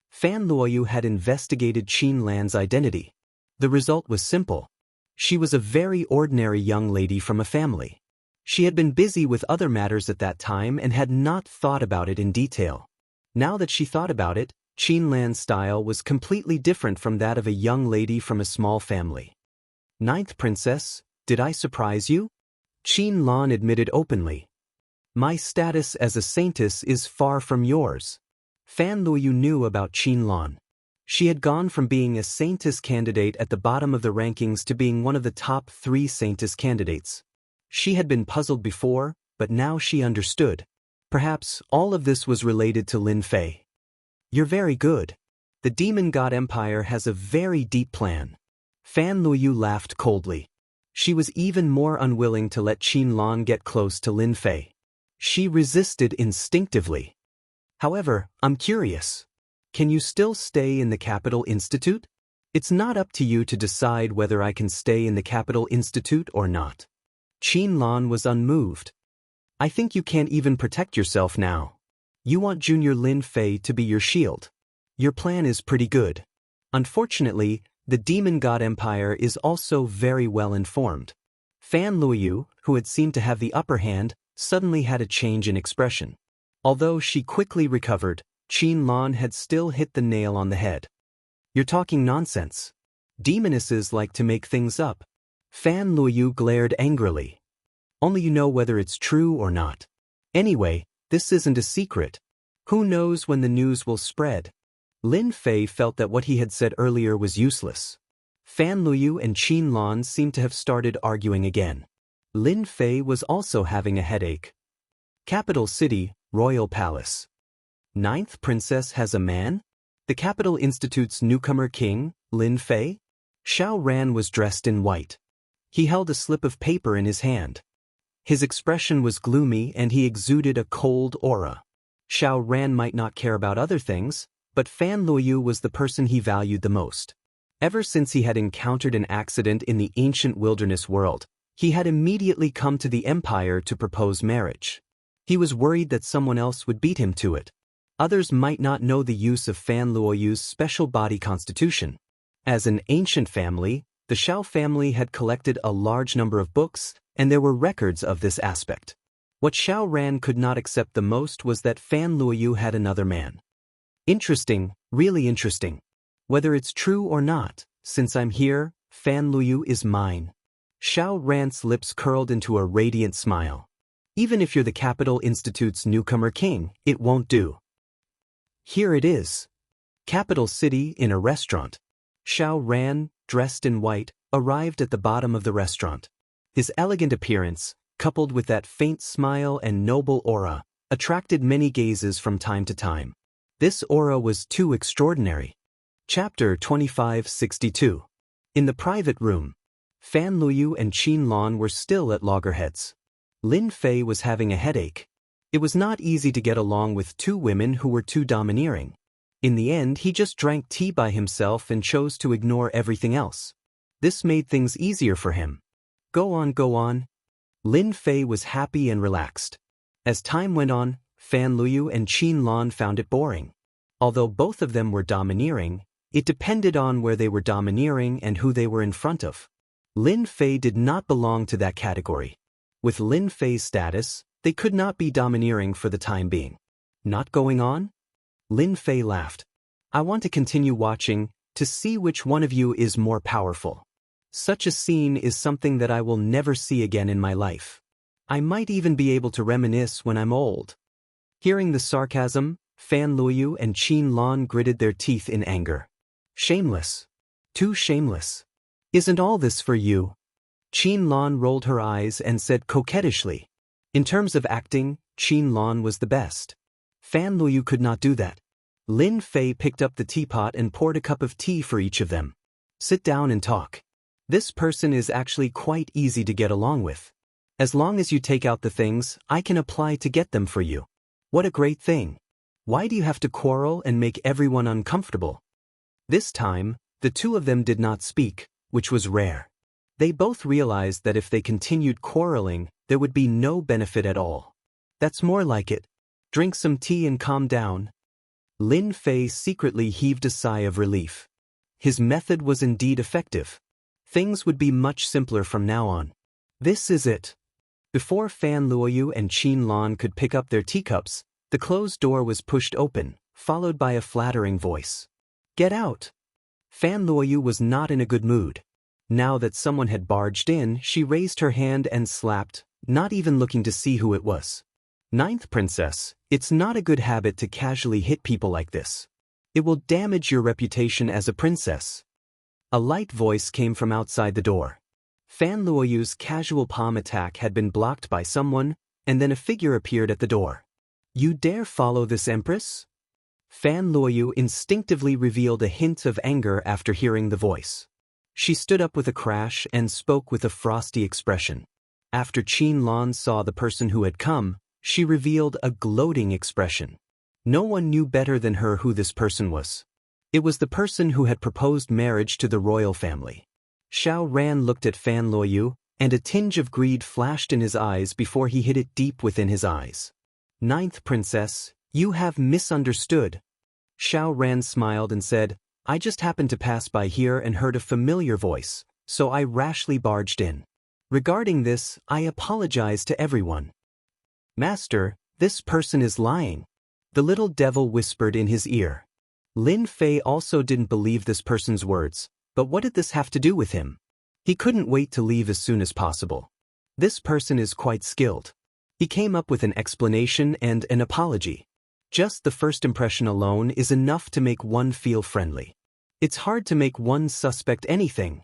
Fan Luoyu had investigated Qin Lan's identity. The result was simple. She was a very ordinary young lady from a family. She had been busy with other matters at that time and had not thought about it in detail. Now that she thought about it, Qin Lan's style was completely different from that of a young lady from a small family. 9th princess, Did I surprise you? Qin Lan admitted openly. My status as a saintess is far from yours. Fan Luoyu knew about Qin Lan. She had gone from being a saintess candidate at the bottom of the rankings to being one of the top 3 saintess candidates. She had been puzzled before, but now she understood. Perhaps all of this was related to Lin Fei. You're very good. The Demon God Empire has a very deep plan. Fan Luoyu laughed coldly. She was even more unwilling to let Qin Lan get close to Lin Fei. She resisted instinctively. However, I'm curious. Can you still stay in the Capital Institute? It's not up to you to decide whether I can stay in the Capital Institute or not. Qin Lan was unmoved. I think you can't even protect yourself now. You want Junior Lin Fei to be your shield. Your plan is pretty good. Unfortunately, the Demon God Empire is also very well informed. Fan Luoyu, who had seemed to have the upper hand, suddenly had a change in expression. Although she quickly recovered, Qin Lan had still hit the nail on the head. You're talking nonsense. Demonesses like to make things up. Fan Luoyu glared angrily. Only you know whether it's true or not. Anyway, this isn't a secret. Who knows when the news will spread? Lin Fei felt that what he had said earlier was useless. Fan Luoyu and Qin Lan seemed to have started arguing again. Lin Fei was also having a headache. Capital City, Royal Palace. 9th Princess has a man? The Capital Institute's newcomer king, Lin Fei? Xiao Ran was dressed in white. He held a slip of paper in his hand. His expression was gloomy and he exuded a cold aura. Xiao Ran might not care about other things, but Fan Luoyu was the person he valued the most. Ever since he had encountered an accident in the ancient wilderness world, he had immediately come to the empire to propose marriage. He was worried that someone else would beat him to it. Others might not know the use of Fan Luoyu's special body constitution. As an ancient family, the Xiao family had collected a large number of books, and there were records of this aspect. What Xiao Ran could not accept the most was that Fan Luoyu had another man. Interesting, really interesting. Whether it's true or not, since I'm here, Fan Luoyu is mine. Xiao Ran's lips curled into a radiant smile. Even if you're the Capital Institute's newcomer king, it won't do. Here it is. Capital City in a restaurant. Xiao Ran, dressed in white, arrived at the bottom of the restaurant. His elegant appearance, coupled with that faint smile and noble aura, attracted many gazes from time to time. This aura was too extraordinary. Chapter 2562. In the private room, Fan Luoyu and Qin Lan were still at loggerheads. Lin Fei was having a headache. It was not easy to get along with 2 women who were too domineering. In the end, he just drank tea by himself and chose to ignore everything else. This made things easier for him. Go on, go on. Lin Fei was happy and relaxed. As time went on, Fan Luoyu and Qin Lan found it boring. Although both of them were domineering, it depended on where they were domineering and who they were in front of. Lin Fei did not belong to that category. With Lin Fei's status, they could not be domineering for the time being. Not going on? Lin Fei laughed. I want to continue watching, to see which one of you is more powerful. Such a scene is something that I will never see again in my life. I might even be able to reminisce when I'm old. Hearing the sarcasm, Fan Luoyu and Qin Lan gritted their teeth in anger. Shameless. Too shameless. Isn't all this for you? Qin Lan rolled her eyes and said coquettishly. In terms of acting, Qin Lan was the best. Fan Luoyu could not do that. Lin Fei picked up the teapot and poured a cup of tea for each of them. Sit down and talk. This person is actually quite easy to get along with. As long as you take out the things I can apply to get them for you. What a great thing. Why do you have to quarrel and make everyone uncomfortable? This time, the 2 of them did not speak, which was rare. They both realized that if they continued quarreling, there would be no benefit at all. That's more like it. Drink some tea and calm down. Lin Fei secretly heaved a sigh of relief. His method was indeed effective. Things would be much simpler from now on. This is it. Before Fan Luoyu and Qin Lan could pick up their teacups, the closed door was pushed open, followed by a flattering voice. Get out. Fan Luoyu was not in a good mood. Now that someone had barged in, she raised her hand and slapped, not even looking to see who it was. Ninth Princess, it's not a good habit to casually hit people like this. It will damage your reputation as a princess. A light voice came from outside the door. Fan Luoyu's casual palm attack had been blocked by someone, and then a figure appeared at the door. You dare follow this empress? Fan Luoyu instinctively revealed a hint of anger after hearing the voice. She stood up with a crash and spoke with a frosty expression. After Qin Lan saw the person who had come, she revealed a gloating expression. No one knew better than her who this person was. It was the person who had proposed marriage to the royal family. Xiao Ran looked at Fan Luoyu, and a tinge of greed flashed in his eyes before he hid it deep within his eyes. Ninth Princess, you have misunderstood. Xiao Ran smiled and said, I just happened to pass by here and heard a familiar voice, so I rashly barged in. Regarding this, I apologize to everyone. Master, this person is lying. The little devil whispered in his ear. Lin Fei also didn't believe this person's words, but what did this have to do with him? He couldn't wait to leave as soon as possible. This person is quite skilled. He came up with an explanation and an apology. Just the first impression alone is enough to make one feel friendly. It's hard to make one suspect anything.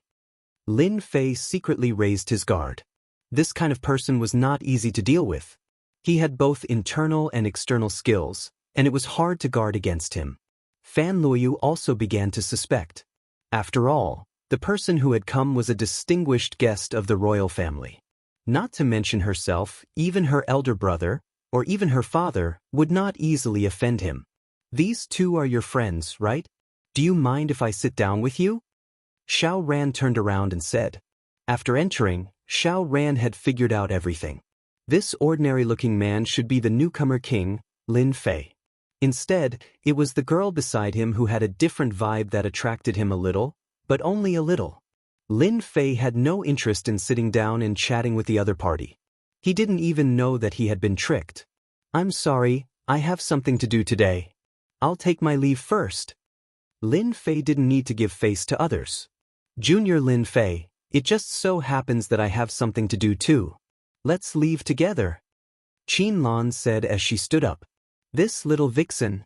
Lin Fei secretly raised his guard. This kind of person was not easy to deal with. He had both internal and external skills, and it was hard to guard against him. Fan Luoyu also began to suspect. After all, the person who had come was a distinguished guest of the royal family. Not to mention herself, even her elder brother, or even her father, would not easily offend him. These two are your friends, right? Do you mind if I sit down with you? Xiao Ran turned around and said. After entering, Xiao Ran had figured out everything. This ordinary-looking man should be the newcomer king, Lin Fei. Instead, it was the girl beside him who had a different vibe that attracted him a little, but only a little. Lin Fei had no interest in sitting down and chatting with the other party. He didn't even know that he had been tricked. I'm sorry, I have something to do today. I'll take my leave first. Lin Fei didn't need to give face to others. Junior Lin Fei, it just so happens that I have something to do too. Let's leave together. Qin Lan said as she stood up. This little vixen.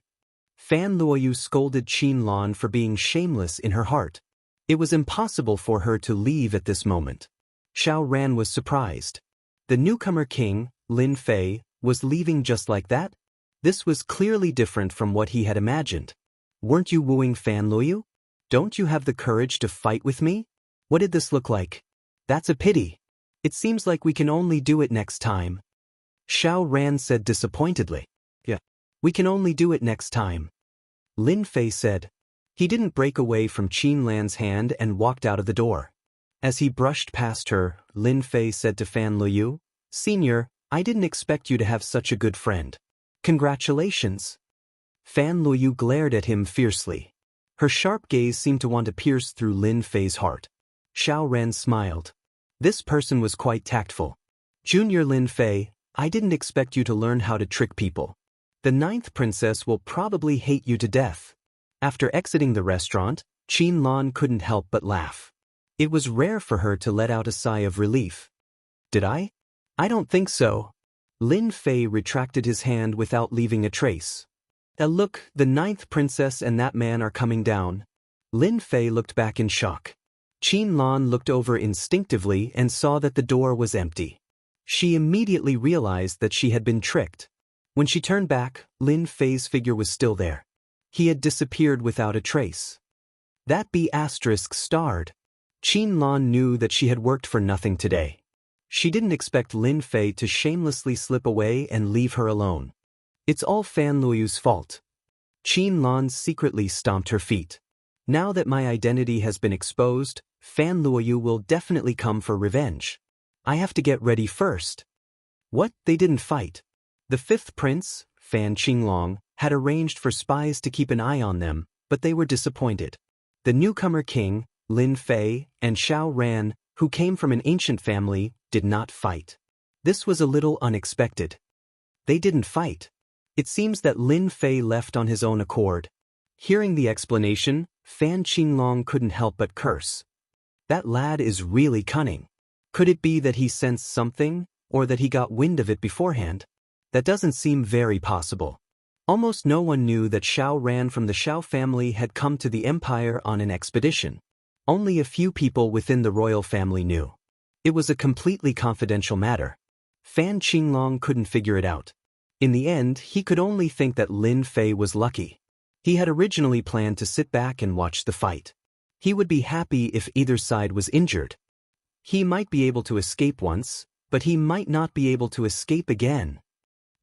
Fan Luoyu scolded Qin Lan for being shameless in her heart. It was impossible for her to leave at this moment. Xiao Ran was surprised. The newcomer king, Lin Fei, was leaving just like that? This was clearly different from what he had imagined. Weren't you wooing Fan Luoyu? Don't you have the courage to fight with me? What did this look like? That's a pity. It seems like we can only do it next time. Xiao Ran said disappointedly. Yeah, we can only do it next time. Lin Fei said. He didn't break away from Qin Lan's hand and walked out of the door. As he brushed past her, Lin Fei said to Fan Luoyu, Senior, I didn't expect you to have such a good friend. Congratulations. Fan Luoyu glared at him fiercely. Her sharp gaze seemed to want to pierce through Lin Fei's heart. Xiao Ran smiled. This person was quite tactful. Junior Lin Fei, I didn't expect you to learn how to trick people. The ninth princess will probably hate you to death. After exiting the restaurant, Qin Lan couldn't help but laugh. It was rare for her to let out a sigh of relief. Did I? I don't think so. Lin Fei retracted his hand without leaving a trace. Look, the ninth princess and that man are coming down. Lin Fei looked back in shock. Qin Lan looked over instinctively and saw that the door was empty. She immediately realized that she had been tricked. When she turned back, Lin Fei's figure was still there. He had disappeared without a trace. That B** starred. Qin Lan knew that she had worked for nothing today. She didn't expect Lin Fei to shamelessly slip away and leave her alone. It's all Fan Luoyu's fault. Qin Lan secretly stomped her feet. Now that my identity has been exposed, Fan Luoyu will definitely come for revenge. I have to get ready first. What? They didn't fight. The fifth prince, Fan Qinglong, had arranged for spies to keep an eye on them, but they were disappointed. The newcomer king, Lin Fei, and Xiao Ran, who came from an ancient family, did not fight. This was a little unexpected. They didn't fight. It seems that Lin Fei left on his own accord. Hearing the explanation, Fan Qinglong couldn't help but curse. That lad is really cunning. Could it be that he sensed something, or that he got wind of it beforehand? That doesn't seem very possible. Almost no one knew that Xiao Ran from the Xiao family had come to the empire on an expedition. Only a few people within the royal family knew. It was a completely confidential matter. Fan Qinglong couldn't figure it out. In the end, he could only think that Lin Fei was lucky. He had originally planned to sit back and watch the fight. He would be happy if either side was injured. He might be able to escape once, but he might not be able to escape again.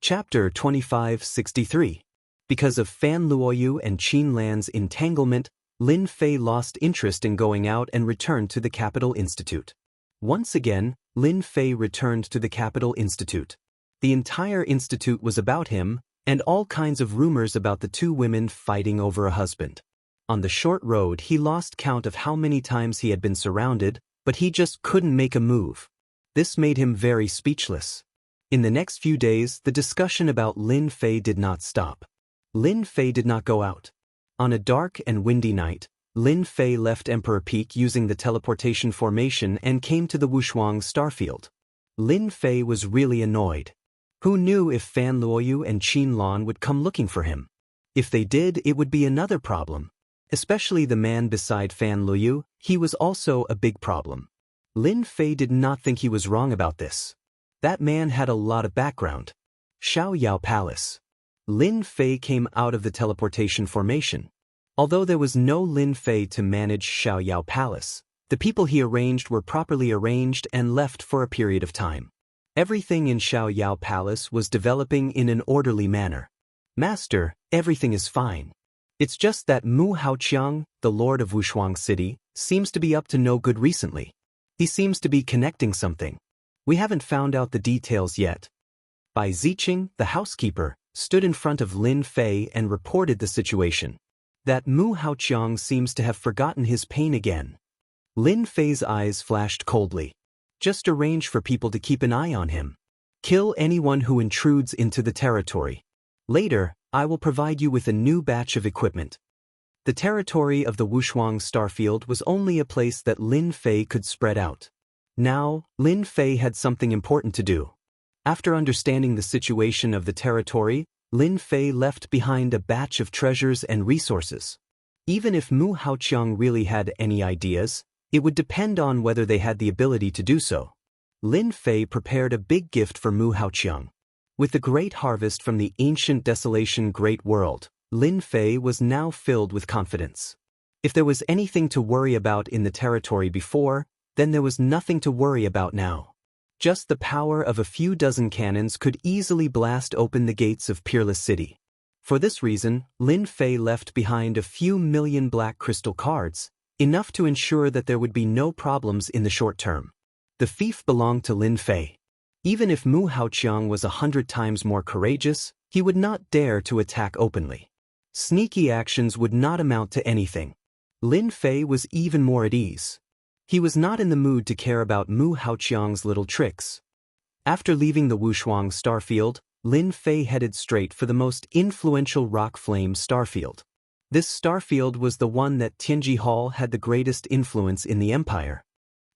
Chapter 2563. Because of Fan Luoyu and Qin Lan's entanglement, Lin Fei lost interest in going out and returned to the Capital Institute. Once again, Lin Fei returned to the Capital Institute. The entire institute was about him, and all kinds of rumors about the two women fighting over a husband. On the short road, he lost count of how many times he had been surrounded, but he just couldn't make a move. This made him very speechless. In the next few days, the discussion about Lin Fei did not stop. Lin Fei did not go out. On a dark and windy night, Lin Fei left Emperor Peak using the teleportation formation and came to the Wushuang starfield. Lin Fei was really annoyed. Who knew if Fan Luoyu and Qin Lan would come looking for him? If they did, it would be another problem. Especially the man beside Fan Luoyu, he was also a big problem. Lin Fei did not think he was wrong about this. That man had a lot of background. Xiao Yao Palace. Lin Fei came out of the teleportation formation. Although there was no Lin Fei to manage Xiao Yao Palace, the people he arranged were properly arranged and left for a period of time. Everything in Xiao Yao Palace was developing in an orderly manner. Master, everything is fine. It's just that Mu Haoqiang, the lord of Wushuang City, seems to be up to no good recently. He seems to be connecting something. We haven't found out the details yet. Bai Ziqing, the housekeeper, stood in front of Lin Fei and reported the situation. That Mu Haoqiang seems to have forgotten his pain again. Lin Fei's eyes flashed coldly. Just arrange for people to keep an eye on him. Kill anyone who intrudes into the territory. Later, I will provide you with a new batch of equipment. The territory of the Wushuang starfield was only a place that Lin Fei could spread out. Now, Lin Fei had something important to do. After understanding the situation of the territory, Lin Fei left behind a batch of treasures and resources. Even if Mu Haoqiang really had any ideas, it would depend on whether they had the ability to do so. Lin Fei prepared a big gift for Mu Haoqiang. With the great harvest from the ancient desolation great world, Lin Fei was now filled with confidence. If there was anything to worry about in the territory before, then there was nothing to worry about now. Just the power of a few dozen cannons could easily blast open the gates of Peerless City. For this reason, Lin Fei left behind a few million black crystal cards, enough to ensure that there would be no problems in the short term. The fief belonged to Lin Fei. Even if Mu Haoqiang was 100 times more courageous, he would not dare to attack openly. Sneaky actions would not amount to anything. Lin Fei was even more at ease. He was not in the mood to care about Mu Haoqiang's little tricks. After leaving the Wushuang starfield, Lin Fei headed straight for the most influential rock flame starfield. This starfield was the one that Tianji Hall had the greatest influence in the empire.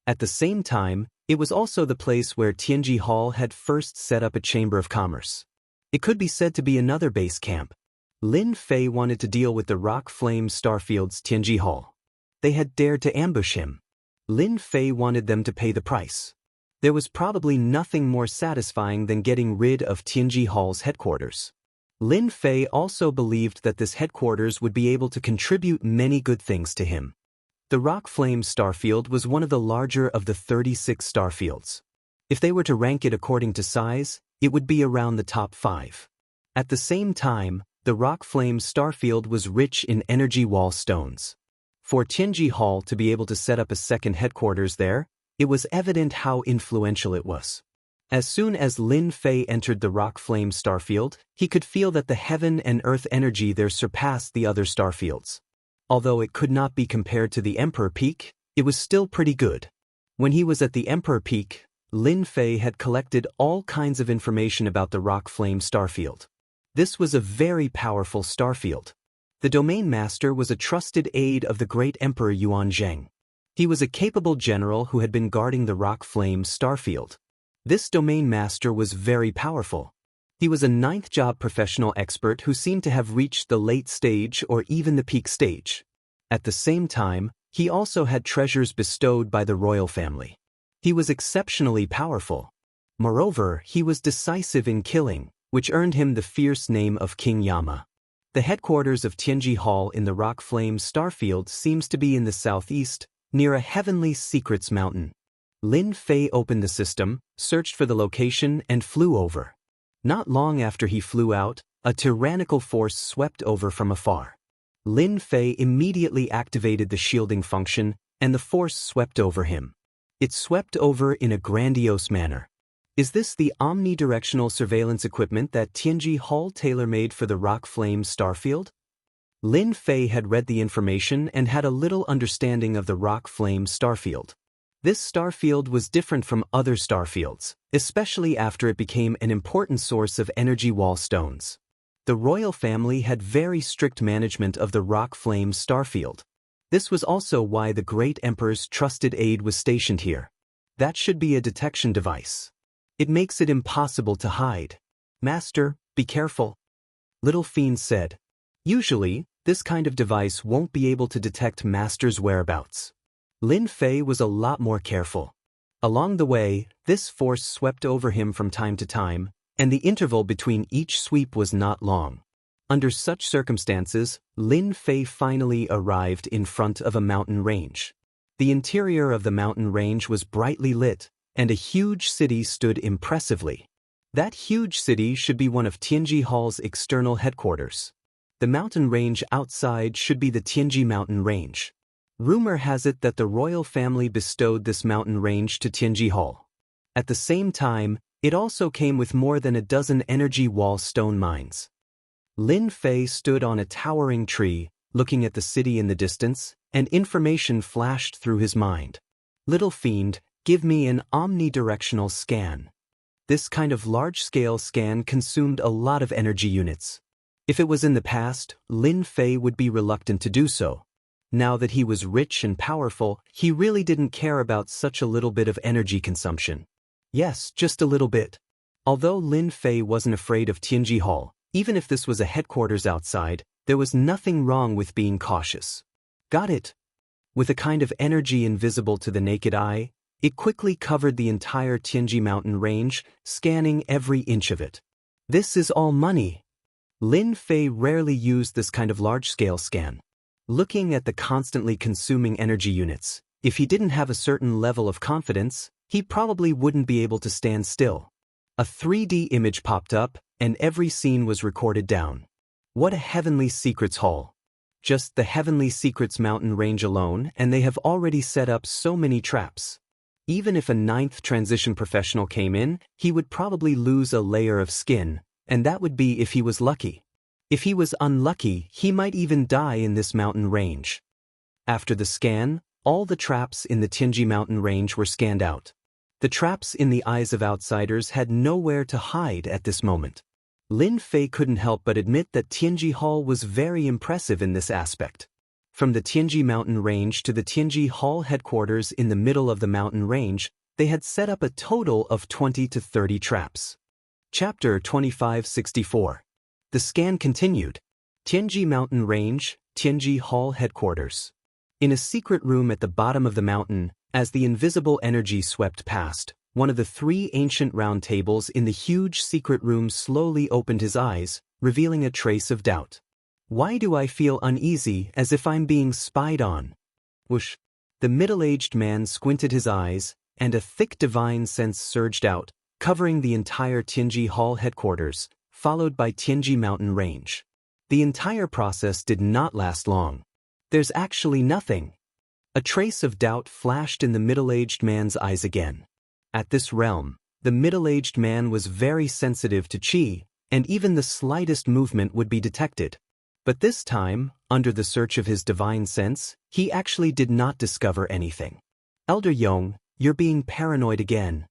At the same time, it was also the place where Tianji Hall had first set up a chamber of commerce. It could be said to be another base camp. Lin Fei wanted to deal with the rock flame starfield's Tianji Hall. They had dared to ambush him. Lin Fei wanted them to pay the price. There was probably nothing more satisfying than getting rid of Tianji Hall's headquarters. Lin Fei also believed that this headquarters would be able to contribute many good things to him. The Rock Flame Starfield was one of the larger of the 36 starfields. If they were to rank it according to size, it would be around the top 5. At the same time, the Rock Flame Starfield was rich in energy wall stones. For Tianji Hall to be able to set up a second headquarters there, it was evident how influential it was. As soon as Lin Fei entered the Rock Flame Starfield, he could feel that the heaven and earth energy there surpassed the other starfields. Although it could not be compared to the Emperor Peak, it was still pretty good. When he was at the Emperor Peak, Lin Fei had collected all kinds of information about the Rock Flame Starfield. This was a very powerful starfield. The Domain Master was a trusted aide of the great Emperor Yuan Zheng. He was a capable general who had been guarding the Rock Flame starfield. This domain master was very powerful. He was a ninth-job professional expert who seemed to have reached the late stage or even the peak stage. At the same time, he also had treasures bestowed by the royal family. He was exceptionally powerful. Moreover, he was decisive in killing, which earned him the fierce name of King Yama. The headquarters of Tianji Hall in the Rock Flame starfield seems to be in the southeast, near a heavenly secrets mountain. Lin Fei opened the system, searched for the location, and flew over. Not long after he flew out, a tyrannical force swept over from afar. Lin Fei immediately activated the shielding function, and the force swept over him. It swept over in a grandiose manner. Is this the omnidirectional surveillance equipment that Tianji Hall tailor-made for the Rock Flame starfield? Lin Fei had read the information and had a little understanding of the Rock Flame starfield. This starfield was different from other starfields, especially after it became an important source of energy wall stones. The royal family had very strict management of the Rock Flame starfield. This was also why the great emperor's trusted aide was stationed here. That should be a detection device. It makes it impossible to hide. Master, be careful. Little Fiend said. Usually, this kind of device won't be able to detect Master's whereabouts. Lin Fei was a lot more careful. Along the way, this force swept over him from time to time, and the interval between each sweep was not long. Under such circumstances, Lin Fei finally arrived in front of a mountain range. The interior of the mountain range was brightly lit, and a huge city stood impressively. That huge city should be one of Tianji Hall's external headquarters. The mountain range outside should be the Tianji Mountain Range. Rumor has it that the royal family bestowed this mountain range to Tianji Hall. At the same time, it also came with more than a dozen energy wall stone mines. Lin Fei stood on a towering tree, looking at the city in the distance, and information flashed through his mind. Little Fiend, give me an omnidirectional scan. This kind of large-scale scan consumed a lot of energy units. If it was in the past, Lin Fei would be reluctant to do so. Now that he was rich and powerful, he really didn't care about such a little bit of energy consumption. Yes, just a little bit. Although Lin Fei wasn't afraid of Tianji Hall, even if this was a headquarters outside, there was nothing wrong with being cautious. Got it. With a kind of energy invisible to the naked eye, it quickly covered the entire Tianji mountain range, scanning every inch of it. This is all money. Lin Fei rarely used this kind of large-scale scan. Looking at the constantly consuming energy units, if he didn't have a certain level of confidence, he probably wouldn't be able to stand still. A 3D image popped up, and every scene was recorded down. What a heavenly secrets hall. Just the heavenly secrets mountain range alone, and they have already set up so many traps. Even if a ninth transition professional came in, he would probably lose a layer of skin, and that would be if he was lucky. If he was unlucky, he might even die in this mountain range. After the scan, all the traps in the Tianji mountain range were scanned out. The traps in the eyes of outsiders had nowhere to hide at this moment. Lin Fei couldn't help but admit that Tianji Hall was very impressive in this aspect. From the Tianji mountain range to the Tianji Hall headquarters in the middle of the mountain range, they had set up a total of 20 to 30 traps. Chapter 2564. The scan continued. Tianji Mountain Range, Tianji Hall Headquarters. In a secret room at the bottom of the mountain, as the invisible energy swept past, one of the three ancient round tables in the huge secret room slowly opened his eyes, revealing a trace of doubt. Why do I feel uneasy as if I'm being spied on? Whoosh. The middle-aged man squinted his eyes, and a thick divine sense surged out, covering the entire Tianji Hall headquarters, followed by Tianji Mountain Range. The entire process did not last long. There's actually nothing. A trace of doubt flashed in the middle-aged man's eyes again. At this realm, the middle-aged man was very sensitive to qi, and even the slightest movement would be detected. But this time, under the search of his divine sense, he actually did not discover anything. Elder Yong, you're being paranoid again.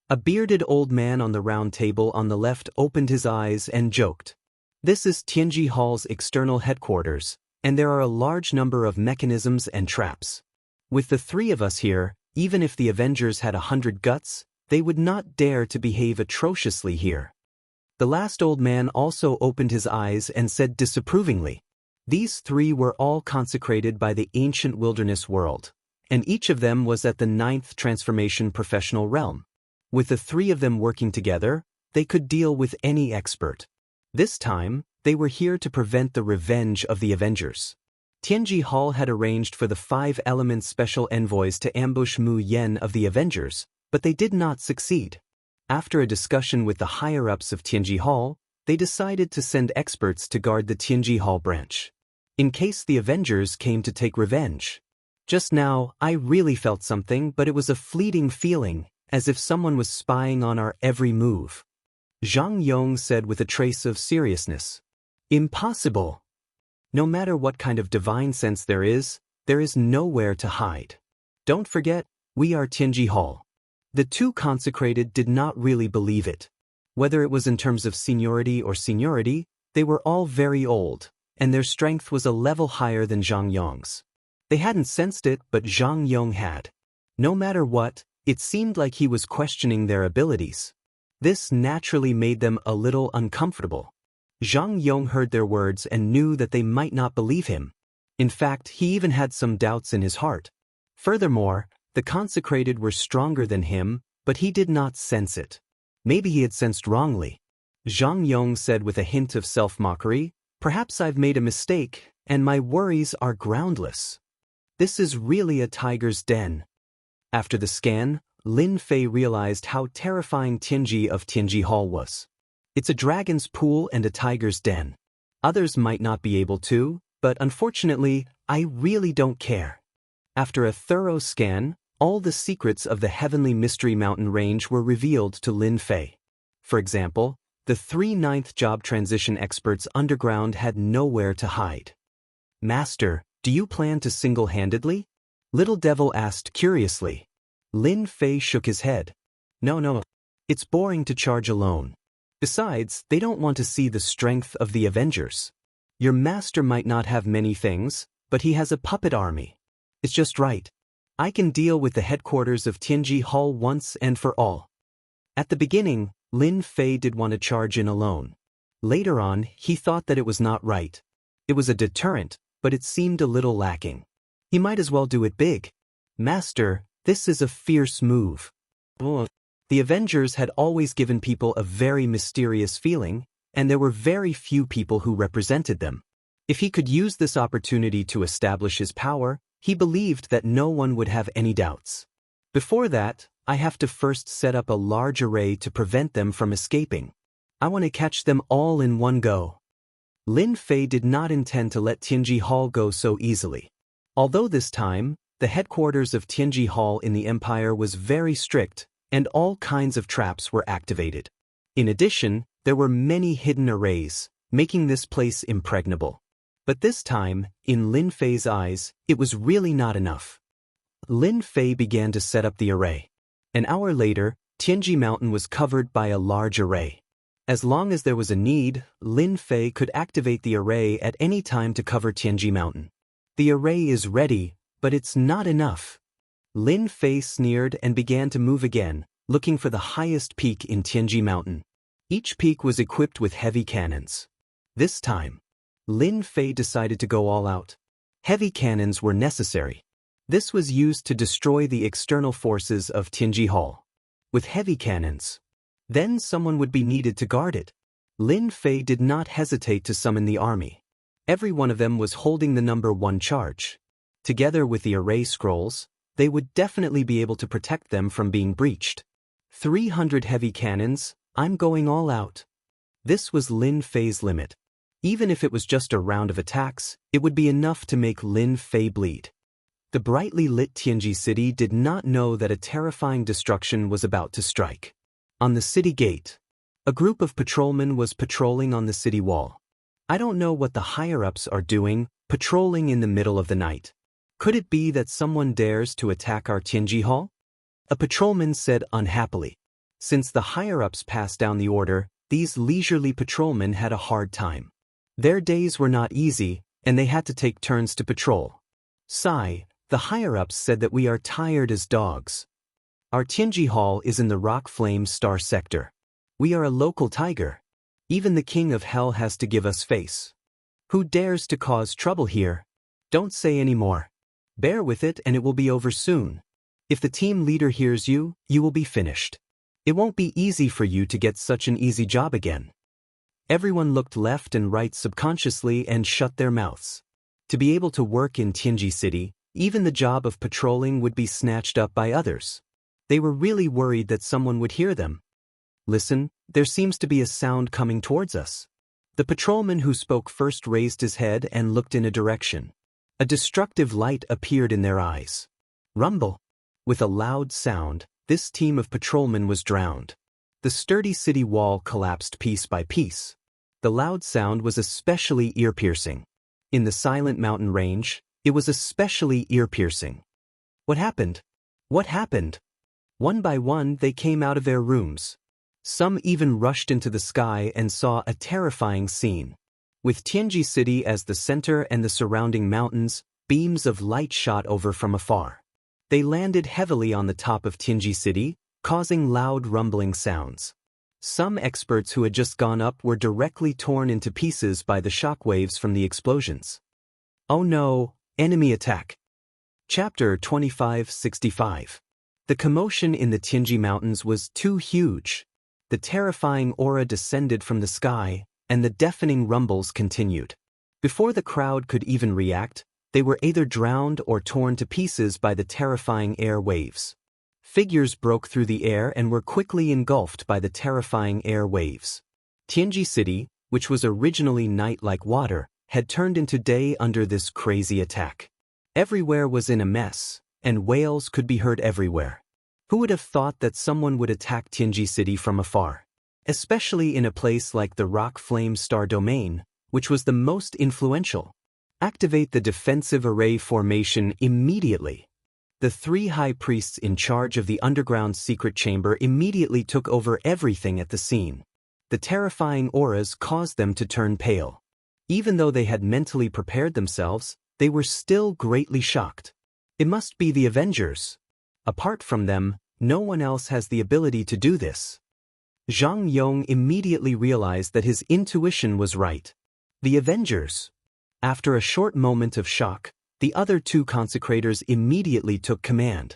A bearded old man on the round table on the left opened his eyes and joked. This is Tianji Hall's external headquarters, and there are a large number of mechanisms and traps. With the three of us here, even if the Avengers had 100 guts, they would not dare to behave atrociously here. The last old man also opened his eyes and said disapprovingly, "These three were all consecrated by the ancient wilderness world, and each of them was at the 9th transformation professional realm. With the three of them working together, they could deal with any expert. This time, they were here to prevent the revenge of the Avengers." Tianji Hall had arranged for the 5 Elements special envoys to ambush Mu Yen of the Avengers, but they did not succeed. After a discussion with the higher-ups of Tianji Hall, they decided to send experts to guard the Tianji Hall branch, in case the Avengers came to take revenge. Just now, I really felt something, but it was a fleeting feeling, as if someone was spying on our every move. Zhang Yong said with a trace of seriousness. Impossible. No matter what kind of divine sense there is nowhere to hide. Don't forget, we are Tianji Hall. The two consecrated did not really believe it. Whether it was in terms of seniority, they were all very old, and their strength was a level higher than Zhang Yong's. They hadn't sensed it, but Zhang Yong had. No matter what, it seemed like he was questioning their abilities. This naturally made them a little uncomfortable. Zhang Yong heard their words and knew that they might not believe him. In fact, he even had some doubts in his heart. Furthermore, the consecrated were stronger than him, but he did not sense it. Maybe he had sensed wrongly. Zhang Yong said with a hint of self-mockery, "Perhaps I've made a mistake, and my worries are groundless. This is really a tiger's den." After the scan, Lin Fei realized how terrifying Tianji of Tianji Hall was. It's a dragon's pool and a tiger's den. Others might not be able to, but unfortunately, I really don't care. After a thorough scan, all the secrets of the Heavenly Mystery Mountain range were revealed to Lin Fei. For example, the 3 9th job transition experts underground had nowhere to hide. "Master, do you plan to single-handedly?" Little Devil asked curiously. Lin Fei shook his head. No. It's boring to charge alone. Besides, they don't want to see the strength of the Avengers. Your master might not have many things, but he has a puppet army. It's just right. I can deal with the headquarters of Tianji Hall once and for all. At the beginning, Lin Fei did want to charge in alone. Later on, he thought that it was not right. It was a deterrent, but it seemed a little lacking. He might as well do it big. "Master, this is a fierce move." The Avengers had always given people a very mysterious feeling, and there were very few people who represented them. If he could use this opportunity to establish his power, he believed that no one would have any doubts. Before that, I have to first set up a large array to prevent them from escaping. I want to catch them all in one go. Lin Fei did not intend to let Tianji Hall go so easily. Although this time, the headquarters of Tianji Hall in the Empire was very strict, and all kinds of traps were activated. In addition, there were many hidden arrays, making this place impregnable. But this time, in Lin Fei's eyes, it was really not enough. Lin Fei began to set up the array. An hour later, Tianji Mountain was covered by a large array. As long as there was a need, Lin Fei could activate the array at any time to cover Tianji Mountain. The array is ready, but it's not enough. Lin Fei sneered and began to move again, looking for the highest peak in Tianji Mountain. Each peak was equipped with heavy cannons. This time, Lin Fei decided to go all out. Heavy cannons were necessary. This was used to destroy the external forces of Tianji Hall. With heavy cannons, then someone would be needed to guard it. Lin Fei did not hesitate to summon the army. Every one of them was holding the number 1 charge. Together with the array scrolls, they would definitely be able to protect them from being breached. 300 heavy cannons, I'm going all out. This was Lin Fei's limit. Even if it was just a round of attacks, it would be enough to make Lin Fei bleed. The brightly lit Tianji city did not know that a terrifying destruction was about to strike. On the city gate, a group of patrolmen was patrolling on the city wall. I don't know what the higher-ups are doing, patrolling in the middle of the night. Could it be that someone dares to attack our Tianji Hall? A patrolman said unhappily. Since the higher-ups passed down the order, these leisurely patrolmen had a hard time. Their days were not easy, and they had to take turns to patrol. Sigh, The higher-ups said that we are tired as dogs. Our Tianji Hall is in the Rock Flame Star sector. We are a local tiger. Even the King of Hell has to give us face. Who dares to cause trouble here? Don't say any more. Bear with it and it will be over soon. If the team leader hears you, you will be finished. It won't be easy for you to get such an easy job again. Everyone looked left and right subconsciously and shut their mouths. To be able to work in Tianji City, even the job of patrolling would be snatched up by others. They were really worried that someone would hear them. Listen, there seems to be a sound coming towards us. The patrolman who spoke first raised his head and looked in a direction. A destructive light appeared in their eyes. Rumble. With a loud sound, this team of patrolmen was drowned. The sturdy city wall collapsed piece by piece. The loud sound was especially ear-piercing. In the silent mountain range, it was especially ear-piercing. What happened? What happened? One by one they came out of their rooms. Some even rushed into the sky and saw a terrifying scene. With Tianji City as the center and the surrounding mountains, beams of light shot over from afar. They landed heavily on the top of Tianji City, causing loud rumbling sounds. Some experts who had just gone up were directly torn into pieces by the shock waves from the explosions. Oh no, enemy attack. Chapter 2565. The commotion in the Tianji Mountains was too huge. The terrifying aura descended from the sky, and the deafening rumbles continued. Before the crowd could even react, they were either drowned or torn to pieces by the terrifying air waves. Figures broke through the air and were quickly engulfed by the terrifying air waves. Tianji City, which was originally night like water, had turned into day under this crazy attack. Everywhere was in a mess, and wails could be heard everywhere. Who would have thought that someone would attack Tianji City from afar? Especially in a place like the Rock Flame Star domain, which was the most influential. Activate the defensive array formation immediately. The three high priests in charge of the underground secret chamber immediately took over everything at the scene. The terrifying auras caused them to turn pale. Even though they had mentally prepared themselves, they were still greatly shocked. It must be the Avengers. Apart from them, no one else has the ability to do this. Zhang Yong immediately realized that his intuition was right. The Avengers. After a short moment of shock, the other two consecrators immediately took command.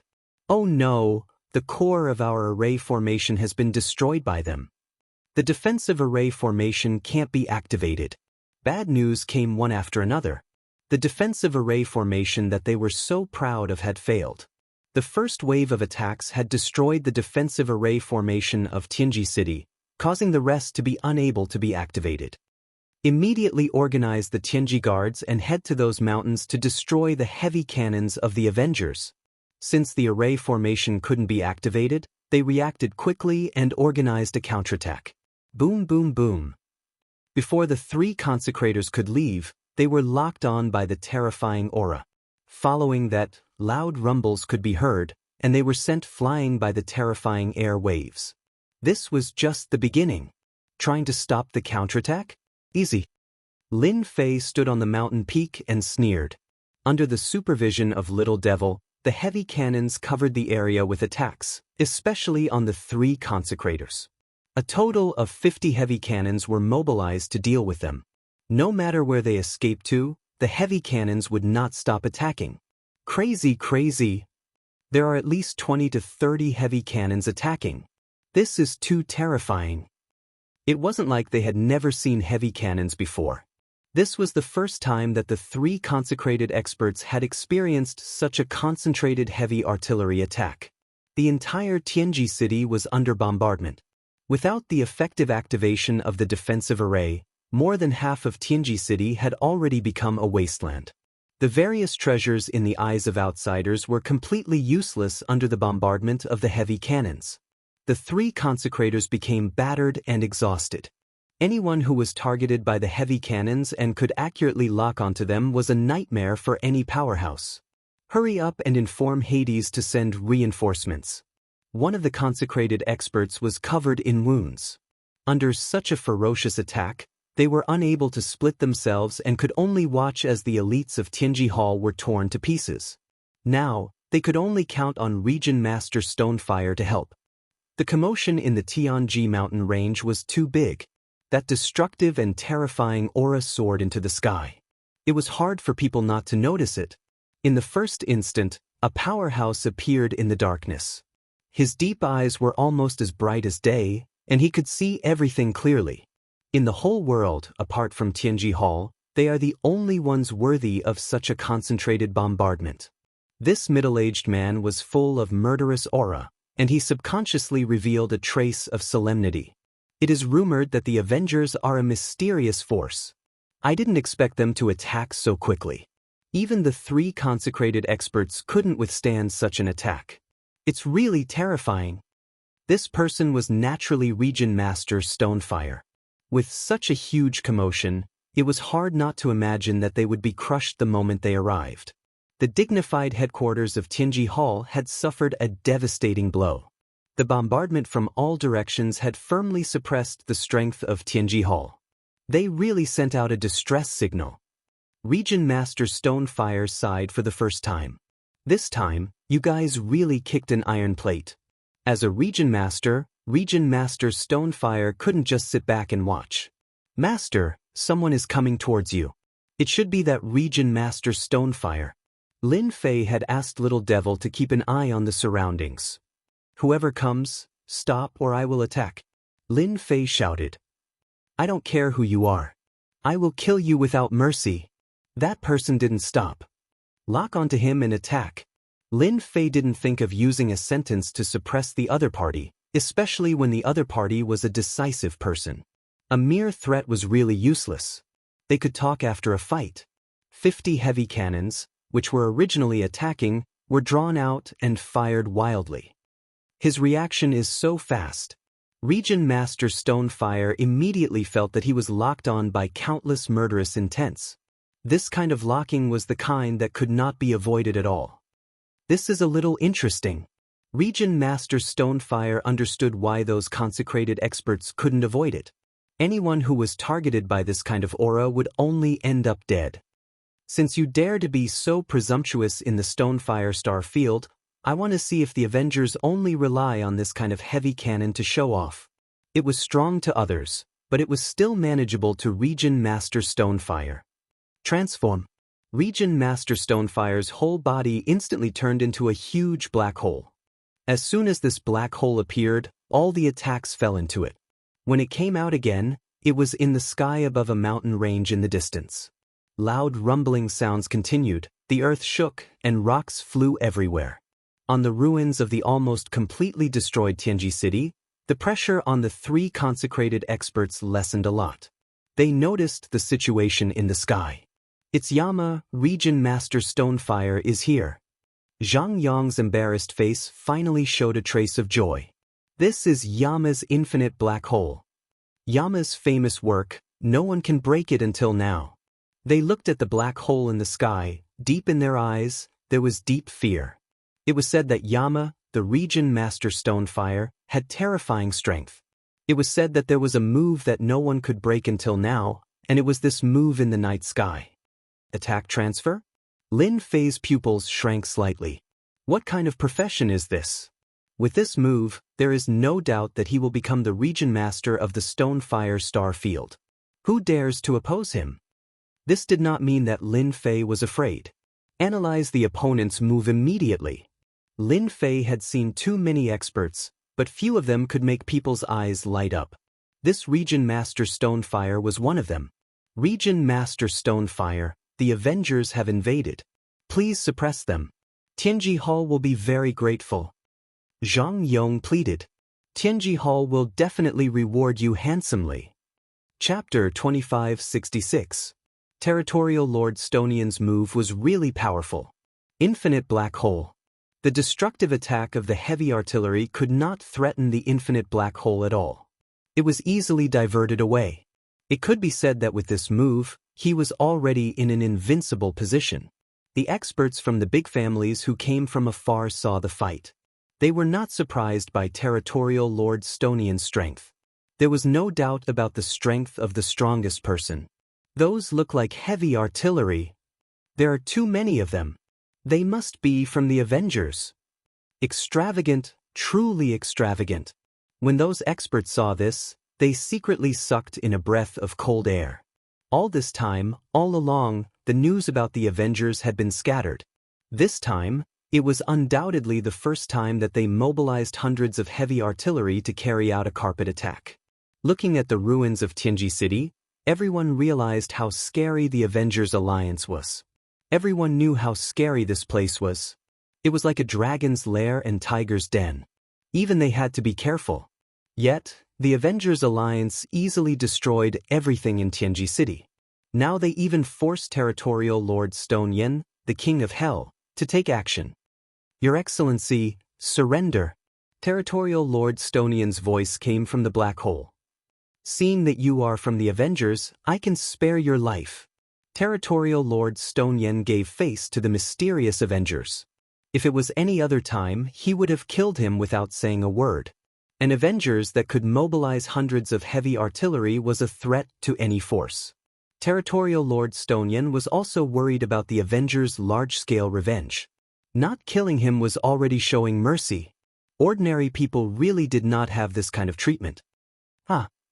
Oh no, the core of our array formation has been destroyed by them. The defensive array formation can't be activated. Bad news came one after another. The defensive array formation that they were so proud of had failed. The first wave of attacks had destroyed the defensive array formation of Tianji City, causing the rest to be unable to be activated. Immediately organize the Tianji guards and head to those mountains to destroy the heavy cannons of the Avengers. Since the array formation couldn't be activated, they reacted quickly and organized a counterattack. Boom boom boom. Before the three consecrators could leave, they were locked on by the terrifying aura. Following that, loud rumbles could be heard, and they were sent flying by the terrifying air waves. This was just the beginning. Trying to stop the counterattack? Easy. Lin Fei stood on the mountain peak and sneered. Under the supervision of Little Devil, the heavy cannons covered the area with attacks, especially on the three consecrators. A total of 50 heavy cannons were mobilized to deal with them. No matter where they escaped to, the heavy cannons would not stop attacking. Crazy. There are at least 20 to 30 heavy cannons attacking. This is too terrifying. It wasn't like they had never seen heavy cannons before. This was the first time that the three consecrated experts had experienced such a concentrated heavy artillery attack. The entire Tianji City was under bombardment. Without the effective activation of the defensive array, more than half of Tianji City had already become a wasteland. The various treasures in the eyes of outsiders were completely useless under the bombardment of the heavy cannons. The three consecrators became battered and exhausted. Anyone who was targeted by the heavy cannons and could accurately lock onto them was a nightmare for any powerhouse. Hurry up and inform Hades to send reinforcements. One of the consecrated experts was covered in wounds. Under such a ferocious attack, they were unable to split themselves and could only watch as the elites of Tianji Hall were torn to pieces. Now, they could only count on Region Master Stonefire to help. The commotion in the Tianji mountain range was too big. That destructive and terrifying aura soared into the sky. It was hard for people not to notice it. In the first instant, a powerhouse appeared in the darkness. His deep eyes were almost as bright as day, and he could see everything clearly. In the whole world, apart from Tianji Hall, they are the only ones worthy of such a concentrated bombardment. This middle-aged man was full of murderous aura, and he subconsciously revealed a trace of solemnity. It is rumored that the Avengers are a mysterious force. I didn't expect them to attack so quickly. Even the 3 consecrated experts couldn't withstand such an attack. It's really terrifying. This person was naturally Region Master Stonefire. With such a huge commotion, it was hard not to imagine that they would be crushed the moment they arrived. The dignified headquarters of Tianji Hall had suffered a devastating blow. The bombardment from all directions had firmly suppressed the strength of Tianji Hall. They really sent out a distress signal. Region Master Stonefire sighed for the first time. This time, you guys really kicked an iron plate. As a Region Master Stonefire couldn't just sit back and watch. Master, someone is coming towards you. It should be that Region Master Stonefire. Lin Fei had asked Little Devil to keep an eye on the surroundings. Whoever comes, stop or I will attack. Lin Fei shouted. I don't care who you are. I will kill you without mercy. That person didn't stop. Lock onto him and attack. Lin Fei didn't think of using a sentence to suppress the other party, especially when the other party was a decisive person. A mere threat was really useless. They could talk after a fight. 50 heavy cannons, which were originally attacking, were drawn out and fired wildly. His reaction is so fast. Region Master Stonefire immediately felt that he was locked on by countless murderous intents. This kind of locking was the kind that could not be avoided at all. This is a little interesting. Region Master Stonefire understood why those consecrated experts couldn't avoid it. Anyone who was targeted by this kind of aura would only end up dead. Since you dare to be so presumptuous in the Stonefire star field, I want to see if the Avengers only rely on this kind of heavy cannon to show off. It was strong to others, but it was still manageable to Region Master Stonefire. Transform. Region Master Stonefire's whole body instantly turned into a huge black hole. As soon as this black hole appeared, all the attacks fell into it. When it came out again, it was in the sky above a mountain range in the distance. Loud rumbling sounds continued, the earth shook, and rocks flew everywhere. On the ruins of the almost completely destroyed Tianji city, the pressure on the 3 consecrated experts lessened a lot. They noticed the situation in the sky. It's Yama, Region Master Stonefire is here. Zhang Yang's embarrassed face finally showed a trace of joy. This is Yama's infinite black hole. Yama's famous work, no one can break it until now. They looked at the black hole in the sky, deep in their eyes, there was deep fear. It was said that Yama, the Region Master Stonefire, had terrifying strength. It was said that there was a move that no one could break until now, and it was this move in the night sky. Attack transfer? Lin Fei's pupils shrank slightly. What kind of profession is this? With this move, there is no doubt that he will become the Region Master of the Stonefire star field. Who dares to oppose him? This did not mean that Lin Fei was afraid. Analyze the opponent's move immediately. Lin Fei had seen too many experts, but few of them could make people's eyes light up. This Region Master Stonefire was one of them. Region Master Stonefire, the Avengers have invaded. Please suppress them. Tianji Hall will be very grateful. Zhang Yong pleaded. Tianji Hall will definitely reward you handsomely. Chapter 2566. Territorial Lord Stonian's move was really powerful. Infinite black hole. The destructive attack of the heavy artillery could not threaten the infinite black hole at all. It was easily diverted away. It could be said that with this move, he was already in an invincible position. The experts from the big families who came from afar saw the fight. They were not surprised by Territorial Lord Stonian's strength. There was no doubt about the strength of the strongest person. Those look like heavy artillery. There are too many of them. They must be from the Avengers. Extravagant, truly extravagant. When those experts saw this, they secretly sucked in a breath of cold air. All this time, all along, the news about the Avengers had been scattered. This time, it was undoubtedly the first time that they mobilized hundreds of heavy artillery to carry out a carpet attack. Looking at the ruins of Tianji City, everyone realized how scary the Avengers alliance was. Everyone knew how scary this place was. It was like a dragon's lair and tiger's den. Even they had to be careful. Yet, the Avengers alliance easily destroyed everything in Tianji City. Now they even forced Territorial Lord Stone Yen, the King of Hell, to take action. Your Excellency, surrender. Territorial Lord Stone Yen's voice came from the black hole. Seeing that you are from the Avengers, I can spare your life. Territorial Lord Stone Yen gave face to the mysterious Avengers. If it was any other time, he would have killed him without saying a word. An Avengers that could mobilize hundreds of heavy artillery was a threat to any force. Territorial Lord Stone Yen was also worried about the Avengers' large-scale revenge. Not killing him was already showing mercy. Ordinary people really did not have this kind of treatment.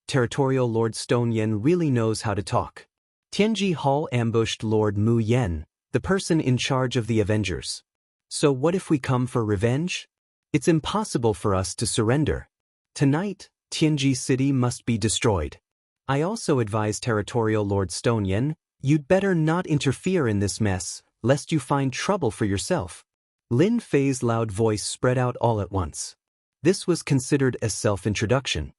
Territorial Lord Stone Yen really knows how to talk. Tianji Hall ambushed Lord Mu Yen, the person in charge of the Avengers. So what if we come for revenge? It's impossible for us to surrender. Tonight, Tianji City must be destroyed. I also advise Territorial Lord Stone Yen, you'd better not interfere in this mess, lest you find trouble for yourself. Lin Fei's loud voice spread out all at once. This was considered a self-introduction.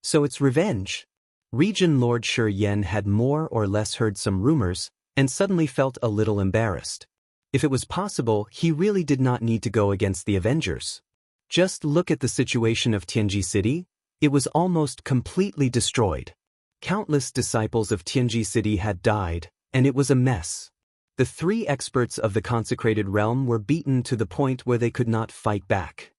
So it's revenge. Region Lord Shi Yen had more or less heard some rumors, and suddenly felt a little embarrassed. If it was possible, he really did not need to go against the Avengers. Just look at the situation of Tianji City. It was almost completely destroyed. Countless disciples of Tianji City had died, and it was a mess. The three experts of the consecrated realm were beaten to the point where they could not fight back.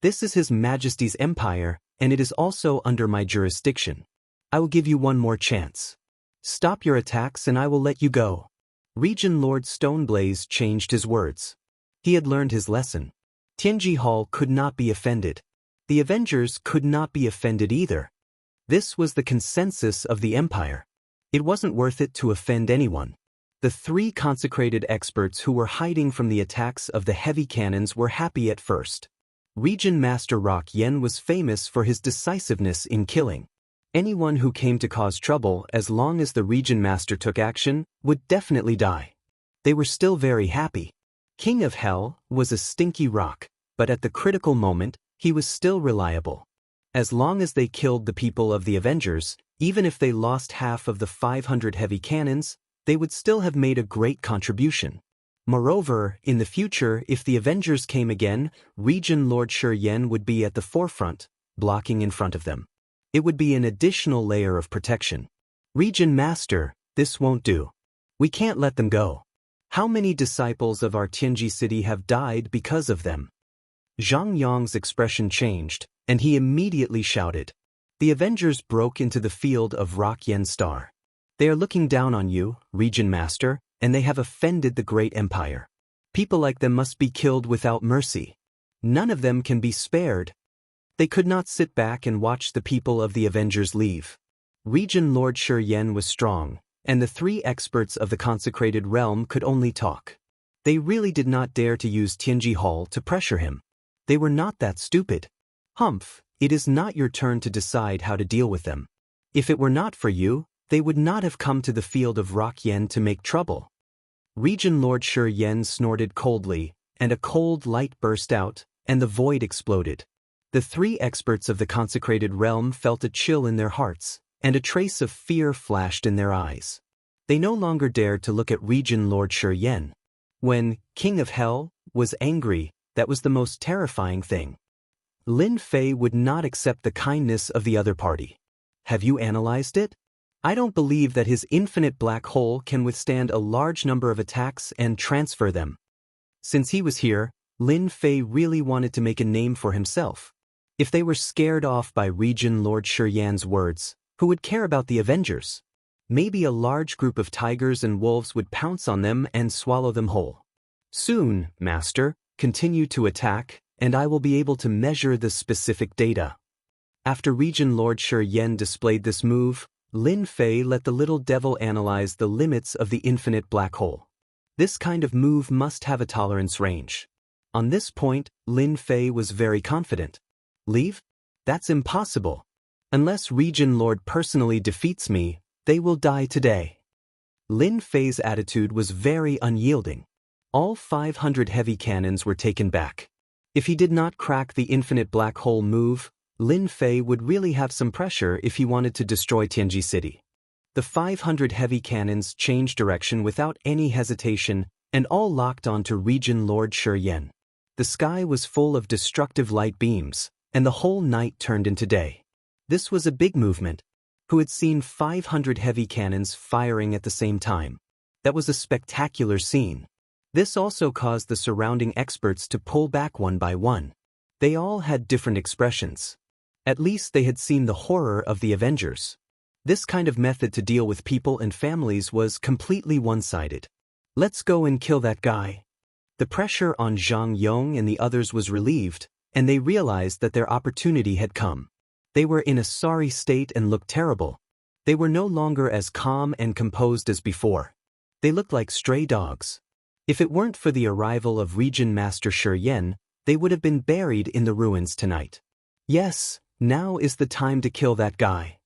This is His Majesty's empire, and it is also under my jurisdiction. I will give you one more chance. Stop your attacks and I will let you go. Region Lord Stoneblaze changed his words. He had learned his lesson. Tianji Hall could not be offended. The Avengers could not be offended either. This was the consensus of the Empire. It wasn't worth it to offend anyone. The three consecrated experts who were hiding from the attacks of the heavy cannons were happy at first. Region Master Rock Yen was famous for his decisiveness in killing. Anyone who came to cause trouble, as long as the Region Master took action, would definitely die. They were still very happy. King of Hell was a stinky rock, but at the critical moment, he was still reliable. As long as they killed the people of the Avengers, even if they lost half of the 500 heavy cannons, they would still have made a great contribution. Moreover, in the future, if the Avengers came again, Region Lord Shi Yen would be at the forefront, blocking in front of them. It would be an additional layer of protection. Region Master, this won't do. We can't let them go. How many disciples of our Tianji City have died because of them? Zhang Yang's expression changed, and he immediately shouted. The Avengers broke into the field of Rock Yen Star. They are looking down on you, Region Master, and they have offended the great empire. People like them must be killed without mercy. None of them can be spared. They could not sit back and watch the people of the Avengers leave. Region Lord Shi Yen was strong, and the three experts of the consecrated realm could only talk. They really did not dare to use Tianji Hall to pressure him. They were not that stupid. Humph, it is not your turn to decide how to deal with them. If it were not for you, they would not have come to the field of Rock Yen to make trouble. Region Lord Shi Yen snorted coldly, and a cold light burst out, and the void exploded. The three experts of the consecrated realm felt a chill in their hearts, and a trace of fear flashed in their eyes. They no longer dared to look at Region Lord Shi Yen. When King of Hell was angry, that was the most terrifying thing. Lin Fei would not accept the kindness of the other party. Have you analyzed it? I don't believe that his infinite black hole can withstand a large number of attacks and transfer them. Since he was here, Lin Fei really wanted to make a name for himself. If they were scared off by Region Lord Shi Yan's words, who would care about the Avengers? Maybe a large group of tigers and wolves would pounce on them and swallow them whole. Soon, Master, continue to attack, and I will be able to measure the specific data. After Regent Lord Shi Yan displayed this move, Lin Fei let the little devil analyze the limits of the infinite black hole. This kind of move must have a tolerance range. On this point, Lin Fei was very confident. Leave? That's impossible. Unless Regent Lord personally defeats me, they will die today. Lin Fei's attitude was very unyielding. All 500 heavy cannons were taken back. If he did not crack the infinite black hole move, Lin Fei would really have some pressure if he wanted to destroy Tianji City. The 500 heavy cannons changed direction without any hesitation and all locked onto Regent Lord Shi Yan. The sky was full of destructive light beams, and the whole night turned into day. This was a big movement. Who had seen 500 heavy cannons firing at the same time? That was a spectacular scene. This also caused the surrounding experts to pull back one by one. They all had different expressions. At least they had seen the horror of the Avengers. This kind of method to deal with people and families was completely one-sided. Let's go and kill that guy. The pressure on Zhang Yong and the others was relieved, and they realized that their opportunity had come. They were in a sorry state and looked terrible. They were no longer as calm and composed as before. They looked like stray dogs. If it weren't for the arrival of Regent Master Shi Yan, they would have been buried in the ruins tonight. Yes, now is the time to kill that guy.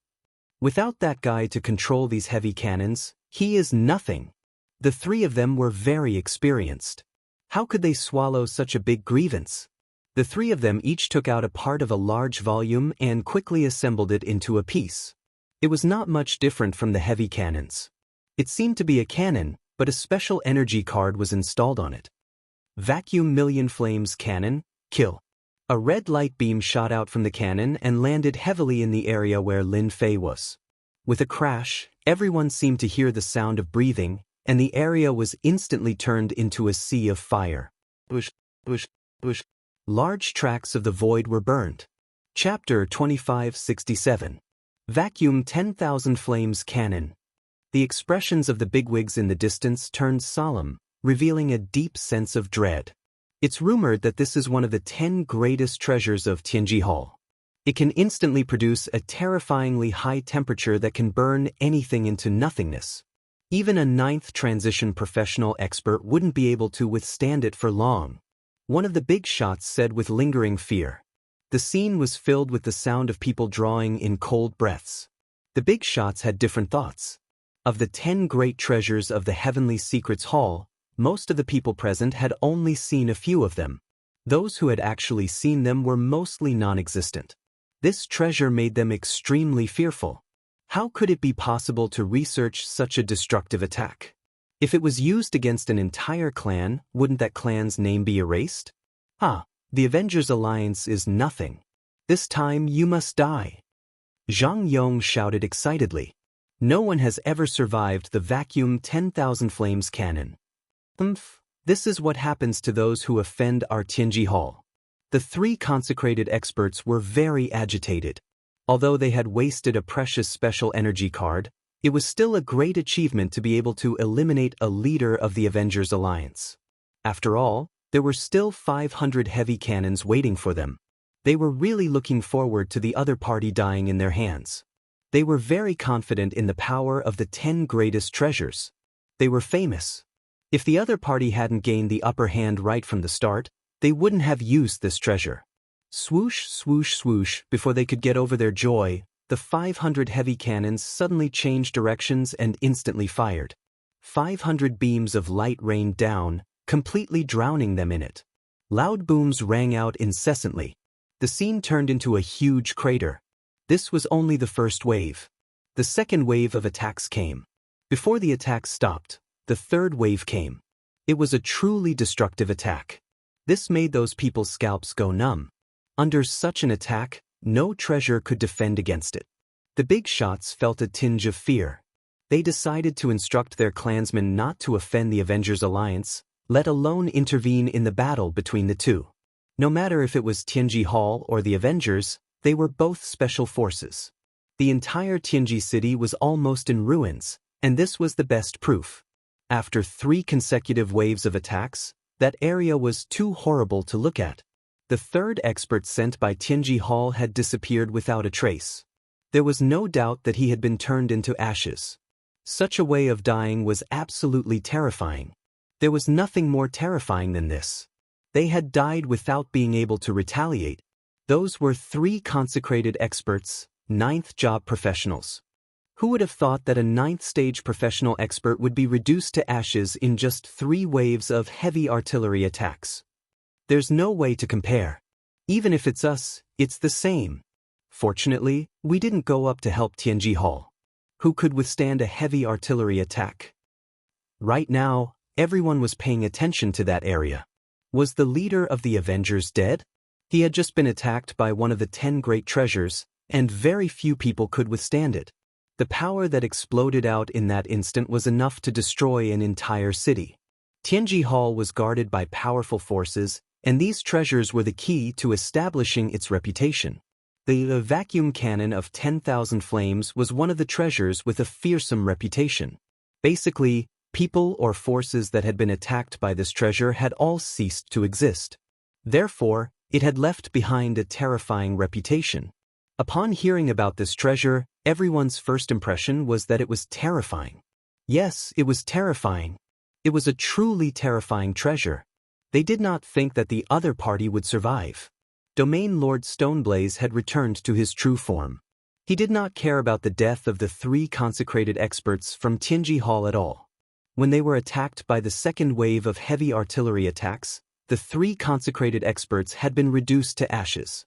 Without that guy to control these heavy cannons, he is nothing. The three of them were very experienced. How could they swallow such a big grievance? The three of them each took out a part of a large volume and quickly assembled it into a piece. It was not much different from the heavy cannons. It seemed to be a cannon, but a special energy card was installed on it. Vacuum Million Flames Cannon, kill. A red light beam shot out from the cannon and landed heavily in the area where Lin Fei was. With a crash, everyone seemed to hear the sound of breathing, and the area was instantly turned into a sea of fire. Bush, bush, bush. Large tracts of the void were burned. Chapter 2567. Vacuum 10,000 Flames Cannon. The expressions of the bigwigs in the distance turned solemn, revealing a deep sense of dread. It's rumored that this is one of the 10 greatest treasures of Tianji Hall. It can instantly produce a terrifyingly high temperature that can burn anything into nothingness. Even a 9th transition professional expert wouldn't be able to withstand it for long. One of the big shots said with lingering fear. The scene was filled with the sound of people drawing in cold breaths. The big shots had different thoughts. Of the 10 great treasures of the Heavenly Secrets Hall, most of the people present had only seen a few of them. Those who had actually seen them were mostly non-existent. This treasure made them extremely fearful. How could it be possible to research such a destructive attack? If it was used against an entire clan, wouldn't that clan's name be erased? The Avengers Alliance is nothing. This time you must die. Zhang Yong shouted excitedly. No one has ever survived the Vacuum 10,000 Flames Cannon. This is what happens to those who offend our Tianji Hall. The 3 consecrated experts were very agitated. Although they had wasted a precious special energy card, it was still a great achievement to be able to eliminate a leader of the Avengers Alliance. After all, there were still 500 heavy cannons waiting for them. They were really looking forward to the other party dying in their hands. They were very confident in the power of the 10 greatest treasures. They were famous. If the other party hadn't gained the upper hand right from the start, they wouldn't have used this treasure. Swoosh, swoosh, swoosh, before they could get over their joy, the 500 heavy cannons suddenly changed directions and instantly fired. 500 beams of light rained down, completely drowning them in it. Loud booms rang out incessantly. The scene turned into a huge crater. This was only the first wave. The second wave of attacks came. Before the attacks stopped, the third wave came. It was a truly destructive attack. This made those people's scalps go numb. Under such an attack, no treasure could defend against it. The big shots felt a tinge of fear. They decided to instruct their clansmen not to offend the Avengers Alliance, let alone intervene in the battle between the two. No matter if it was Tianji Hall or the Avengers, they were both special forces. The entire Tianji city was almost in ruins, and this was the best proof. After 3 consecutive waves of attacks, That area was too horrible to look at. The third expert sent by Tianji Hall had disappeared without a trace. There was no doubt that he had been turned into ashes. Such a way of dying was absolutely terrifying. There was nothing more terrifying than this. They had died without being able to retaliate. Those were 3 consecrated experts, 9th job professionals. Who would have thought that a 9th stage professional expert would be reduced to ashes in just 3 waves of heavy artillery attacks? There's no way to compare. Even if it's us, it's the same. Fortunately, we didn't go up to help Tianji Hall. Who could withstand a heavy artillery attack? Right now, everyone was paying attention to that area. Was the leader of the Avengers dead? He had just been attacked by one of the 10 great treasures, and very few people could withstand it. The power that exploded out in that instant was enough to destroy an entire city. Tianji Hall was guarded by powerful forces, and these treasures were the key to establishing its reputation. The vacuum cannon of 10,000 flames was one of the treasures with a fearsome reputation. Basically, people or forces that had been attacked by this treasure had all ceased to exist. Therefore, it had left behind a terrifying reputation. Upon hearing about this treasure, everyone's first impression was that it was terrifying. Yes, it was terrifying. It was a truly terrifying treasure. They did not think that the other party would survive. Domain Lord Stoneblaze had returned to his true form. He did not care about the death of the 3 consecrated experts from Tianji Hall at all. When they were attacked by the second wave of heavy artillery attacks, the 3 consecrated experts had been reduced to ashes.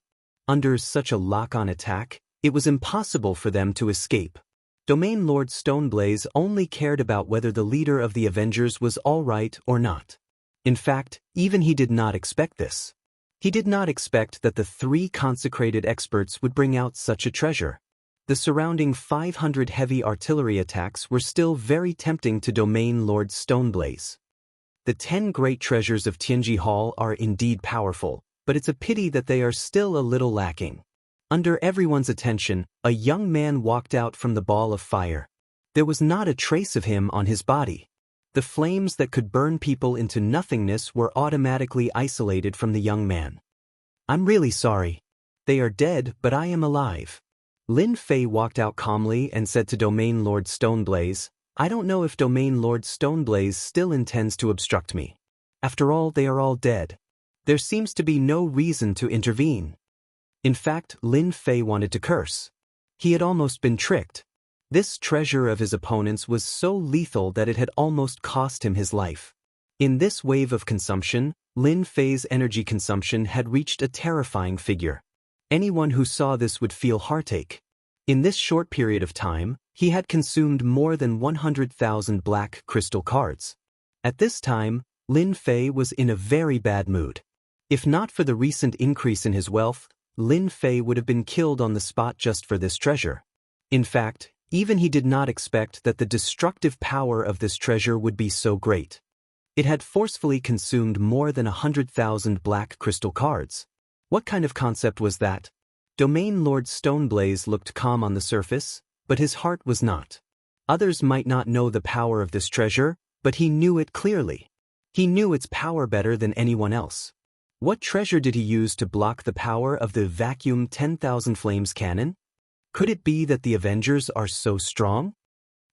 Under such a lock-on attack, it was impossible for them to escape. Domain Lord Stoneblaze only cared about whether the leader of the Avengers was all right or not. In fact, even he did not expect this. He did not expect that the 3 consecrated experts would bring out such a treasure. The surrounding 500 heavy artillery attacks were still very tempting to Domain Lord Stoneblaze. The 10 great treasures of Tianji Hall are indeed powerful, but it's a pity that they are still a little lacking. Under everyone's attention, a young man walked out from the ball of fire. There was not a trace of him on his body. The flames that could burn people into nothingness were automatically isolated from the young man. I'm really sorry. They are dead, but I am alive. Lin Fei walked out calmly and said to Domain Lord Stoneblaze, I don't know if Domain Lord Stoneblaze still intends to obstruct me. After all, they are all dead. There seems to be no reason to intervene. In fact, Lin Fei wanted to curse. He had almost been tricked. This treasure of his opponent's was so lethal that it had almost cost him his life. In this wave of consumption, Lin Fei's energy consumption had reached a terrifying figure. Anyone who saw this would feel heartache. In this short period of time, he had consumed more than 100,000 black crystal cards. At this time, Lin Fei was in a very bad mood. If not for the recent increase in his wealth, Lin Fei would have been killed on the spot just for this treasure. In fact, even he did not expect that the destructive power of this treasure would be so great. It had forcefully consumed more than 100,000 black crystal cards. What kind of concept was that? Domain Lord Stoneblaze looked calm on the surface, but his heart was not. Others might not know the power of this treasure, but he knew it clearly. He knew its power better than anyone else. What treasure did he use to block the power of the vacuum 10,000 flames cannon? Could it be that the Avengers are so strong?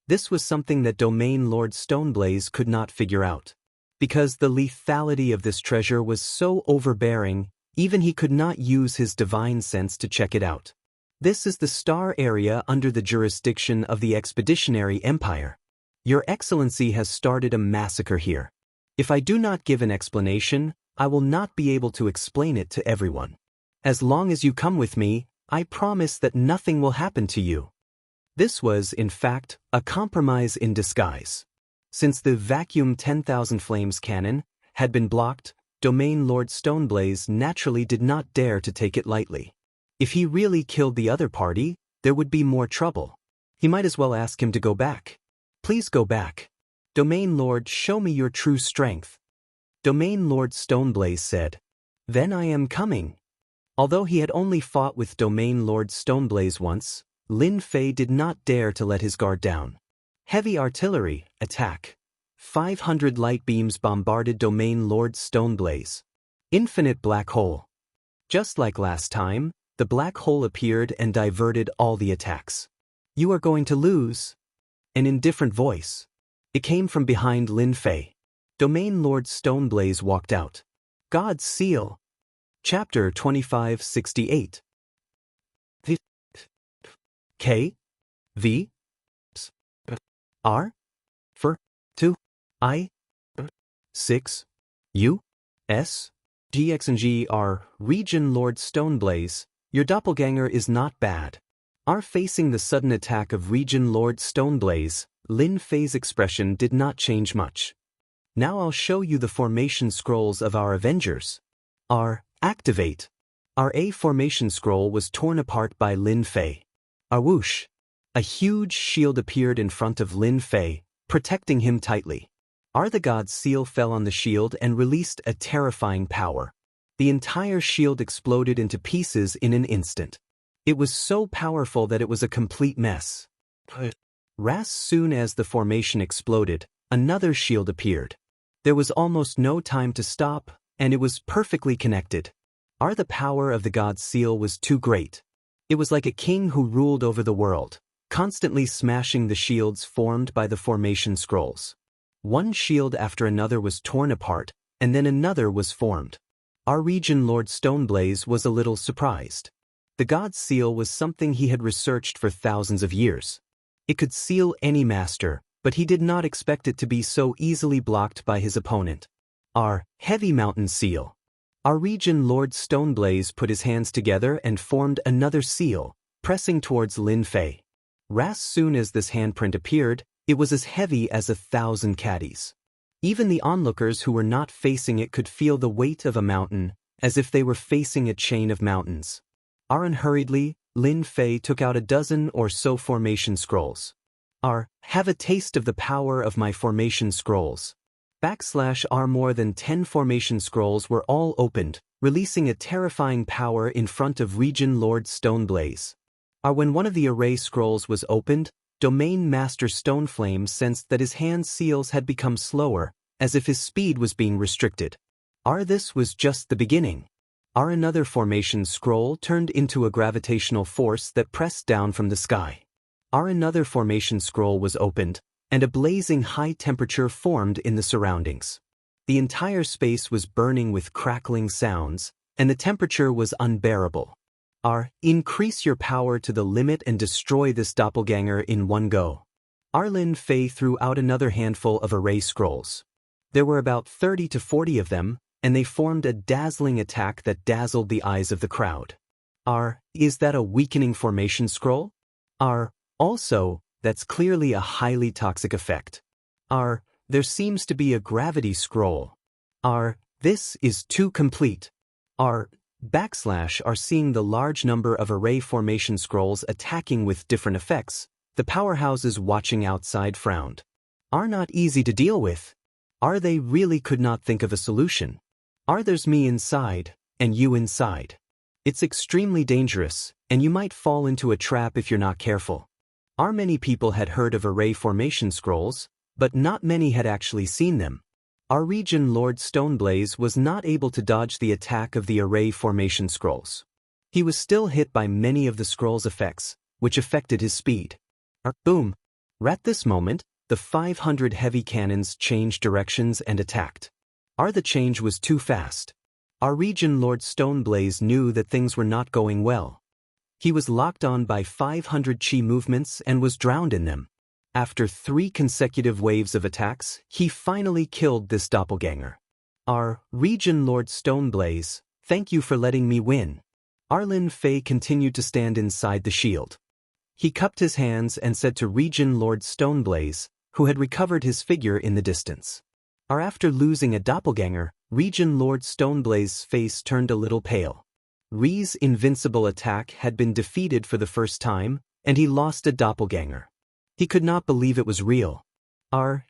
This was something that Domain Lord Stoneblaze could not figure out. Because the lethality of this treasure was so overbearing, even he could not use his divine sense to check it out. This is the star area under the jurisdiction of the Expeditionary Empire. Your Excellency has started a massacre here. If I do not give an explanation, I will not be able to explain it to everyone. As long as you come with me, I promise that nothing will happen to you. This was, in fact, a compromise in disguise. Since the vacuum 10,000 flames cannon had been blocked, Domain Lord Stoneblaze naturally did not dare to take it lightly. If he really killed the other party, there would be more trouble. He might as well ask him to go back. Please go back. Domain Lord, show me your true strength. Domain Lord Stoneblaze said. Then I am coming. Although he had only fought with Domain Lord Stoneblaze once, Lin Fei did not dare to let his guard down. Heavy artillery, attack. 500 light beams bombarded Domain Lord Stoneblaze. Infinite black hole. Just like last time, the black hole appeared and diverted all the attacks. You are going to lose. An indifferent voice. It came from behind Lin Fei. Domain Lord Stoneblaze walked out. God's Seal. Chapter 2568. K. V. S. R. For. 2. I. 6. U. S. GX and G are Region Lord Stoneblaze. Your doppelganger is not bad. Are facing the sudden attack of Region Lord Stoneblaze, Lin Fei's expression did not change much. Now I'll show you the formation scrolls of our Avengers. R. Activate. Our A formation scroll was torn apart by Lin Fei. Whoosh. A huge shield appeared in front of Lin Fei, protecting him tightly. The God's Seal fell on the shield and released a terrifying power. The entire shield exploded into pieces in an instant. It was so powerful that it was a complete mess. As soon as the formation exploded, another shield appeared. There was almost no time to stop, and it was perfectly connected. The power of the God's Seal was too great. It was like a king who ruled over the world, constantly smashing the shields formed by the formation scrolls. One shield after another was torn apart, and then another was formed. Our Region Lord Stoneblaze was a little surprised. The God's Seal was something he had researched for thousands of years. It could seal any master, but he did not expect it to be so easily blocked by his opponent. Our Heavy Mountain Seal. Our Region Lord Stoneblaze put his hands together and formed another seal, pressing towards Lin Fei. As soon as this handprint appeared, it was as heavy as 1,000 caddies. Even the onlookers who were not facing it could feel the weight of a mountain, as if they were facing a chain of mountains. Unhurriedly, Lin Fei took out a dozen or so formation scrolls. Have a taste of the power of my formation scrolls. / more than 10 formation scrolls were all opened, releasing a terrifying power in front of Region Lord Stoneblaze. When one of the array scrolls was opened, Domain Master Stoneflame sensed that his hand seals had become slower, as if his speed was being restricted. This was just the beginning. Another formation scroll turned into a gravitational force that pressed down from the sky. Another formation scroll was opened, and a blazing high temperature formed in the surroundings. The entire space was burning with crackling sounds, and the temperature was unbearable. Increase your power to the limit and destroy this doppelganger in one go. Lin Fei threw out another handful of array scrolls. There were about 30 to 40 of them, and they formed a dazzling attack that dazzled the eyes of the crowd. Is that a weakening formation scroll? Also, that's clearly a highly toxic effect. There seems to be a gravity scroll. This is too complete. Are seeing the large number of array formation scrolls attacking with different effects, the powerhouses watching outside frowned. Not easy to deal with. They really could not think of a solution. There's me inside, and you inside. It's extremely dangerous, and you might fall into a trap if you're not careful. Many people had heard of array formation scrolls, but not many had actually seen them. Our Region Lord Stoneblaze was not able to dodge the attack of the array formation scrolls. He was still hit by many of the scrolls' effects, which affected his speed. Boom! At this moment, the 500 heavy cannons changed directions and attacked. The change was too fast. Our Region Lord Stoneblaze knew that things were not going well. He was locked on by 500 chi movements and was drowned in them. After 3 consecutive waves of attacks, he finally killed this doppelganger. Our Region Lord Stoneblaze, thank you for letting me win. Lin Fei continued to stand inside the shield. He cupped his hands and said to Region Lord Stoneblaze, who had recovered his figure in the distance. After losing a doppelganger, Region Lord Stoneblaze's face turned a little pale. Ri's invincible attack had been defeated for the first time, and he lost a doppelganger. He could not believe it was real.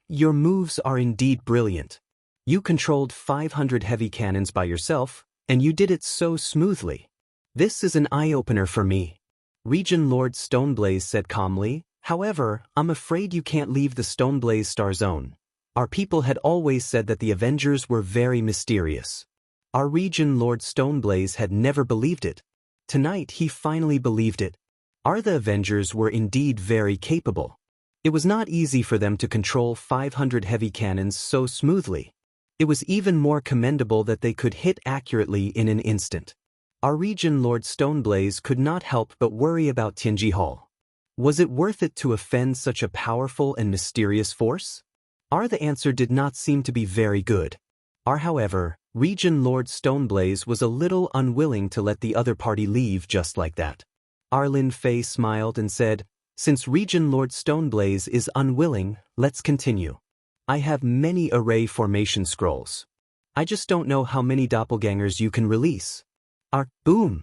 Your moves are indeed brilliant. You controlled 500 heavy cannons by yourself, and you did it so smoothly. This is an eye-opener for me. Region Lord Stoneblaze said calmly, however, I'm afraid you can't leave the Stoneblaze Star Zone. Our people had always said that the Avengers were very mysterious. Our Region Lord Stoneblaze had never believed it. Tonight he finally believed it. The Avengers were indeed very capable. It was not easy for them to control 500 heavy cannons so smoothly. It was even more commendable that they could hit accurately in an instant. Our Region Lord Stoneblaze could not help but worry about Tianji Hall. Was it worth it to offend such a powerful and mysterious force? The answer did not seem to be very good. However, Region Lord Stoneblaze was a little unwilling to let the other party leave just like that. Lin Fei smiled and said, "Since Region Lord Stoneblaze is unwilling, let's continue. I have many array formation scrolls. I just don't know how many doppelgangers you can release." Boom!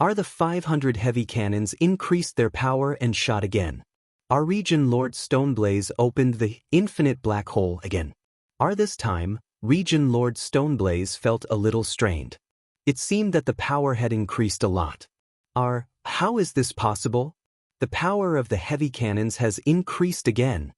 The 500 heavy cannons increased their power and shot again. Our Region Lord Stoneblaze opened the infinite black hole again. This time, Region Lord Stoneblaze felt a little strained. It seemed that the power had increased a lot. How is this possible? The power of the heavy cannons has increased again.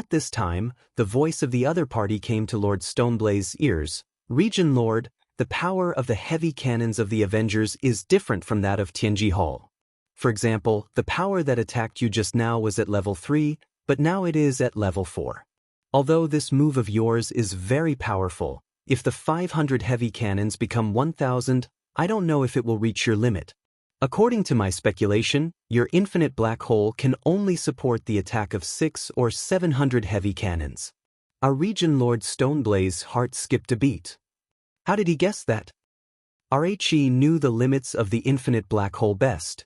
This time, the voice of the other party came to Lord Stoneblaze's ears. "Region Lord, the power of the heavy cannons of the Avengers is different from that of Tianji Hall. For example, the power that attacked you just now was at level 3, but now it is at level 4. Although this move of yours is very powerful, if the 500 heavy cannons become 1,000, I don't know if it will reach your limit. According to my speculation, your infinite black hole can only support the attack of 600 or 700 heavy cannons." Our Region Lord Stoneblaze's heart skipped a beat. How did he guess that? He knew the limits of the infinite black hole best.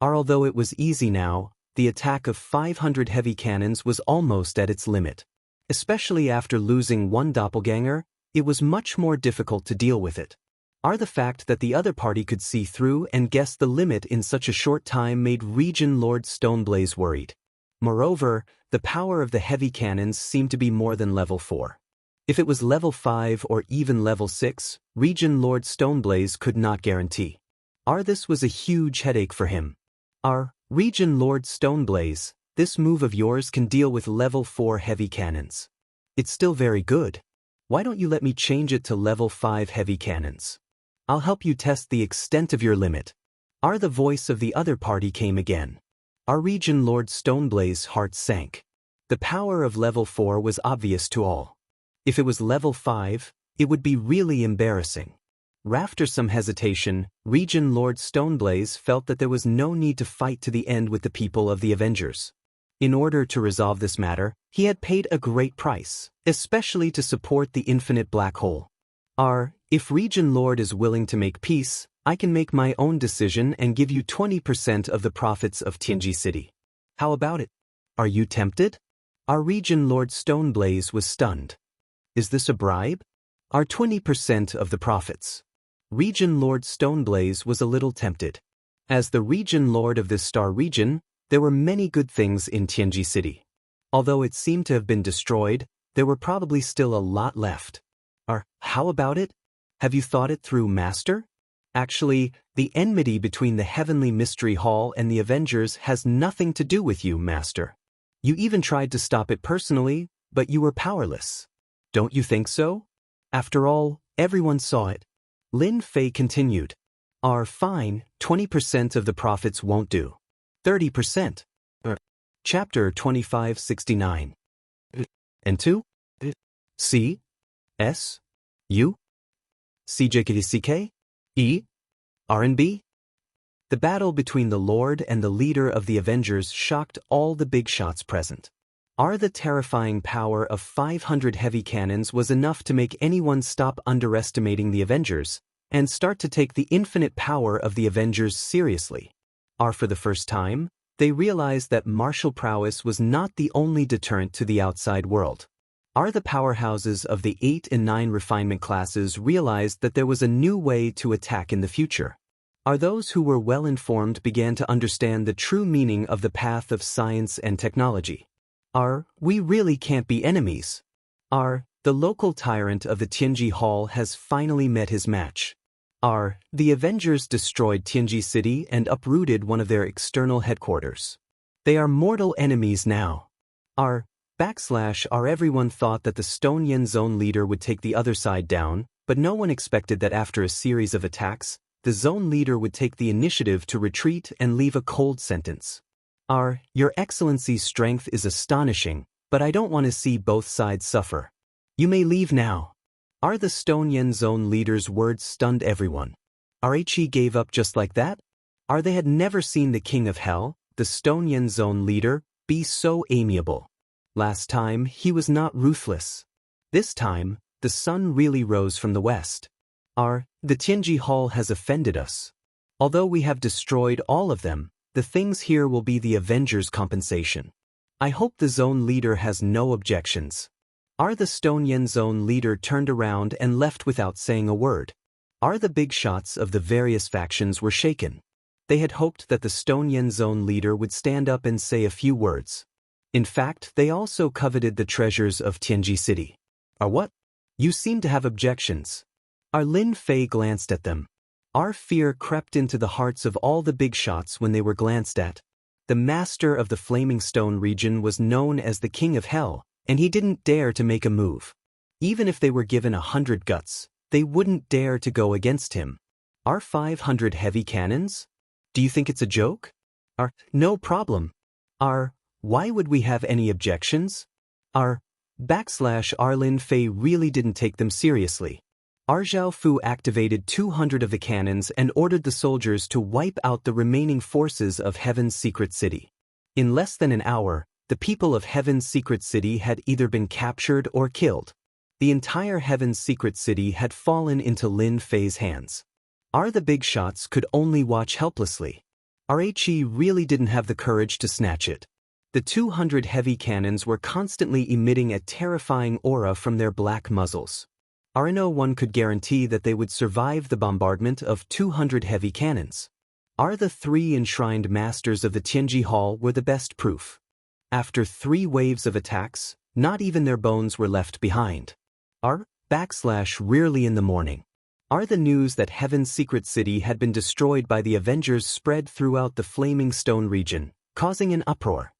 Although it was easy now, the attack of 500 heavy cannons was almost at its limit. Especially after losing one doppelganger, it was much more difficult to deal with it. The fact that the other party could see through and guess the limit in such a short time made Region Lord Stoneblaze worried. Moreover, the power of the heavy cannons seemed to be more than level 4. If it was level 5 or even level 6, Region Lord Stoneblaze could not guarantee. This was a huge headache for him. Region Lord Stoneblaze, this move of yours can deal with level 4 heavy cannons. It's still very good. Why don't you let me change it to level 5 heavy cannons? I'll help you test the extent of your limit. The voice of the other party came again. Region Lord Stoneblaze's heart sank. The power of level 4 was obvious to all. If it was level 5, it would be really embarrassing. After some hesitation, Region Lord Stoneblaze felt that there was no need to fight to the end with the people of the Avengers. In order to resolve this matter, he had paid a great price, especially to support the infinite black hole. If Region Lord is willing to make peace, I can make my own decision and give you 20% of the profits of Tianji City. How about it? Are you tempted? Region Lord Stoneblaze was stunned. Is this a bribe? 20% of the profits. Region Lord Stoneblaze was a little tempted. As the Region Lord of this star region, there were many good things in Tianji City. Although it seemed to have been destroyed, there were probably still a lot left. How about it? Have you thought it through, Master? Actually, the enmity between the Heavenly Mystery Hall and the Avengers has nothing to do with you, Master. You even tried to stop it personally, but you were powerless. Don't you think so? After all, everyone saw it. Lin Fei continued. Fine, 20% of the profits won't do. 30%. Chapter 2569. And 2? C? S? U? CJKDCK? E? R&B? The battle between the Lord and the leader of the Avengers shocked all the big shots present. The terrifying power of 500 heavy cannons was enough to make anyone stop underestimating the Avengers and start to take the infinite power of the Avengers seriously. For the first time, they realized that martial prowess was not the only deterrent to the outside world. The powerhouses of the 8 and 9 refinement classes realized that there was a new way to attack in the future. Those who were well informed began to understand the true meaning of the path of science and technology. We really can't be enemies. The local tyrant of the Tianji Hall has finally met his match. The Avengers destroyed Tianji City and uprooted one of their external headquarters. They are mortal enemies now. Everyone thought that the Stone Yen Zone leader would take the other side down, but no one expected that after a series of attacks, the zone leader would take the initiative to retreat and leave a cold sentence. Your Excellency's strength is astonishing, but I don't want to see both sides suffer. You may leave now. The Stone Yen Zone leader's words stunned everyone. He gave up just like that? They had never seen the King of Hell, the Stone Yen Zone leader, be so amiable. Last time, he was not ruthless. This time, the sun really rose from the west. The Tianji Hall has offended us. Although we have destroyed all of them, the things here will be the Avengers' compensation. I hope the zone leader has no objections. The Stone Yen Zone leader turned around and left without saying a word. The big shots of the various factions were shaken. They had hoped that the Stone Yen Zone leader would stand up and say a few words. In fact, they also coveted the treasures of Tianji City. What? You seem to have objections. Lin Fei glanced at them. Fear crept into the hearts of all the big shots when they were glanced at. The master of the Flaming Stone region was known as the King of Hell, and he didn't dare to make a move. Even if they were given 100 guts, they wouldn't dare to go against him. 500 heavy cannons? Do you think it's a joke? No problem. Why would we have any objections? Lin Fei really didn't take them seriously. Zhao Fu activated 200 of the cannons and ordered the soldiers to wipe out the remaining forces of Heaven's secret city. In less than an hour, the people of Heaven's secret city had either been captured or killed. The entire Heaven's secret city had fallen into Lin Fei's hands. The big shots could only watch helplessly. He really didn't have the courage to snatch it. The 200 heavy cannons were constantly emitting a terrifying aura from their black muzzles. No one could guarantee that they would survive the bombardment of 200 heavy cannons. The 3 enshrined masters of the Tianji Hall were the best proof. After 3 waves of attacks, not even their bones were left behind. Rarely in the morning. The news that Heaven's secret city had been destroyed by the Avengers spread throughout the Flaming Stone region, causing an uproar.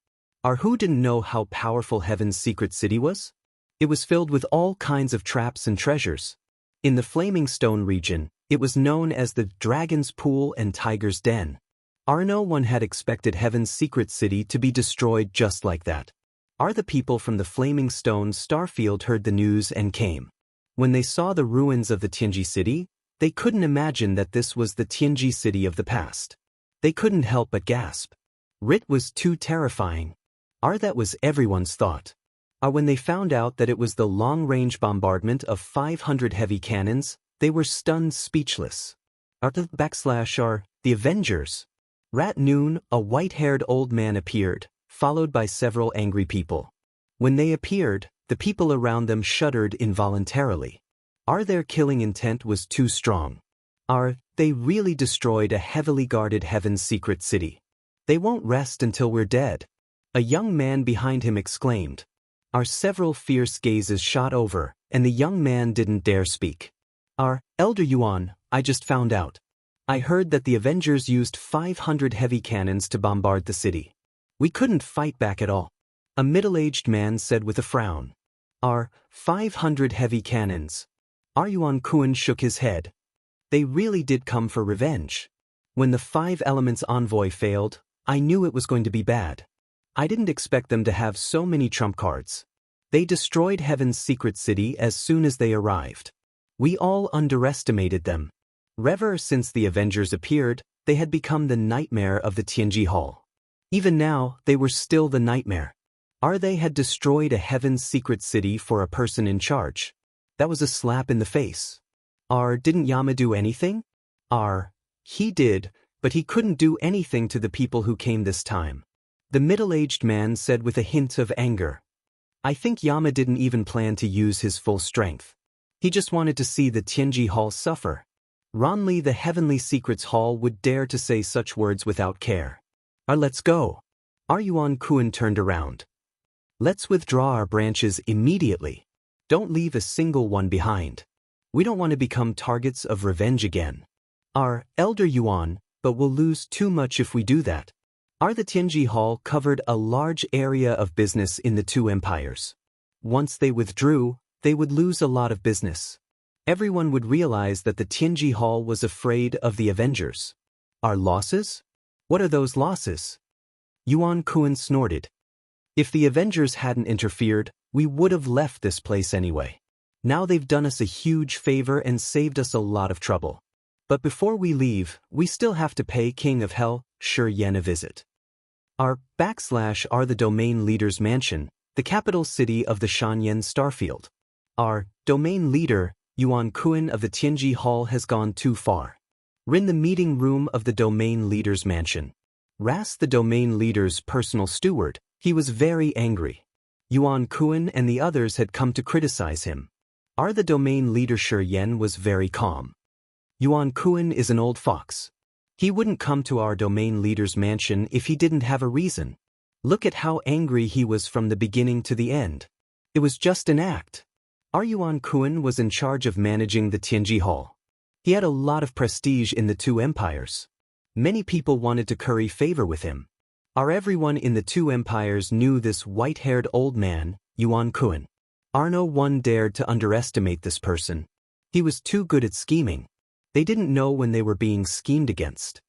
Who didn't know how powerful Heaven's secret city was? It was filled with all kinds of traps and treasures. In the Flaming Stone region, it was known as the Dragon's Pool and Tiger's Den. No one had expected Heaven's secret city to be destroyed just like that. The people from the Flaming Stone starfield heard the news and came. When they saw the ruins of the Tianji city, they couldn't imagine that this was the Tianji city of the past. They couldn't help but gasp. It was too terrifying. That was everyone's thought. When they found out that it was the long-range bombardment of 500 heavy cannons, they were stunned speechless. The Avengers. At noon, a white-haired old man appeared, followed by several angry people. When they appeared, the people around them shuddered involuntarily. Their killing intent was too strong. They really destroyed a heavily guarded Heaven's secret city. They won't rest until we're dead. A young man behind him exclaimed. Several fierce gazes shot over, and the young man didn't dare speak. Elder Yuan, I just found out. I heard that the Avengers used 500 heavy cannons to bombard the city. We couldn't fight back at all. A middle-aged man said with a frown. 500 heavy cannons. Yuan Kuan shook his head. They really did come for revenge. When the 5 Elements envoy failed, I knew it was going to be bad. I didn't expect them to have so many trump cards. They destroyed Heaven's secret city as soon as they arrived. We all underestimated them. Ever since the Avengers appeared, they had become the nightmare of the Tianji Hall. Even now, they were still the nightmare. They had destroyed a Heaven's secret city for a person in charge. That was a slap in the face. Didn't Yama do anything? He did, but he couldn't do anything to the people who came this time. The middle-aged man said with a hint of anger. I think Yama didn't even plan to use his full strength. He just wanted to see the Tianji Hall suffer. Ronli the Heavenly Secrets Hall would dare to say such words without care. Let's go. Yuan Kuan turned around. Let's withdraw our branches immediately. Don't leave a single one behind. We don't want to become targets of revenge again. Elder Yuan, but we'll lose too much if we do that. The Tianji Hall covered a large area of business in the two empires. Once they withdrew, they would lose a lot of business. Everyone would realize that the Tianji Hall was afraid of the Avengers. Our losses? What are those losses? Yuan Kuan snorted. If the Avengers hadn't interfered, we would have left this place anyway. Now they've done us a huge favor and saved us a lot of trouble. But before we leave, we still have to pay King of Hell, Shi Yan, a visit. Are the domain leader's mansion, the capital city of the Shanyan Starfield. Our domain leader, Yuan Kuan of the Tianji Hall, has gone too far. We're in the meeting room of the domain leader's mansion. Ras, the domain leader's personal steward, he was very angry. Yuan Kuan and the others had come to criticize him. The domain leader Shi Yan was very calm. Yuan Kuan is an old fox. He wouldn't come to our domain leader's mansion if he didn't have a reason. Look at how angry he was from the beginning to the end. It was just an act. Our Yuan Kuan was in charge of managing the Tianji Hall. He had a lot of prestige in the two empires. Many people wanted to curry favor with him. Everyone in the two empires knew this white-haired old man, Yuan Kuan. No one dared to underestimate this person. He was too good at scheming. They didn't know when they were being schemed against.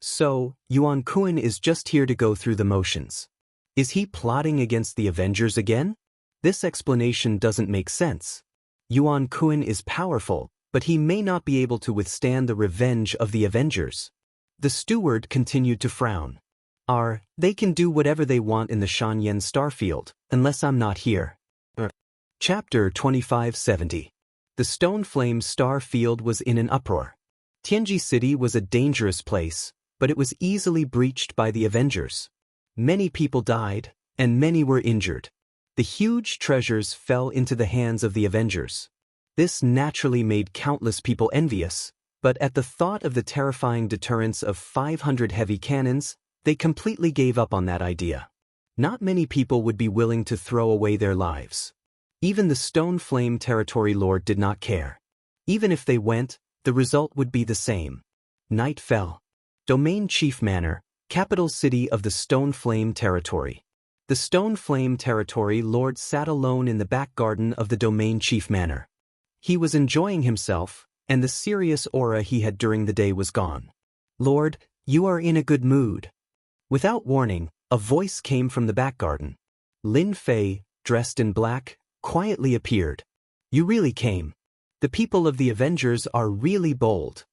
So, Yuan Kuan is just here to go through the motions. Is he plotting against the Avengers again? This explanation doesn't make sense. Yuan Kuan is powerful, but he may not be able to withstand the revenge of the Avengers. The steward continued to frown. They can do whatever they want in the Shanyan Starfield, unless I'm not here. Chapter 2570. The Stone Flame Star Field was in an uproar. Tianji City was a dangerous place, but it was easily breached by the Avengers. Many people died, and many were injured. The huge treasures fell into the hands of the Avengers. This naturally made countless people envious, but at the thought of the terrifying deterrence of 500 heavy cannons, they completely gave up on that idea. Not many people would be willing to throw away their lives. Even the Stone Flame Territory Lord did not care. Even if they went, the result would be the same. Night fell. Domain Chief Manor, capital city of the Stone Flame Territory. The Stone Flame Territory Lord sat alone in the back garden of the Domain Chief Manor. He was enjoying himself, and the serious aura he had during the day was gone. Lord, you are in a good mood. Without warning, a voice came from the back garden. Lin Fei, dressed in black, quietly appeared. You really came. The people of the Avengers are really bold.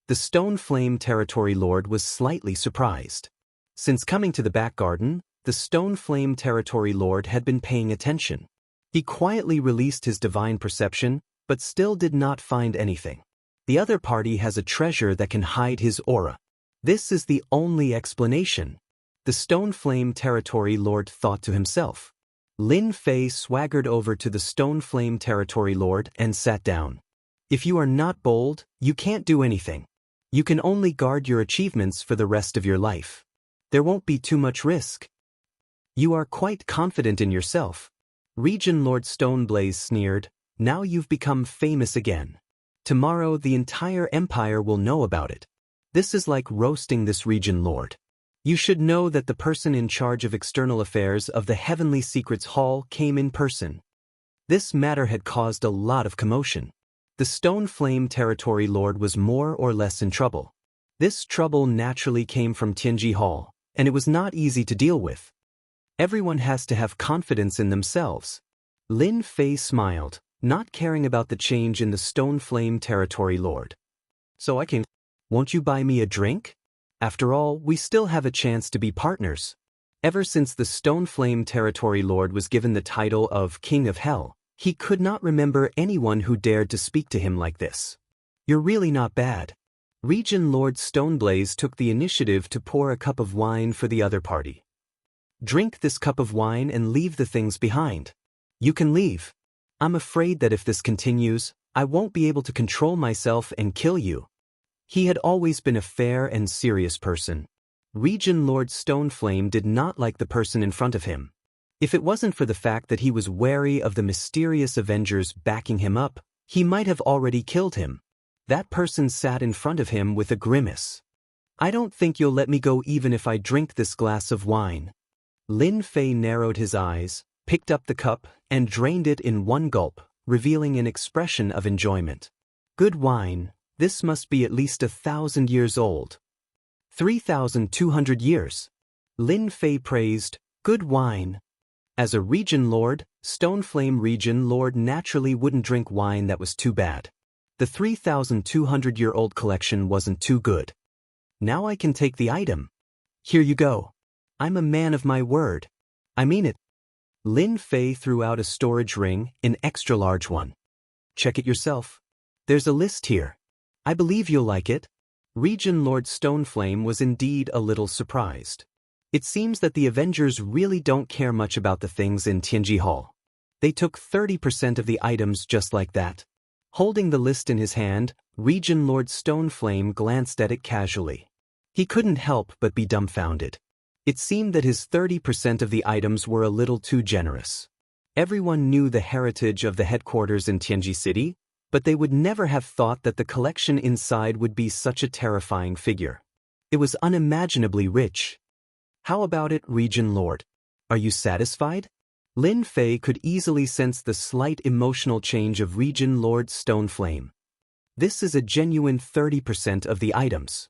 The Stone Flame Territory Lord was slightly surprised. Since coming to the back garden, the Stone Flame Territory Lord had been paying attention. He quietly released his divine perception, but still did not find anything. The other party has a treasure that can hide his aura. This is the only explanation. The Stone Flame Territory Lord thought to himself. Lin Fei swaggered over to the Stone Flame Territory Lord and sat down. If you are not bold, you can't do anything. You can only guard your achievements for the rest of your life. There won't be too much risk. You are quite confident in yourself. Region Lord Stoneblaze sneered. Now you've become famous again. Tomorrow the entire empire will know about it. This is like roasting this region lord. You should know that the person in charge of external affairs of the Heavenly Secrets Hall came in person. This matter had caused a lot of commotion. The Stone Flame Territory Lord was more or less in trouble. This trouble naturally came from Tianji Hall, and it was not easy to deal with. Everyone has to have confidence in themselves. Lin Fei smiled, not caring about the change in the Stone Flame Territory Lord. So I can. Won't you buy me a drink? After all, we still have a chance to be partners. Ever since the Stone Flame Territory Lord was given the title of King of Hell, he could not remember anyone who dared to speak to him like this. You're really not bad. Region Lord Stoneblaze took the initiative to pour a cup of wine for the other party. Drink this cup of wine and leave the things behind. You can leave. I'm afraid that if this continues, I won't be able to control myself and kill you. He had always been a fair and serious person. Region Lord Stoneflame did not like the person in front of him. If it wasn't for the fact that he was wary of the mysterious Avengers backing him up, he might have already killed him. That person sat in front of him with a grimace. I don't think you'll let me go even if I drink this glass of wine. Lin Fei narrowed his eyes, picked up the cup, and drained it in one gulp, revealing an expression of enjoyment. Good wine, this must be at least 1,000 years old. 3,200 years. Lin Fei praised, good wine. As a region lord, Stoneflame region lord naturally wouldn't drink wine that was too bad. The 3,200-year-old collection wasn't too good. Now I can take the item. Here you go. I'm a man of my word. I mean it. Lin Fei threw out a storage ring, an extra-large one. Check it yourself. There's a list here. I believe you'll like it. Region Lord Stoneflame was indeed a little surprised. It seems that the Avengers really don't care much about the things in Tianji Hall. They took 30% of the items just like that. Holding the list in his hand, Region Lord Stoneflame glanced at it casually. He couldn't help but be dumbfounded. It seemed that his 30% of the items were a little too generous. Everyone knew the heritage of the headquarters in Tianji City, but they would never have thought that the collection inside would be such a terrifying figure. It was unimaginably rich. How about it, Region Lord? Are you satisfied? Lin Fei could easily sense the slight emotional change of Region Lord Stoneflame. This is a genuine 30% of the items.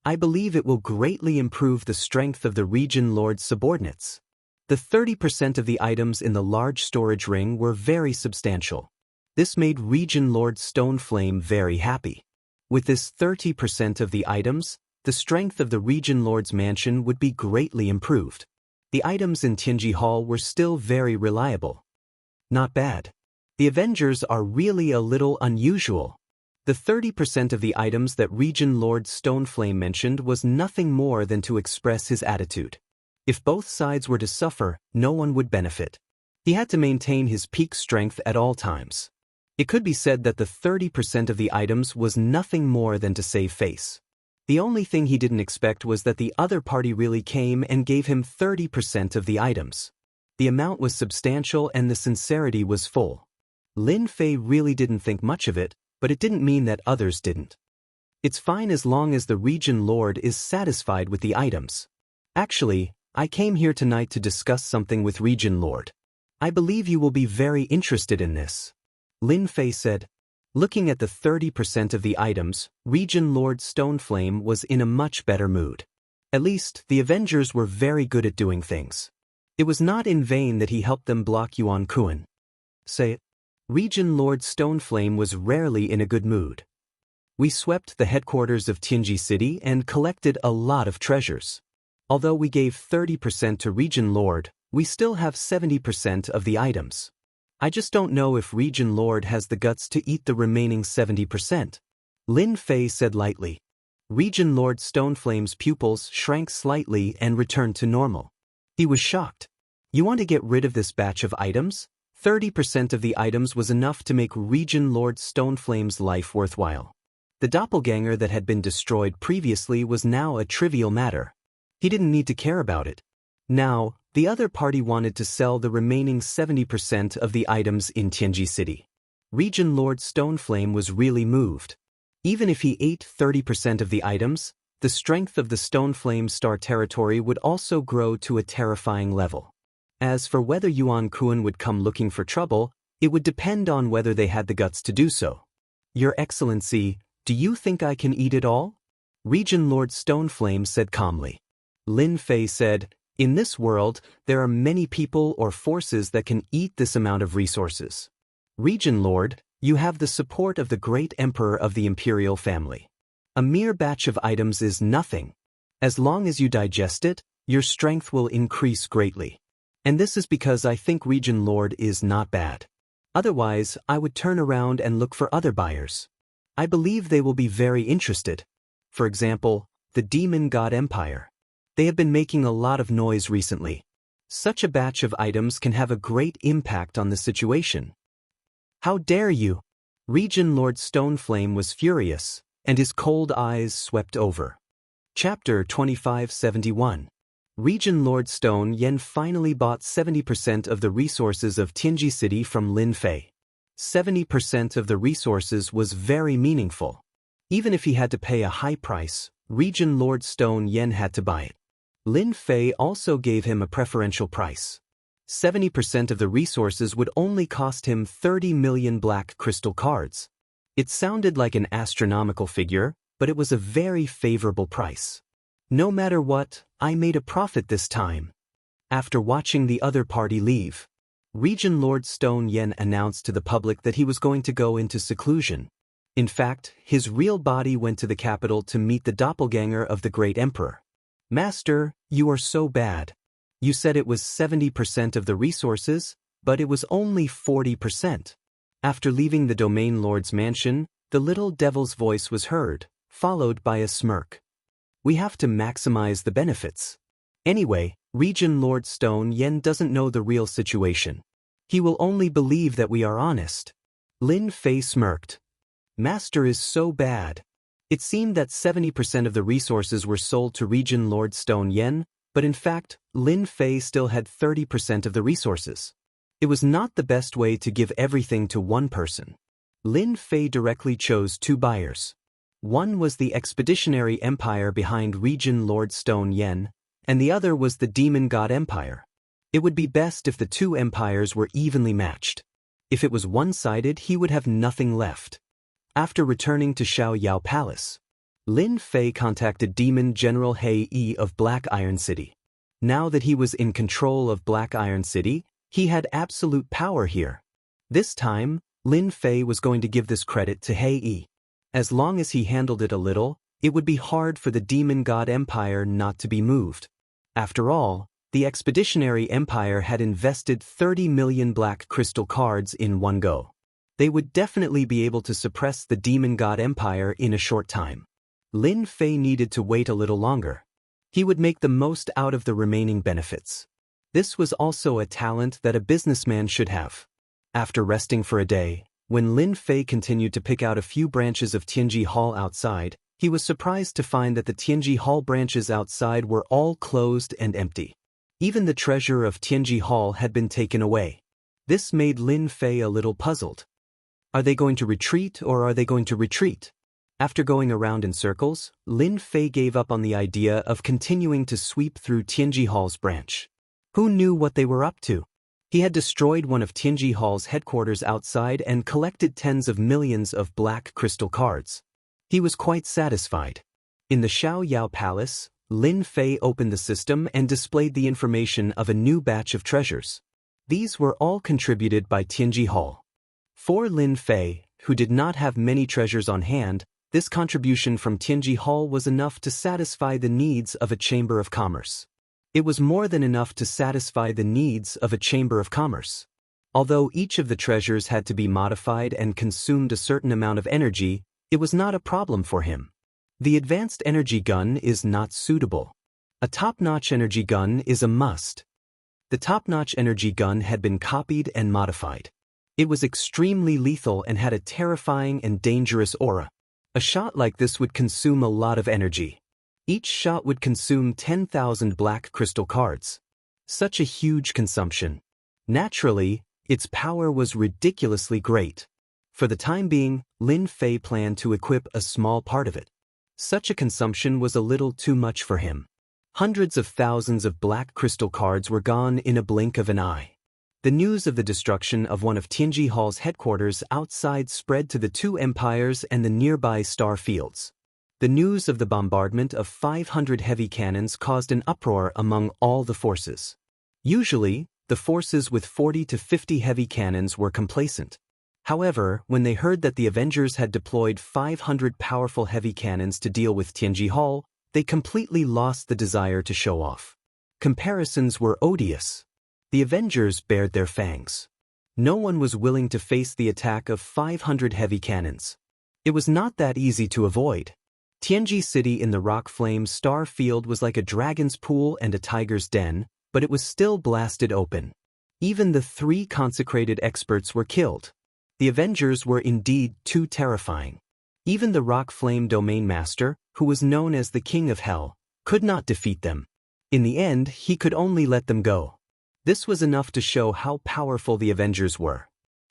I believe it will greatly improve the strength of the Region Lord's subordinates. The 30% of the items in the large storage ring were very substantial. This made Region Lord Stoneflame very happy. With this 30% of the items, the strength of the Region Lord's mansion would be greatly improved. The items in Tianji Hall were still very reliable. Not bad. The Avengers are really a little unusual. The 30% of the items that Region Lord Stoneflame mentioned was nothing more than to express his attitude. If both sides were to suffer, no one would benefit. He had to maintain his peak strength at all times. It could be said that the 30% of the items was nothing more than to save face. The only thing he didn't expect was that the other party really came and gave him 30% of the items. The amount was substantial and the sincerity was full. Lin Fei really didn't think much of it, but it didn't mean that others didn't. It's fine as long as the Region Lord is satisfied with the items. Actually, I came here tonight to discuss something with Region Lord. I believe you will be very interested in this. Lin Fei said. Looking at the 30% of the items, Region Lord Stoneflame was in a much better mood. At least, the Avengers were very good at doing things. It was not in vain that he helped them block Yuan Kuan. Say it. Region Lord Stoneflame was rarely in a good mood. We swept the headquarters of Tianji City and collected a lot of treasures. Although we gave 30% to Region Lord, we still have 70% of the items. I just don't know if Region Lord has the guts to eat the remaining 70%. Lin Fei said lightly. Region Lord Stoneflame's pupils shrank slightly and returned to normal. He was shocked. You want to get rid of this batch of items? 30% of the items was enough to make Region Lord Stoneflame's life worthwhile. The doppelganger that had been destroyed previously was now a trivial matter. He didn't need to care about it. Now, the other party wanted to sell the remaining 70% of the items in Tianji City. Region Lord Stoneflame was really moved. Even if he ate 30% of the items, the strength of the Stoneflame Star territory would also grow to a terrifying level. As for whether Yuan Kuan would come looking for trouble, it would depend on whether they had the guts to do so. Your Excellency, do you think I can eat it all? Region Lord Stoneflame said calmly. Lin Fei said, in this world, there are many people or forces that can eat this amount of resources. Region Lord, you have the support of the great emperor of the imperial family. A mere batch of items is nothing. As long as you digest it, your strength will increase greatly. And this is because I think Region Lord is not bad. Otherwise, I would turn around and look for other buyers. I believe they will be very interested. For example, the Demon God Empire. They have been making a lot of noise recently. Such a batch of items can have a great impact on the situation. How dare you? Region Lord Stoneflame was furious, and his cold eyes swept over. Chapter 2571. Region Lord Stone Yen finally bought 70% of the resources of Tianji City from Lin Fei. 70% of the resources was very meaningful. Even if he had to pay a high price, Region Lord Stone Yen had to buy it. Lin Fei also gave him a preferential price. 70% of the resources would only cost him 30 million black crystal cards. It sounded like an astronomical figure, but it was a very favorable price. No matter what, I made a profit this time. After watching the other party leave, Region Lord Stone Yen announced to the public that he was going to go into seclusion. In fact, his real body went to the capital to meet the doppelganger of the great emperor. Master, you are so bad. You said it was 70% of the resources, but it was only 40%. After leaving the domain lord's mansion, the little devil's voice was heard, followed by a smirk. We have to maximize the benefits. Anyway, Region Lord Stone Yen doesn't know the real situation. He will only believe that we are honest. Lin Fei smirked. Master is so bad. It seemed that 70% of the resources were sold to Region Lord Stone Yen, but in fact, Lin Fei still had 30% of the resources. It was not the best way to give everything to one person. Lin Fei directly chose two buyers. One was the expeditionary empire behind Region Lord Stone Yen, and the other was the Demon God Empire. It would be best if the two empires were evenly matched. If it was one-sided, he would have nothing left. After returning to Xiaoyao Palace, Lin Fei contacted Demon General He Yi of Black Iron City. Now that he was in control of Black Iron City, he had absolute power here. This time, Lin Fei was going to give this credit to He Yi. As long as he handled it a little, it would be hard for the Demon God Empire not to be moved. After all, the Expeditionary Empire had invested 30 million black crystal cards in one go. They would definitely be able to suppress the Demon God Empire in a short time. Lin Fei needed to wait a little longer. He would make the most out of the remaining benefits. This was also a talent that a businessman should have. After resting for a day, when Lin Fei continued to pick out a few branches of Tianji Hall outside, he was surprised to find that the Tianji Hall branches outside were all closed and empty. Even the treasure of Tianji Hall had been taken away. This made Lin Fei a little puzzled. Are they going to retreat or are they going to retreat? After going around in circles, Lin Fei gave up on the idea of continuing to sweep through Tianji Hall's branch. Who knew what they were up to? He had destroyed one of Tianji Hall's headquarters outside and collected tens of millions of black crystal cards. He was quite satisfied. In the Xiaoyao Palace, Lin Fei opened the system and displayed the information of a new batch of treasures. These were all contributed by Tianji Hall. For Lin Fei, who did not have many treasures on hand, this contribution from Tianji Hall was enough to satisfy the needs of a chamber of commerce. It was more than enough to satisfy the needs of a chamber of commerce. Although each of the treasures had to be modified and consumed a certain amount of energy, it was not a problem for him. The advanced energy gun is not suitable. A top-notch energy gun is a must. The top-notch energy gun had been copied and modified. It was extremely lethal and had a terrifying and dangerous aura. A shot like this would consume a lot of energy. Each shot would consume 10,000 black crystal cards. Such a huge consumption. Naturally, its power was ridiculously great. For the time being, Lin Fei planned to equip a small part of it. Such a consumption was a little too much for him. Hundreds of thousands of black crystal cards were gone in a blink of an eye. The news of the destruction of one of Tianji Hall's headquarters outside spread to the two empires and the nearby star fields. The news of the bombardment of 500 heavy cannons caused an uproar among all the forces. Usually, the forces with 40 to 50 heavy cannons were complacent. However, when they heard that the Avengers had deployed 500 powerful heavy cannons to deal with Tianji Hall, they completely lost the desire to show off. Comparisons were odious. The Avengers bared their fangs. No one was willing to face the attack of 500 heavy cannons. It was not that easy to avoid. Tianji City in the rock flame star field was like a dragon's pool and a tiger's den, but it was still blasted open. Even the three consecrated experts were killed. The Avengers were indeed too terrifying. Even the rock flame domain master, who was known as the King of Hell, could not defeat them. In the end, he could only let them go. This was enough to show how powerful the Avengers were.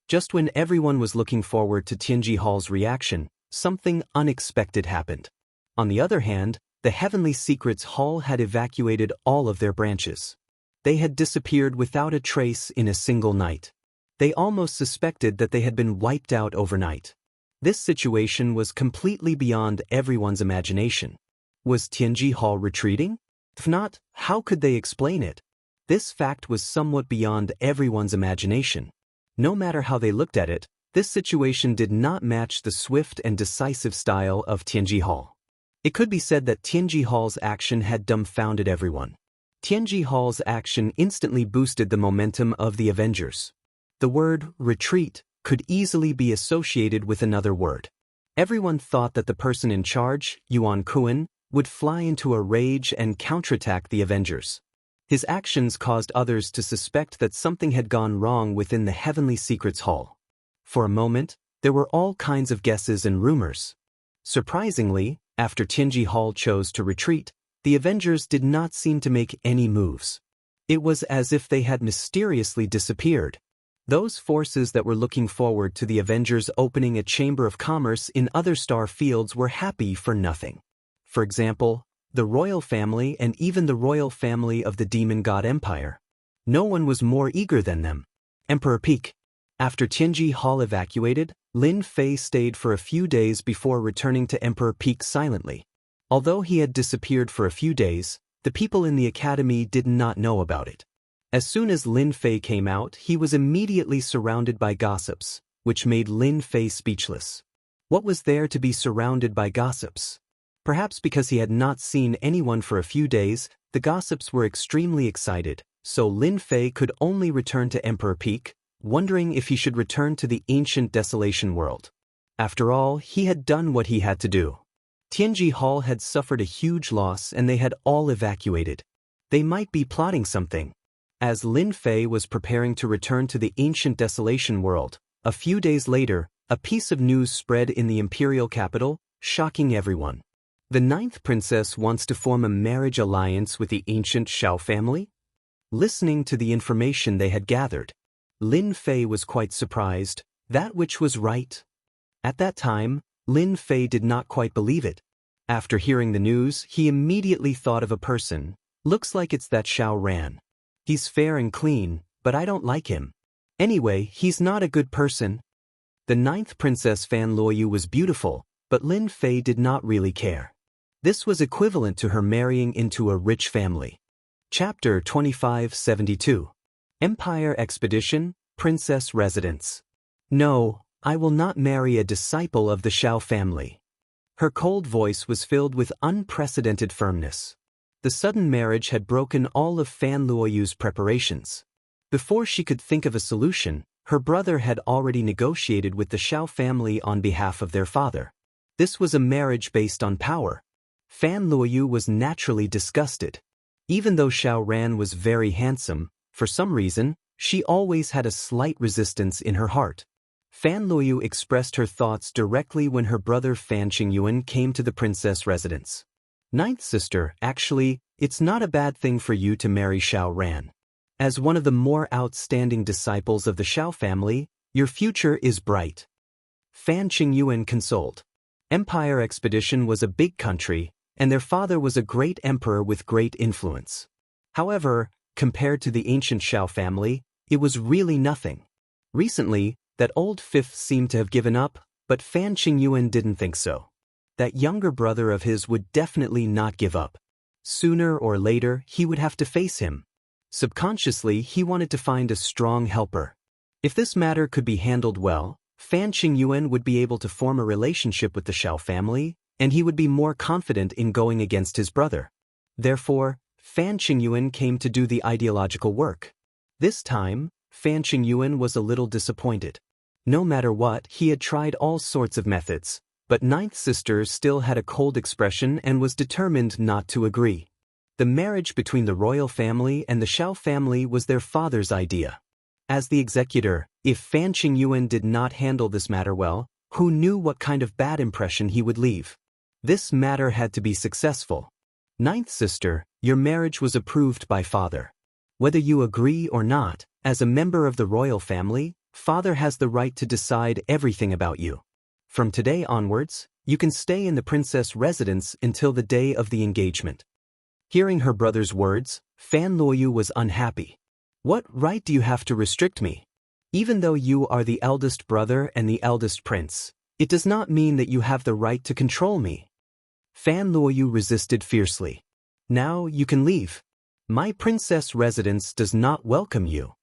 Just when everyone was looking forward to Tianji Hall's reaction, something unexpected happened. On the other hand, the Heavenly Secrets Hall had evacuated all of their branches. They had disappeared without a trace in a single night. They almost suspected that they had been wiped out overnight. This situation was completely beyond everyone's imagination. Was Tianji Hall retreating? If not, how could they explain it? This fact was somewhat beyond everyone's imagination. No matter how they looked at it, this situation did not match the swift and decisive style of Tianji Hall. It could be said that Tianji Hall's action had dumbfounded everyone. Tianji Hall's action instantly boosted the momentum of the Avengers. The word retreat could easily be associated with another word. Everyone thought that the person in charge, Yuan Kuan, would fly into a rage and counterattack the Avengers. His actions caused others to suspect that something had gone wrong within the Heavenly Secrets Hall. For a moment, there were all kinds of guesses and rumors. Surprisingly, after Tianji Hall chose to retreat, the Avengers did not seem to make any moves. It was as if they had mysteriously disappeared. Those forces that were looking forward to the Avengers opening a chamber of commerce in other star fields were happy for nothing. For example, the royal family and even the royal family of the Demon God Empire. No one was more eager than them. Emperor Peak. After Tianji Hall evacuated, Lin Fei stayed for a few days before returning to Emperor Peak silently. Although he had disappeared for a few days, the people in the academy did not know about it. As soon as Lin Fei came out, he was immediately surrounded by gossips, which made Lin Fei speechless. What was there to be surrounded by gossips? Perhaps because he had not seen anyone for a few days, the gossips were extremely excited, so Lin Fei could only return to Emperor Peak, wondering if he should return to the ancient desolation world. After all, he had done what he had to do. Tianji Hall had suffered a huge loss and they had all evacuated. They might be plotting something. As Lin Fei was preparing to return to the ancient desolation world, a few days later, a piece of news spread in the imperial capital, shocking everyone. The 9th princess wants to form a marriage alliance with the ancient Shao family? Listening to the information they had gathered, Lin Fei was quite surprised, that which was right. At that time, Lin Fei did not quite believe it. After hearing the news, he immediately thought of a person. Looks like it's that Shao Ran. He's fair and clean, but I don't like him. Anyway, he's not a good person. The 9th princess Fan Luoyu was beautiful, but Lin Fei did not really care. This was equivalent to her marrying into a rich family. Chapter 2572. Empire Expedition, Princess Residence. No, I will not marry a disciple of the Shao family. Her cold voice was filled with unprecedented firmness. The sudden marriage had broken all of Fan Luoyu's preparations. Before she could think of a solution, her brother had already negotiated with the Shao family on behalf of their father. This was a marriage based on power. Fan Luoyu was naturally disgusted. Even though Shao Ran was very handsome, for some reason, she always had a slight resistance in her heart. Fan Luoyu expressed her thoughts directly when her brother Fan Qingyuan came to the princess residence. 9th sister, actually, it's not a bad thing for you to marry Shao Ran. As one of the more outstanding disciples of the Shao family, your future is bright. Fan Qingyuan consoled. Empire Expedition was a big country, and their father was a great emperor with great influence. However, compared to the ancient Shao family, it was really nothing. Recently, that old fifth seemed to have given up, but Fan Qingyuan didn't think so. That younger brother of his would definitely not give up. Sooner or later, he would have to face him. Subconsciously, he wanted to find a strong helper. If this matter could be handled well, Fan Qingyuan would be able to form a relationship with the Shao family, and he would be more confident in going against his brother. Therefore, Fan Qingyuan came to do the ideological work. This time, Fan Qingyuan was a little disappointed. No matter what, he had tried all sorts of methods, but 9th sister still had a cold expression and was determined not to agree. The marriage between the royal family and the Shao family was their father's idea. As the executor, if Fan Qingyuan did not handle this matter well, who knew what kind of bad impression he would leave? This matter had to be successful. 9th sister, your marriage was approved by father. Whether you agree or not, as a member of the royal family, father has the right to decide everything about you. From today onwards, you can stay in the princess residence until the day of the engagement. Hearing her brother's words, Fan Luoyu was unhappy. What right do you have to restrict me? Even though you are the eldest brother and the eldest prince, it does not mean that you have the right to control me. Fan Luoyu resisted fiercely. Now you can leave. My princess residence does not welcome you.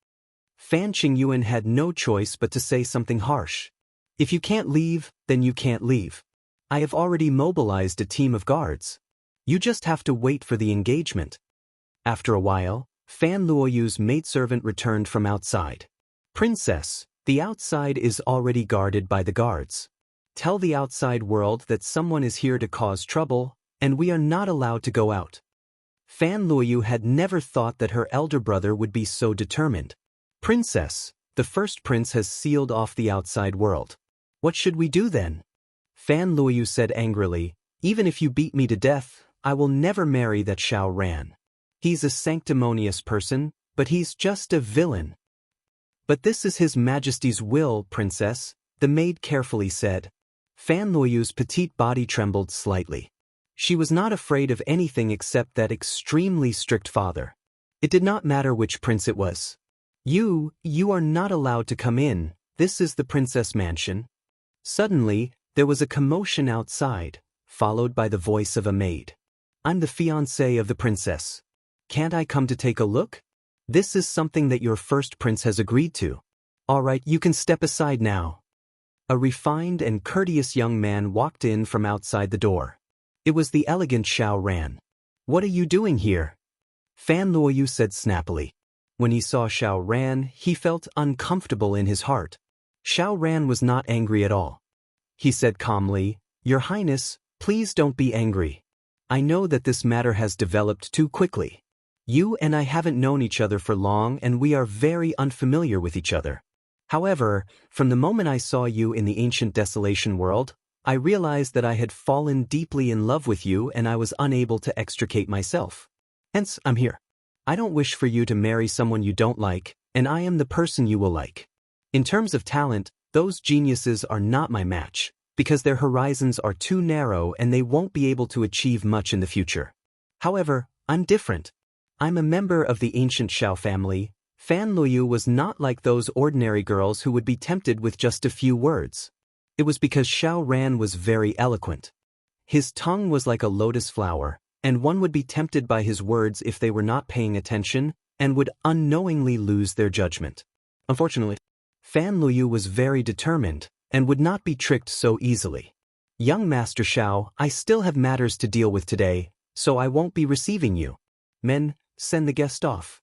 Fan Qingyuan had no choice but to say something harsh. If you can't leave, then you can't leave. I have already mobilized a team of guards. You just have to wait for the engagement. After a while, Fan Luoyu's maidservant returned from outside. Princess, the outside is already guarded by the guards. Tell the outside world that someone is here to cause trouble, and we are not allowed to go out. Fan Luoyu had never thought that her elder brother would be so determined. Princess, the first prince has sealed off the outside world. What should we do then? Fan Luoyu said angrily, even if you beat me to death, I will never marry that Xiao Ran. He's a sanctimonious person, but he's just a villain. But this is His Majesty's will, Princess, the maid carefully said. Fan Luoyu's petite body trembled slightly. She was not afraid of anything except that extremely strict father. It did not matter which prince it was. You are not allowed to come in, this is the princess mansion. Suddenly, there was a commotion outside, followed by the voice of a maid. I'm the fiancé of the princess. Can't I come to take a look? This is something that your first prince has agreed to. All right, you can step aside now. A refined and courteous young man walked in from outside the door. It was the elegant Xiao Ran. What are you doing here? Fan Luoyu said snappily. When he saw Xiao Ran, he felt uncomfortable in his heart. Xiao Ran was not angry at all. He said calmly, Your Highness, please don't be angry. I know that this matter has developed too quickly. You and I haven't known each other for long and we are very unfamiliar with each other. However, from the moment I saw you in the ancient desolation world, I realized that I had fallen deeply in love with you and I was unable to extricate myself. Hence, I'm here. I don't wish for you to marry someone you don't like, and I am the person you will like. In terms of talent, those geniuses are not my match, because their horizons are too narrow and they won't be able to achieve much in the future. However, I'm different. I'm a member of the ancient Xiao family. Fan Luoyu was not like those ordinary girls who would be tempted with just a few words. It was because Xiao Ran was very eloquent. His tongue was like a lotus flower, and one would be tempted by his words if they were not paying attention, and would unknowingly lose their judgment. Unfortunately, Fan Luoyu was very determined, and would not be tricked so easily. Young Master Xiao, I still have matters to deal with today, so I won't be receiving you. Men, send the guest off.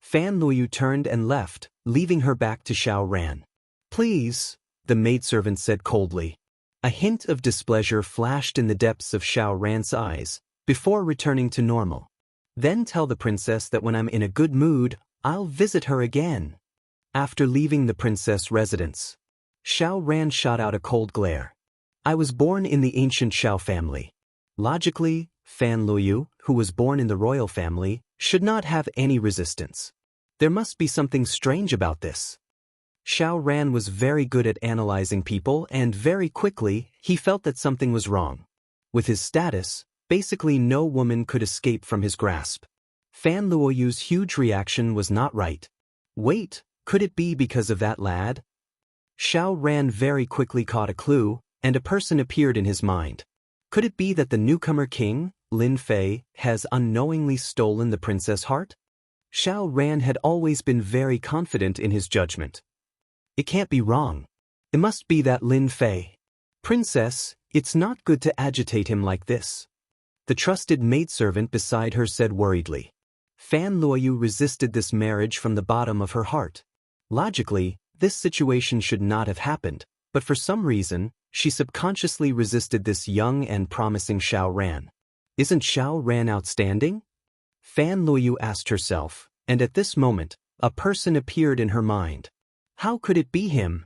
Fan Luoyu turned and left, leaving her back to Xiao Ran. Please, the maidservant said coldly. A hint of displeasure flashed in the depths of Xiao Ran's eyes, before returning to normal. Then tell the princess that when I'm in a good mood, I'll visit her again. After leaving the princess residence, Xiao Ran shot out a cold glare. I was born in the ancient Xiao family. Logically, Fan Luoyu, who was born in the royal family, should not have any resistance. There must be something strange about this. Xiao Ran was very good at analyzing people and very quickly, he felt that something was wrong. With his status, basically no woman could escape from his grasp. Fan Luoyu's huge reaction was not right. Wait, could it be because of that lad? Xiao Ran very quickly caught a clue, and a person appeared in his mind. Could it be that the newcomer king, Lin Fei, has unknowingly stolen the princess' heart? Xiao Ran had always been very confident in his judgment. It can't be wrong. It must be that Lin Fei. Princess, it's not good to agitate him like this. The trusted maidservant beside her said worriedly. Fan Luoyu resisted this marriage from the bottom of her heart. Logically, this situation should not have happened, but for some reason, she subconsciously resisted this young and promising Xiao Ran. Isn't Xiao Ran outstanding? Fan Luoyu asked herself, and at this moment, a person appeared in her mind. How could it be him?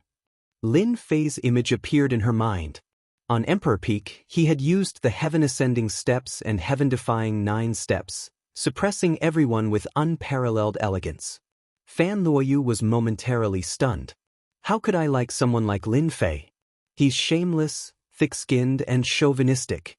Lin Fei's image appeared in her mind. On Emperor Peak, he had used the heaven-ascending steps and heaven-defying 9 steps, suppressing everyone with unparalleled elegance. Fan Luoyu was momentarily stunned. How could I like someone like Lin Fei? He's shameless, thick-skinned, and chauvinistic.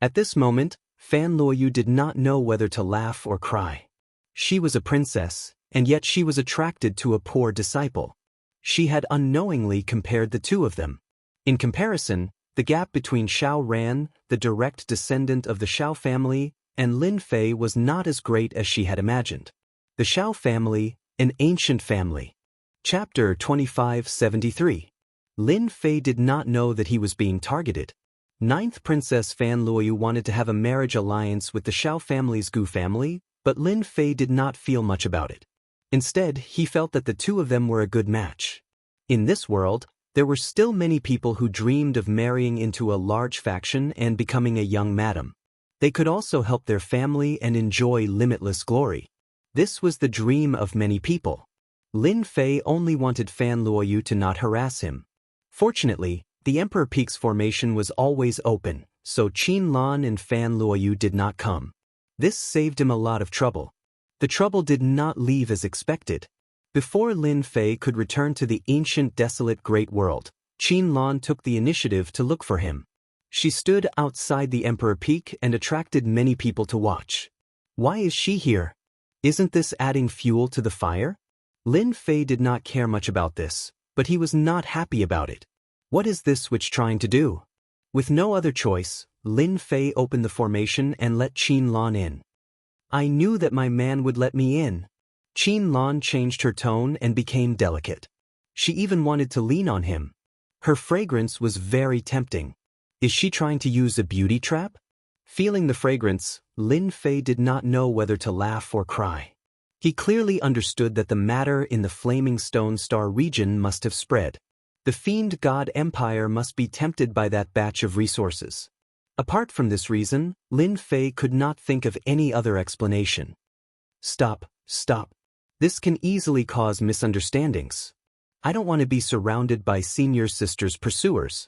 At this moment, Fan Luoyu did not know whether to laugh or cry. She was a princess, and yet she was attracted to a poor disciple. She had unknowingly compared the two of them. In comparison, the gap between Xiao Ran, the direct descendant of the Xiao family, and Lin Fei was not as great as she had imagined. The Xiao family, an ancient family. Chapter 2573. Lin Fei did not know that he was being targeted. Ninth Princess Fan Luoyu wanted to have a marriage alliance with the Xiao family's Gu family, but Lin Fei did not feel much about it. Instead, he felt that the two of them were a good match. In this world, there were still many people who dreamed of marrying into a large faction and becoming a young madam. They could also help their family and enjoy limitless glory. This was the dream of many people. Lin Fei only wanted Fan Luoyu to not harass him. Fortunately, the Emperor Peak's formation was always open, so Qin Lan and Fan Luoyu did not come. This saved him a lot of trouble. The trouble did not leave as expected. Before Lin Fei could return to the ancient desolate great world, Qin Lan took the initiative to look for him. She stood outside the Emperor Peak and attracted many people to watch. Why is she here? Isn't this adding fuel to the fire? Lin Fei did not care much about this, but he was not happy about it. What is this witch trying to do? With no other choice, Lin Fei opened the formation and let Qin Lan in. I knew that my man would let me in. Qin Lan changed her tone and became delicate. She even wanted to lean on him. Her fragrance was very tempting. Is she trying to use a beauty trap? Feeling the fragrance, Lin Fei did not know whether to laugh or cry. He clearly understood that the matter in the Flaming Stone Star region must have spread. The Fiend God Empire must be tempted by that batch of resources. Apart from this reason, Lin Fei could not think of any other explanation. Stop, stop. This can easily cause misunderstandings. I don't want to be surrounded by senior sister's pursuers.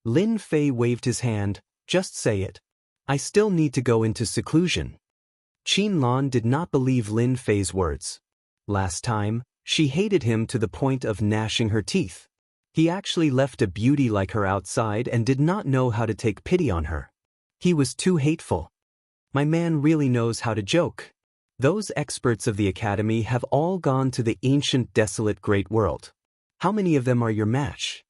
Lin Fei waved his hand. Just say it. I still need to go into seclusion. Qin Lan did not believe Lin Fei's words. Last time, she hated him to the point of gnashing her teeth. He actually left a beauty like her outside and did not know how to take pity on her. He was too hateful. My man really knows how to joke. Those experts of the academy have all gone to the ancient desolate great world. How many of them are your match?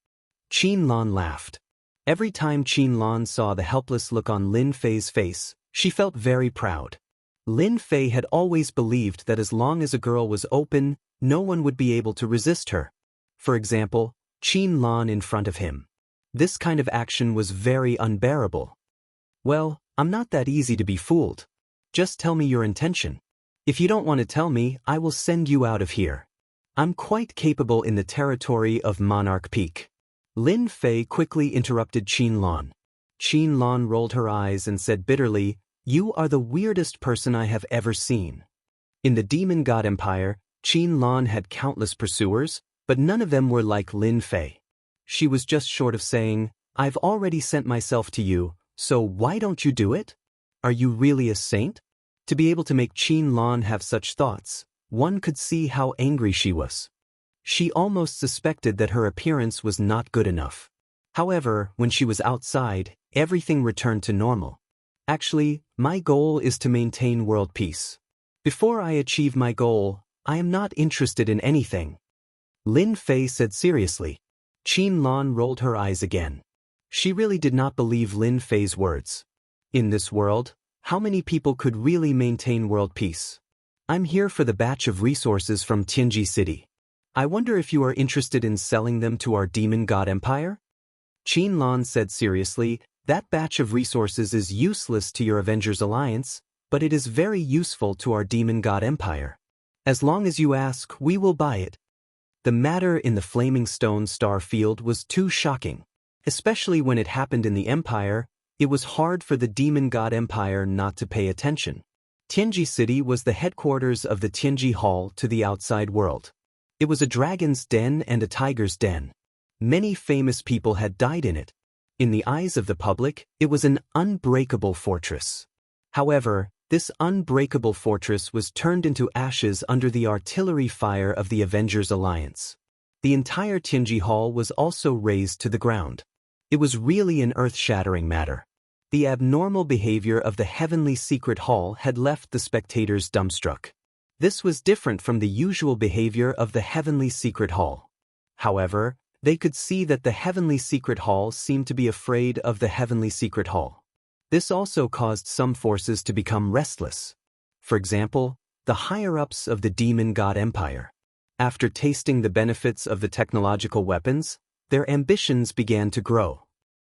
Qin Lan laughed. Every time Qin Lan saw the helpless look on Lin Fei's face, she felt very proud. Lin Fei had always believed that as long as a girl was open, no one would be able to resist her. For example, Qin Lan in front of him. This kind of action was very unbearable. Well, I'm not that easy to be fooled. Just tell me your intention. If you don't want to tell me, I will send you out of here. I'm quite capable in the territory of Monarch Peak. Lin Fei quickly interrupted Qin Lan. Qin Lan rolled her eyes and said bitterly, You are the weirdest person I have ever seen. In the Demon God Empire, Qin Lan had countless pursuers, but none of them were like Lin Fei. She was just short of saying, I've already sent myself to you, so why don't you do it? Are you really a saint? To be able to make Qin Lan have such thoughts, one could see how angry she was. She almost suspected that her appearance was not good enough. However, when she was outside, everything returned to normal. Actually, my goal is to maintain world peace. Before I achieve my goal, I am not interested in anything. Lin Fei said seriously. Qin Lan rolled her eyes again. She really did not believe Lin Fei's words. In this world, how many people could really maintain world peace? I'm here for the batch of resources from Tianji City. I wonder if you are interested in selling them to our Demon God Empire? Qin Lan said seriously, that batch of resources is useless to your Avengers Alliance, but it is very useful to our Demon God Empire. As long as you ask, we will buy it. The matter in the Flaming Stone Star Field was too shocking. Especially when it happened in the Empire, it was hard for the Demon God Empire not to pay attention. Tianji City was the headquarters of the Tianji Hall to the outside world. It was a dragon's den and a tiger's den. Many famous people had died in it. In the eyes of the public, it was an unbreakable fortress. However, this unbreakable fortress was turned into ashes under the artillery fire of the Avengers Alliance. The entire Tianji Hall was also razed to the ground. It was really an earth-shattering matter. The abnormal behavior of the heavenly secret hall had left the spectators dumbstruck. This was different from the usual behavior of the heavenly secret hall. However, they could see that the heavenly secret hall seemed to be afraid of the heavenly secret hall. This also caused some forces to become restless. For example, the higher-ups of the demon god empire. After tasting the benefits of the technological weapons, their ambitions began to grow.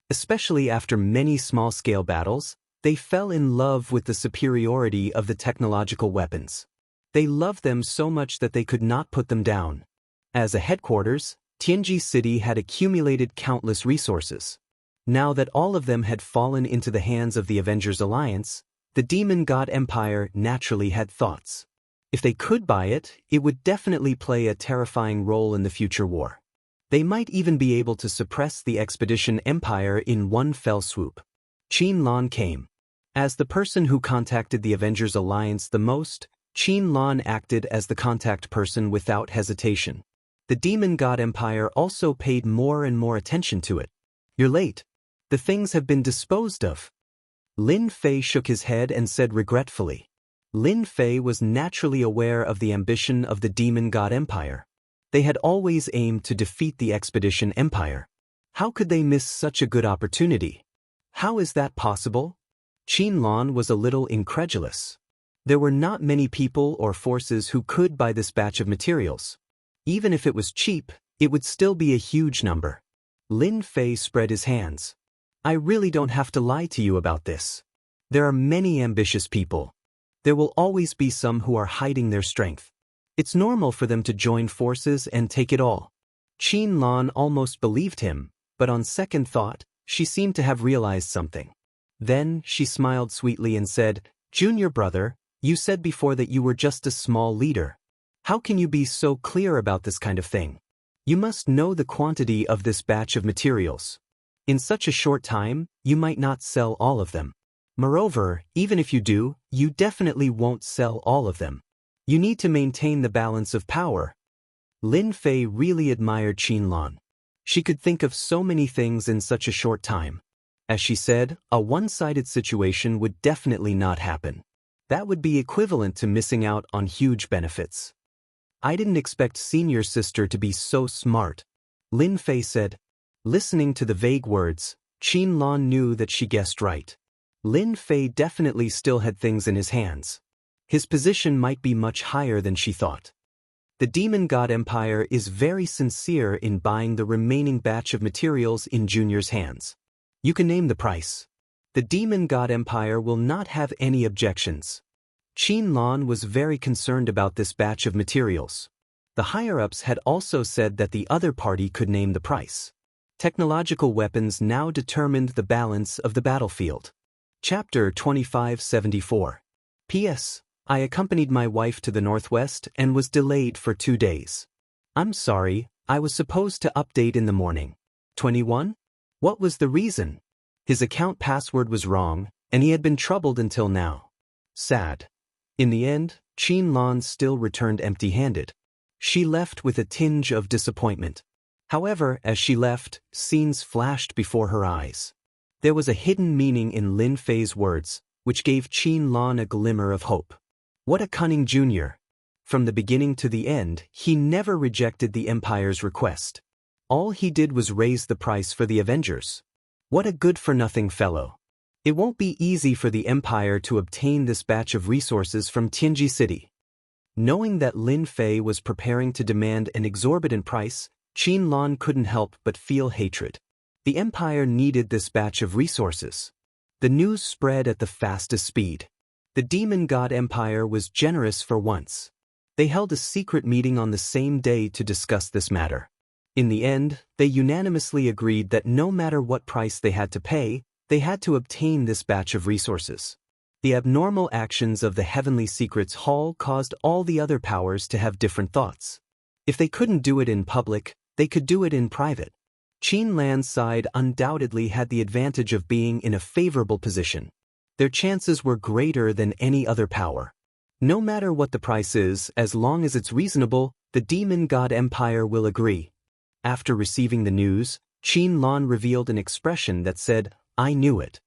Especially after many small-scale battles, they fell in love with the superiority of the technological weapons. They loved them so much that they could not put them down. As a headquarters, Tianji City had accumulated countless resources. Now that all of them had fallen into the hands of the Avengers Alliance, the Demon God Empire naturally had thoughts. If they could buy it, it would definitely play a terrifying role in the future war. They might even be able to suppress the Expedition Empire in one fell swoop. Qin Lan came. As the person who contacted the Avengers Alliance the most, Qin Lan acted as the contact person without hesitation. The Demon God Empire also paid more and more attention to it. "You're late. The things have been disposed of." Lin Fei shook his head and said regretfully. Lin Fei was naturally aware of the ambition of the Demon God Empire. They had always aimed to defeat the Expedition Empire. How could they miss such a good opportunity? How is that possible? Qin Lan was a little incredulous. There were not many people or forces who could buy this batch of materials. Even if it was cheap, it would still be a huge number. Lin Fei spread his hands. "I really don't have to lie to you about this. There are many ambitious people. There will always be some who are hiding their strength. It's normal for them to join forces and take it all." Qin Lan almost believed him, but on second thought, she seemed to have realized something. Then she smiled sweetly and said, "Junior brother, you said before that you were just a small leader. How can you be so clear about this kind of thing? You must know the quantity of this batch of materials. In such a short time, you might not sell all of them. Moreover, even if you do, you definitely won't sell all of them. You need to maintain the balance of power." Lin Fei really admired Qin Lan. She could think of so many things in such a short time. As she said, a one-sided situation would definitely not happen. That would be equivalent to missing out on huge benefits. "I didn't expect senior sister to be so smart," Lin Fei said. Listening to the vague words, Qin Lan knew that she guessed right. Lin Fei definitely still had things in his hands. His position might be much higher than she thought. The Demon God Empire is very sincere in buying the remaining batch of materials in Junior's hands. You can name the price. The Demon God Empire will not have any objections. Qin Lan was very concerned about this batch of materials. The higher-ups had also said that the other party could name the price. Technological weapons now determined the balance of the battlefield. Chapter 2574. P.S. I accompanied my wife to the Northwest and was delayed for 2 days. I'm sorry, I was supposed to update in the morning. 21? What was the reason? His account password was wrong, and he had been troubled until now. Sad. In the end, Qin Lan still returned empty-handed. She left with a tinge of disappointment. However, as she left, scenes flashed before her eyes. There was a hidden meaning in Lin Fei's words, which gave Qin Lan a glimmer of hope. What a cunning junior! From the beginning to the end, he never rejected the Empire's request. All he did was raise the price for the Avengers. What a good-for-nothing fellow. It won't be easy for the Empire to obtain this batch of resources from Tianji City. Knowing that Lin Fei was preparing to demand an exorbitant price, Qin Lan couldn't help but feel hatred. The Empire needed this batch of resources. The news spread at the fastest speed. The Demon God Empire was generous for once. They held a secret meeting on the same day to discuss this matter. In the end, they unanimously agreed that no matter what price they had to pay, they had to obtain this batch of resources. The abnormal actions of the Heavenly Secrets Hall caused all the other powers to have different thoughts. If they couldn't do it in public, they could do it in private. Qin Lan's side undoubtedly had the advantage of being in a favorable position. Their chances were greater than any other power. No matter what the price is, as long as it's reasonable, the Demon God Empire will agree. After receiving the news, Qin Lan revealed an expression that said, "I knew it."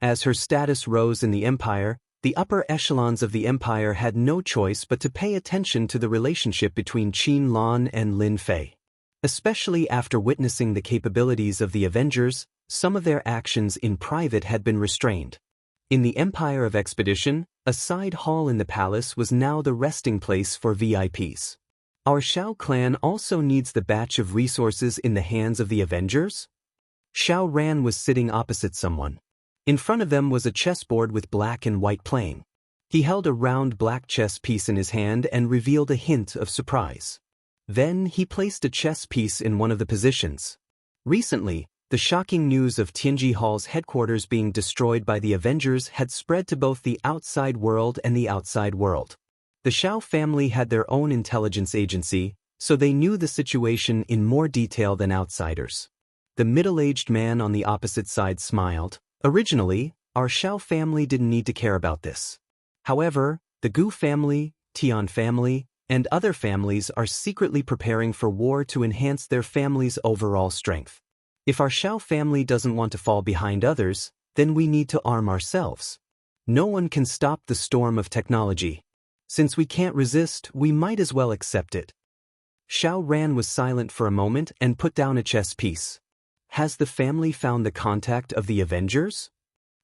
As her status rose in the empire, the upper echelons of the empire had no choice but to pay attention to the relationship between Qin Lan and Lin Fei. Especially after witnessing the capabilities of the Avengers, some of their actions in private had been restrained. In the Empire of Expedition, a side hall in the palace was now the resting place for VIPs. Our Shao clan also needs the batch of resources in the hands of the Avengers? Shao Ran was sitting opposite someone. In front of them was a chessboard with black and white playing. He held a round black chess piece in his hand and revealed a hint of surprise. Then he placed a chess piece in one of the positions. Recently, the shocking news of Tianji Hall's headquarters being destroyed by the Avengers had spread to both the outside world and the outside world. The Shao family had their own intelligence agency, so they knew the situation in more detail than outsiders. The middle-aged man on the opposite side smiled. Originally, our Shao family didn't need to care about this. However, the Gu family, Tian family, and other families are secretly preparing for war to enhance their family's overall strength. If our Shao family doesn't want to fall behind others, then we need to arm ourselves. No one can stop the storm of technology. Since we can't resist, we might as well accept it. Shao Ran was silent for a moment and put down a chess piece. Has the family found the contact of the Avengers?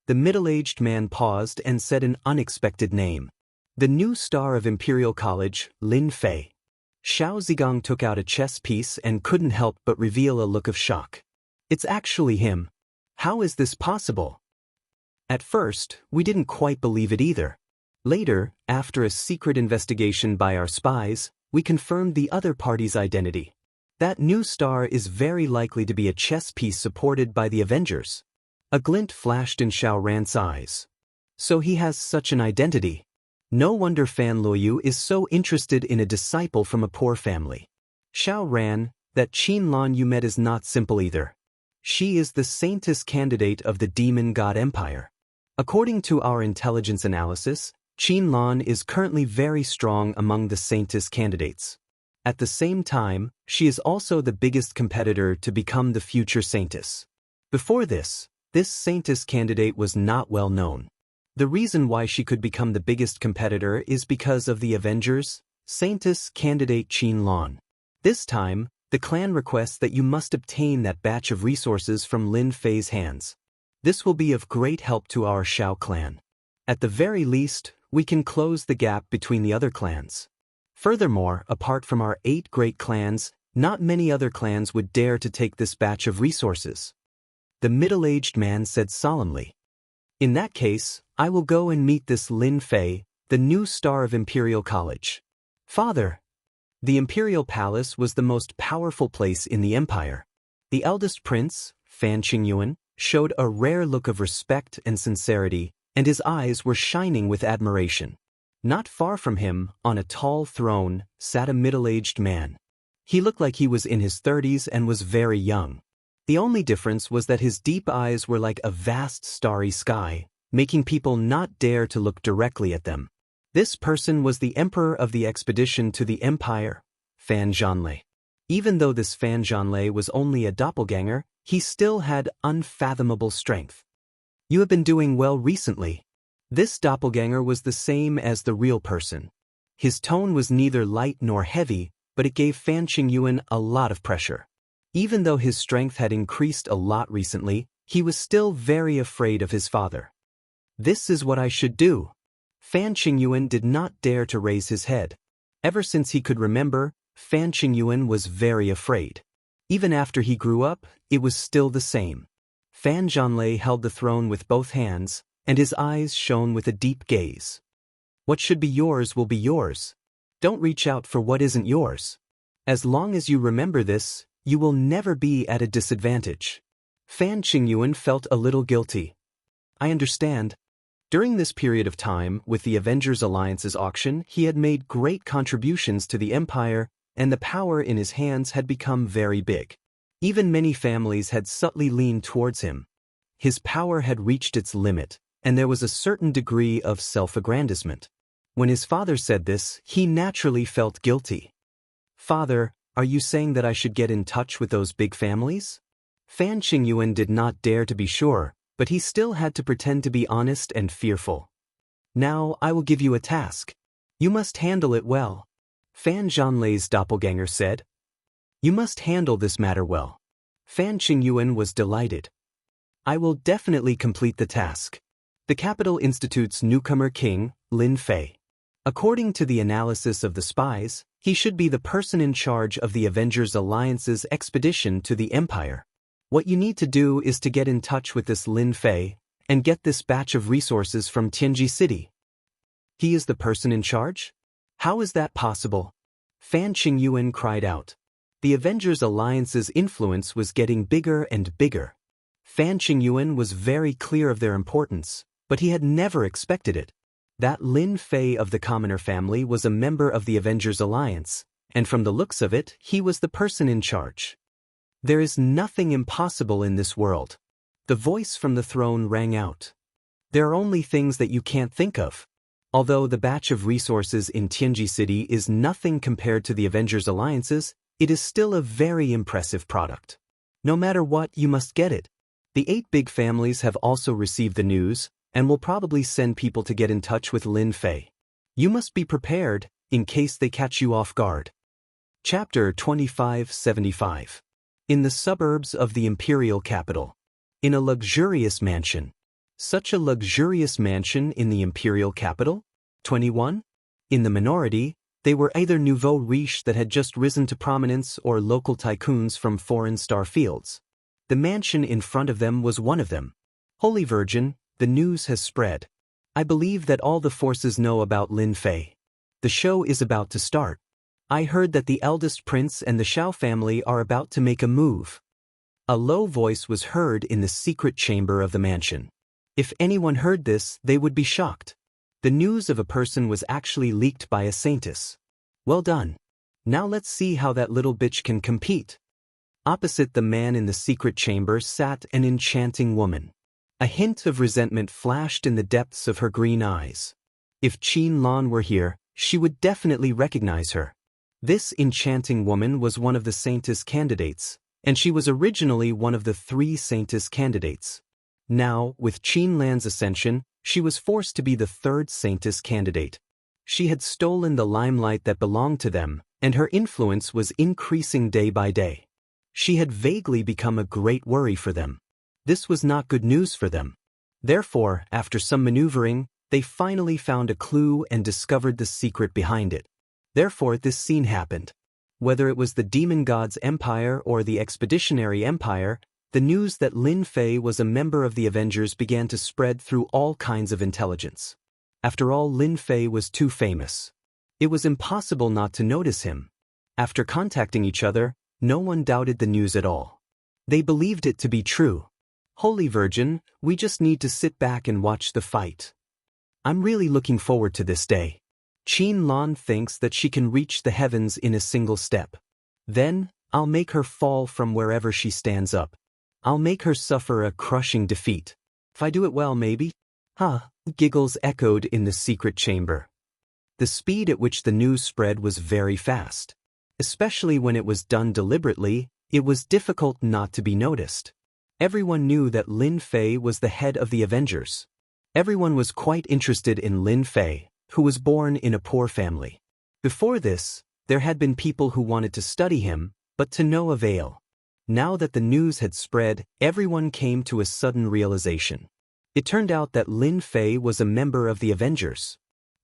The middle-aged man paused and said an unexpected name. The new star of Imperial College, Lin Fei. Shao Zhigang took out a chess piece and couldn't help but reveal a look of shock. It's actually him. How is this possible? At first, we didn't quite believe it either. Later, after a secret investigation by our spies, we confirmed the other party's identity. That new star is very likely to be a chess piece supported by the Avengers. A glint flashed in Shao Ran's eyes. So he has such an identity. No wonder Fan Luoyu is so interested in a disciple from a poor family. Shao Ran, that Qin Lan you met is not simple either. She is the saintess candidate of the Demon God Empire. According to our intelligence analysis, Qin Lan is currently very strong among the saintess candidates. At the same time, she is also the biggest competitor to become the future saintess. Before this saintess candidate was not well known. The reason why she could become the biggest competitor is because of the Avengers, saintess candidate Qin Lan. This time, the clan requests that you must obtain that batch of resources from Lin Fei's hands. This will be of great help to our Shao clan. At the very least, we can close the gap between the other clans. Furthermore, apart from our 8 great clans, not many other clans would dare to take this batch of resources. The middle-aged man said solemnly. In that case, I will go and meet this Lin Fei, the new star of Imperial College. Father. The Imperial Palace was the most powerful place in the empire. The eldest prince, Fan Qingyuan, showed a rare look of respect and sincerity, and his eyes were shining with admiration. Not far from him, on a tall throne, sat a middle-aged man. He looked like he was in his 30s and was very young. The only difference was that his deep eyes were like a vast starry sky, making people not dare to look directly at them. This person was the emperor of the expedition to the empire, Fan Zhanlei. Even though this Fan Zhanlei was only a doppelganger, he still had unfathomable strength. You have been doing well recently. This doppelganger was the same as the real person. His tone was neither light nor heavy, but it gave Fan Qingyuan a lot of pressure. Even though his strength had increased a lot recently, he was still very afraid of his father. This is what I should do. Fan Qingyuan did not dare to raise his head. Ever since he could remember, Fan Qingyuan was very afraid. Even after he grew up, it was still the same. Fan Zhanlei held the throne with both hands, and his eyes shone with a deep gaze. What should be yours will be yours. Don't reach out for what isn't yours. As long as you remember this, you will never be at a disadvantage. Fan Qingyuan felt a little guilty. I understand. During this period of time, with the Avengers Alliance's auction, he had made great contributions to the Empire, and the power in his hands had become very big. Even many families had subtly leaned towards him. His power had reached its limit, and there was a certain degree of self-aggrandizement. When his father said this, he naturally felt guilty. Father, are you saying that I should get in touch with those big families? Fan Qingyuan did not dare to be sure, but he still had to pretend to be honest and fearful. Now I will give you a task. You must handle it well. Fan Zhanlei's doppelganger said. You must handle this matter well. Fan Qingyuan was delighted. I will definitely complete the task. The Capital Institute's newcomer king, Lin Fei. According to the analysis of the spies, he should be the person in charge of the Avengers Alliance's expedition to the Empire. What you need to do is to get in touch with this Lin Fei and get this batch of resources from Tianji City. He is the person in charge? How is that possible? Fan Qingyuan cried out. The Avengers Alliance's influence was getting bigger and bigger. Fan Qingyuan was very clear of their importance, but he had never expected it. That Lin Fei of the commoner family was a member of the Avengers Alliance, and from the looks of it, he was the person in charge. There is nothing impossible in this world. The voice from the throne rang out. There are only things that you can't think of. Although the batch of resources in Tianji City is nothing compared to the Avengers Alliance's, it is still a very impressive product. No matter what, you must get it. The 8 big families have also received the news, and will probably send people to get in touch with Lin Fei. You must be prepared, in case they catch you off guard. Chapter 2575. In the suburbs of the imperial capital. In a luxurious mansion. Such a luxurious mansion in the imperial capital? 21? In the minority, they were either nouveau riche that had just risen to prominence or local tycoons from foreign star fields. The mansion in front of them was one of them. Holy Virgin, the news has spread. I believe that all the forces know about Lin Fei. The show is about to start. I heard that the eldest prince and the Xiao family are about to make a move. A low voice was heard in the secret chamber of the mansion. If anyone heard this, they would be shocked. The news of a person was actually leaked by a saintess. Well done. Now let's see how that little bitch can compete. Opposite the man in the secret chamber sat an enchanting woman. A hint of resentment flashed in the depths of her green eyes. If Qin Lan were here, she would definitely recognize her. This enchanting woman was one of the saintess candidates, and she was originally one of the 3 saintess candidates. Now, with Qin Lan's ascension, she was forced to be the 3rd saintess candidate. She had stolen the limelight that belonged to them, and her influence was increasing day by day. She had vaguely become a great worry for them. This was not good news for them. Therefore, after some maneuvering, they finally found a clue and discovered the secret behind it. Therefore, this scene happened. Whether it was the Demon God's Empire or the Expeditionary Empire, the news that Lin Fei was a member of the Avengers began to spread through all kinds of intelligence. After all, Lin Fei was too famous. It was impossible not to notice him. After contacting each other, no one doubted the news at all. They believed it to be true. Holy Virgin, we just need to sit back and watch the fight. I'm really looking forward to this day. Qin Lan thinks that she can reach the heavens in a single step. Then, I'll make her fall from wherever she stands up. I'll make her suffer a crushing defeat. If I do it well, maybe? Giggles echoed in the secret chamber. The speed at which the news spread was very fast. Especially when it was done deliberately, it was difficult not to be noticed. Everyone knew that Lin Fei was the head of the Avengers. Everyone was quite interested in Lin Fei, who was born in a poor family. Before this, there had been people who wanted to study him, but to no avail. Now that the news had spread, everyone came to a sudden realization. It turned out that Lin Fei was a member of the Avengers.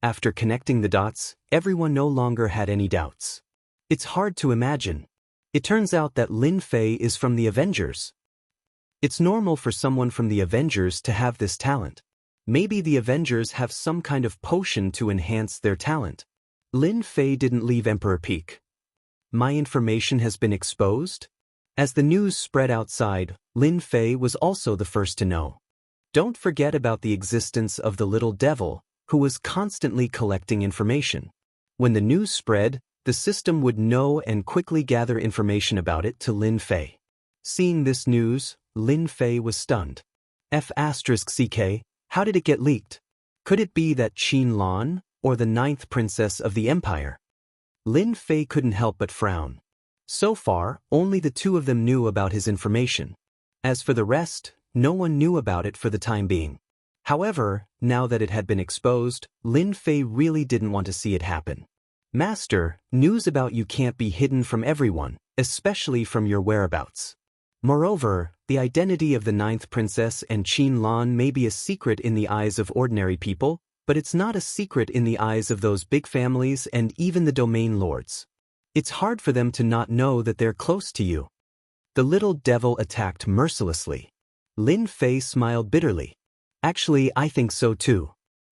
After connecting the dots, everyone no longer had any doubts. It's hard to imagine. It turns out that Lin Fei is from the Avengers. It's normal for someone from the Avengers to have this talent. Maybe the Avengers have some kind of potion to enhance their talent. Lin Fei didn't leave Emperor Peak. My information has been exposed? As the news spread outside, Lin Fei was also the first to know. Don't forget about the existence of the little devil, who was constantly collecting information. When the news spread, the system would know and quickly gather information about it to Lin Fei. Seeing this news, Lin Fei was stunned. F***CK, how did it get leaked? Could it be that Qin Lan, or the 9th princess of the empire? Lin Fei couldn't help but frown. So far, only the 2 of them knew about his information. As for the rest, no one knew about it for the time being. However, now that it had been exposed, Lin Fei really didn't want to see it happen. Master, news about you can't be hidden from everyone, especially from your whereabouts. Moreover, the identity of the 9th princess and Qin Lan may be a secret in the eyes of ordinary people, but it's not a secret in the eyes of those big families and even the domain lords. It's hard for them to not know that they're close to you. The little devil attacked mercilessly. Lin Fei smiled bitterly. Actually, I think so too.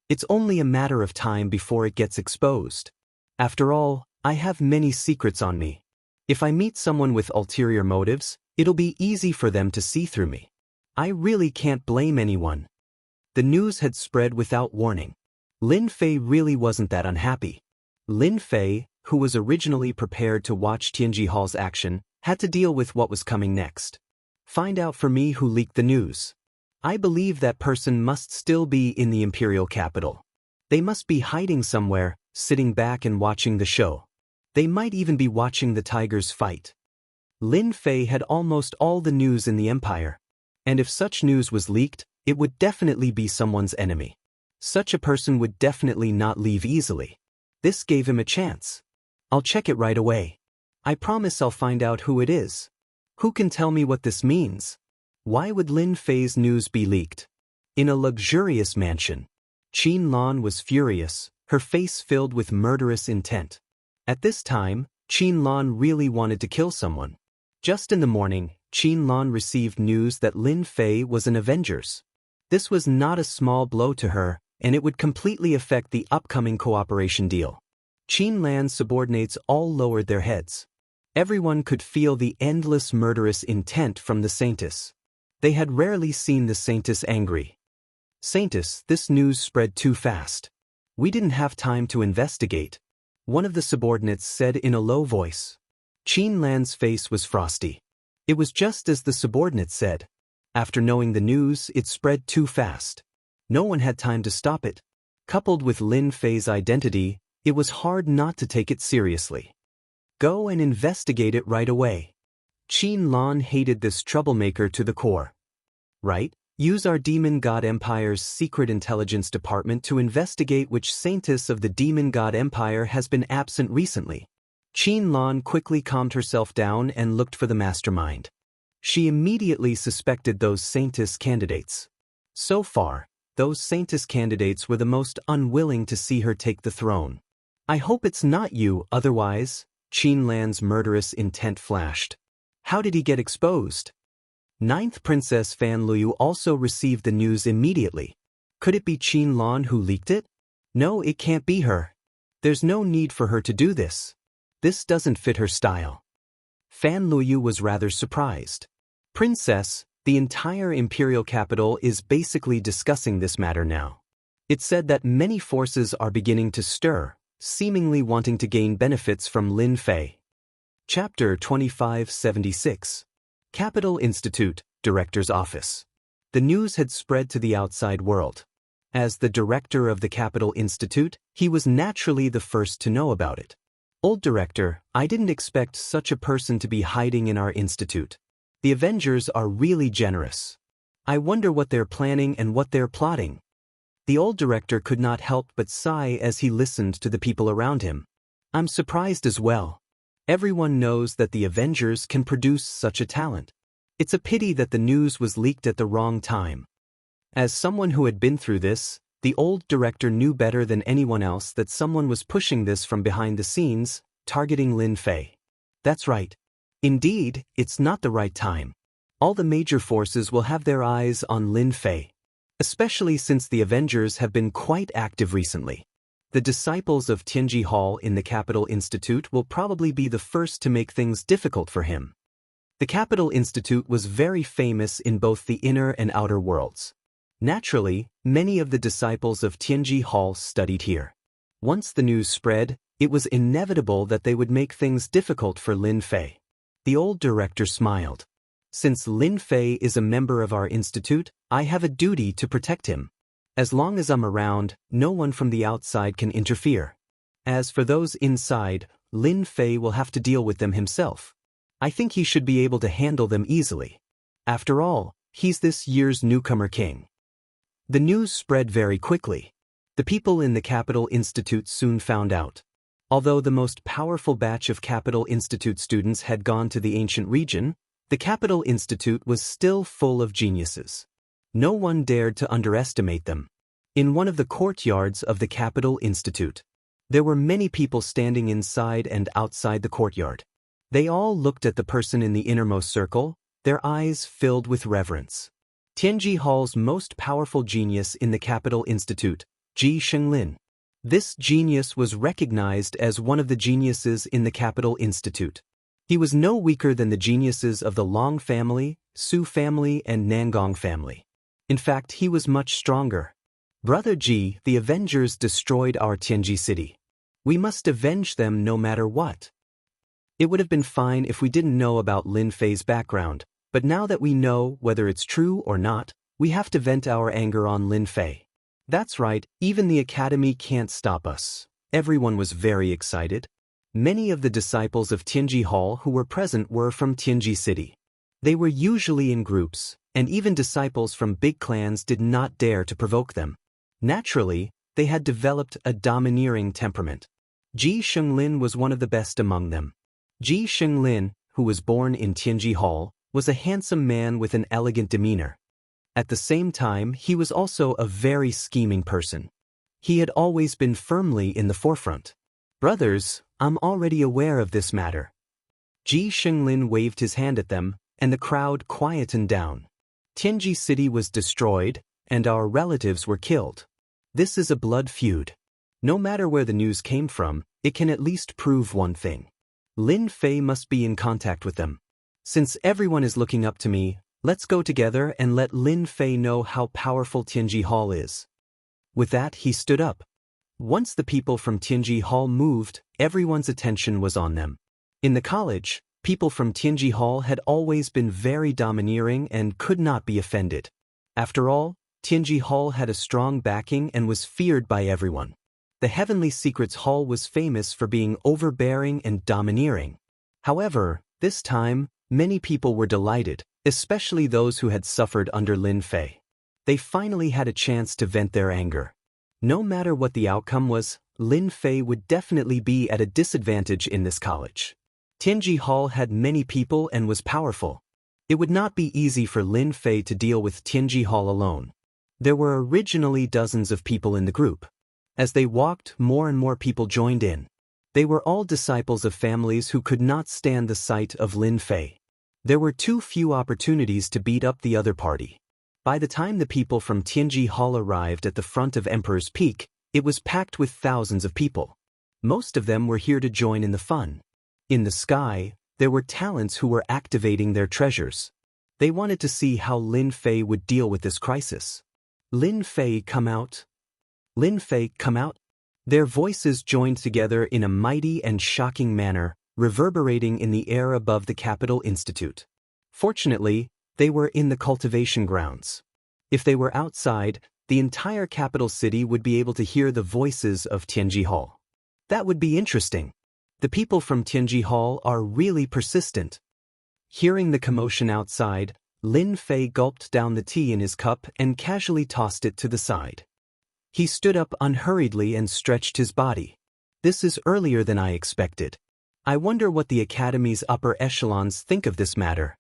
It's only a matter of time before it gets exposed. After all, I have many secrets on me. If I meet someone with ulterior motives, it'll be easy for them to see through me. I really can't blame anyone. The news had spread without warning. Lin Fei really wasn't that unhappy. Lin Fei, who was originally prepared to watch Tianji Hall's action, had to deal with what was coming next. Find out for me who leaked the news. I believe that person must still be in the imperial capital. They must be hiding somewhere, sitting back and watching the show. They might even be watching the tigers fight. Lin Fei had almost all the news in the empire. And if such news was leaked, it would definitely be someone's enemy. Such a person would definitely not leave easily. This gave him a chance. I'll check it right away. I promise I'll find out who it is. Who can tell me what this means? Why would Lin Fei's news be leaked? In a luxurious mansion. Qin Lan was furious, her face filled with murderous intent. At this time, Qin Lan really wanted to kill someone. Just in the morning, Qin Lan received news that Lin Fei was an Avengers. This was not a small blow to her, and it would completely affect the upcoming cooperation deal. Qin Lan's subordinates all lowered their heads. Everyone could feel the endless murderous intent from the Saintess. They had rarely seen the Saintess angry. Saintess, this news spread too fast. We didn't have time to investigate. One of the subordinates said in a low voice. Qin Lan's face was frosty. It was just as the subordinate said. After knowing the news, it spread too fast. No one had time to stop it. Coupled with Lin Fei's identity, it was hard not to take it seriously. Go and investigate it right away. Qin Lan hated this troublemaker to the core. Right? Use our Demon God Empire's secret intelligence department to investigate which Saintess of the Demon God Empire has been absent recently. Qin Lan quickly calmed herself down and looked for the mastermind. She immediately suspected those Saintess candidates. So far, those Saintess candidates were the most unwilling to see her take the throne. I hope it's not you, otherwise, Qin Lan's murderous intent flashed. How did he get exposed? 9th Princess Fan Luyu also received the news immediately. Could it be Qin Lan who leaked it? No, it can't be her. There's no need for her to do this. This doesn't fit her style. Fan Luyu was rather surprised. Princess, the entire imperial capital is basically discussing this matter now. It said that many forces are beginning to stir, seemingly wanting to gain benefits from Lin Fei. Chapter 2576. Capital Institute, Director's Office. The news had spread to the outside world. As the director of the Capital Institute, he was naturally the first to know about it. Old director, I didn't expect such a person to be hiding in our institute. The Avengers are really generous. I wonder what they're planning and what they're plotting. The old director could not help but sigh as he listened to the people around him. I'm surprised as well. Everyone knows that the Avengers can produce such a talent. It's a pity that the news was leaked at the wrong time. As someone who had been through this, the old director knew better than anyone else that someone was pushing this from behind the scenes, targeting Lin Fei. That's right. Indeed, it's not the right time. All the major forces will have their eyes on Lin Fei, especially since the Avengers have been quite active recently. The disciples of Tianji Hall in the Capital Institute will probably be the first to make things difficult for him. The Capital Institute was very famous in both the inner and outer worlds. Naturally, many of the disciples of Tianji Hall studied here. Once the news spread, it was inevitable that they would make things difficult for Lin Fei. The old director smiled. Since Lin Fei is a member of our institute, I have a duty to protect him. As long as I'm around, no one from the outside can interfere. As for those inside, Lin Fei will have to deal with them himself. I think he should be able to handle them easily. After all, he's this year's newcomer king. The news spread very quickly. The people in the Capital Institute soon found out. Although the most powerful batch of Capital Institute students had gone to the ancient region, the Capital Institute was still full of geniuses. No one dared to underestimate them. In one of the courtyards of the Capital Institute, there were many people standing inside and outside the courtyard. They all looked at the person in the innermost circle, their eyes filled with reverence. Tianji Hall's most powerful genius in the Capital Institute, Ji Shenglin. This genius was recognized as one of the geniuses in the Capital Institute. He was no weaker than the geniuses of the Long family, Su family, and Nangong family. In fact, he was much stronger. Brother Ji, the Avengers destroyed our Tianji city. We must avenge them no matter what. It would have been fine if we didn't know about Lin Fei's background, but now that we know whether it's true or not, we have to vent our anger on Lin Fei. That's right, even the academy can't stop us. Everyone was very excited. Many of the disciples of Tianji Hall who were present were from Tianji City. They were usually in groups, and even disciples from big clans did not dare to provoke them. Naturally, they had developed a domineering temperament. Ji Shenglin was one of the best among them. Ji Shenglin, who was born in Tianji Hall, was a handsome man with an elegant demeanor. At the same time, he was also a very scheming person. He had always been firmly in the forefront. Brothers, I'm already aware of this matter. Ji Shenglin waved his hand at them, and the crowd quietened down. Tianji City was destroyed, and our relatives were killed. This is a blood feud. No matter where the news came from, it can at least prove one thing. Lin Fei must be in contact with them. Since everyone is looking up to me, let's go together and let Lin Fei know how powerful Tianji Hall is. With that, he stood up. Once the people from Tianji Hall moved, everyone's attention was on them. In the college, people from Tianji Hall had always been very domineering and could not be offended. After all, Tianji Hall had a strong backing and was feared by everyone. The Heavenly Secrets Hall was famous for being overbearing and domineering. However, this time, many people were delighted, especially those who had suffered under Lin Fei. They finally had a chance to vent their anger. No matter what the outcome was, Lin Fei would definitely be at a disadvantage in this college. Tianji Hall had many people and was powerful. It would not be easy for Lin Fei to deal with Tianji Hall alone. There were originally dozens of people in the group. As they walked, more and more people joined in. They were all disciples of families who could not stand the sight of Lin Fei. There were too few opportunities to beat up the other party. By the time the people from Tianji Hall arrived at the front of Emperor's Peak, it was packed with thousands of people. Most of them were here to join in the fun. In the sky, there were talents who were activating their treasures. They wanted to see how Lin Fei would deal with this crisis. Lin Fei, come out. Lin Fei, come out. Their voices joined together in a mighty and shocking manner, reverberating in the air above the Capital Institute. Fortunately, they were in the cultivation grounds. If they were outside, the entire capital city would be able to hear the voices of Tianji Hall. That would be interesting. The people from Tianji Hall are really persistent. Hearing the commotion outside, Lin Fei gulped down the tea in his cup and casually tossed it to the side. He stood up unhurriedly and stretched his body. This is earlier than I expected. I wonder what the academy's upper echelons think of this matter.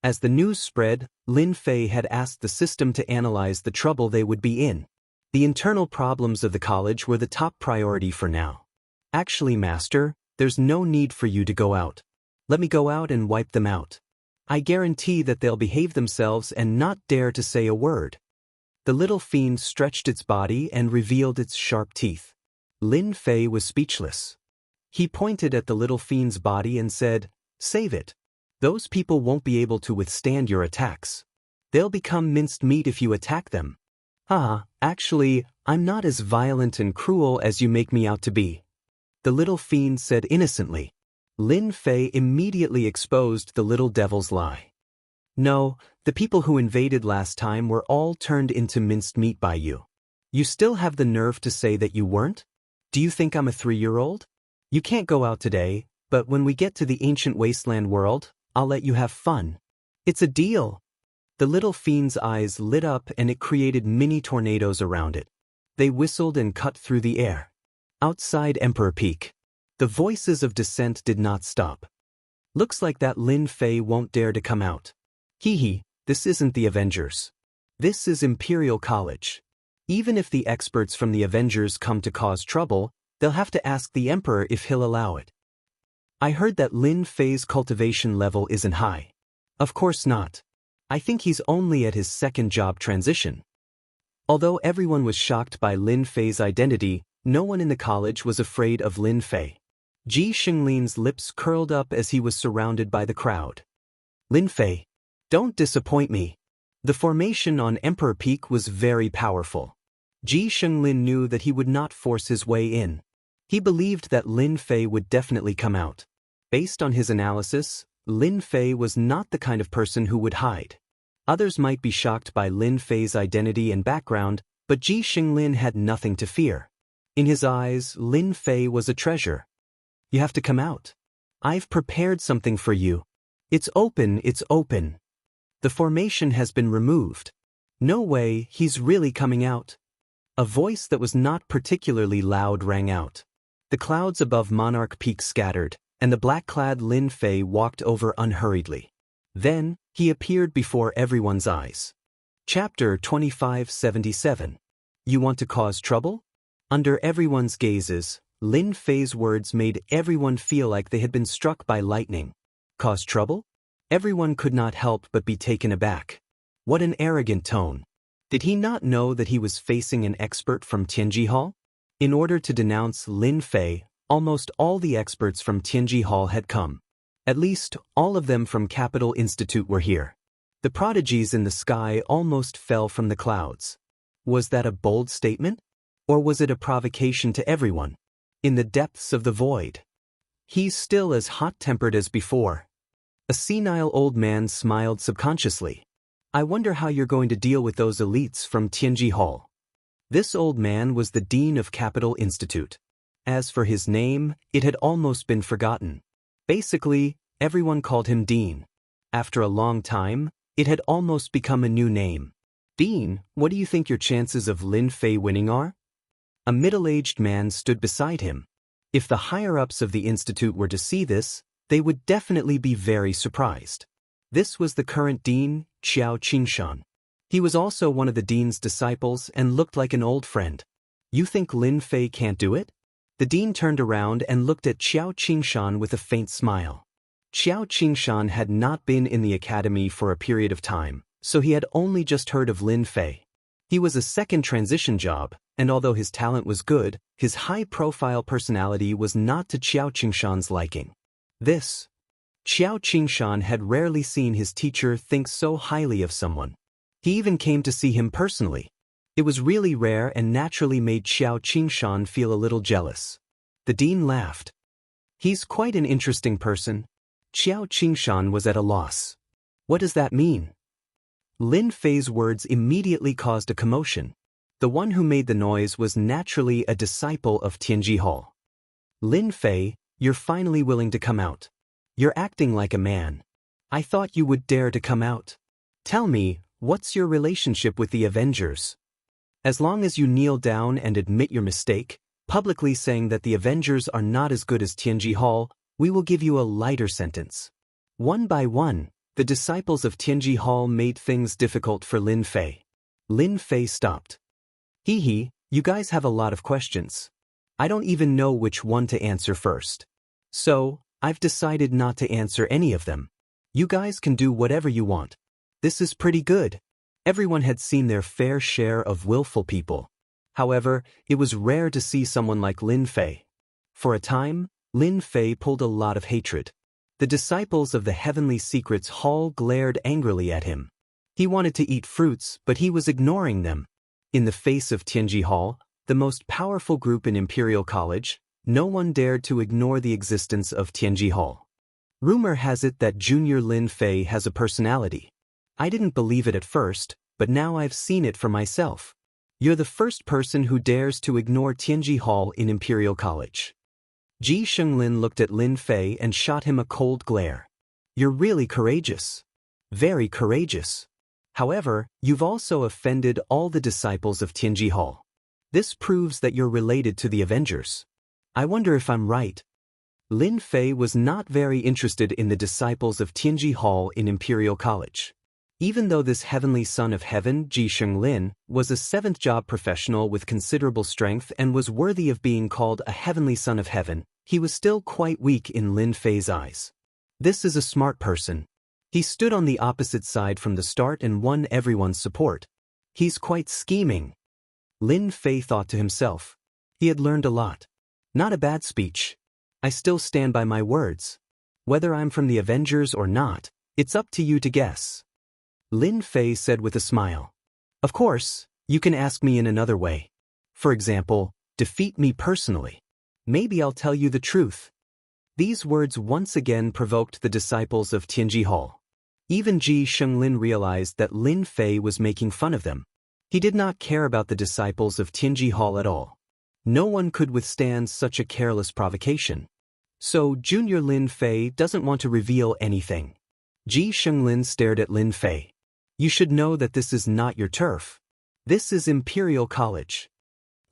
As the news spread, Lin Fei had asked the system to analyze the trouble they would be in. The internal problems of the college were the top priority for now. Actually, Master, there's no need for you to go out. Let me go out and wipe them out. I guarantee that they'll behave themselves and not dare to say a word. The little fiend stretched its body and revealed its sharp teeth. Lin Fei was speechless. He pointed at the little fiend's body and said, "Save it. Those people won't be able to withstand your attacks. They'll become minced meat if you attack them." Actually, I'm not as violent and cruel as you make me out to be," the little fiend said innocently. Lin Fei immediately exposed the little devil's lie. "No, the people who invaded last time were all turned into minced meat by you. You still have the nerve to say that you weren't? Do you think I'm a 3-year-old? You can't go out today, but when we get to the ancient wasteland world, I'll let you have fun. It's a deal." The little fiend's eyes lit up and it created mini tornadoes around it. They whistled and cut through the air. Outside Emperor Peak, the voices of dissent did not stop. Looks like that Lin Fei won't dare to come out. Hee, this isn't the Avengers. This is Imperial College. Even if the experts from the Avengers come to cause trouble, they'll have to ask the Emperor if he'll allow it. I heard that Lin Fei's cultivation level isn't high. Of course not. I think he's only at his second job transition. Although everyone was shocked by Lin Fei's identity, no one in the college was afraid of Lin Fei. Ji Xinglin's lips curled up as he was surrounded by the crowd. Lin Fei, don't disappoint me. The formation on Emperor Peak was very powerful. Ji Xinglin knew that he would not force his way in. He believed that Lin Fei would definitely come out. Based on his analysis, Lin Fei was not the kind of person who would hide. Others might be shocked by Lin Fei's identity and background, but Ji Xinglin had nothing to fear. In his eyes, Lin Fei was a treasure. You have to come out. I've prepared something for you. It's open, it's open. The formation has been removed. No way, he's really coming out. A voice that was not particularly loud rang out. The clouds above Monarch Peak scattered, and the black-clad Lin Fei walked over unhurriedly. Then, he appeared before everyone's eyes. Chapter 2577. You want to cause trouble? Under everyone's gazes, Lin Fei's words made everyone feel like they had been struck by lightning. Cause trouble? Everyone could not help but be taken aback. What an arrogant tone. Did he not know that he was facing an expert from Tianji Hall? In order to denounce Lin Fei, almost all the experts from Tianji Hall had come. At least, all of them from Capital Institute were here. The prodigies in the sky almost fell from the clouds. Was that a bold statement? Or was it a provocation to everyone? In the depths of the void. He's still as hot-tempered as before. A senile old man smiled subconsciously. I wonder how you're going to deal with those elites from Tianji Hall. This old man was the dean of Capital Institute. As for his name, it had almost been forgotten. Basically, everyone called him Dean. After a long time, it had almost become a new name. Dean, what do you think your chances of Lin Fei winning are? A middle-aged man stood beside him. If the higher-ups of the institute were to see this, they would definitely be very surprised. This was the current dean, Qiao Qingshan. He was also one of the dean's disciples and looked like an old friend. You think Lin Fei can't do it? The dean turned around and looked at Qiao Qingshan with a faint smile. Qiao Qingshan had not been in the academy for a period of time, so he had only just heard of Lin Fei. He was a second transition job, and although his talent was good, his high-profile personality was not to Qiao Qingshan's liking. Qiao Qingshan had rarely seen his teacher think so highly of someone. He even came to see him personally. It was really rare and naturally made Qiao Qingshan feel a little jealous. The dean laughed. He's quite an interesting person. Qiao Qingshan was at a loss. What does that mean? Lin Fei's words immediately caused a commotion. The one who made the noise was naturally a disciple of Tianji Hall. Lin Fei, you're finally willing to come out. You're acting like a man. I thought you would dare to come out. Tell me, what's your relationship with the Avengers? As long as you kneel down and admit your mistake, publicly saying that the Avengers are not as good as Tianji Hall, we will give you a lighter sentence. One by one, the disciples of Tianji Hall made things difficult for Lin Fei. Lin Fei stopped. Hee, you guys have a lot of questions. I don't even know which one to answer first. So, I've decided not to answer any of them. You guys can do whatever you want. This is pretty good. Everyone had seen their fair share of willful people. However, it was rare to see someone like Lin Fei. For a time, Lin Fei pulled a lot of hatred. The disciples of the Heavenly Secrets Hall glared angrily at him. He wanted to eat fruits, but he was ignoring them. In the face of Tianji Hall, the most powerful group in Imperial College, no one dared to ignore the existence of Tianji Hall. Rumor has it that Junior Lin Fei has a personality. I didn't believe it at first, but now I've seen it for myself. You're the first person who dares to ignore Tianji Hall in Imperial College. Ji Xinglin looked at Lin Fei and shot him a cold glare. You're really courageous. Very courageous. However, you've also offended all the disciples of Tianji Hall. This proves that you're related to the Avengers. I wonder if I'm right. Lin Fei was not very interested in the disciples of Tianji Hall in Imperial College. Even though this heavenly son of heaven, Ji Lin, was a seventh-job professional with considerable strength and was worthy of being called a heavenly son of heaven, he was still quite weak in Lin Fei's eyes. This is a smart person. He stood on the opposite side from the start and won everyone's support. He's quite scheming. Lin Fei thought to himself. He had learned a lot. Not a bad speech. I still stand by my words. Whether I'm from the Avengers or not, it's up to you to guess. Lin Fei said with a smile. Of course, you can ask me in another way. For example, defeat me personally. Maybe I'll tell you the truth. These words once again provoked the disciples of Tianji Hall. Even Ji Lin realized that Lin Fei was making fun of them. He did not care about the disciples of Tianji Hall at all. No one could withstand such a careless provocation. So Junior Lin Fei doesn't want to reveal anything. Ji Lin stared at Lin Fei. You should know that this is not your turf. This is Imperial College.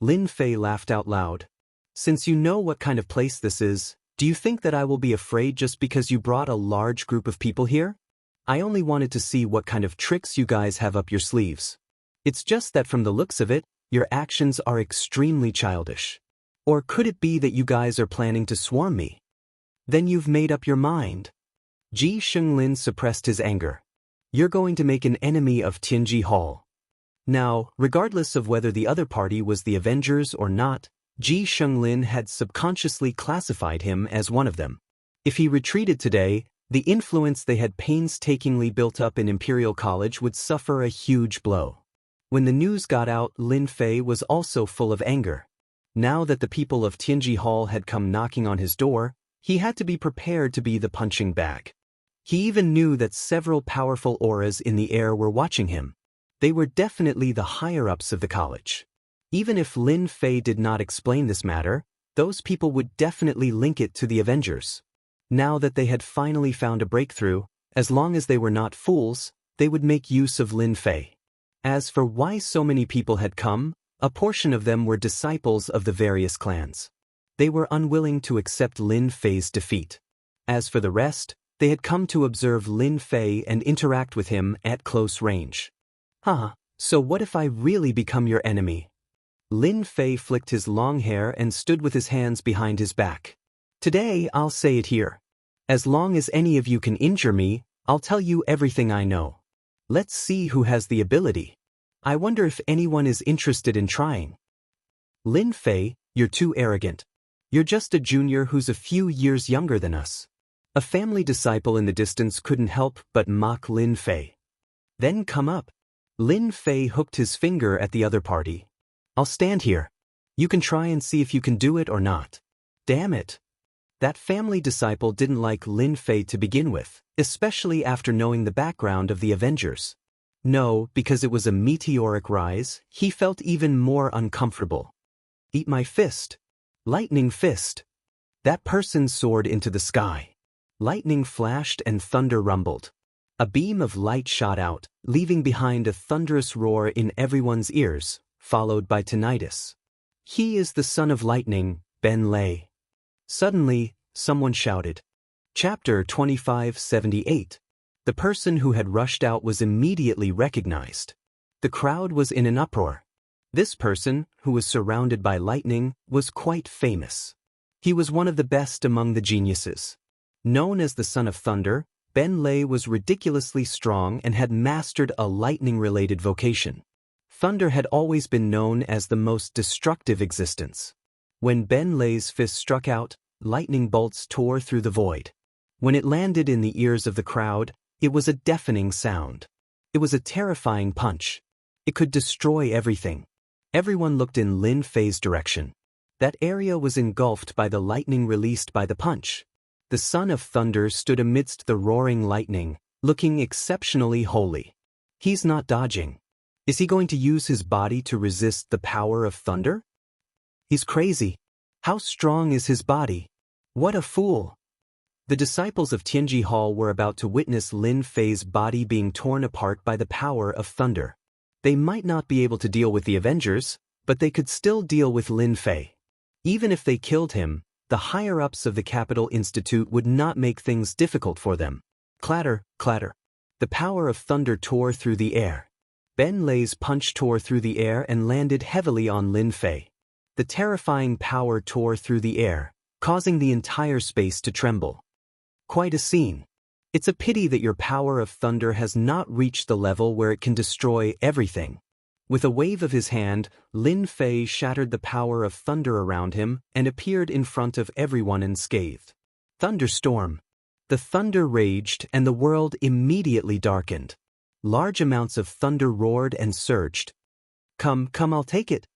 Lin Fei laughed out loud. Since you know what kind of place this is, do you think that I will be afraid just because you brought a large group of people here? I only wanted to see what kind of tricks you guys have up your sleeves. It's just that from the looks of it, your actions are extremely childish. Or could it be that you guys are planning to swarm me? Then you've made up your mind. Ji Lin suppressed his anger. You're going to make an enemy of Tianji Hall. Now, regardless of whether the other party was the Avengers or not, Ji Lin had subconsciously classified him as one of them. If he retreated today, the influence they had painstakingly built up in Imperial College would suffer a huge blow. When the news got out, Lin Fei was also full of anger. Now that the people of Tianji Hall had come knocking on his door, he had to be prepared to be the punching bag. He even knew that several powerful auras in the air were watching him. They were definitely the higher-ups of the college. Even if Lin Fei did not explain this matter, those people would definitely link it to the Avengers. Now that they had finally found a breakthrough, as long as they were not fools, they would make use of Lin Fei. As for why so many people had come, a portion of them were disciples of the various clans. They were unwilling to accept Lin Fei's defeat. As for the rest, they had come to observe Lin Fei and interact with him at close range. So what if I really become your enemy? Lin Fei flicked his long hair and stood with his hands behind his back. Today, I'll say it here. As long as any of you can injure me, I'll tell you everything I know. Let's see who has the ability. I wonder if anyone is interested in trying. Lin Fei, you're too arrogant. You're just a junior who's a few years younger than us. A family disciple in the distance couldn't help but mock Lin Fei. Then come up. Lin Fei hooked his finger at the other party. I'll stand here. You can try and see if you can do it or not. Damn it. That family disciple didn't like Lin Fei to begin with, especially after knowing the background of the Avengers. No, because it was a meteoric rise, he felt even more uncomfortable. Eat my fist. Lightning fist. That person soared into the sky. Lightning flashed and thunder rumbled. A beam of light shot out, leaving behind a thunderous roar in everyone's ears, followed by tinnitus. He is the son of lightning, Ben Lei. Suddenly, someone shouted. Chapter 2578. The person who had rushed out was immediately recognized. The crowd was in an uproar. This person, who was surrounded by lightning, was quite famous. He was one of the best among the geniuses. Known as the Son of Thunder, Ben Lei was ridiculously strong and had mastered a lightning-related vocation. Thunder had always been known as the most destructive existence. When Ben Lei's fist struck out, lightning bolts tore through the void. When it landed in the ears of the crowd, it was a deafening sound. It was a terrifying punch. It could destroy everything. Everyone looked in Lin Fei's direction. That area was engulfed by the lightning released by the punch. The Son of Thunder stood amidst the roaring lightning, looking exceptionally holy. He's not dodging. Is he going to use his body to resist the power of thunder? He's crazy. How strong is his body? What a fool. The disciples of Tianji Hall were about to witness Lin Fei's body being torn apart by the power of thunder. They might not be able to deal with the Avengers, but they could still deal with Lin Fei. Even if they killed him, the higher-ups of the Capital Institute would not make things difficult for them. Clatter, clatter. The power of thunder tore through the air. Ben Lei's punch tore through the air and landed heavily on Lin Fei. The terrifying power tore through the air, causing the entire space to tremble. Quite a scene. It's a pity that your power of thunder has not reached the level where it can destroy everything. With a wave of his hand, Lin Fei shattered the power of thunder around him and appeared in front of everyone unscathed. Thunderstorm. The thunder raged and the world immediately darkened. Large amounts of thunder roared and surged. Come, I'll take it.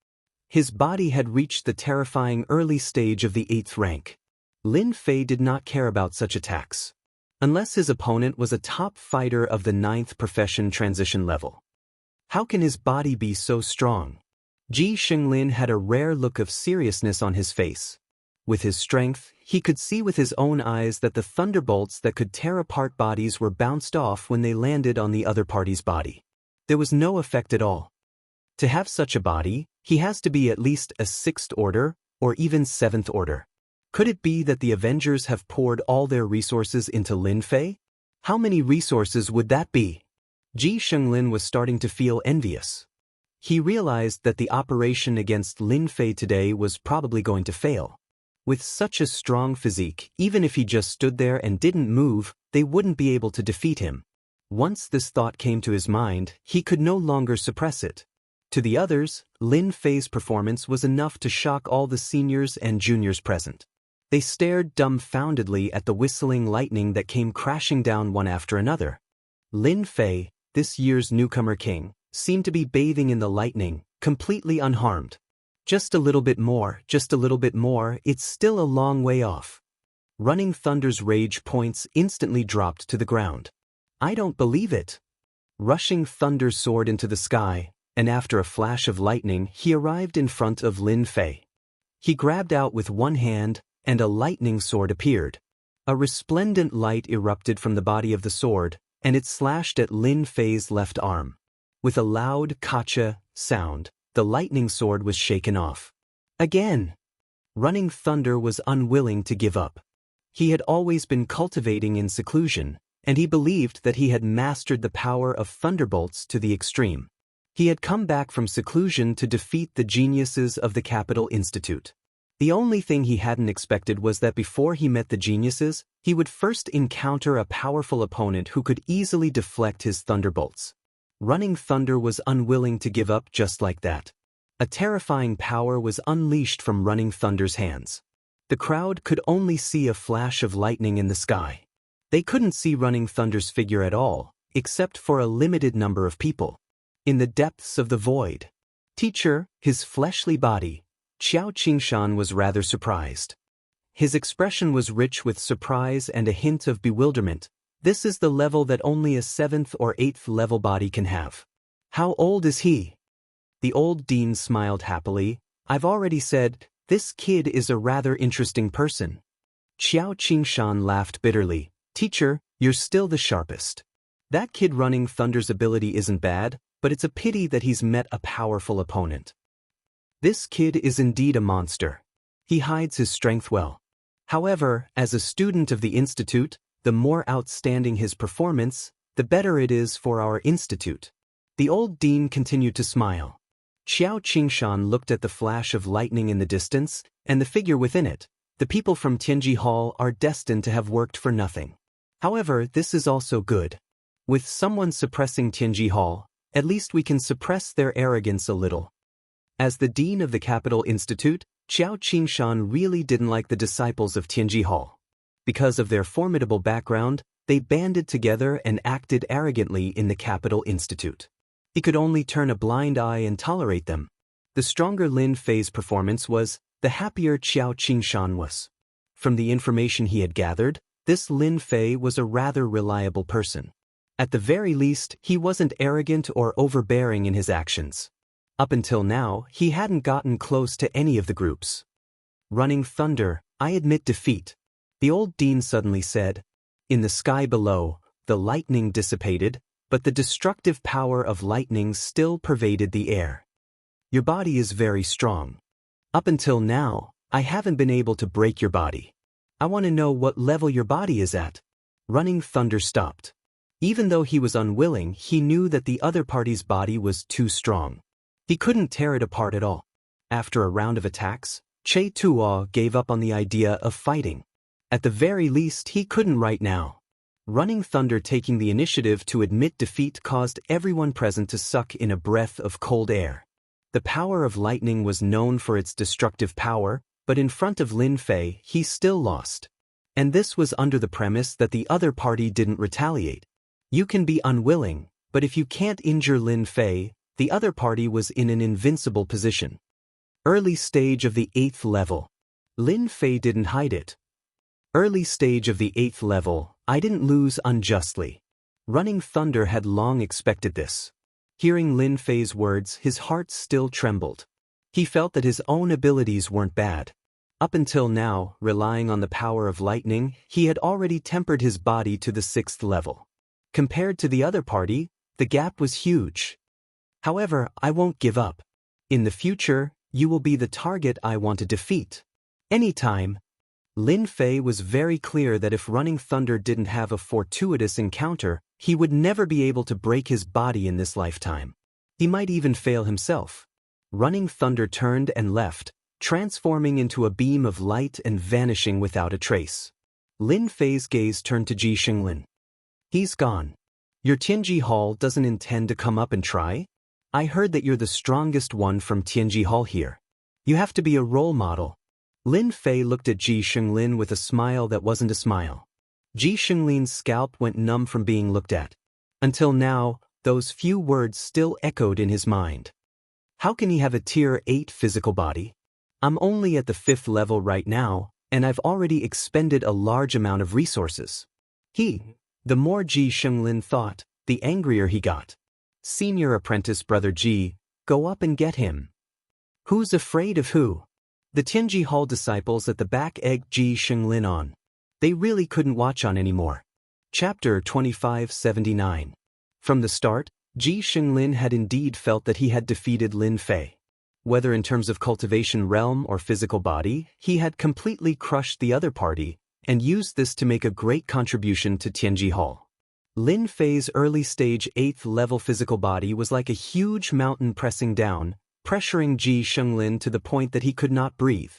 His body had reached the terrifying early stage of the 8th rank. Lin Fei did not care about such attacks, unless his opponent was a top fighter of the 9th profession transition level. How can his body be so strong? Ji Xinglin had a rare look of seriousness on his face. With his strength, he could see with his own eyes that the thunderbolts that could tear apart bodies were bounced off when they landed on the other party's body. There was no effect at all. To have such a body, he has to be at least a 6th order, or even 7th order. Could it be that the Avengers have poured all their resources into Lin Fei? How many resources would that be? Ji Xinglin was starting to feel envious. He realized that the operation against Lin Fei today was probably going to fail. With such a strong physique, even if he just stood there and didn't move, they wouldn't be able to defeat him. Once this thought came to his mind, he could no longer suppress it. To the others, Lin Fei's performance was enough to shock all the seniors and juniors present. They stared dumbfoundedly at the whistling lightning that came crashing down one after another. Lin Fei, this year's newcomer king, seemed to be bathing in the lightning, completely unharmed. Just a little bit more, it's still a long way off. Running Thunder's rage points instantly dropped to the ground. I don't believe it. Rushing Thunder soared into the sky, and after a flash of lightning, he arrived in front of Lin Fei. He grabbed out with one hand, and a lightning sword appeared. A resplendent light erupted from the body of the sword, and it slashed at Lin Fei's left arm. With a loud "kacha" sound, the lightning sword was shaken off. Again! Running Thunder was unwilling to give up. He had always been cultivating in seclusion, and he believed that he had mastered the power of thunderbolts to the extreme. He had come back from seclusion to defeat the geniuses of the Capital Institute. The only thing he hadn't expected was that before he met the geniuses, he would first encounter a powerful opponent who could easily deflect his thunderbolts. Running Thunder was unwilling to give up just like that. A terrifying power was unleashed from Running Thunder's hands. The crowd could only see a flash of lightning in the sky. They couldn't see Running Thunder's figure at all, except for a limited number of people. In the depths of the void, Teacher, his fleshly body, Qiao Qingshan was rather surprised. His expression was rich with surprise and a hint of bewilderment. This is the level that only a 7th or 8th level body can have. How old is he? The old dean smiled happily. I've already said, this kid is a rather interesting person. Qiao Qingshan laughed bitterly. Teacher, you're still the sharpest. That kid Running Thunder's ability isn't bad, but it's a pity that he's met a powerful opponent. This kid is indeed a monster. He hides his strength well. However, as a student of the Institute, the more outstanding his performance, the better it is for our institute. The old dean continued to smile. Qiao Qingshan looked at the flash of lightning in the distance, and the figure within it. The people from Tianji Hall are destined to have worked for nothing. However, this is also good. With someone suppressing Tianji Hall, at least we can suppress their arrogance a little. As the dean of the Capital Institute, Qiao Qingshan really didn't like the disciples of Tianji Hall. Because of their formidable background, they banded together and acted arrogantly in the Capital Institute. He could only turn a blind eye and tolerate them. The stronger Lin Fei's performance was, the happier Qiao Qingshan was. From the information he had gathered, this Lin Fei was a rather reliable person. At the very least, he wasn't arrogant or overbearing in his actions. Up until now, he hadn't gotten close to any of the groups. Running Thunder, I admit defeat. The old dean suddenly said. In the sky below, the lightning dissipated, but the destructive power of lightning still pervaded the air. Your body is very strong. Up until now, I haven't been able to break your body. I want to know what level your body is at. Running Thunder stopped. Even though he was unwilling, he knew that the other party's body was too strong. He couldn't tear it apart at all. After a round of attacks, Che Tuo gave up on the idea of fighting. At the very least, he couldn't right now. Running Thunder taking the initiative to admit defeat caused everyone present to suck in a breath of cold air. The power of lightning was known for its destructive power, but in front of Lin Fei, he still lost. And this was under the premise that the other party didn't retaliate. You can be unwilling, but if you can't injure Lin Fei, the other party was in an invincible position. Early stage of the 8th level. Lin Fei didn't hide it. Early stage of the 8th level, I didn't lose unjustly. Running Thunder had long expected this. Hearing Lin Fei's words, his heart still trembled. He felt that his own abilities weren't bad. Up until now, relying on the power of lightning, he had already tempered his body to the 6th level. Compared to the other party, the gap was huge. However, I won't give up. In the future, you will be the target I want to defeat. Anytime. Lin Fei was very clear that if Running Thunder didn't have a fortuitous encounter, he would never be able to break his body in this lifetime. He might even fail himself. Running Thunder turned and left, transforming into a beam of light and vanishing without a trace. Lin Fei's gaze turned to Ji Xinglin. He's gone. Your Tianji Hall doesn't intend to come up and try? I heard that you're the strongest one from Tianji Hall here. You have to be a role model. Lin Fei looked at Ji Xinglin with a smile that wasn't a smile. Ji Xinglin's scalp went numb from being looked at. Until now, those few words still echoed in his mind. How can he have a Tier 8 physical body? I'm only at the 5th level right now, and I've already expended a large amount of resources. The more Ji Xinglin thought, the angrier he got. Senior apprentice Brother Ji, go up and get him. Who's afraid of who? The Tianji Hall disciples at the back egged Ji Xinglin on. They really couldn't watch on anymore. Chapter 2579. From the start, Ji Xinglin had indeed felt that he had defeated Lin Fei. Whether in terms of cultivation realm or physical body, he had completely crushed the other party, and used this to make a great contribution to Tianji Hall. Lin Fei's early stage 8th level physical body was like a huge mountain pressing down, pressuring Ji Xinglin to the point that he could not breathe.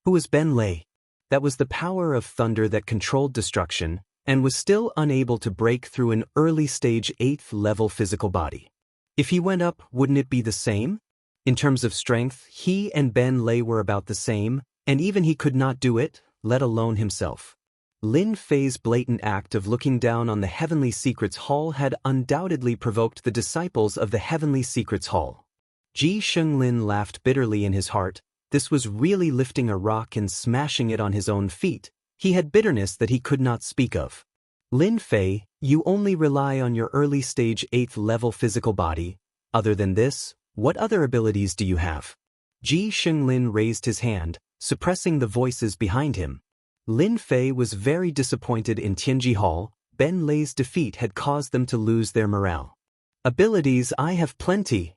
Who was Ben Lei? That was the power of thunder that controlled destruction, and was still unable to break through an early stage 8th level physical body. If he went up, wouldn't it be the same? In terms of strength, he and Ben Lei were about the same, and even he could not do it, let alone himself. Lin Fei's blatant act of looking down on the Heavenly Secrets Hall had undoubtedly provoked the disciples of the Heavenly Secrets Hall. Ji Xinglin laughed bitterly in his heart. This was really lifting a rock and smashing it on his own feet. He had bitterness that he could not speak of. Lin Fei, you only rely on your early stage 8th level physical body. Other than this, what other abilities do you have? Ji Xinglin raised his hand, suppressing the voices behind him. Lin Fei was very disappointed in Tianji Hall. Ben Lei's defeat had caused them to lose their morale. Abilities, I have plenty.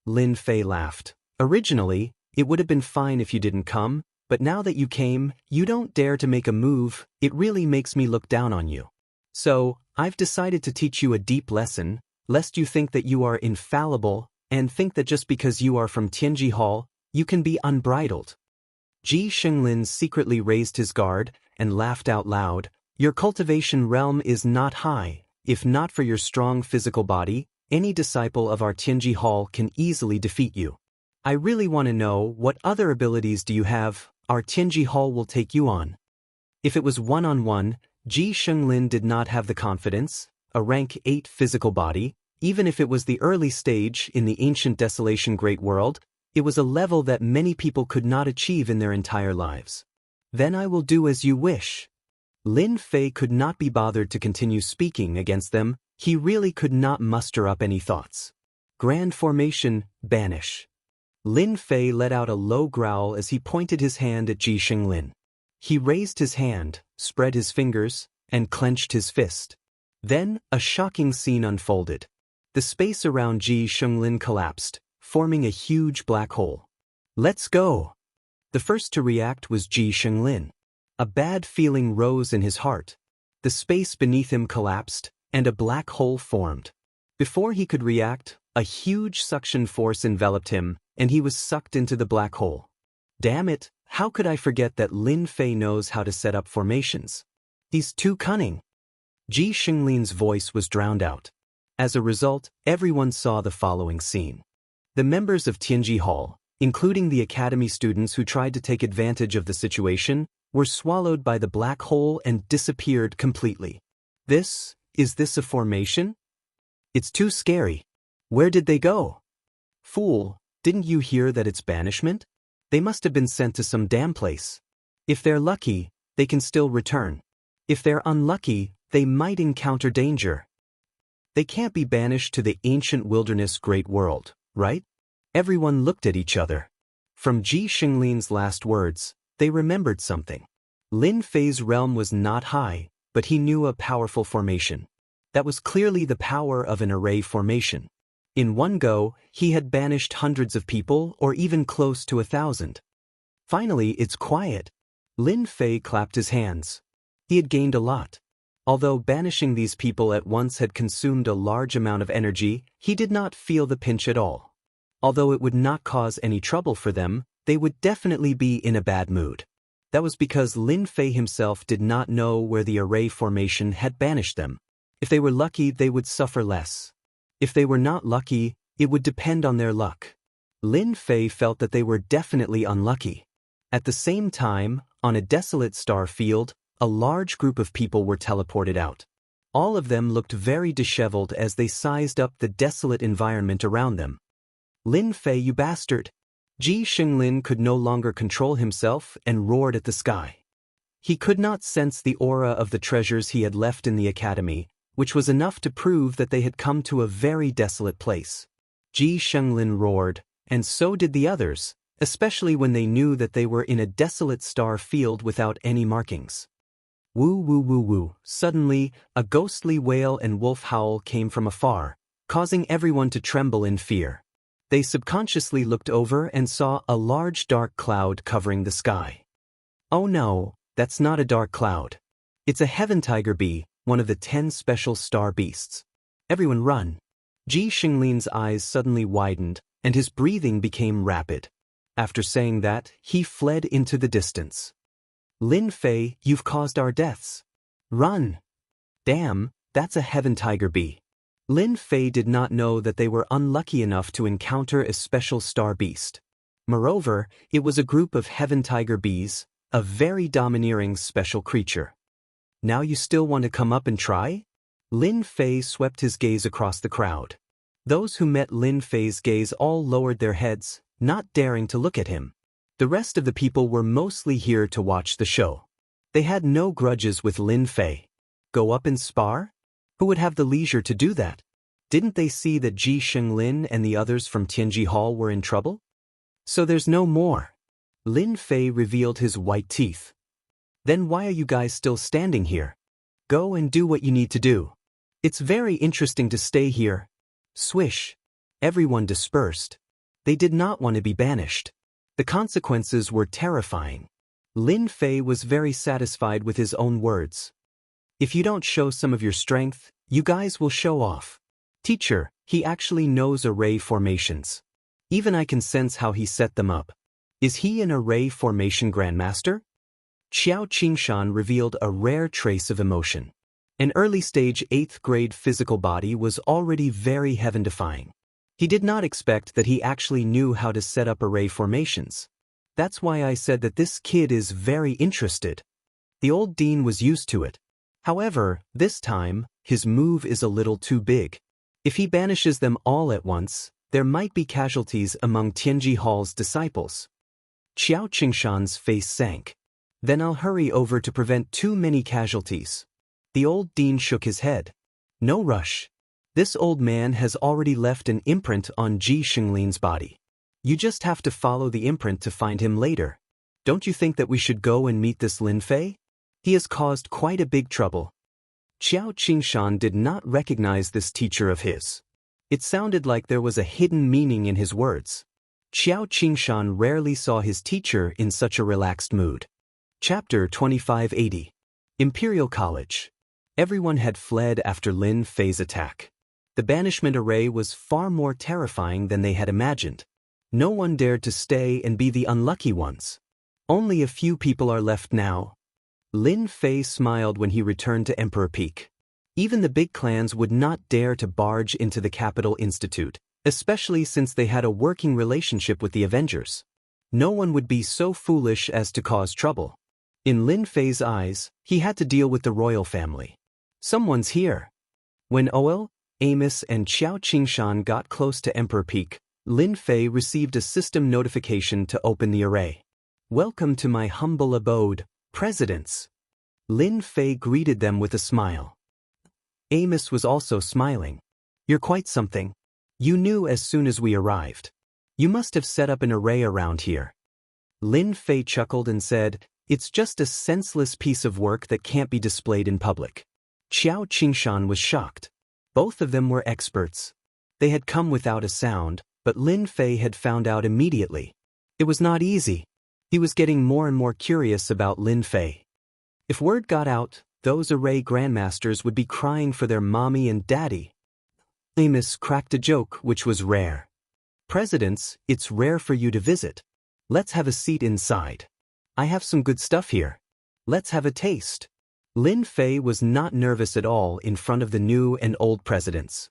Lin Fei laughed. Originally, it would have been fine if you didn't come, but now that you came, you don't dare to make a move. It really makes me look down on you. So, I've decided to teach you a deep lesson, lest you think that you are infallible, and think that just because you are from Tianji Hall, you can be unbridled. Ji Xinglin secretly raised his guard and laughed out loud. Your cultivation realm is not high. If not for your strong physical body, any disciple of our Tianji Hall can easily defeat you. I really want to know, what other abilities do you have? Our Tianji Hall will take you on. If it was one-on-one, Ji Xinglin did not have the confidence. A rank 8 physical body, even if it was the early stage in the ancient desolation great world, it was a level that many people could not achieve in their entire lives. Then I will do as you wish. Lin Fei could not be bothered to continue speaking against them. He really could not muster up any thoughts. Grand formation, banish. Lin Fei let out a low growl as he pointed his hand at Ji Xinglin. He raised his hand, spread his fingers, and clenched his fist. Then, a shocking scene unfolded. The space around Ji Shunglin collapsed, forming a huge black hole. "Let's go!" The first to react was Ji Shunglin. A bad feeling rose in his heart. The space beneath him collapsed, and a black hole formed. Before he could react, a huge suction force enveloped him, and he was sucked into the black hole. Damn it, how could I forget that Lin Fei knows how to set up formations? He's too cunning. Ji Shunglin's voice was drowned out. As a result, everyone saw the following scene. The members of Tianji Hall, including the academy students who tried to take advantage of the situation, were swallowed by the black hole and disappeared completely. Is this a formation? It's too scary. Where did they go? Fool, didn't you hear that it's banishment? They must have been sent to some damn place. If they're lucky, they can still return. If they're unlucky, they might encounter danger. They can't be banished to the ancient wilderness great world, right? Everyone looked at each other. From Ji Shunglin's last words, they remembered something. Lin Fei's realm was not high, but he knew a powerful formation. That was clearly the power of an array formation. In one go, he had banished hundreds of people or even close to 1,000. Finally, it's quiet. Lin Fei clapped his hands. He had gained a lot. Although banishing these people at once had consumed a large amount of energy, he did not feel the pinch at all. Although it would not cause any trouble for them, they would definitely be in a bad mood. That was because Lin Fei himself did not know where the array formation had banished them. If they were lucky, they would suffer less. If they were not lucky, it would depend on their luck. Lin Fei felt that they were definitely unlucky. At the same time, on a desolate star field, a large group of people were teleported out. All of them looked very disheveled as they sized up the desolate environment around them. "Lin Fei, you bastard!" Ji Shunglin could no longer control himself and roared at the sky. He could not sense the aura of the treasures he had left in the academy, which was enough to prove that they had come to a very desolate place. Ji Shunglin roared, and so did the others, especially when they knew that they were in a desolate star field without any markings. Woo woo woo woo. Suddenly, a ghostly wail and wolf howl came from afar, causing everyone to tremble in fear. They subconsciously looked over and saw a large dark cloud covering the sky. Oh no, that's not a dark cloud. It's a heaven tiger bee, one of the 10 special star beasts. Everyone run. Ji Shunglin's eyes suddenly widened, and his breathing became rapid. After saying that, he fled into the distance. "Lin Fei, you've caused our deaths. Run!" Damn, that's a heaven tiger bee. Lin Fei did not know that they were unlucky enough to encounter a special star beast. Moreover, it was a group of heaven tiger bees, a very domineering special creature. Now you still want to come up and try? Lin Fei swept his gaze across the crowd. Those who met Lin Fei's gaze all lowered their heads, not daring to look at him. The rest of the people were mostly here to watch the show. They had no grudges with Lin Fei. Go up and spar? Who would have the leisure to do that? Didn't they see that Ji Shunglin and the others from Tianji Hall were in trouble? So there's no more. Lin Fei revealed his white teeth. Then why are you guys still standing here? Go and do what you need to do. It's very interesting to stay here. Swish. Everyone dispersed. They did not want to be banished. The consequences were terrifying. Lin Fei was very satisfied with his own words. If you don't show some of your strength, you guys will show off. Teacher, he actually knows array formations. Even I can sense how he set them up. Is he an array formation grandmaster? Xiao Qingshan revealed a rare trace of emotion. An early-stage 8th grade physical body was already very heaven-defying. He did not expect that he actually knew how to set up array formations. That's why I said that this kid is very interested. The old dean was used to it. However, this time, his move is a little too big. If he banishes them all at once, there might be casualties among Tianji Hall's disciples. Xiao Qingshan's face sank. Then I'll hurry over to prevent too many casualties. The old dean shook his head. No rush. This old man has already left an imprint on Ji Shunglin's body. You just have to follow the imprint to find him later. Don't you think that we should go and meet this Lin Fei? He has caused quite a big trouble. Qiao Qingshan did not recognize this teacher of his. It sounded like there was a hidden meaning in his words. Qiao Qingshan rarely saw his teacher in such a relaxed mood. Chapter 2580. Imperial College. Everyone had fled after Lin Fei's attack. The banishment array was far more terrifying than they had imagined. No one dared to stay and be the unlucky ones. Only a few people are left now. Lin Fei smiled when he returned to Emperor Peak. Even the big clans would not dare to barge into the Capital Institute, especially since they had a working relationship with the Avengers. No one would be so foolish as to cause trouble. In Lin Fei's eyes, he had to deal with the royal family. Someone's here. When Oil, Amos and Qiao Qingshan got close to Emperor Peak, Lin Fei received a system notification to open the array. Welcome to my humble abode, Presidents. Lin Fei greeted them with a smile. Amos was also smiling. You're quite something. You knew as soon as we arrived. You must have set up an array around here. Lin Fei chuckled and said, it's just a senseless piece of work that can't be displayed in public. Qiao Qingshan was shocked. Both of them were experts. They had come without a sound, but Lin Fei had found out immediately. It was not easy. He was getting more and more curious about Lin Fei. If word got out, those array grandmasters would be crying for their mommy and daddy. Amos cracked a joke which was rare. Presidents, it's rare for you to visit. Let's have a seat inside. I have some good stuff here. Let's have a taste. Lin Fei was not nervous at all in front of the new and old presidents.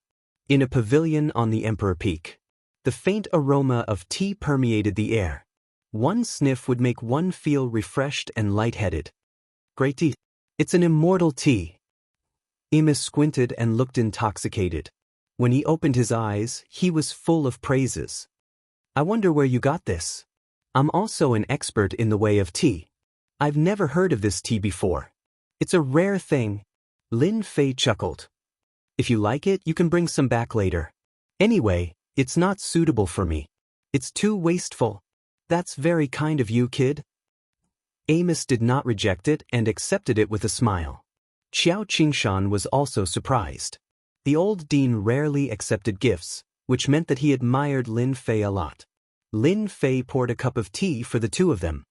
In a pavilion on the Emperor Peak, the faint aroma of tea permeated the air. One sniff would make one feel refreshed and lightheaded. Great tea. It's an immortal tea. Amos squinted and looked intoxicated. When he opened his eyes, he was full of praises. I wonder where you got this. I'm also an expert in the way of tea. I've never heard of this tea before. It's a rare thing. Lin Fei chuckled. If you like it, you can bring some back later. Anyway, it's not suitable for me. It's too wasteful. That's very kind of you, kid. Amos did not reject it and accepted it with a smile. Qiao Qingshan was also surprised. The old dean rarely accepted gifts, which meant that he admired Lin Fei a lot. Lin Fei poured a cup of tea for the two of them.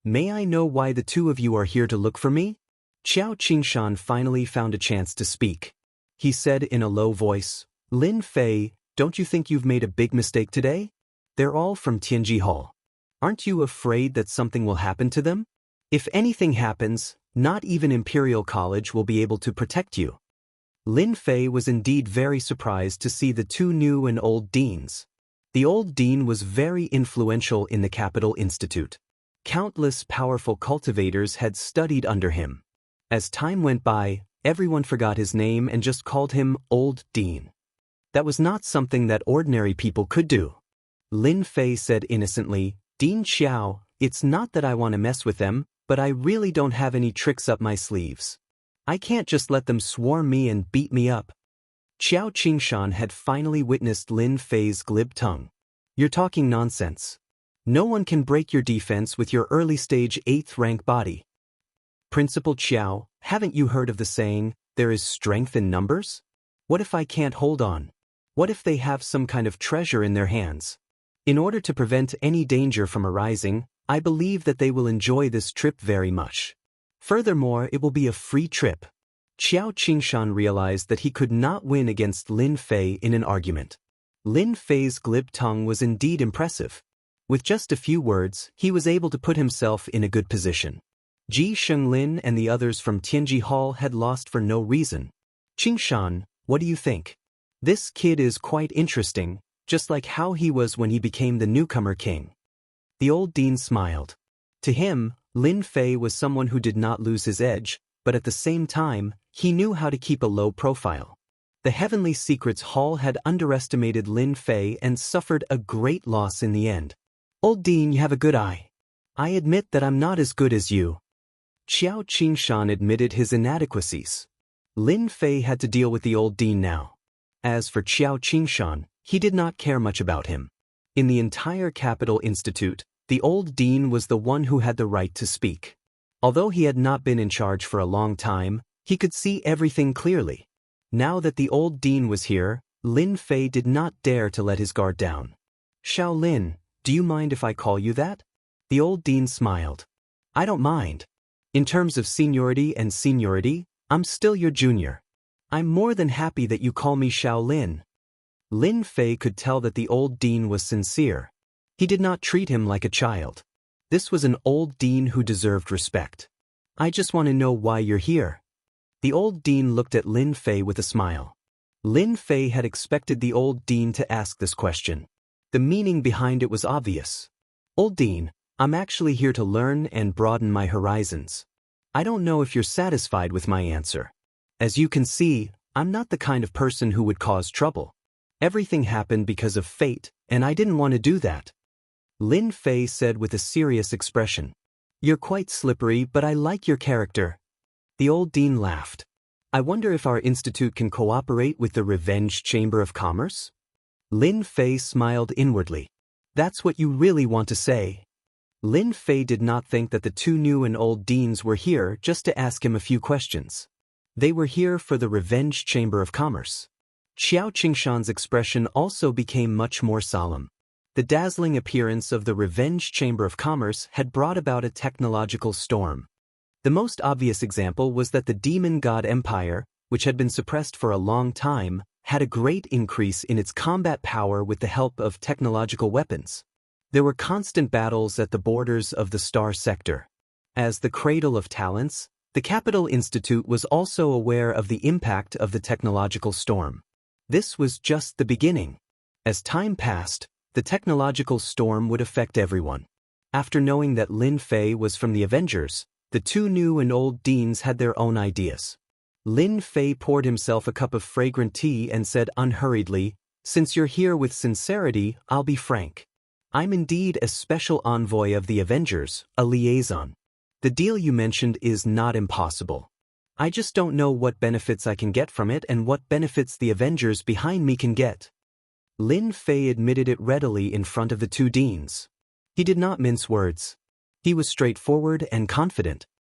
May I know why the two of you are here to look for me? Qiao Qingshan finally found a chance to speak. He said in a low voice, Lin Fei, don't you think you've made a big mistake today? They're all from Tianji Hall. Aren't you afraid that something will happen to them? If anything happens, not even Imperial College will be able to protect you. Lin Fei was indeed very surprised to see the two new and old deans. The old dean was very influential in the Capital Institute. Countless powerful cultivators had studied under him. As time went by, everyone forgot his name and just called him Old Dean. That was not something that ordinary people could do. Lin Fei said innocently, Dean Xiao, it's not that I want to mess with them, but I really don't have any tricks up my sleeves. I can't just let them swarm me and beat me up. Qiao Qingshan had finally witnessed Lin Fei's glib tongue. You're talking nonsense. No one can break your defense with your early-stage 8th rank body. Principal Qiao, haven't you heard of the saying, there is strength in numbers? What if I can't hold on? What if they have some kind of treasure in their hands? In order to prevent any danger from arising, I believe that they will enjoy this trip very much. Furthermore, it will be a free trip. Qiao Qingshan realized that he could not win against Lin Fei in an argument. Lin Fei's glib tongue was indeed impressive. With just a few words, he was able to put himself in a good position. Ji Shenglin and the others from Tianji Hall had lost for no reason. Qingshan, what do you think? This kid is quite interesting, just like how he was when he became the newcomer king. The old dean smiled. To him, Lin Fei was someone who did not lose his edge, but at the same time, he knew how to keep a low profile. The Heavenly Secrets Hall had underestimated Lin Fei and suffered a great loss in the end. Old dean, you have a good eye. I admit that I'm not as good as you. Qiao Qingshan admitted his inadequacies. Lin Fei had to deal with the old dean now. As for Qiao Qingshan, he did not care much about him. In the entire Capital Institute, The old dean was the one who had the right to speak. Although he had not been in charge for a long time, he could see everything clearly. Now that the old dean was here, Lin Fei did not dare to let his guard down. "Xiao Lin, do you mind if I call you that?" The old dean smiled. "I don't mind. In terms of seniority, I'm still your junior. I'm more than happy that you call me Xiao Lin." Lin Fei could tell that the old dean was sincere. He did not treat him like a child. This was an old dean who deserved respect. "I just want to know why you're here." The old dean looked at Lin Fei with a smile. Lin Fei had expected the old dean to ask this question. The meaning behind it was obvious. "Old dean, I'm actually here to learn and broaden my horizons. I don't know if you're satisfied with my answer. As you can see, I'm not the kind of person who would cause trouble. Everything happened because of fate, and I didn't want to do that." Lin Fei said with a serious expression. "You're quite slippery, but I like your character." The old dean laughed. "I wonder if our institute can cooperate with the Revenge Chamber of Commerce?" Lin Fei smiled inwardly. "That's what you really want to say." Lin Fei did not think that the two new and old deans were here just to ask him a few questions. They were here for the Revenge Chamber of Commerce. Xiao Qingshan's expression also became much more solemn. The dazzling appearance of the Revenge Chamber of Commerce had brought about a technological storm. The most obvious example was that the Demon God Empire, which had been suppressed for a long time, had a great increase in its combat power with the help of technological weapons. There were constant battles at the borders of the Star Sector. As the cradle of talents, the Capital Institute was also aware of the impact of the technological storm. This was just the beginning. As time passed, the technological storm would affect everyone. After knowing that Lin Fei was from the Avengers, the two new and old deans had their own ideas. Lin Fei poured himself a cup of fragrant tea and said unhurriedly, "Since you're here with sincerity, I'll be frank. I'm indeed a special envoy of the Avengers, a liaison. The deal you mentioned is not impossible. I just don't know what benefits I can get from it and what benefits the Avengers behind me can get." Lin Fei admitted it readily in front of the two deans. He did not mince words. He was straightforward and confident.